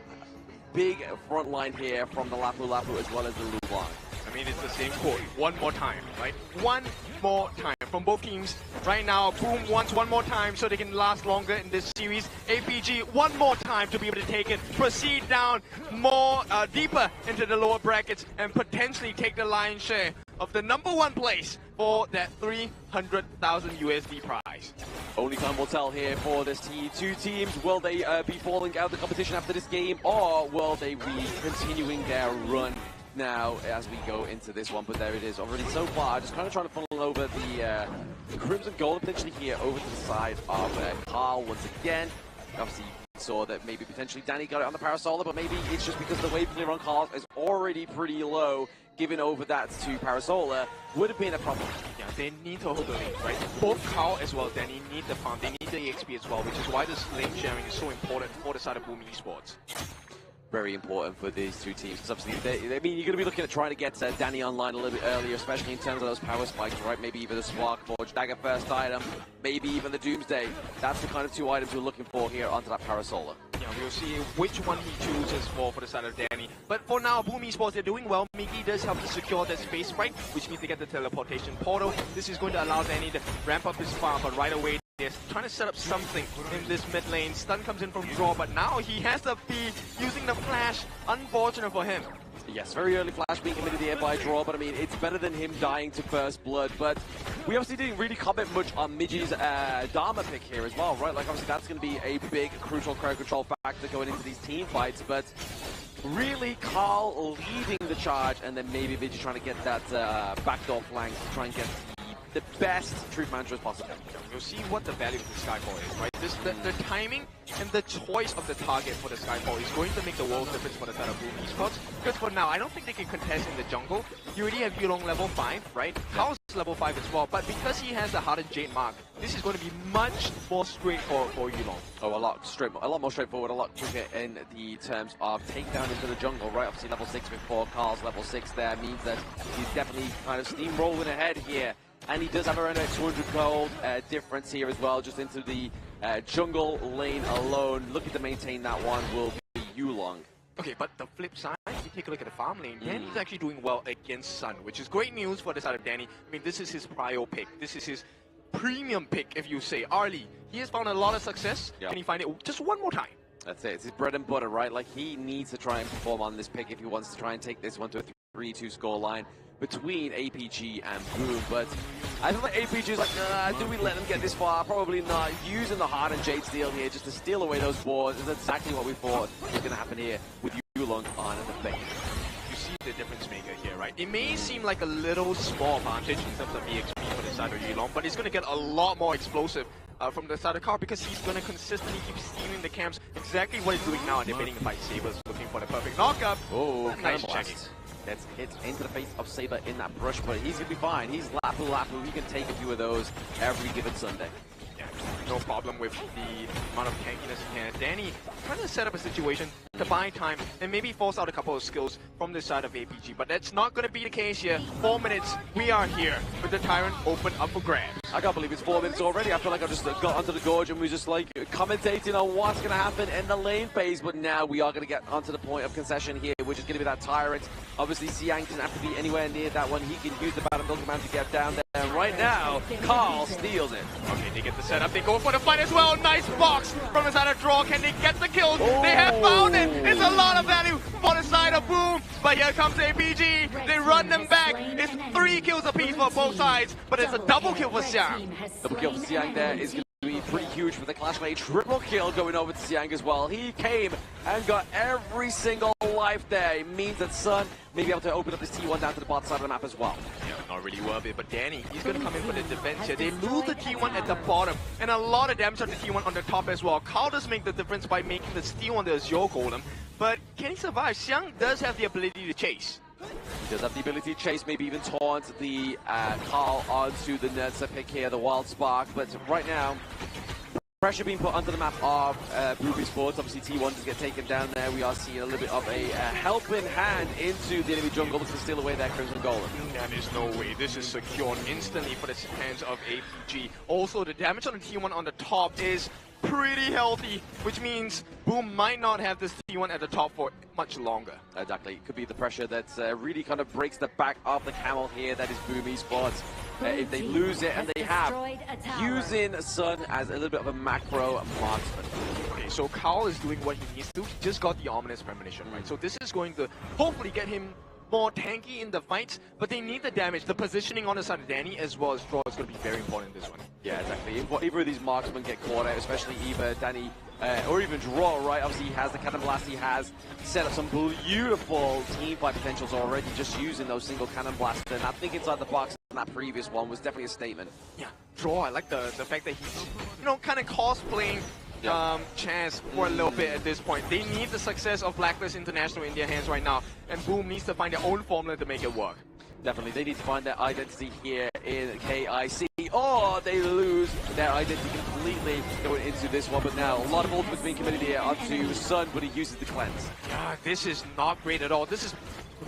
big front line here from the Lapu as well as the Lubang. I mean, it's the same quote. One more time, right? One more time from both teams. Right now, Boom wants one more time so they can last longer in this series. APG, one more time to be able to take it, proceed down more deeper into the lower brackets, and potentially take the lion's share of the #1 place for that 300,000 USD prize. Only time will tell here for this two teams. Will they be falling out of the competition after this game, or will they be continuing their run now as we go into this one? But there it is already so far, just kind of trying to funnel over the Crimson Gold potentially here over to the side of Carl once again. Obviously saw that maybe potentially Danny got it on the Parasolar, but maybe it's just because the wave clear on Carl is already pretty low. Giving over that to Parasolar would have been a problem. Yeah, they need to hold the lane, right? Both Carl as well as Danny need the farm, they need the EXP as well, which is why this lane sharing is so important for the side of Boom Esports. Very important for these two teams, because obviously, I mean, you're going to be looking at trying to get Danny online a little bit earlier, especially in terms of those power spikes, right? Maybe even the Spark Forge Dagger first item, maybe even the Doomsday. That's the kind of two items we're looking for here onto that Parasolar. Yeah, we'll see which one he chooses for the side of Danny. But for now, Boom Esports, they're doing well. Miggy does help to secure that space, right? Which means they get the teleportation portal. This is going to allow Danny to ramp up his farm, but right away, they're trying to set up something in this mid lane. Stun comes in from draw, but now he has to be using the flash. Unfortunate for him. Yes, very early flash being committed here by draw, but I mean, it's better than him dying to first blood. But we obviously didn't really comment much on Midgey's Dharma pick here as well, right? Like, obviously, that's going to be a big, crucial crowd control factor going into these team fights. But really, Carl leading the charge, and then maybe Midgey trying to get that backdoor flank to try and get the best truth managers possible. You'll see what the value of the Skyfall is, right? The timing and the choice of the target for the Skyfall is going to make the world difference for the side of Boom Esports. Because for now, I don't think they can contest in the jungle. You already have Yulong level 5, right? Kao's level 5 as well, but because he has the Hardened Jade mark, this is going to be much more straightforward for Yulong. Oh, a lot more straightforward, a lot quicker in the terms of takedown into the jungle, right? Obviously level 6 before Carl's level 6 there means that he's definitely kind of steamrolling ahead here. And he does have around a 200 gold difference here as well, just into the jungle lane alone. Looking to maintain that one will be Yulong. Okay, but the flip side, if you take a look at the farm lane, Danny's actually doing well against Sun, which is great news for the side of Danny. I mean, this is his prio pick. This is his premium pick, if you say. Arlie, he has found a lot of success. Can he find it just one more time? That's it. It's his bread and butter, right? Like, he needs to try and perform on this pick if he wants to try and take this one to a 3-2 scoreline between APG and Boom. But I feel like APG is like, do we let them get this far? Probably not. Using the Hardened Jade Steel here just to steal away those boards is exactly what we thought was going to happen here with Yulong on the base. You see the difference maker here, right? It may seem like a little small advantage in terms of EXP for the side of Yulong, but it's going to get a lot more explosive from the side of Carl because he's going to consistently keep stealing the camps. Exactly what he's doing now, and debating by Sabers, looking for the perfect knockup. Oh, nice checking. That's hit into the face of Saber in that brush, but he's going to be fine. He's Lapu Lapu. He can take a few of those every given Sunday. Yeah, no problem with the amount of tankiness he can. Danny trying to set up a situation to buy time and maybe force out a couple of skills from the side of APG, but that's not going to be the case here. 4 minutes, we are here with the Tyrant open up for grabs. I can't believe it's 4 minutes already. I feel like I just got onto the gorge and we just like commentating on what's going to happen in the lane phase, but now we are going to get onto the point of concession here, which is going to be that Tyrant. Obviously, Xiang doesn't have to be anywhere near that one. He can use the Battle Command to get down there. And right now, Carl steals it. Okay, they get the setup. They go for the fight as well. Nice box from the side of Draw. Can they get the kills? They have found it. It's a lot of value for the side of Boom. But here comes APG. They run them back. It's 3 kills apiece for both sides. But it's a double kill for Xiang. Double kill for Xiang there is going to be pretty huge for the Clash. A triple kill going over to Xiang as well. He came and got every single life there. It means that Sun may be able to open up this T1 down to the bottom side of the map as well. Yeah, not really worth it, but Danny, he's going to come in for the defense here. They lose the T1 at the bottom, and a lot of damage on the T1 on the top as well. Carl does make the difference by making the steal on the Azure Golem, but can he survive? Xiang does have the ability to chase. He does have the ability to chase, maybe even taunt the Carl onto the Nursa pick here, the Wild Spark, but right now, pressure being put onto the map of Boom Esports. Obviously, T1 does get taken down there. We are seeing a little bit of a helping hand into the enemy jungle to steal away that Crimson Golem. There is no way. This is secured instantly for the hands of APG. Also, the damage on the T1 on the top is pretty healthy, which means Boom might not have this T1 at the top for much longer. Exactly. It could be the pressure that really kind of breaks the back of the camel here. That is Boom Esports. If they lose it, and they have, using Sun as a little bit of a macro marksman. Okay, so Carl is doing what he needs to. He just got the Ominous Premonition, right? So this is going to hopefully get him more tanky in the fights, but they need the damage. The positioning on the side of Danny as well as Draw is going to be very important in this one. Yeah, exactly. If either of these marksmen get caught out, especially either Danny or even Draw, right? Obviously, he has the Cannon Blast. He has set up some beautiful team fight potentials already just using those single Cannon Blasts. And I think inside the box in that previous one was definitely a statement. Yeah, Draw, I like the fact that he's, you know, kind of cosplaying Chance for a little bit at this point. They need the success of Blacklist International in their hands right now, and Boom needs to find their own formula to make it work. Definitely, they need to find their identity here in KIC, or they lose their identity completely going into this one. But now, a lot of ultimates being committed here onto Sun, but he uses the cleanse. Yeah, this is not great at all. This is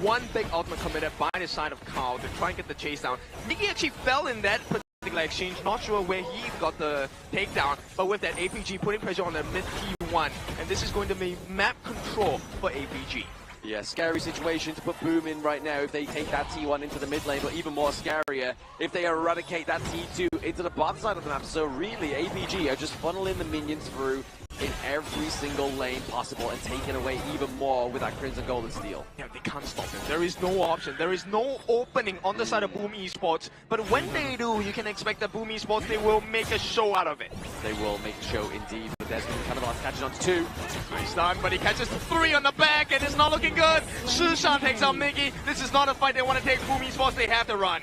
one big ultimate committed by the side of Carl to try and get the chase down. Nikki actually fell in that particular exchange, not sure where he got the takedown, but with that APG putting pressure on the mid T1, and this is going to be map control for APG. Yeah, scary situation to put Boom in right now if they take that T1 into the mid lane, but even more scarier if they eradicate that T2 into the bot side of the map. So really, APG are just funneling the minions through in every single lane possible and taking away even more with that Crimson Golden Steel. Yeah, they can't stop it. There is no option. There is no opening on the side of Boom Esports. But when they do, you can expect that Boom Esports, they will make a show out of it. They will make a show indeed. But there's been kind of a catches on to 2. Nice done, but he catches 3 on the back and it's not looking good. Shushan takes out Miggy. This is not a fight they want to take. Boom Esports, they have to run.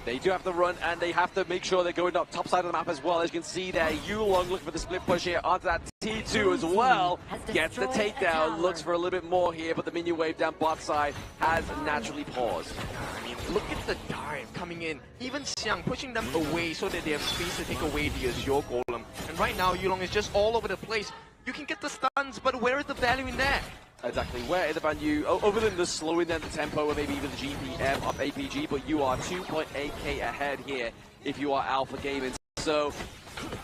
They do have to run, and they have to make sure they're going up top side of the map as well. As you can see there, Yulong looking for the split push here onto that T2 as well. Gets the takedown, looks for a little bit more here, but the minion wave down bot side has naturally paused. I mean, look at the dive coming in. Even Xiang pushing them away so that they have space to take away the Azure Golem. And right now, Yulong is just all over the place. You can get the stuns, but where is the value in that? Exactly, where is the value? Other than the slowing down the tempo or maybe even the GPM of APG, but you are 2.8k ahead here if you are Alpha Gaming. So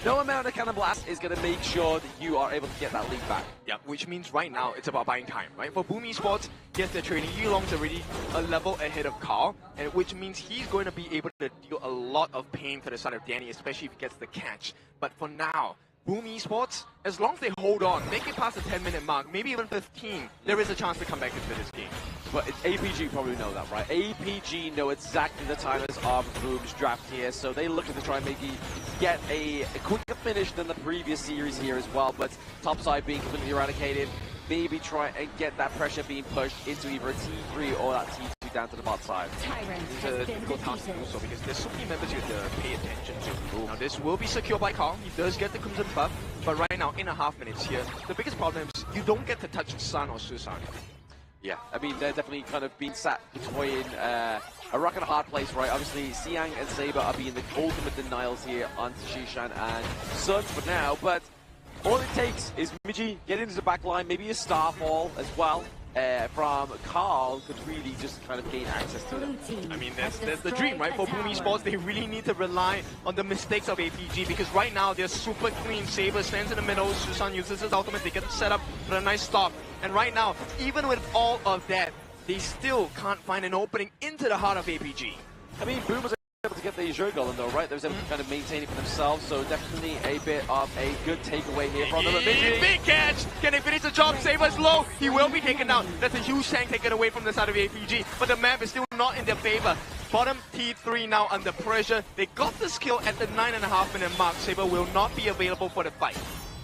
no amount of Cannon Blast is going to make sure that you are able to get that lead back. Yeah, which means right now it's about buying time, right? For Boom Esports, yes, they're trading. Yulong's already a level ahead of Carl, and which means he's going to be able to deal a lot of pain to the side of Danny, especially if he gets the catch. But for now, Boom Esports, as long as they hold on, make it past the 10-minute mark, maybe even 15, there is a chance to come back into this game. But APG probably know that, right? APG know exactly the timers of Boom's draft here, so they're looking to try and maybe get a quicker finish than the previous series here as well, but topside being completely eradicated, maybe try and get that pressure being pushed into either a T3 or that T2 down to the bot side. It's a difficult task also because there's so many members you have to pay attention to. Now this will be secured by Carl. He does get the Crimson buff, but right now, in a half minutes here, the biggest problem is you don't get to touch Sun or Susan. Yeah, I mean, they're definitely kind of being sat between a rock and a hard place, right? Obviously, Xiang and Saber are being the ultimate denials here onto Shishan and Sun for now, but all it takes is Miji get into the back line, maybe a Starfall as well. From Carl could really just kind of gain access to them. I mean, that's the dream, right? For Boom Esports, they really need to rely on the mistakes of APG because right now they're super clean. Saber stands in the middle, Susan uses his ultimate, they get set up for a nice stop. And right now, even with all of that, they still can't find an opening into the heart of APG. I mean, Boom was able to get the Azure Golem though, right? They was able to kind of maintain it for themselves, so definitely a bit of a good takeaway here from them. Big catch! Can they finish the job? Saber's low. He will be taken down. That's a huge tank taken away from the side of APG, but the map is still not in their favor. Bottom T3 now under pressure. They got this kill at the 9.5-minute mark. Saber will not be available for the fight.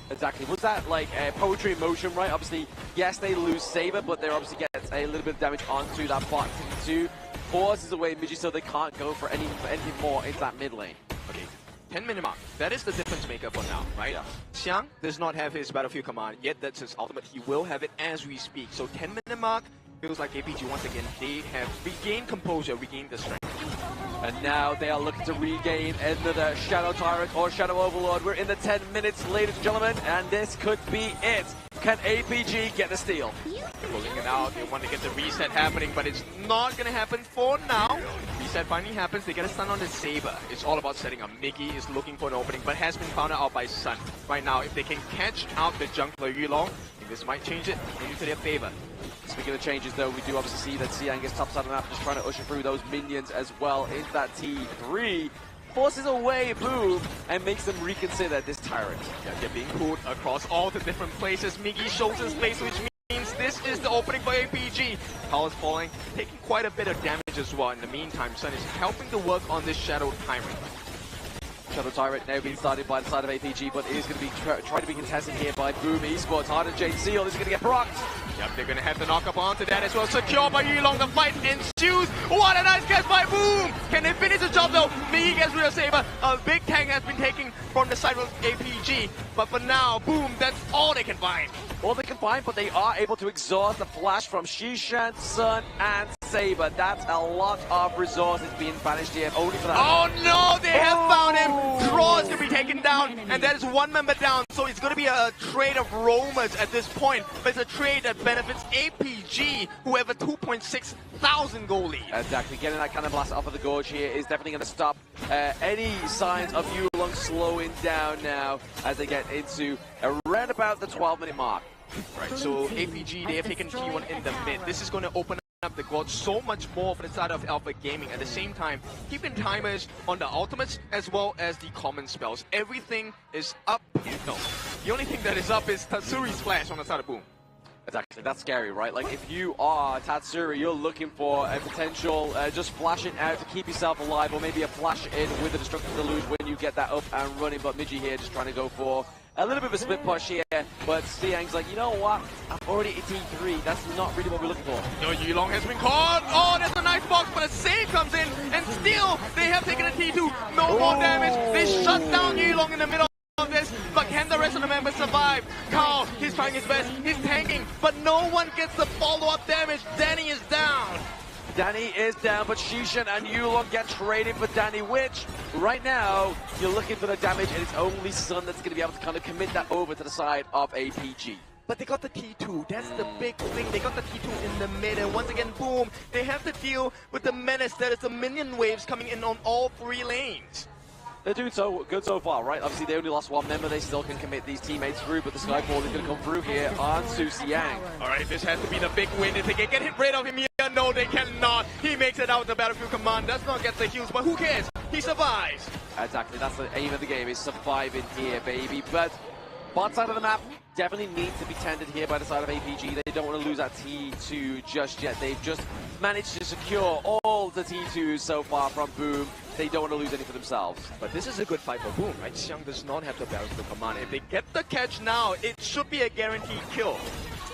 Exactly. Was that like poetry in motion, right? Obviously, yes, they lose Saber, but they obviously get a little bit of damage onto that bot T2. Forces away Miji so they can't go for anything more into that mid lane. Okay, 10-minute mark. That is the difference maker for now, right? Yeah. Xiang does not have his Battlefield Command yet. That's his ultimate. He will have it as we speak. So 10-minute mark feels like APG once again. They have regained composure, regained the strength. And now they are looking to regain another Shadow Tyrant or Shadow Overlord. We're in the 10 minutes, ladies and gentlemen, and this could be it. Can APG get the steal? They're pulling it out. They want to get the reset happening, but it's not going to happen for now. Reset finally happens. They get a stun on the Saber. It's all about setting up. Miggy is looking for an opening, but has been found out by Sun. Right now, if they can catch out the jungler Yulong, this might change it into their favor. Speaking of changes, though, we do obviously see that Xiang is top side of the map, just trying to usher through those minions as well into that T3. Forces away Boom and makes them reconsider this Tyrant. Yeah, they're being pulled across all the different places. Miggy shows his place, which means this is the opening for APG. Carl is falling, taking quite a bit of damage as well. In the meantime, Sun is helping to work on this Shadow Tyrant. Shadow Tyrant now being started by the side of APG, but it is going to be trying to be contested here by Boom Esports. Hard Jade Seal is going to get procced. Yep, they're going to have to knock up onto that as well. Secure by Yulong, the fight ensues. What a nice catch by Boom! Can they finish the job though? Miggy gets rid of Saber. A big tank has been taken from the side of APG. But for now, Boom, that's all they can find. All they can find, but they are able to exhaust the flash from Shishan, Sun, and Saber. That's a lot of resources being banished here, only for that. Oh no, they have found him! Draw is going to be taken down, and that is one member down. So it's going to be a trade of roamers at this point. But it's a trade that benefits APG, who have a 2.6 thousand goal lead. Exactly, getting that Cannon Blast off of the gorge here is definitely going to stop any signs of Yulong slowing down now as they get into around about the 12-minute mark. Right, so APG, they have taken T1 in the mid. This is going to open up the gorge so much more for the side of Alpha Gaming. At the same time, keeping timers on the ultimates as well as the common spells. Everything is up. No, the only thing that is up is Tatsuri's flash on the side of Boom. Exactly, that's scary, right? Like, if you are Tatsuri, you're looking for a potential just flashing out to keep yourself alive, or maybe a flash in with the Destructive Deluge when you get that up and running. But Miji here just trying to go for a little bit of a split push here, but Xiang's like, you know what? I'm already at T3. That's not really what we're looking for. No, Yulong has been caught. Oh, that's a nice icebox, but a save comes in, and still they have taken a T2. No more damage. They shut down Yulong in the middle of this, but can the rest of the members survive? Carl, he's trying his best. He's tanking, but no one gets the follow-up damage. Danny is down. Danny is down, but Shishan and Yulong get traded for Danny, which right now you're looking for the damage, and it's only Sun that's going to be able to kind of commit that over to the side of APG. But they got the T2, that's the big thing. They got the T2 in the mid, and once again, boom, they have to deal with the menace that is the minion waves coming in on all 3 lanes. They're doing so good so far, right? Obviously, they only lost 1 member. They still can commit these teammates through, but the Skyfall is going to come through here onto Siang. All right, this has to be the big win. If they can get rid of him here, no, they cannot. He makes it out the battlefield command. Does not get the heals, but who cares? He survives. Exactly, that's the aim of the game, is surviving here, baby. But bot side of the map definitely needs to be tended here by the side of APG. They don't want to lose that T2 just yet. They've just managed to secure all the T2s so far from Boom. They don't want to lose any for themselves. But this is a good fight for Boom, right? Xiang does not have the battlefield command. If they get the catch now, it should be a guaranteed kill.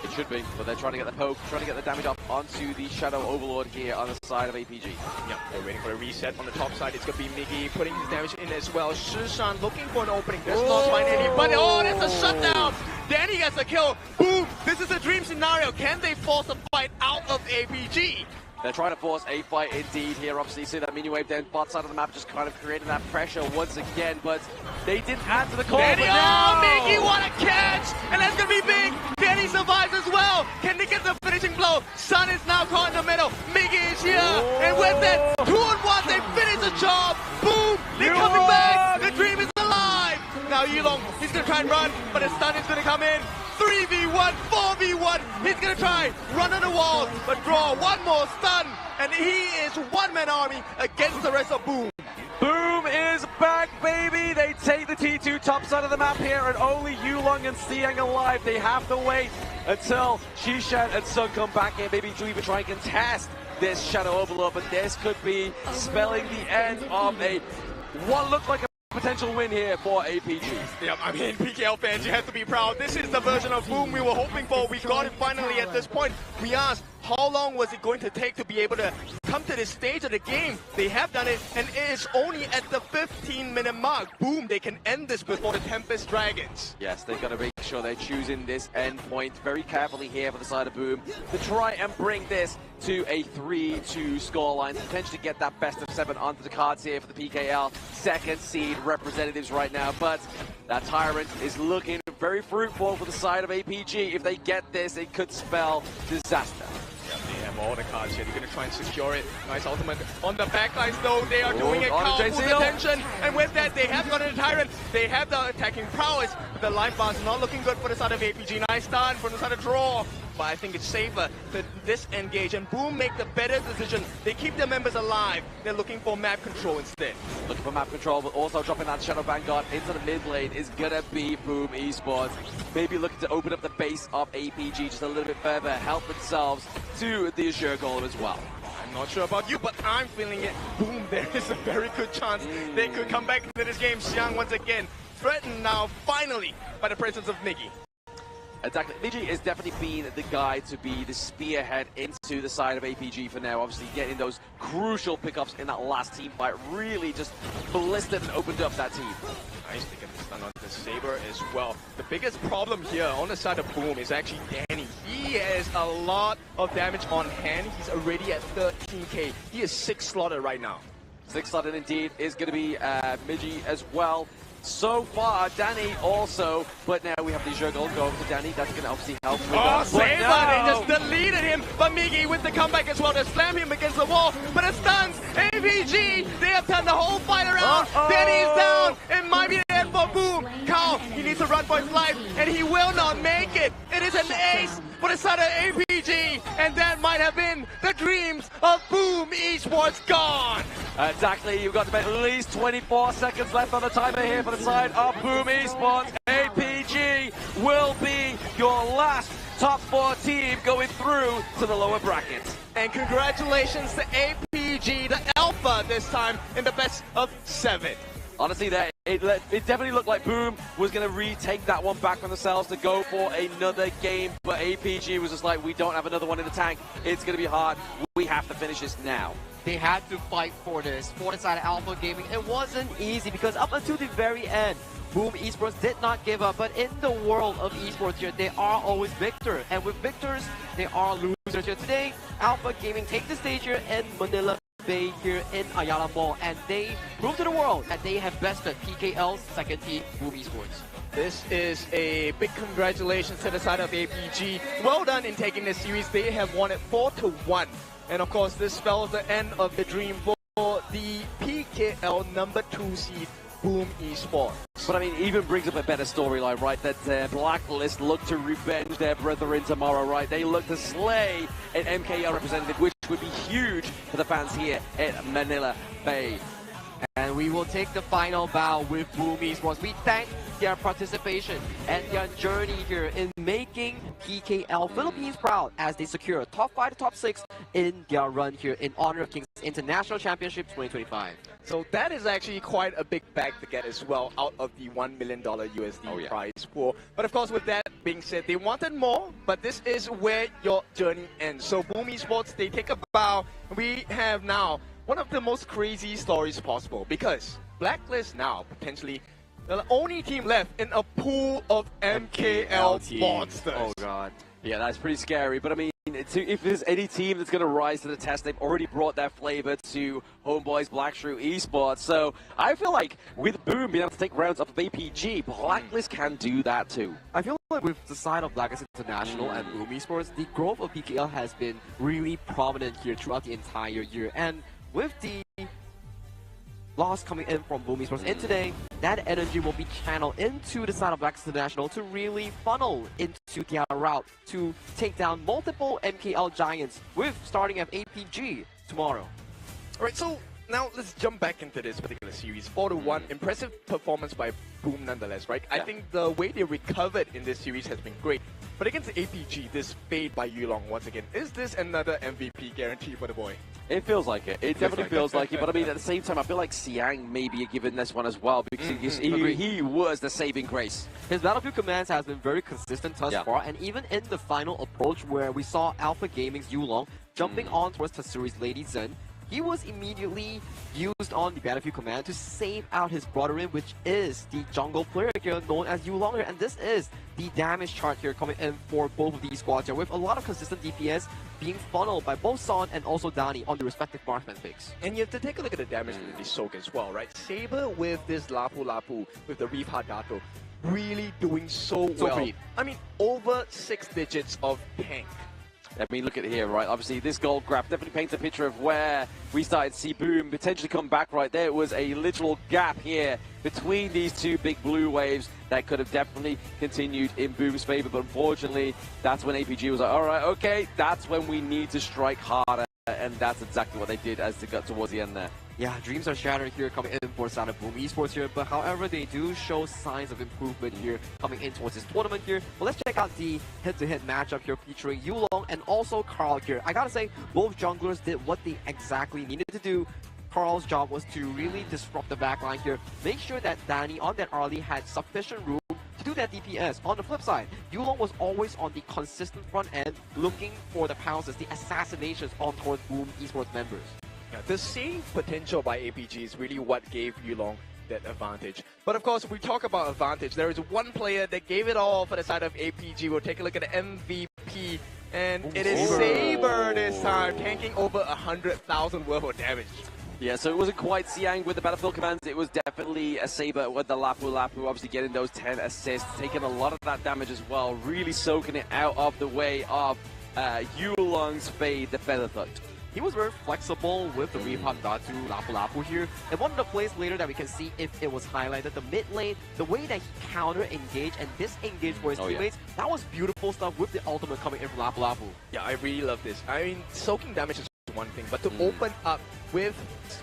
It should be, but they're trying to get the poke, trying to get the damage up onto the Shadow Overlord here on the side of APG. Yeah, they're waiting for a reset on the top side. It's going to be Miggy putting his damage in as well. Shishan looking for an opening. Does not find anybody. Oh, that's a shutdown. Danny gets a kill. Boom. This is a dream scenario. Can they force a fight out of APG? They're trying to force a fight indeed here. Obviously, you see that mini wave down bot side of the map just kind of creating that pressure once again, but they didn't add to the call. Danny, oh, Miggy, what a catch! And that's going to be big. Danny survives as well. Can they get the finishing blow? Sun is now caught in the middle. Miggy is here. And with that 2-on-1, they finish the job. Boom! They're coming back. The dream is alive. Now Yulong, he's going to try and run, but the stun is going to come in. 3v1, 4v1, he's gonna try, run on the wall, but draw one more stun, and he is one-man army against the rest of Boom. Boom is back, baby! They take the T2 top side of the map here, and only Yulong and Siang alive. They have to wait until Shishan and Sun come back here, maybe to even try and contest this Shadow Overlord, but this could be spelling the end of what looked like a potential win here for APG. Yeah, I mean, PKL fans, you have to be proud. This is the version of Boom we were hoping for. We got it finally at this point. We asked, how long was it going to take to be able to come to this stage of the game? They have done it, and it is only at the 15-minute mark. Boom, they can end this before the Tempest Dragons. Yes, they've got to make sure they're choosing this end point very carefully here for the side of Boom to try and bring this to a 3-2 scoreline, to potentially get that best of 7 onto the cards here for the PKL second seed representatives right now. But that Tyrant is looking very fruitful for the side of APG. If they get this, it could spell disaster. They have all the cards here. They're going to try and secure it. Nice ultimate on the backlines, though. They are doing it. Full attention. And with that, they have gotten the Tyrant. They have the attacking prowess. But the life bar is not looking good for the side of APG. Nice stun from the side of Draw. But I think it's safer to disengage, and Boom make the better decision. They keep their members alive. They're looking for map control instead. Looking for map control, but also dropping that Shadow Vanguard into the mid lane is gonna be Boom Esports. Maybe looking to open up the base of APG just a little bit further, help themselves to the Azure Golem as well. I'm not sure about you, but I'm feeling it. Boom, there is a very good chance they could come back into this game. Xiang once again threatened now, finally, by the presence of Miggy. Exactly. Miggy is definitely been the guy to be the spearhead into the side of APG for now. Obviously, getting those crucial pickups in that last team fight really just ballisted and opened up that team. Nice, they get the stun on the Saber as well. The biggest problem here on the side of Boom is actually Danny. He has a lot of damage on hand. He's already at 13k. He is 6 slotted right now. 6 slotted indeed is going to be Miggy as well. So far, Danny also, but now we have the Azure Golem go over to Danny. That's going to obviously help with that. Saber, they just deleted him, but Miggy with the comeback as well to slam him against the wall, but it stuns APG. They have turned the whole fight around. Danny's down. It might be the end for Boom. Carl, he needs to run for his life, and he will not make it. It is an ace for the side of APG, and that might have been the dreams of Boom Esports gone. Exactly, you've got about at least 24 seconds left on the timer here for the side of Boom Esports. APG will be your last top 4 team going through to the lower brackets. And congratulations to APG, the Alpha this time in the best of 7. Honestly, it definitely looked like Boom was going to retake that one back on themselves to go for another game, but APG was just like, we don't have another one in the tank. It's going to be hard. We have to finish this now. They had to fight for this. For the side of Alpha Gaming, it wasn't easy because up until the very end, Boom Esports did not give up. But in the world of esports here, they are always victors. And with victors, they are losers here. Today, Alpha Gaming take the stage here in Manila Bay here in Ayala Mall, and they prove to the world that they have bested PKL's second team, Boom Esports. This is a big congratulations to the side of APG. Well done in taking this series. They have won it 4-1. And of course, this spells the end of the dream for the PKL #2 seed, Boom Esports. But I mean, even brings up a better storyline, right? That Blacklist look to revenge their brethren tomorrow, right? They look to slay an MKL representative, which would be huge for the fans here at Manila Bay. And we will take the final bow with Boom Esports. We thank their participation and their journey here in making PKL Philippines proud as they secure top 5 to top 6 in their run here in honor of Kings International Championship 2025. So that is actually quite a big bag to get as well out of the $1 million USD prize pool. But of course, with that being said, they wanted more, but this is where your journey ends. So Boom Esports, they take a bow. We have now one of the most crazy stories possible because Blacklist now potentially the only team left in a pool of MKL monsters. Oh god. Yeah, that's pretty scary. But I mean, if there's any team that's going to rise to the test, they've already brought that flavor to Homeboy's Black Shrew Esports. So I feel like with Boom being able to take rounds off of APG, Blacklist can do that too. I feel like with the side of Blacklist International and Boom Esports, the growth of PKL has been really prominent here throughout the entire year. And with the loss coming in from Boom Esports in today, that energy will be channeled into the side of Blacklist International to really funnel into their route to take down multiple MKL giants with starting at APG tomorrow. Alright, so now let's jump back into this particular series. 4-1, impressive performance by Boom nonetheless, right? Yeah. I think the way they recovered in this series has been great. But against APG, this fade by Yulong once again, is this another MVP guarantee for the boy? It feels like it. It definitely feels like it. But I mean, at the same time, I feel like Siang may be given this one as well because he was the saving grace. His battlefield commands has been very consistent thus far, and even in the final approach where we saw Alpha Gaming's Yulong jumping on towards Tatsuri's Lady Zen, he was immediately used on the battlefield command to save out his brother-in, which is the jungle player here known as Yulong here. And this is the damage chart here coming in for both of these squads here, with a lot of consistent DPS being funneled by both Son and also Dani on the respective marksman picks. And you have to take a look at the damage with the Soak as well, right? Saber with this Lapu Lapu, with the Reef Hadato, really doing so well. Great. I mean, over 6 digits of tank. I mean, look at it here, right? Obviously, this gold grab definitely paints a picture of where we started to see Boom potentially come back right there. It was a literal gap here between these two big blue waves that could have definitely continued in Boom's favor. But unfortunately, that's when APG was like, all right, okay, that's when we need to strike harder. And that's exactly what they did as they got towards the end there. Yeah, dreams are shattered here coming in for side of Boom Esports here, but however, they do show signs of improvement here coming in towards this tournament here. Well, let's check out the head-to-head matchup here featuring Yulong and also Carl here. I gotta say, both junglers did what they exactly needed to do. Carl's job was to really disrupt the backline here, make sure that Dani on that early had sufficient room to do that DPS. On the flip side, Yulong was always on the consistent front end, looking for the pounces, the assassinations on towards Boom Esports members. Yeah, the save potential by APG is really what gave Yulong that advantage. But of course, if we talk about advantage, there is one player that gave it all for the side of APG. We'll take a look at the MVP, and it is Saber this time, tanking over 100,000 worth of damage. Yeah, so it wasn't quite Siang with the battlefield commands. It was definitely a Saber with the Lapu Lapu, obviously getting those 10 assists, taking a lot of that damage as well, really soaking it out of the way of Yulong's Fade, the Feather Thud. He was very flexible with the Reef Datu Lapu Lapu here. And one of the plays later that we can see if it was highlighted, the mid lane, the way that he counter-engaged and disengaged for his teammates, that was beautiful stuff with the ultimate coming in from Lapu Lapu. Yeah, I really love this. I mean, soaking damage is one thing, but to open up with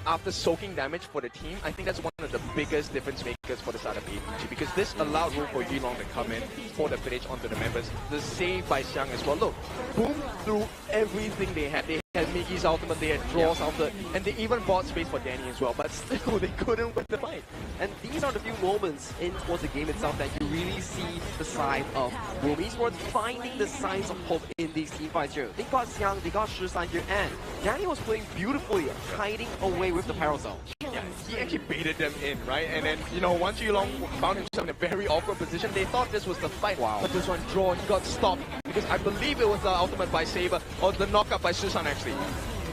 after soaking damage for the team, I think that's one of the biggest difference makers for the side of APG, because this allowed room for Yulong to come in for the finish onto the members. The save by Xiang as well. Look, Boom threw everything they had. They had Miggy's ultimate, they had Draw's ultimate, and they even bought space for Danny as well, but still they couldn't win the fight. And these are the few moments in towards the game itself that you really see the side of Boom Esports finding the signs of hope in these team fights here. They got Xiang, they got Shisan here, and Danny was playing beautifully, hiding away with the parasol. Yeah, he actually baited them in, right? And then, you know, once Yulong found himself in a very awkward position, they thought this was the fight. Wow. But this one Draw, he got stopped because I believe it was the ultimate by Saber or the knockup by Shisan actually.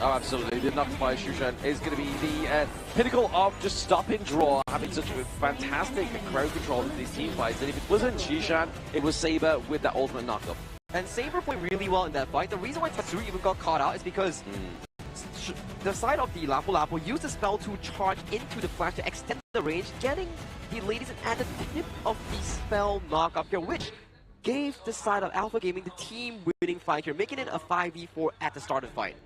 Oh, absolutely. The knock by Shushan is going to be the pinnacle of just stopping Draw, having such a fantastic crowd control in these team fights. And if it wasn't Shishan, it was Saber with that ultimate knockup. And Saber played really well in that fight. The reason why Tatsuri even got caught out is because the side of the Lapu Lapu used the spell to charge into the flash to extend the range, getting the ladies at the tip of the spell knockup here, which gave the side of Alpha Gaming the team winning fight here, making it a 5v4 at the start of the fight.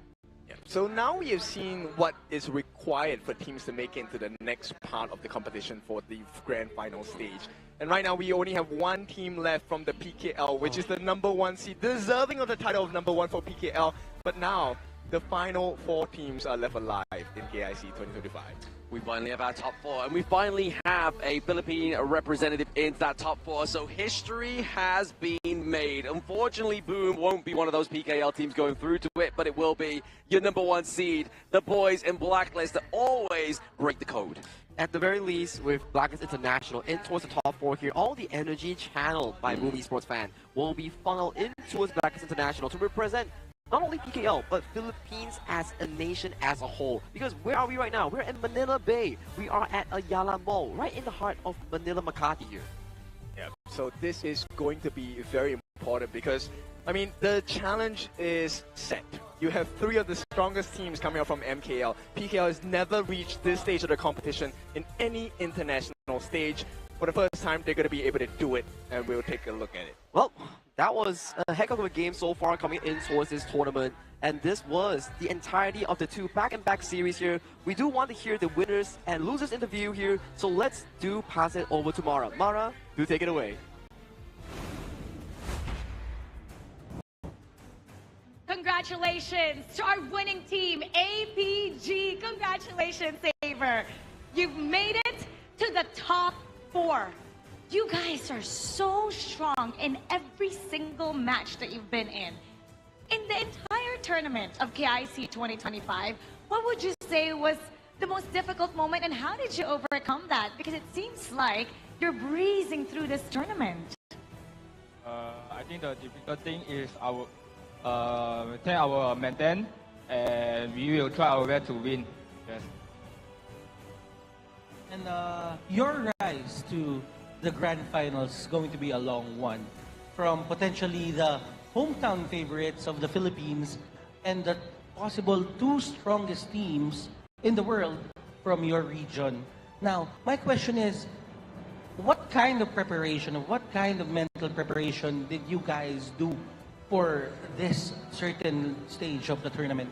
So now we have seen what is required for teams to make it into the next part of the competition for the grand final stage. And right now we only have one team left from the PKL, which is the #1 seed, deserving of the title of #1 for PKL. But now the final 4 teams are left alive in KIC 2025. We finally have our top 4, and we finally have a Philippine representative in that top 4. So history has been made. Unfortunately, Boom won't be one of those PKL teams going through to it, but it will be your #1 seed. The boys in Blacklist that always break the code. At the very least, with Blacklist International in towards the top 4 here, all the energy channeled by Boom Esports fan will be funneled in towards Blacklist International to represent not only PKL, but Philippines as a nation as a whole. Because where are we right now? We're in Manila Bay. We are at Ayala Mall, right in the heart of Manila Makati here. Yeah, so this is going to be very important because, I mean, the challenge is set. You have 3 of the strongest teams coming out from MKL. PKL has never reached this stage of the competition in any international stage. For the first time, they're going to be able to do it, and we'll take a look at it. Well, that was a heck of a game so far coming in towards this tournament. And this was the entirety of the 2 back-and-back series here. We do want to hear the winners and losers interview here, so let's pass it over to Mara. Mara, do take it away. Congratulations to our winning team, APG. Congratulations, Saber. You've made it to the top 4. You guys are so strong in every single match that you've been in. In the entire tournament of KIC 2025, what would you say was the most difficult moment and how did you overcome that? Because it seems like you're breezing through this tournament. I think the difficult thing is our maintain, and we will try our best to win. Yes. And your rise to the grand finals is going to be a long one. From potentially the hometown favorites of the Philippines and the possible 2 strongest teams in the world from your region. Now, my question is, what kind of preparation, what kind of mental preparation did you guys do for this certain stage of the tournament?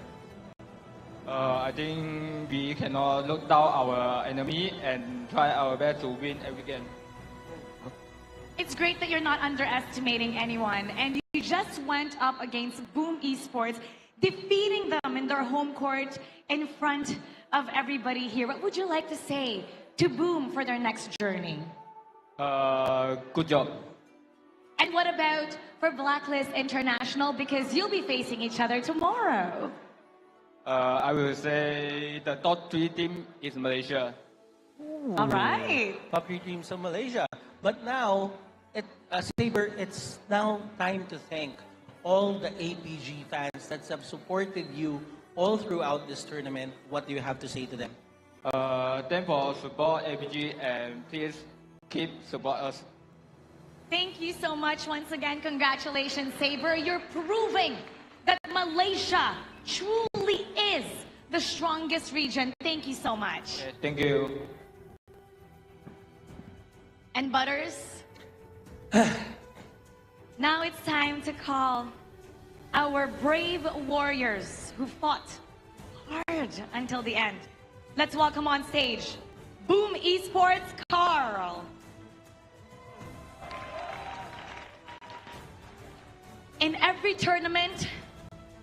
I think we cannot look down our enemy and try our best to win every game. It's great that you're not underestimating anyone, and you just went up against Boom Esports, defeating them in their home court in front of everybody here. What would you like to say to Boom for their next journey? Good job. And what about for Blacklist International, because you'll be facing each other tomorrow? I will say the top 3 team is Malaysia. All right. Top 3 teams of Malaysia. But now, Saber, it's now time to thank all the APG fans that have supported you all throughout this tournament. What do you have to say to them? Thanks for support APG, and please keep support us. Thank you so much once again. Congratulations, Saber. You're proving that Malaysia truly is the strongest region. Thank you so much. Thank you. And Butters, now it's time to call our brave warriors who fought hard until the end. Let's welcome on stage Boom Esports, Carl. In every tournament,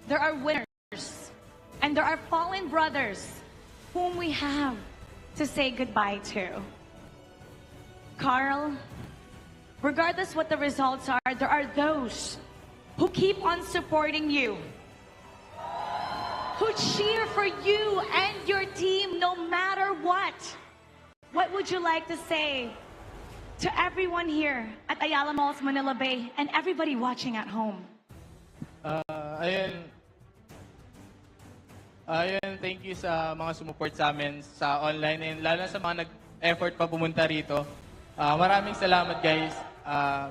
there are winners there are fallen brothers whom we have to say goodbye to. Carl, regardless what the results are, there are those who keep on supporting you, who cheer for you and your team no matter what. What would you like to say to everyone here at Ayala Malls, Manila Bay, and everybody watching at home? Ayun, thank you sa mga sumuport sa amin sa online and lalo na sa mga nag-effort pa pumunta rito. Maraming salamat guys.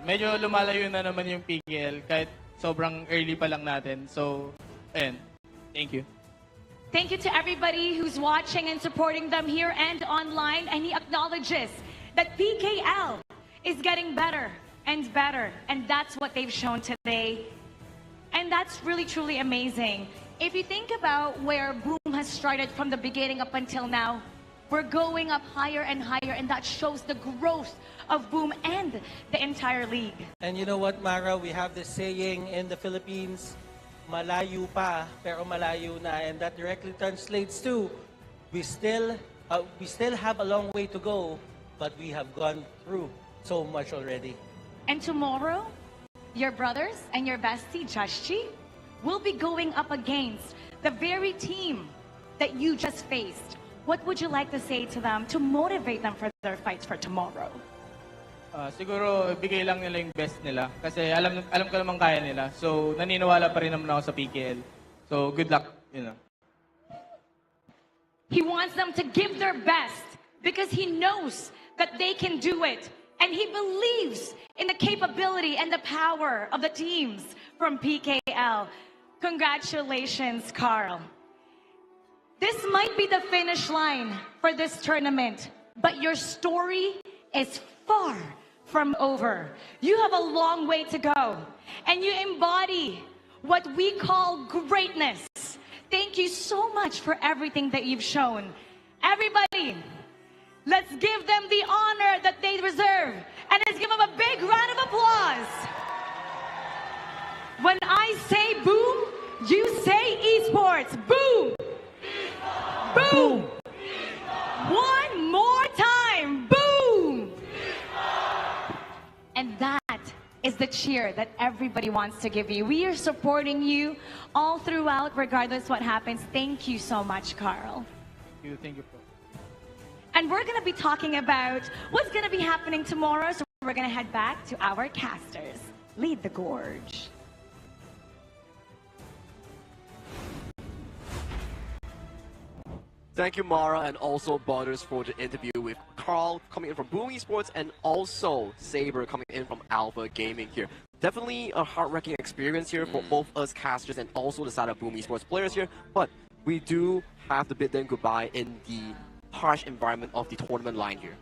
Medyo lumalayo na naman yung PKL kahit sobrang early pa lang natin. So, ayun. Thank you. Thank you to everybody who's watching and supporting them here and online. And he acknowledges that PKL is getting better and better. And that's what they've shown today. And that's really, truly amazing. If you think about where Boom has started from the beginning up until now, we're going up higher and higher, and that shows the growth of Boom and the entire league. And you know what, Mara? We have this saying in the Philippines, malayo pa, pero malayo na. And that directly translates to, we still have a long way to go, but we have gone through so much already. And tomorrow, your brothers and your bestie, Joshji, will be going up against the very team that you just faced. What would you like to say to them to motivate them for their fights for tomorrow? Siguro bigay lang nila yung best nila kasi alam ko naman kaya nila. So naniniwala pa rin naman ako sa PKL. So good luck, you know. He wants them to give their best because he knows that they can do it. And he believes in the capability and the power of the teams from PKL. Congratulations, Carl. This might be the finish line for this tournament, but your story is far from over. You have a long way to go, and you embody what we call greatness. Thank you so much for everything that you've shown. Everybody, let's give them the honor that they deserve, and let's give them a big round of applause. When I say boom, you say esports. Boom! Esports. Boom! Esports. One more time. Boom! Esports. And that is the cheer that everybody wants to give you. We are supporting you all throughout, regardless what happens. Thank you so much, Carl. Thank you. And we're going to be talking about what's going to be happening tomorrow. So we're going to head back to our casters. Lead the gorge. Thank you, Mara, and also Butters for the interview with Carl coming in from Boom Esports and also Saber coming in from Alpha Gaming here. Definitely a heart-wrenching experience here for both us casters and also the side of Boom Esports players here. But we do have to bid them goodbye in the harsh environment of the tournament line here.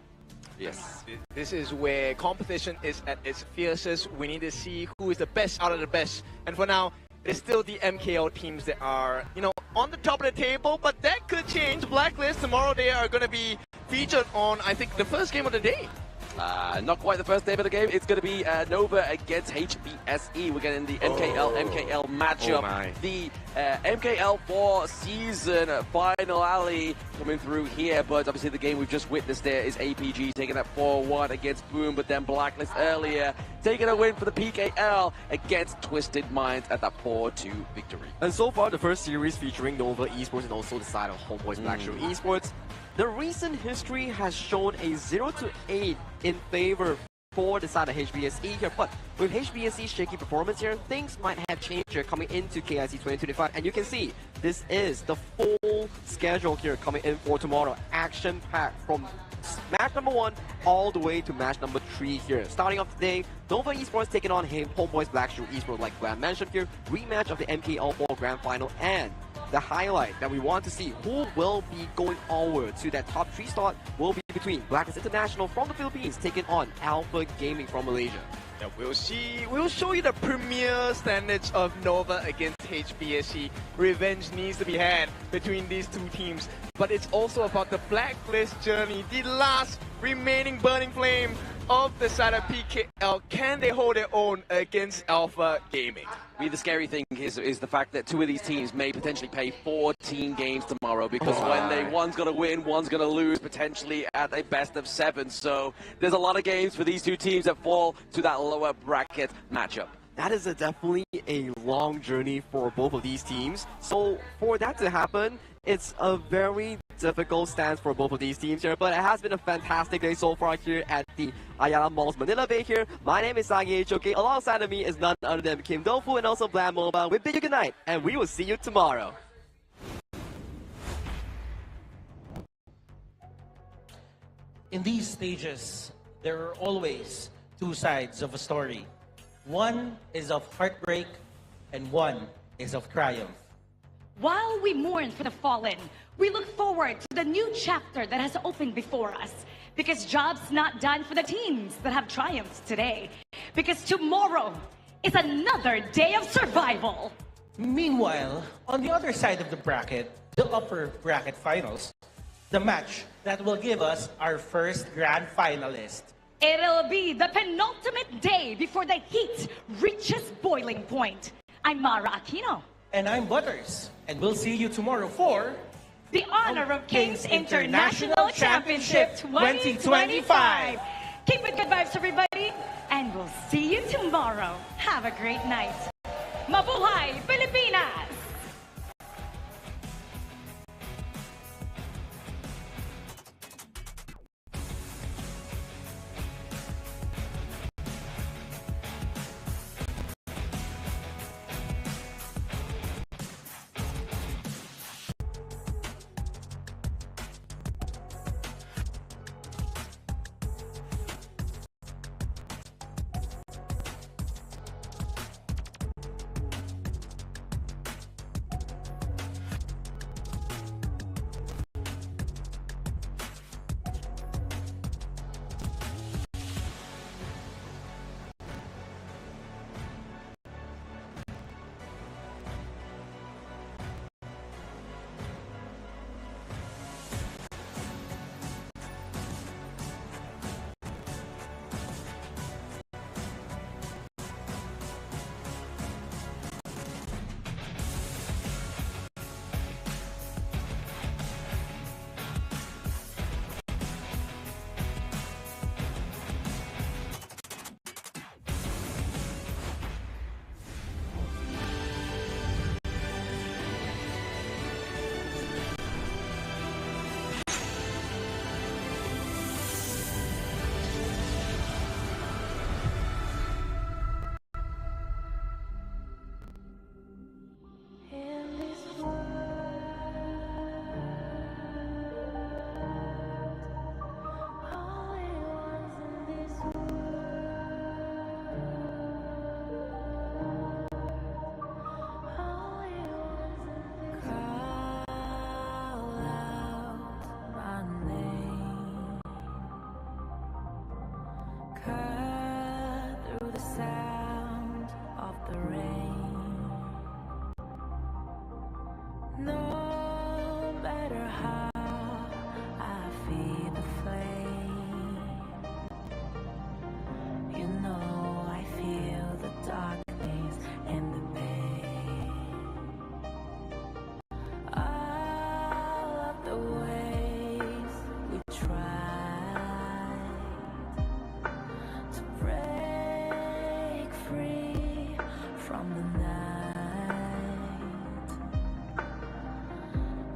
Yes, this is where competition is at its fiercest. We need to see who is the best out of the best. And for now, it's still the MKL teams that are, you know, on the top of the table, but that could change. Blacklist, tomorrow they are going to be featured on, I think, the first game of the day. Not quite the first day of the game. It's going to be Nova against HBSE. We're getting the MKL matchup. The MKL 4 season finale coming through here. But obviously the game we've just witnessed there is APG taking that 4-1 against Boom. But then Blacklist earlier taking a win for the PKL against Twisted Minds at that 4-2 victory. And so far, the first series featuring Nova Esports and also the side of Homeboys Black Show Esports. The recent history has shown a 0-8 in favor for the side of HBSE here, but with HBSE's shaky performance here, things might have changed here coming into KIC 2025, and you can see this is the full schedule here coming in for tomorrow. Action-packed from match number 1 all the way to match number 3 here. Starting off today, Nova Esports taking on Homeboys Black Shoe Esports, like Glenn mentioned here, rematch of the MKL4 Grand Final, and the highlight that we want to see who will be going onward to that top 3 slot will be between Blacklist International from the Philippines taking on Alpha Gaming from Malaysia. Yeah, we'll show you the premier standards of Nova against HBSE. Revenge needs to be had between these two teams, but it's also about the Blacklist journey, the last remaining burning flame of the side of PKL, can they hold their own against Alpha Gaming? I mean, the scary thing is the fact that two of these teams may potentially play 14 games tomorrow because one's going to win, one's going to lose, potentially at a best of 7. So there's a lot of games for these two teams that fall to that lower bracket matchup. That is definitely a long journey for both of these teams. So for that to happen, it's a very difficult stance for both of these teams here. But it has been a fantastic day so far here at the Ayala Malls Manila Bay here. My name is Sagi Choke. Alongside of me is none other than Kim Dofu and also Blam Mobile. We bid you good night, and we will see you tomorrow. In these stages, there are always two sides of a story. One is of heartbreak, and one is of triumph. While we mourn for the fallen, we look forward to the new chapter that has opened before us. Because job's not done for the teams that have triumphed today. Because tomorrow is another day of survival. Meanwhile, on the other side of the bracket, the upper bracket finals, the match that will give us our first grand finalist. It'll be the penultimate day before the heat reaches boiling point. I'm Mara Aquino. And I'm Butters. And we'll see you tomorrow for the Honor of Kings International Championship 2025. Keep it good vibes, everybody. And we'll see you tomorrow. Have a great night. Mabuhay, Pilipinas! Free.